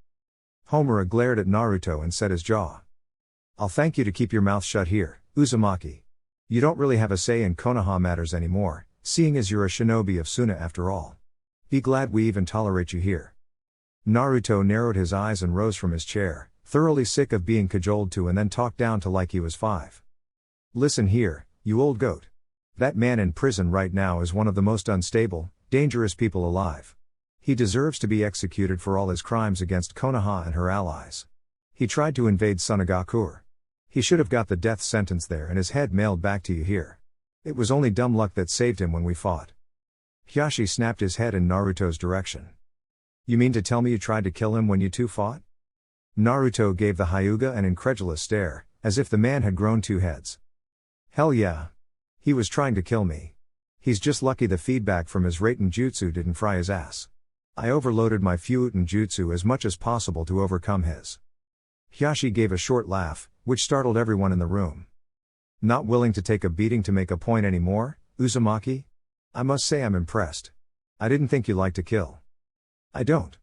S1: Homura glared at Naruto and set his jaw. I'll thank you to keep your mouth shut here, Uzumaki. You don't really have a say in Konoha matters anymore, seeing as you're a shinobi of Suna after all. Be glad we even tolerate you here. Naruto narrowed his eyes and rose from his chair, thoroughly sick of being cajoled to and then talked down to like he was 5. Listen here, you old goat. That man in prison right now is one of the most unstable, dangerous people alive. He deserves to be executed for all his crimes against Konoha and her allies. He tried to invade Sunagakure. He should have got the death sentence there and his head mailed back to you here. It was only dumb luck that saved him when we fought. Hiashi snapped his head in Naruto's direction. You mean to tell me you tried to kill him when you two fought? Naruto gave the Hyuga an incredulous stare, as if the man had grown 2 heads. Hell yeah. He was trying to kill me. He's just lucky the feedback from his Raiten Jutsu didn't fry his ass. I overloaded my Fuuten Jutsu as much as possible to overcome his. Hiashi gave a short laugh, which startled everyone in the room. Not willing to take a beating to make a point anymore, Uzumaki? I must say I'm impressed. I didn't think you liked to kill. I don't.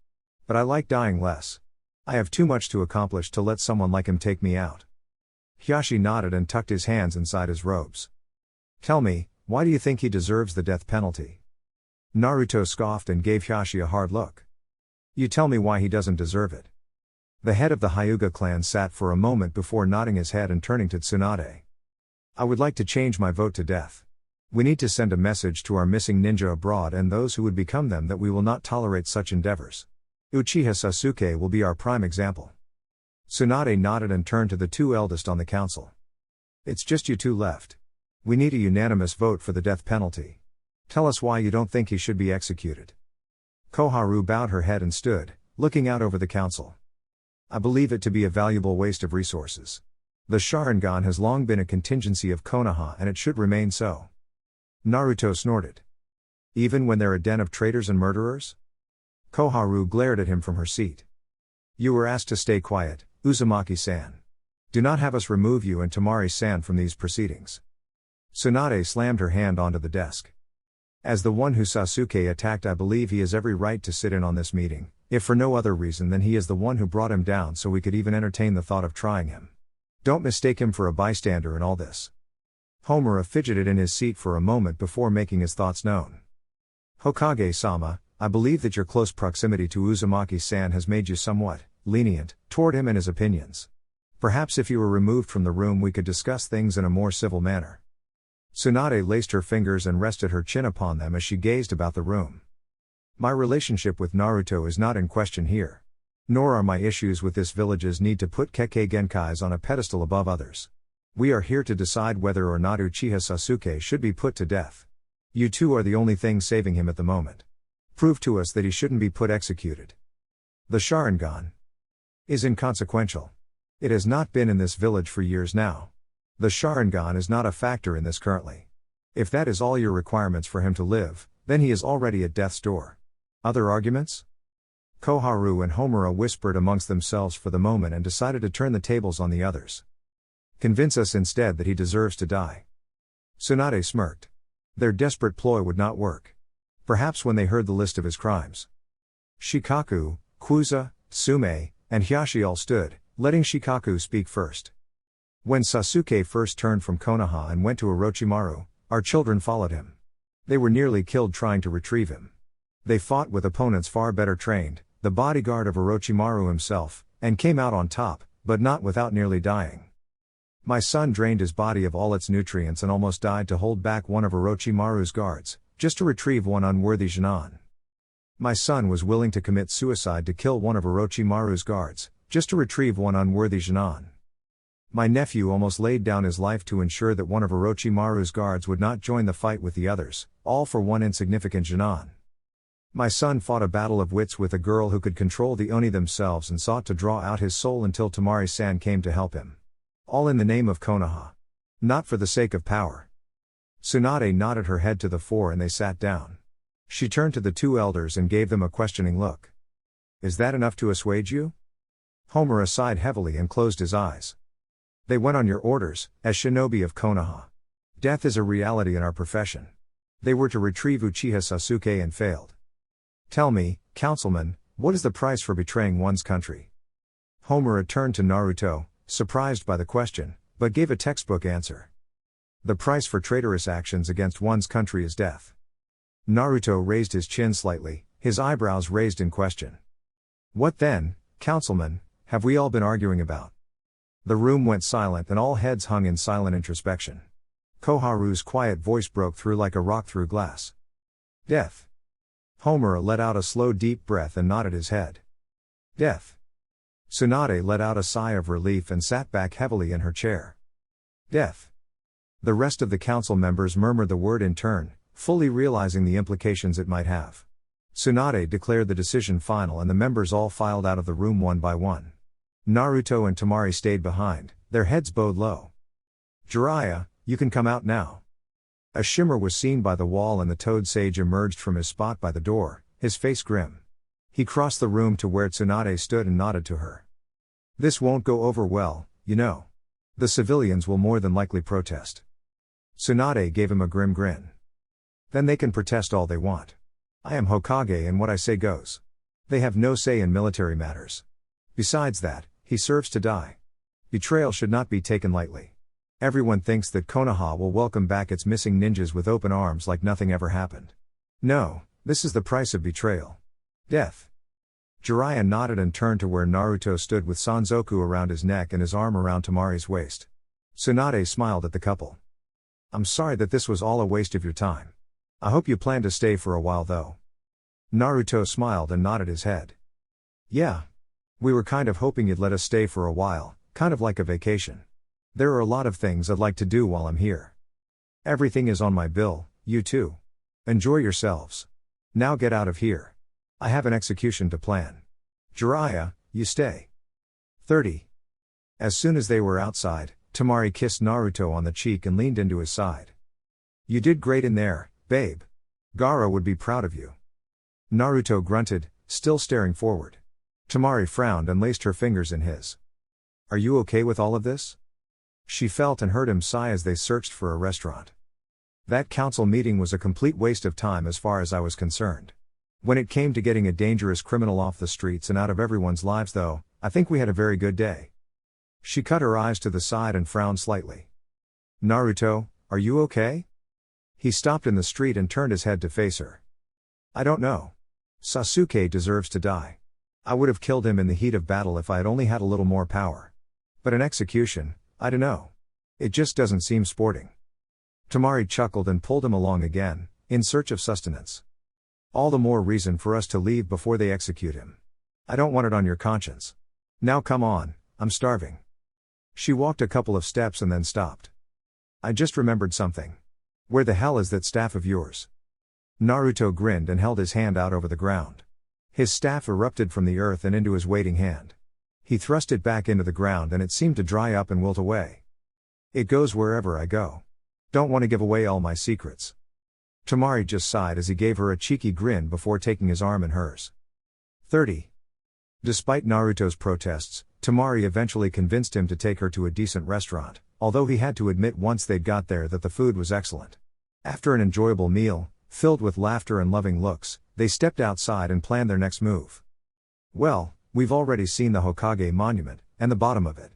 S1: But I like dying less. I have too much to accomplish to let someone like him take me out. Hiashi nodded and tucked his hands inside his robes. Tell me, why do you think he deserves the death penalty? Naruto scoffed and gave Hiashi a hard look. You tell me why he doesn't deserve it. The head of the Hyuga clan sat for a moment before nodding his head and turning to Tsunade. I would like to change my vote to death. We need to send a message to our missing ninja abroad and those who would become them that we will not tolerate such endeavors. Uchiha Sasuke will be our prime example. Tsunade nodded and turned to the 2 eldest on the council. It's just you 2 left. We need a unanimous vote for the death penalty. Tell us why you don't think he should be executed. Koharu bowed her head and stood, looking out over the council. I believe it to be a valuable waste of resources. The Sharingan has long been a contingency of Konoha and it should remain so. Naruto snorted. Even when they're a den of traitors and murderers? Koharu glared at him from her seat. You were asked to stay quiet, Uzumaki-san. Do not have us remove you and Temari-san from these proceedings. Tsunade slammed her hand onto the desk. As the one who Sasuke attacked, I believe he has every right to sit in on this meeting, if for no other reason than he is the one who brought him down so we could even entertain the thought of trying him. Don't mistake him for a bystander in all this. Homura fidgeted in his seat for a moment before making his thoughts known. Hokage-sama, I believe that your close proximity to Uzumaki-san has made you somewhat lenient toward him and his opinions. Perhaps if you were removed from the room we could discuss things in a more civil manner. Tsunade laced her fingers and rested her chin upon them as she gazed about the room. My relationship with Naruto is not in question here. Nor are my issues with this village's need to put Kekkei Genkais on a pedestal above others. We are here to decide whether or not Uchiha Sasuke should be put to death. You 2 are the only thing saving him at the moment. Prove to us that he shouldn't be put executed. The Sharingan is inconsequential. It has not been in this village for years now. The Sharingan is not a factor in this currently. If that is all your requirements for him to live, then he is already at death's door. Other arguments? Koharu and Homura whispered amongst themselves for the moment and decided to turn the tables on the others. Convince us instead that he deserves to die. Tsunade smirked. Their desperate ploy would not work. Perhaps when they heard the list of his crimes. Shikaku, Kuza, Sume, and Hiashi all stood, letting Shikaku speak first. When Sasuke first turned from Konoha and went to Orochimaru, our children followed him. They were nearly killed trying to retrieve him. They fought with opponents far better trained, the bodyguard of Orochimaru himself, and came out on top, but not without nearly dying. My son drained his body of all its nutrients and almost died to hold back one of Orochimaru's guards, just to retrieve one unworthy Genin. My son was willing to commit suicide to kill one of Orochimaru's guards, just to retrieve one unworthy genin. My nephew almost laid down his life to ensure that one of Orochimaru's guards would not join the fight with the others, all for one insignificant genin. My son fought a battle of wits with a girl who could control the Oni themselves and sought to draw out his soul until Temari-san came to help him. All in the name of Konoha. Not for the sake of power. Tsunade nodded her head to the four and they sat down. She turned to the two elders and gave them a questioning look. Is that enough to assuage you? Homura sighed heavily and closed his eyes. They went on your orders, as shinobi of Konoha. Death is a reality in our profession. They were to retrieve Uchiha Sasuke and failed. Tell me, councilman, what is the price for betraying one's country? Homura turned to Naruto, surprised by the question, but gave a textbook answer. The price for traitorous actions against one's country is death. Naruto raised his chin slightly, his eyebrows raised in question. What then, councilman, have we all been arguing about? The room went silent and all heads hung in silent introspection. Koharu's quiet voice broke through like a rock through glass. Death. Homura let out a slow deep breath and nodded his head. Death. Tsunade let out a sigh of relief and sat back heavily in her chair. Death. The rest of the council members murmured the word in turn, fully realizing the implications it might have. Tsunade declared the decision final and the members all filed out of the room one by one. Naruto and Temari stayed behind, their heads bowed low. Jiraiya, you can come out now. A shimmer was seen by the wall and the Toad Sage emerged from his spot by the door, his face grim. He crossed the room to where Tsunade stood and nodded to her. This won't go over well, you know. The civilians will more than likely protest. Tsunade gave him a grim grin. Then they can protest all they want. I am Hokage and what I say goes. They have no say in military matters. Besides that, he serves to die. Betrayal should not be taken lightly. Everyone thinks that Konoha will welcome back its missing ninjas with open arms like nothing ever happened. No, this is the price of betrayal. Death. Jiraiya nodded and turned to where Naruto stood with Sanzoku around his neck and his arm around Temari's waist. Tsunade smiled at the couple. I'm sorry that this was all a waste of your time. I hope you plan to stay for a while though. Naruto smiled and nodded his head. Yeah. We were kind of hoping you'd let us stay for a while, kind of like a vacation. There are a lot of things I'd like to do while I'm here. Everything is on my bill, you too. Enjoy yourselves. Now get out of here. I have an execution to plan. Jiraiya, you stay. 30. As soon as they were outside, Temari kissed Naruto on the cheek and leaned into his side. You did great in there, babe. Gaara would be proud of you. Naruto grunted, still staring forward. Temari frowned and laced her fingers in his. Are you okay with all of this? She felt and heard him sigh as they searched for a restaurant. That council meeting was a complete waste of time as far as I was concerned. When it came to getting a dangerous criminal off the streets and out of everyone's lives though, I think we had a very good day. She cut her eyes to the side and frowned slightly. Naruto, are you okay? He stopped in the street and turned his head to face her. I don't know. Sasuke deserves to die. I would have killed him in the heat of battle if I had only had a little more power. But an execution, I don't know. It just doesn't seem sporting. Temari chuckled and pulled him along again, in search of sustenance. All the more reason for us to leave before they execute him. I don't want it on your conscience. Now come on, I'm starving. She walked a couple of steps and then stopped. I just remembered something. Where the hell is that staff of yours? Naruto grinned and held his hand out over the ground. His staff erupted from the earth and into his waiting hand. He thrust it back into the ground and it seemed to dry up and wilt away. It goes wherever I go. Don't want to give away all my secrets. Temari just sighed as he gave her a cheeky grin before taking his arm in hers. 30. Despite Naruto's protests, Temari eventually convinced him to take her to a decent restaurant, although he had to admit once they'd got there that the food was excellent. After an enjoyable meal, filled with laughter and loving looks, they stepped outside and planned their next move. Well, we've already seen the Hokage monument, and the bottom of it.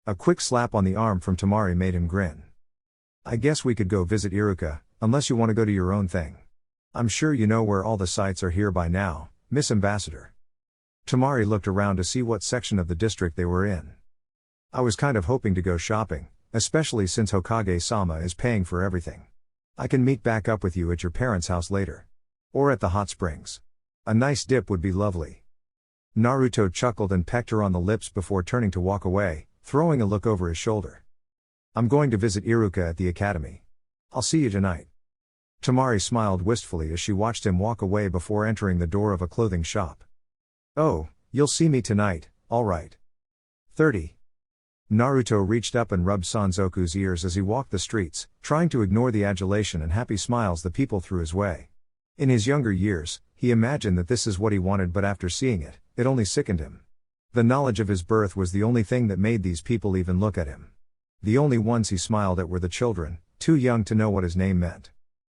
S1: A quick slap on the arm from Temari made him grin. I guess we could go visit Iruka, unless you want to go to your own thing. I'm sure you know where all the sites are here by now, Miss Ambassador. Temari looked around to see what section of the district they were in. I was kind of hoping to go shopping, especially since Hokage-sama is paying for everything. I can meet back up with you at your parents' house later. Or at the hot springs. A nice dip would be lovely. Naruto chuckled and pecked her on the lips before turning to walk away, throwing a look over his shoulder. I'm going to visit Iruka at the academy. I'll see you tonight. Temari smiled wistfully as she watched him walk away before entering the door of a clothing shop. Oh, you'll see me tonight, alright. 30. Naruto reached up and rubbed Sanzoku's ears as he walked the streets, trying to ignore the adulation and happy smiles the people threw his way. In his younger years, he imagined that this is what he wanted, but after seeing it, it only sickened him. The knowledge of his birth was the only thing that made these people even look at him. The only ones he smiled at were the children, too young to know what his name meant.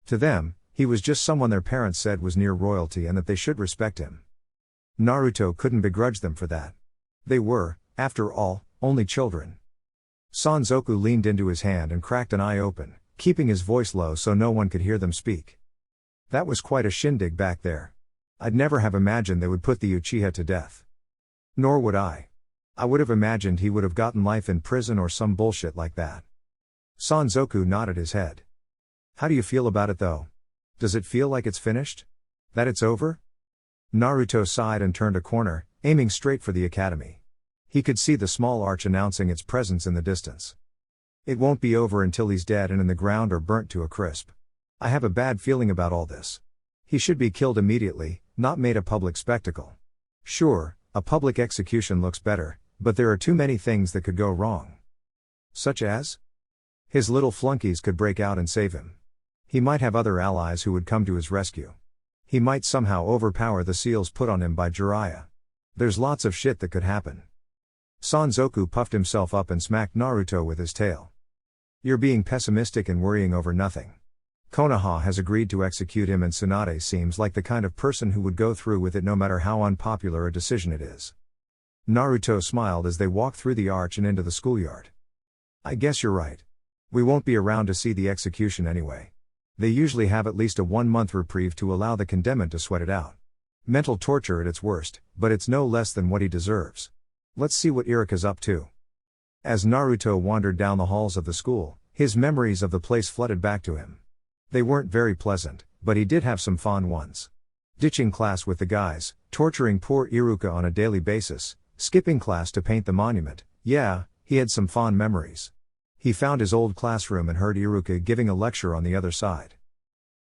S1: To them, he was just someone their parents said was near royalty and that they should respect him. Naruto couldn't begrudge them for that. They were, after all, only children. Sanzoku leaned into his hand and cracked an eye open, keeping his voice low so no one could hear them speak. That was quite a shindig back there. I'd never have imagined they would put the Uchiha to death. Nor would I. I would have imagined he would have gotten life in prison or some bullshit like that. Sanzoku nodded his head. How do you feel about it though? Does it feel like it's finished? That it's over? Naruto sighed and turned a corner, aiming straight for the academy. He could see the small arch announcing its presence in the distance. It won't be over until he's dead and in the ground or burnt to a crisp. I have a bad feeling about all this. He should be killed immediately, not made a public spectacle. Sure, a public execution looks better, but there are too many things that could go wrong. Such as? His little flunkies could break out and save him. He might have other allies who would come to his rescue. He might somehow overpower the seals put on him by Jiraiya. There's lots of shit that could happen. Sanzoku puffed himself up and smacked Naruto with his tail. You're being pessimistic and worrying over nothing. Konoha has agreed to execute him and Tsunade seems like the kind of person who would go through with it no matter how unpopular a decision it is. Naruto smiled as they walked through the arch and into the schoolyard. I guess you're right. We won't be around to see the execution anyway. They usually have at least a 1-month reprieve to allow the condemned to sweat it out. Mental torture at its worst, but it's no less than what he deserves. Let's see what Iruka's up to. As Naruto wandered down the halls of the school, his memories of the place flooded back to him. They weren't very pleasant, but he did have some fond ones. Ditching class with the guys, torturing poor Iruka on a daily basis, skipping class to paint the monument, yeah, he had some fond memories. He found his old classroom and heard Iruka giving a lecture on the other side.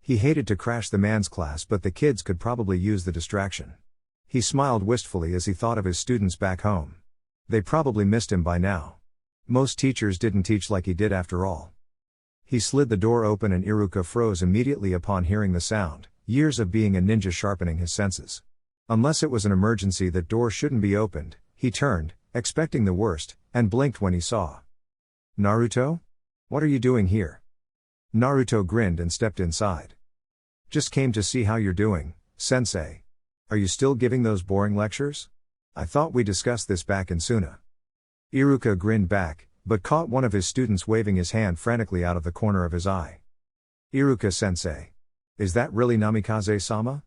S1: He hated to crash the man's class, but the kids could probably use the distraction. He smiled wistfully as he thought of his students back home. They probably missed him by now. Most teachers didn't teach like he did after all. He slid the door open and Iruka froze immediately upon hearing the sound, years of being a ninja sharpening his senses. Unless it was an emergency that door shouldn't be opened, he turned, expecting the worst, and blinked when he saw. Naruto? What are you doing here? Naruto grinned and stepped inside. Just came to see how you're doing, sensei. Are you still giving those boring lectures? I thought we discussed this back in Suna. Iruka grinned back, but caught one of his students waving his hand frantically out of the corner of his eye. Iruka-sensei. Is that really Namikaze-sama?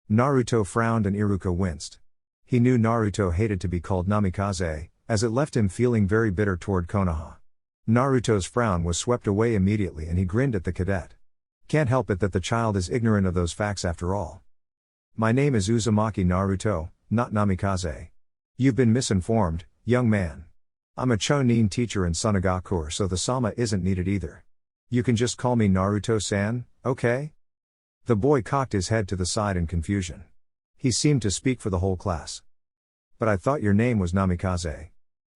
S1: Naruto frowned and Iruka winced. He knew Naruto hated to be called Namikaze, as it left him feeling very bitter toward Konoha. Naruto's frown was swept away immediately and he grinned at the cadet. Can't help it that the child is ignorant of those facts after all. My name is Uzumaki Naruto, not Namikaze. You've been misinformed, young man. I'm a Chonin teacher in Sunagakur, so the sama isn't needed either. You can just call me Naruto-san, okay? The boy cocked his head to the side in confusion. He seemed to speak for the whole class. But I thought your name was Namikaze.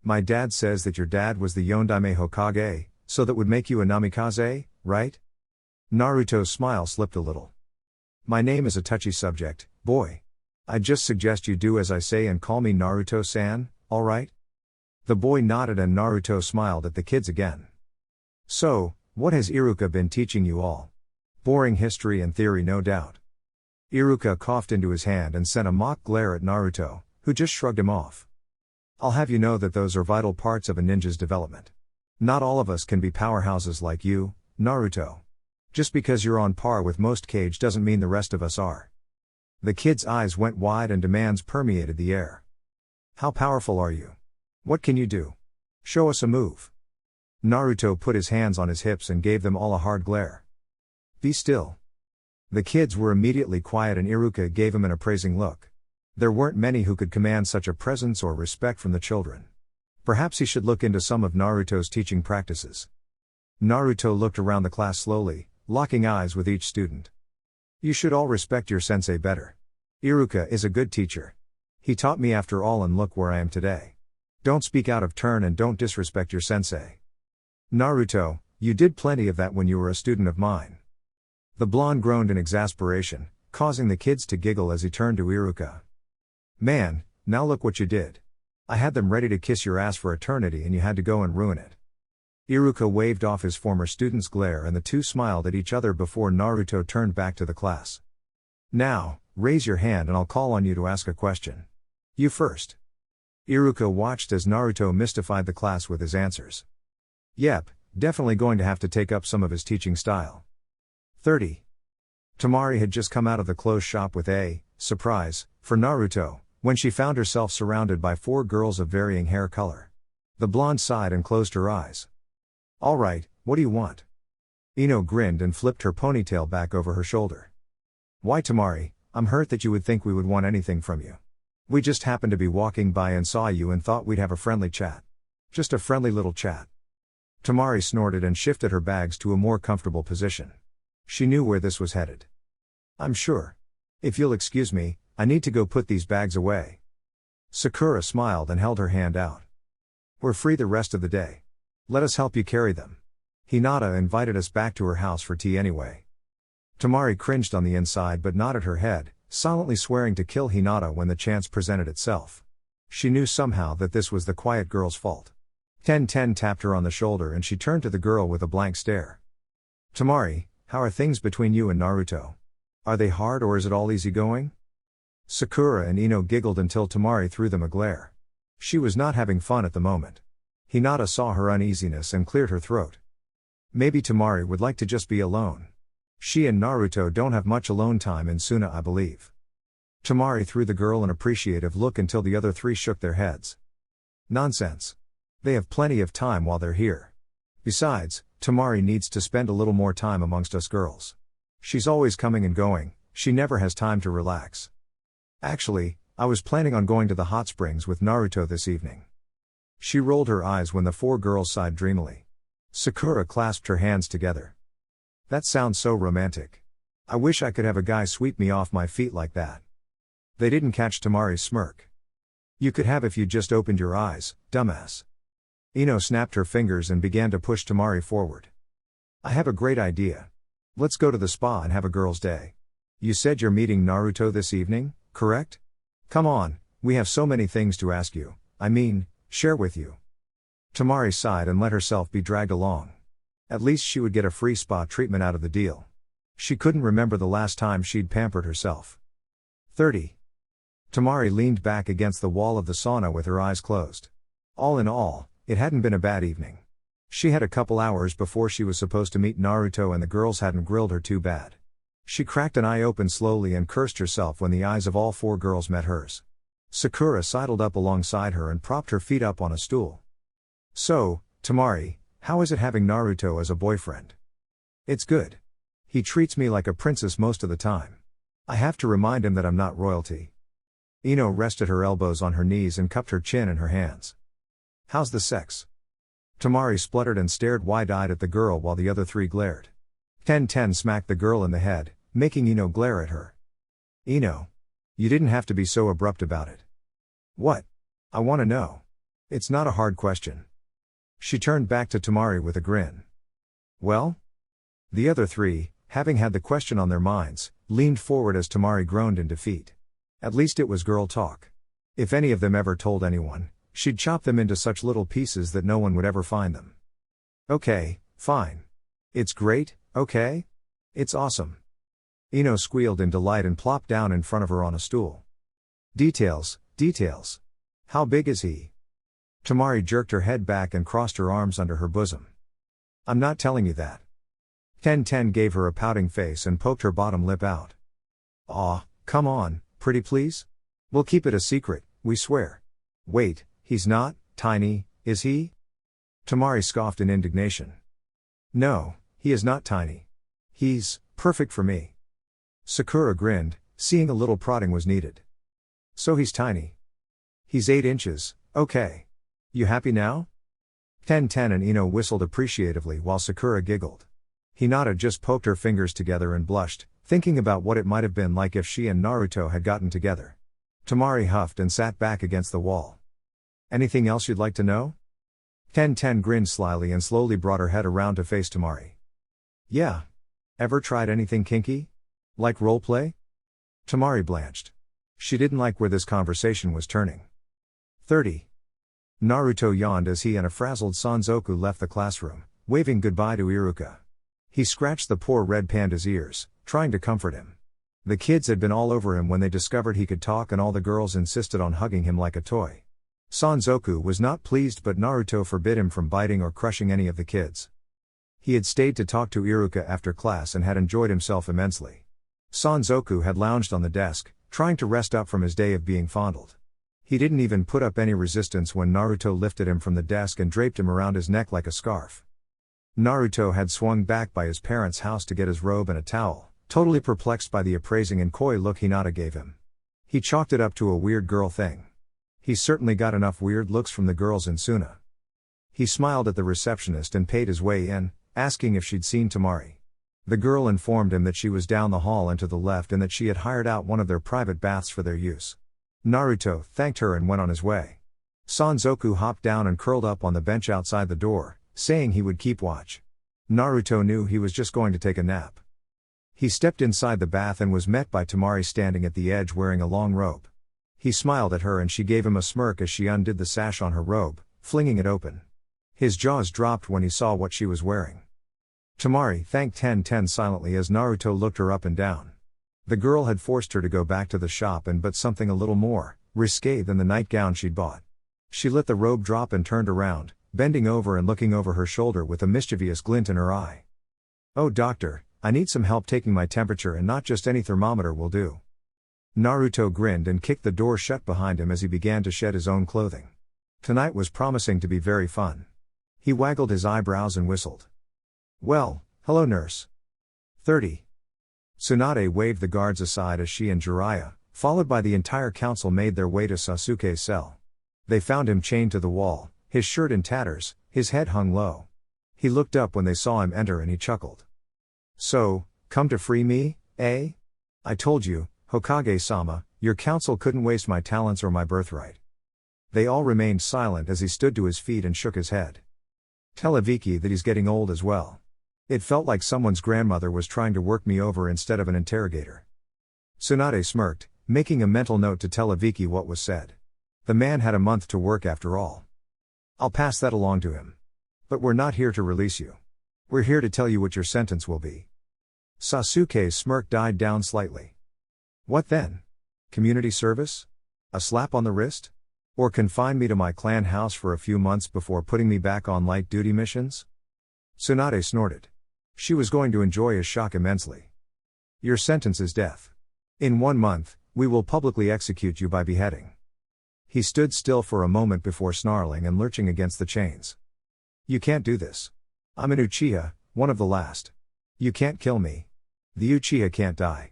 S1: My dad says that your dad was the Yondaime Hokage, so that would make you a Namikaze, right? Naruto's smile slipped a little. My name is a touchy subject, boy. I'd just suggest you do as I say and call me Naruto-san, alright? The boy nodded and Naruto smiled at the kids again. So, what has Iruka been teaching you all? Boring history and theory, no doubt. Iruka coughed into his hand and sent a mock glare at Naruto, who just shrugged him off. I'll have you know that those are vital parts of a ninja's development. Not all of us can be powerhouses like you, Naruto. Just because you're on par with most Kage doesn't mean the rest of us are. The kid's eyes went wide and demands permeated the air. How powerful are you? What can you do? Show us a move. Naruto put his hands on his hips and gave them all a hard glare. Be still. The kids were immediately quiet and Iruka gave him an appraising look. There weren't many who could command such a presence or respect from the children. Perhaps he should look into some of Naruto's teaching practices. Naruto looked around the class slowly, locking eyes with each student. You should all respect your sensei better. Iruka is a good teacher. He taught me after all and look where I am today. Don't speak out of turn and don't disrespect your sensei. Naruto, you did plenty of that when you were a student of mine. The blonde groaned in exasperation, causing the kids to giggle as he turned to Iruka. Man, now look what you did. I had them ready to kiss your ass for eternity and you had to go and ruin it. Iruka waved off his former student's glare and the two smiled at each other before Naruto turned back to the class. Now, raise your hand and I'll call on you to ask a question. You first. Iruka watched as Naruto mystified the class with his answers. Yep, definitely going to have to take up some of his teaching style. 30. Temari had just come out of the clothes shop with a surprise for Naruto, when she found herself surrounded by 4 girls of varying hair color. The blonde sighed and closed her eyes. All right, what do you want? Ino grinned and flipped her ponytail back over her shoulder. Why Temari, I'm hurt that you would think we would want anything from you. We just happened to be walking by and saw you and thought we'd have a friendly chat. Just a friendly little chat. Temari snorted and shifted her bags to a more comfortable position. She knew where this was headed. I'm sure. If you'll excuse me, I need to go put these bags away. Sakura smiled and held her hand out. We're free the rest of the day. Let us help you carry them. Hinata invited us back to her house for tea anyway. Temari cringed on the inside but nodded her head, silently swearing to kill Hinata when the chance presented itself. She knew somehow that this was the quiet girl's fault. Ten tapped her on the shoulder and she turned to the girl with a blank stare. Temari, how are things between you and Naruto? Are they hard or is it all easygoing? Sakura and Ino giggled until Temari threw them a glare. She was not having fun at the moment. Hinata saw her uneasiness and cleared her throat. Maybe Temari would like to just be alone. She and Naruto don't have much alone time in Suna, I believe. Temari threw the girl an appreciative look until the other 3 shook their heads. Nonsense. They have plenty of time while they're here. Besides, Temari needs to spend a little more time amongst us girls. She's always coming and going, she never has time to relax. Actually, I was planning on going to the hot springs with Naruto this evening. She rolled her eyes when the 4 girls sighed dreamily. Sakura clasped her hands together. That sounds so romantic. I wish I could have a guy sweep me off my feet like that. They didn't catch Temari's smirk. You could have if you just opened your eyes, dumbass. Ino snapped her fingers and began to push Temari forward. I have a great idea. Let's go to the spa and have a girls' day. You said you're meeting Naruto this evening, correct? Come on, we have so many things to ask you, share with you. Temari sighed and let herself be dragged along. At least she would get a free spa treatment out of the deal. She couldn't remember the last time she'd pampered herself. 30. Temari leaned back against the wall of the sauna with her eyes closed. All in all, it hadn't been a bad evening. She had a couple hours before she was supposed to meet Naruto and the girls hadn't grilled her too bad. She cracked an eye open slowly and cursed herself when the eyes of all 4 girls met hers. Sakura sidled up alongside her and propped her feet up on a stool. So, Temari, how is it having Naruto as a boyfriend? It's good. He treats me like a princess most of the time. I have to remind him that I'm not royalty. Ino rested her elbows on her knees and cupped her chin in her hands. How's the sex? Temari spluttered and stared wide-eyed at the girl while the other 3 glared. Ten smacked the girl in the head, making Ino glare at her. Ino. You didn't have to be so abrupt about it. What? I want to know. It's not a hard question. She turned back to Temari with a grin. Well? The other 3, having had the question on their minds, leaned forward as Temari groaned in defeat. At least it was girl talk. If any of them ever told anyone, she'd chop them into such little pieces that no one would ever find them. Okay, fine. It's great, okay? It's awesome. Ino squealed in delight and plopped down in front of her on a stool. Details. How big is he? Temari jerked her head back and crossed her arms under her bosom. I'm not telling you that. Ten gave her a pouting face and poked her bottom lip out. Aw, come on, pretty please? We'll keep it a secret, we swear. Wait, he's not tiny, is he? Temari scoffed in indignation. No, he is not tiny. He's perfect for me. Sakura grinned, seeing a little prodding was needed. So he's tiny. He's 8 inches, okay. You happy now? Ten and Ino whistled appreciatively while Sakura giggled. Hinata just poked her fingers together and blushed, thinking about what it might have been like if she and Naruto had gotten together. Temari huffed and sat back against the wall. Anything else you'd like to know? Ten grinned slyly and slowly brought her head around to face Temari. Yeah. Ever tried anything kinky? Like roleplay? Temari blanched. She didn't like where this conversation was turning. 30. Naruto yawned as he and a frazzled Sanzoku left the classroom, waving goodbye to Iruka. He scratched the poor red panda's ears, trying to comfort him. The kids had been all over him when they discovered he could talk, and all the girls insisted on hugging him like a toy. Sanzoku was not pleased, but Naruto forbid him from biting or crushing any of the kids. He had stayed to talk to Iruka after class and had enjoyed himself immensely. Sanzoku had lounged on the desk, trying to rest up from his day of being fondled. He didn't even put up any resistance when Naruto lifted him from the desk and draped him around his neck like a scarf. Naruto had swung back by his parents' house to get his robe and a towel, totally perplexed by the appraising and coy look Hinata gave him. He chalked it up to a weird girl thing. He certainly got enough weird looks from the girls in Suna. He smiled at the receptionist and paid his way in, asking if she'd seen Temari. The girl informed him that she was down the hall and to the left and that she had hired out one of their private baths for their use. Naruto thanked her and went on his way. Sanzoku hopped down and curled up on the bench outside the door, saying he would keep watch. Naruto knew he was just going to take a nap. He stepped inside the bath and was met by Temari standing at the edge wearing a long robe. He smiled at her and she gave him a smirk as she undid the sash on her robe, flinging it open. His jaws dropped when he saw what she was wearing. Temari thanked Ten silently as Naruto looked her up and down. The girl had forced her to go back to the shop and but something a little more risque than the nightgown she'd bought. She let the robe drop and turned around, bending over and looking over her shoulder with a mischievous glint in her eye. Oh doctor, I need some help taking my temperature, and not just any thermometer will do. Naruto grinned and kicked the door shut behind him as he began to shed his own clothing. Tonight was promising to be very fun. He waggled his eyebrows and whistled. Well, hello nurse. 30. Tsunade waved the guards aside as she and Jiraiya, followed by the entire council, made their way to Sasuke's cell. They found him chained to the wall, his shirt in tatters, his head hung low. He looked up when they saw him enter and he chuckled. So, come to free me, eh? I told you, Hokage-sama, your council couldn't waste my talents or my birthright. They all remained silent as he stood to his feet and shook his head. Tell Aviki that he's getting old as well. It felt like someone's grandmother was trying to work me over instead of an interrogator. Tsunade smirked, making a mental note to tell Aviki what was said. The man had a month to work after all. I'll pass that along to him. But we're not here to release you. We're here to tell you what your sentence will be. Sasuke's smirk died down slightly. What then? Community service? A slap on the wrist? Or confine me to my clan house for a few months before putting me back on light duty missions? Tsunade snorted. She was going to enjoy his shock immensely. Your sentence is death. In 1 month, we will publicly execute you by beheading. He stood still for a moment before snarling and lurching against the chains. You can't do this. I'm an Uchiha, one of the last. You can't kill me. The Uchiha can't die.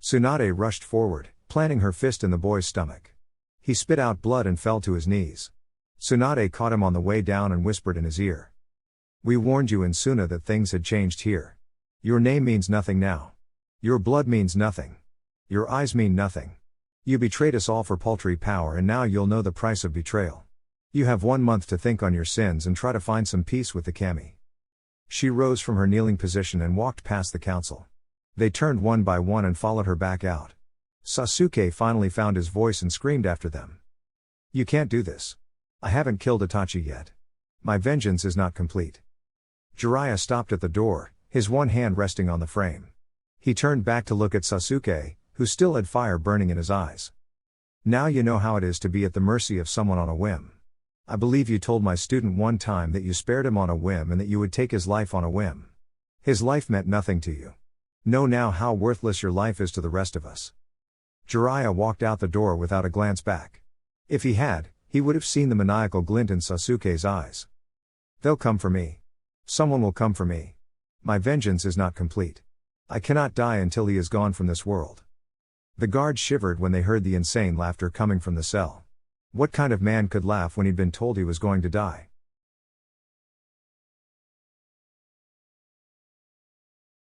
S1: Tsunade rushed forward, planting her fist in the boy's stomach. He spit out blood and fell to his knees. Tsunade caught him on the way down and whispered in his ear. We warned you in Suna that things had changed here. Your name means nothing now. Your blood means nothing. Your eyes mean nothing. You betrayed us all for paltry power, and now you'll know the price of betrayal. You have 1 month to think on your sins and try to find some peace with the kami. She rose from her kneeling position and walked past the council. They turned one by one and followed her back out. Sasuke finally found his voice and screamed after them. You can't do this. I haven't killed Itachi yet. My vengeance is not complete. Jiraiya stopped at the door, his one hand resting on the frame. He turned back to look at Sasuke, who still had fire burning in his eyes. Now you know how it is to be at the mercy of someone on a whim. I believe you told my student one time that you spared him on a whim and that you would take his life on a whim. His life meant nothing to you. Know now how worthless your life is to the rest of us. Jiraiya walked out the door without a glance back. If he had, he would have seen the maniacal glint in Sasuke's eyes. They'll come for me. Someone will come for me. My vengeance is not complete. I cannot die until he is gone from this world. The guards shivered when they heard the insane laughter coming from the cell. What kind of man could laugh when he'd been told he was going to die?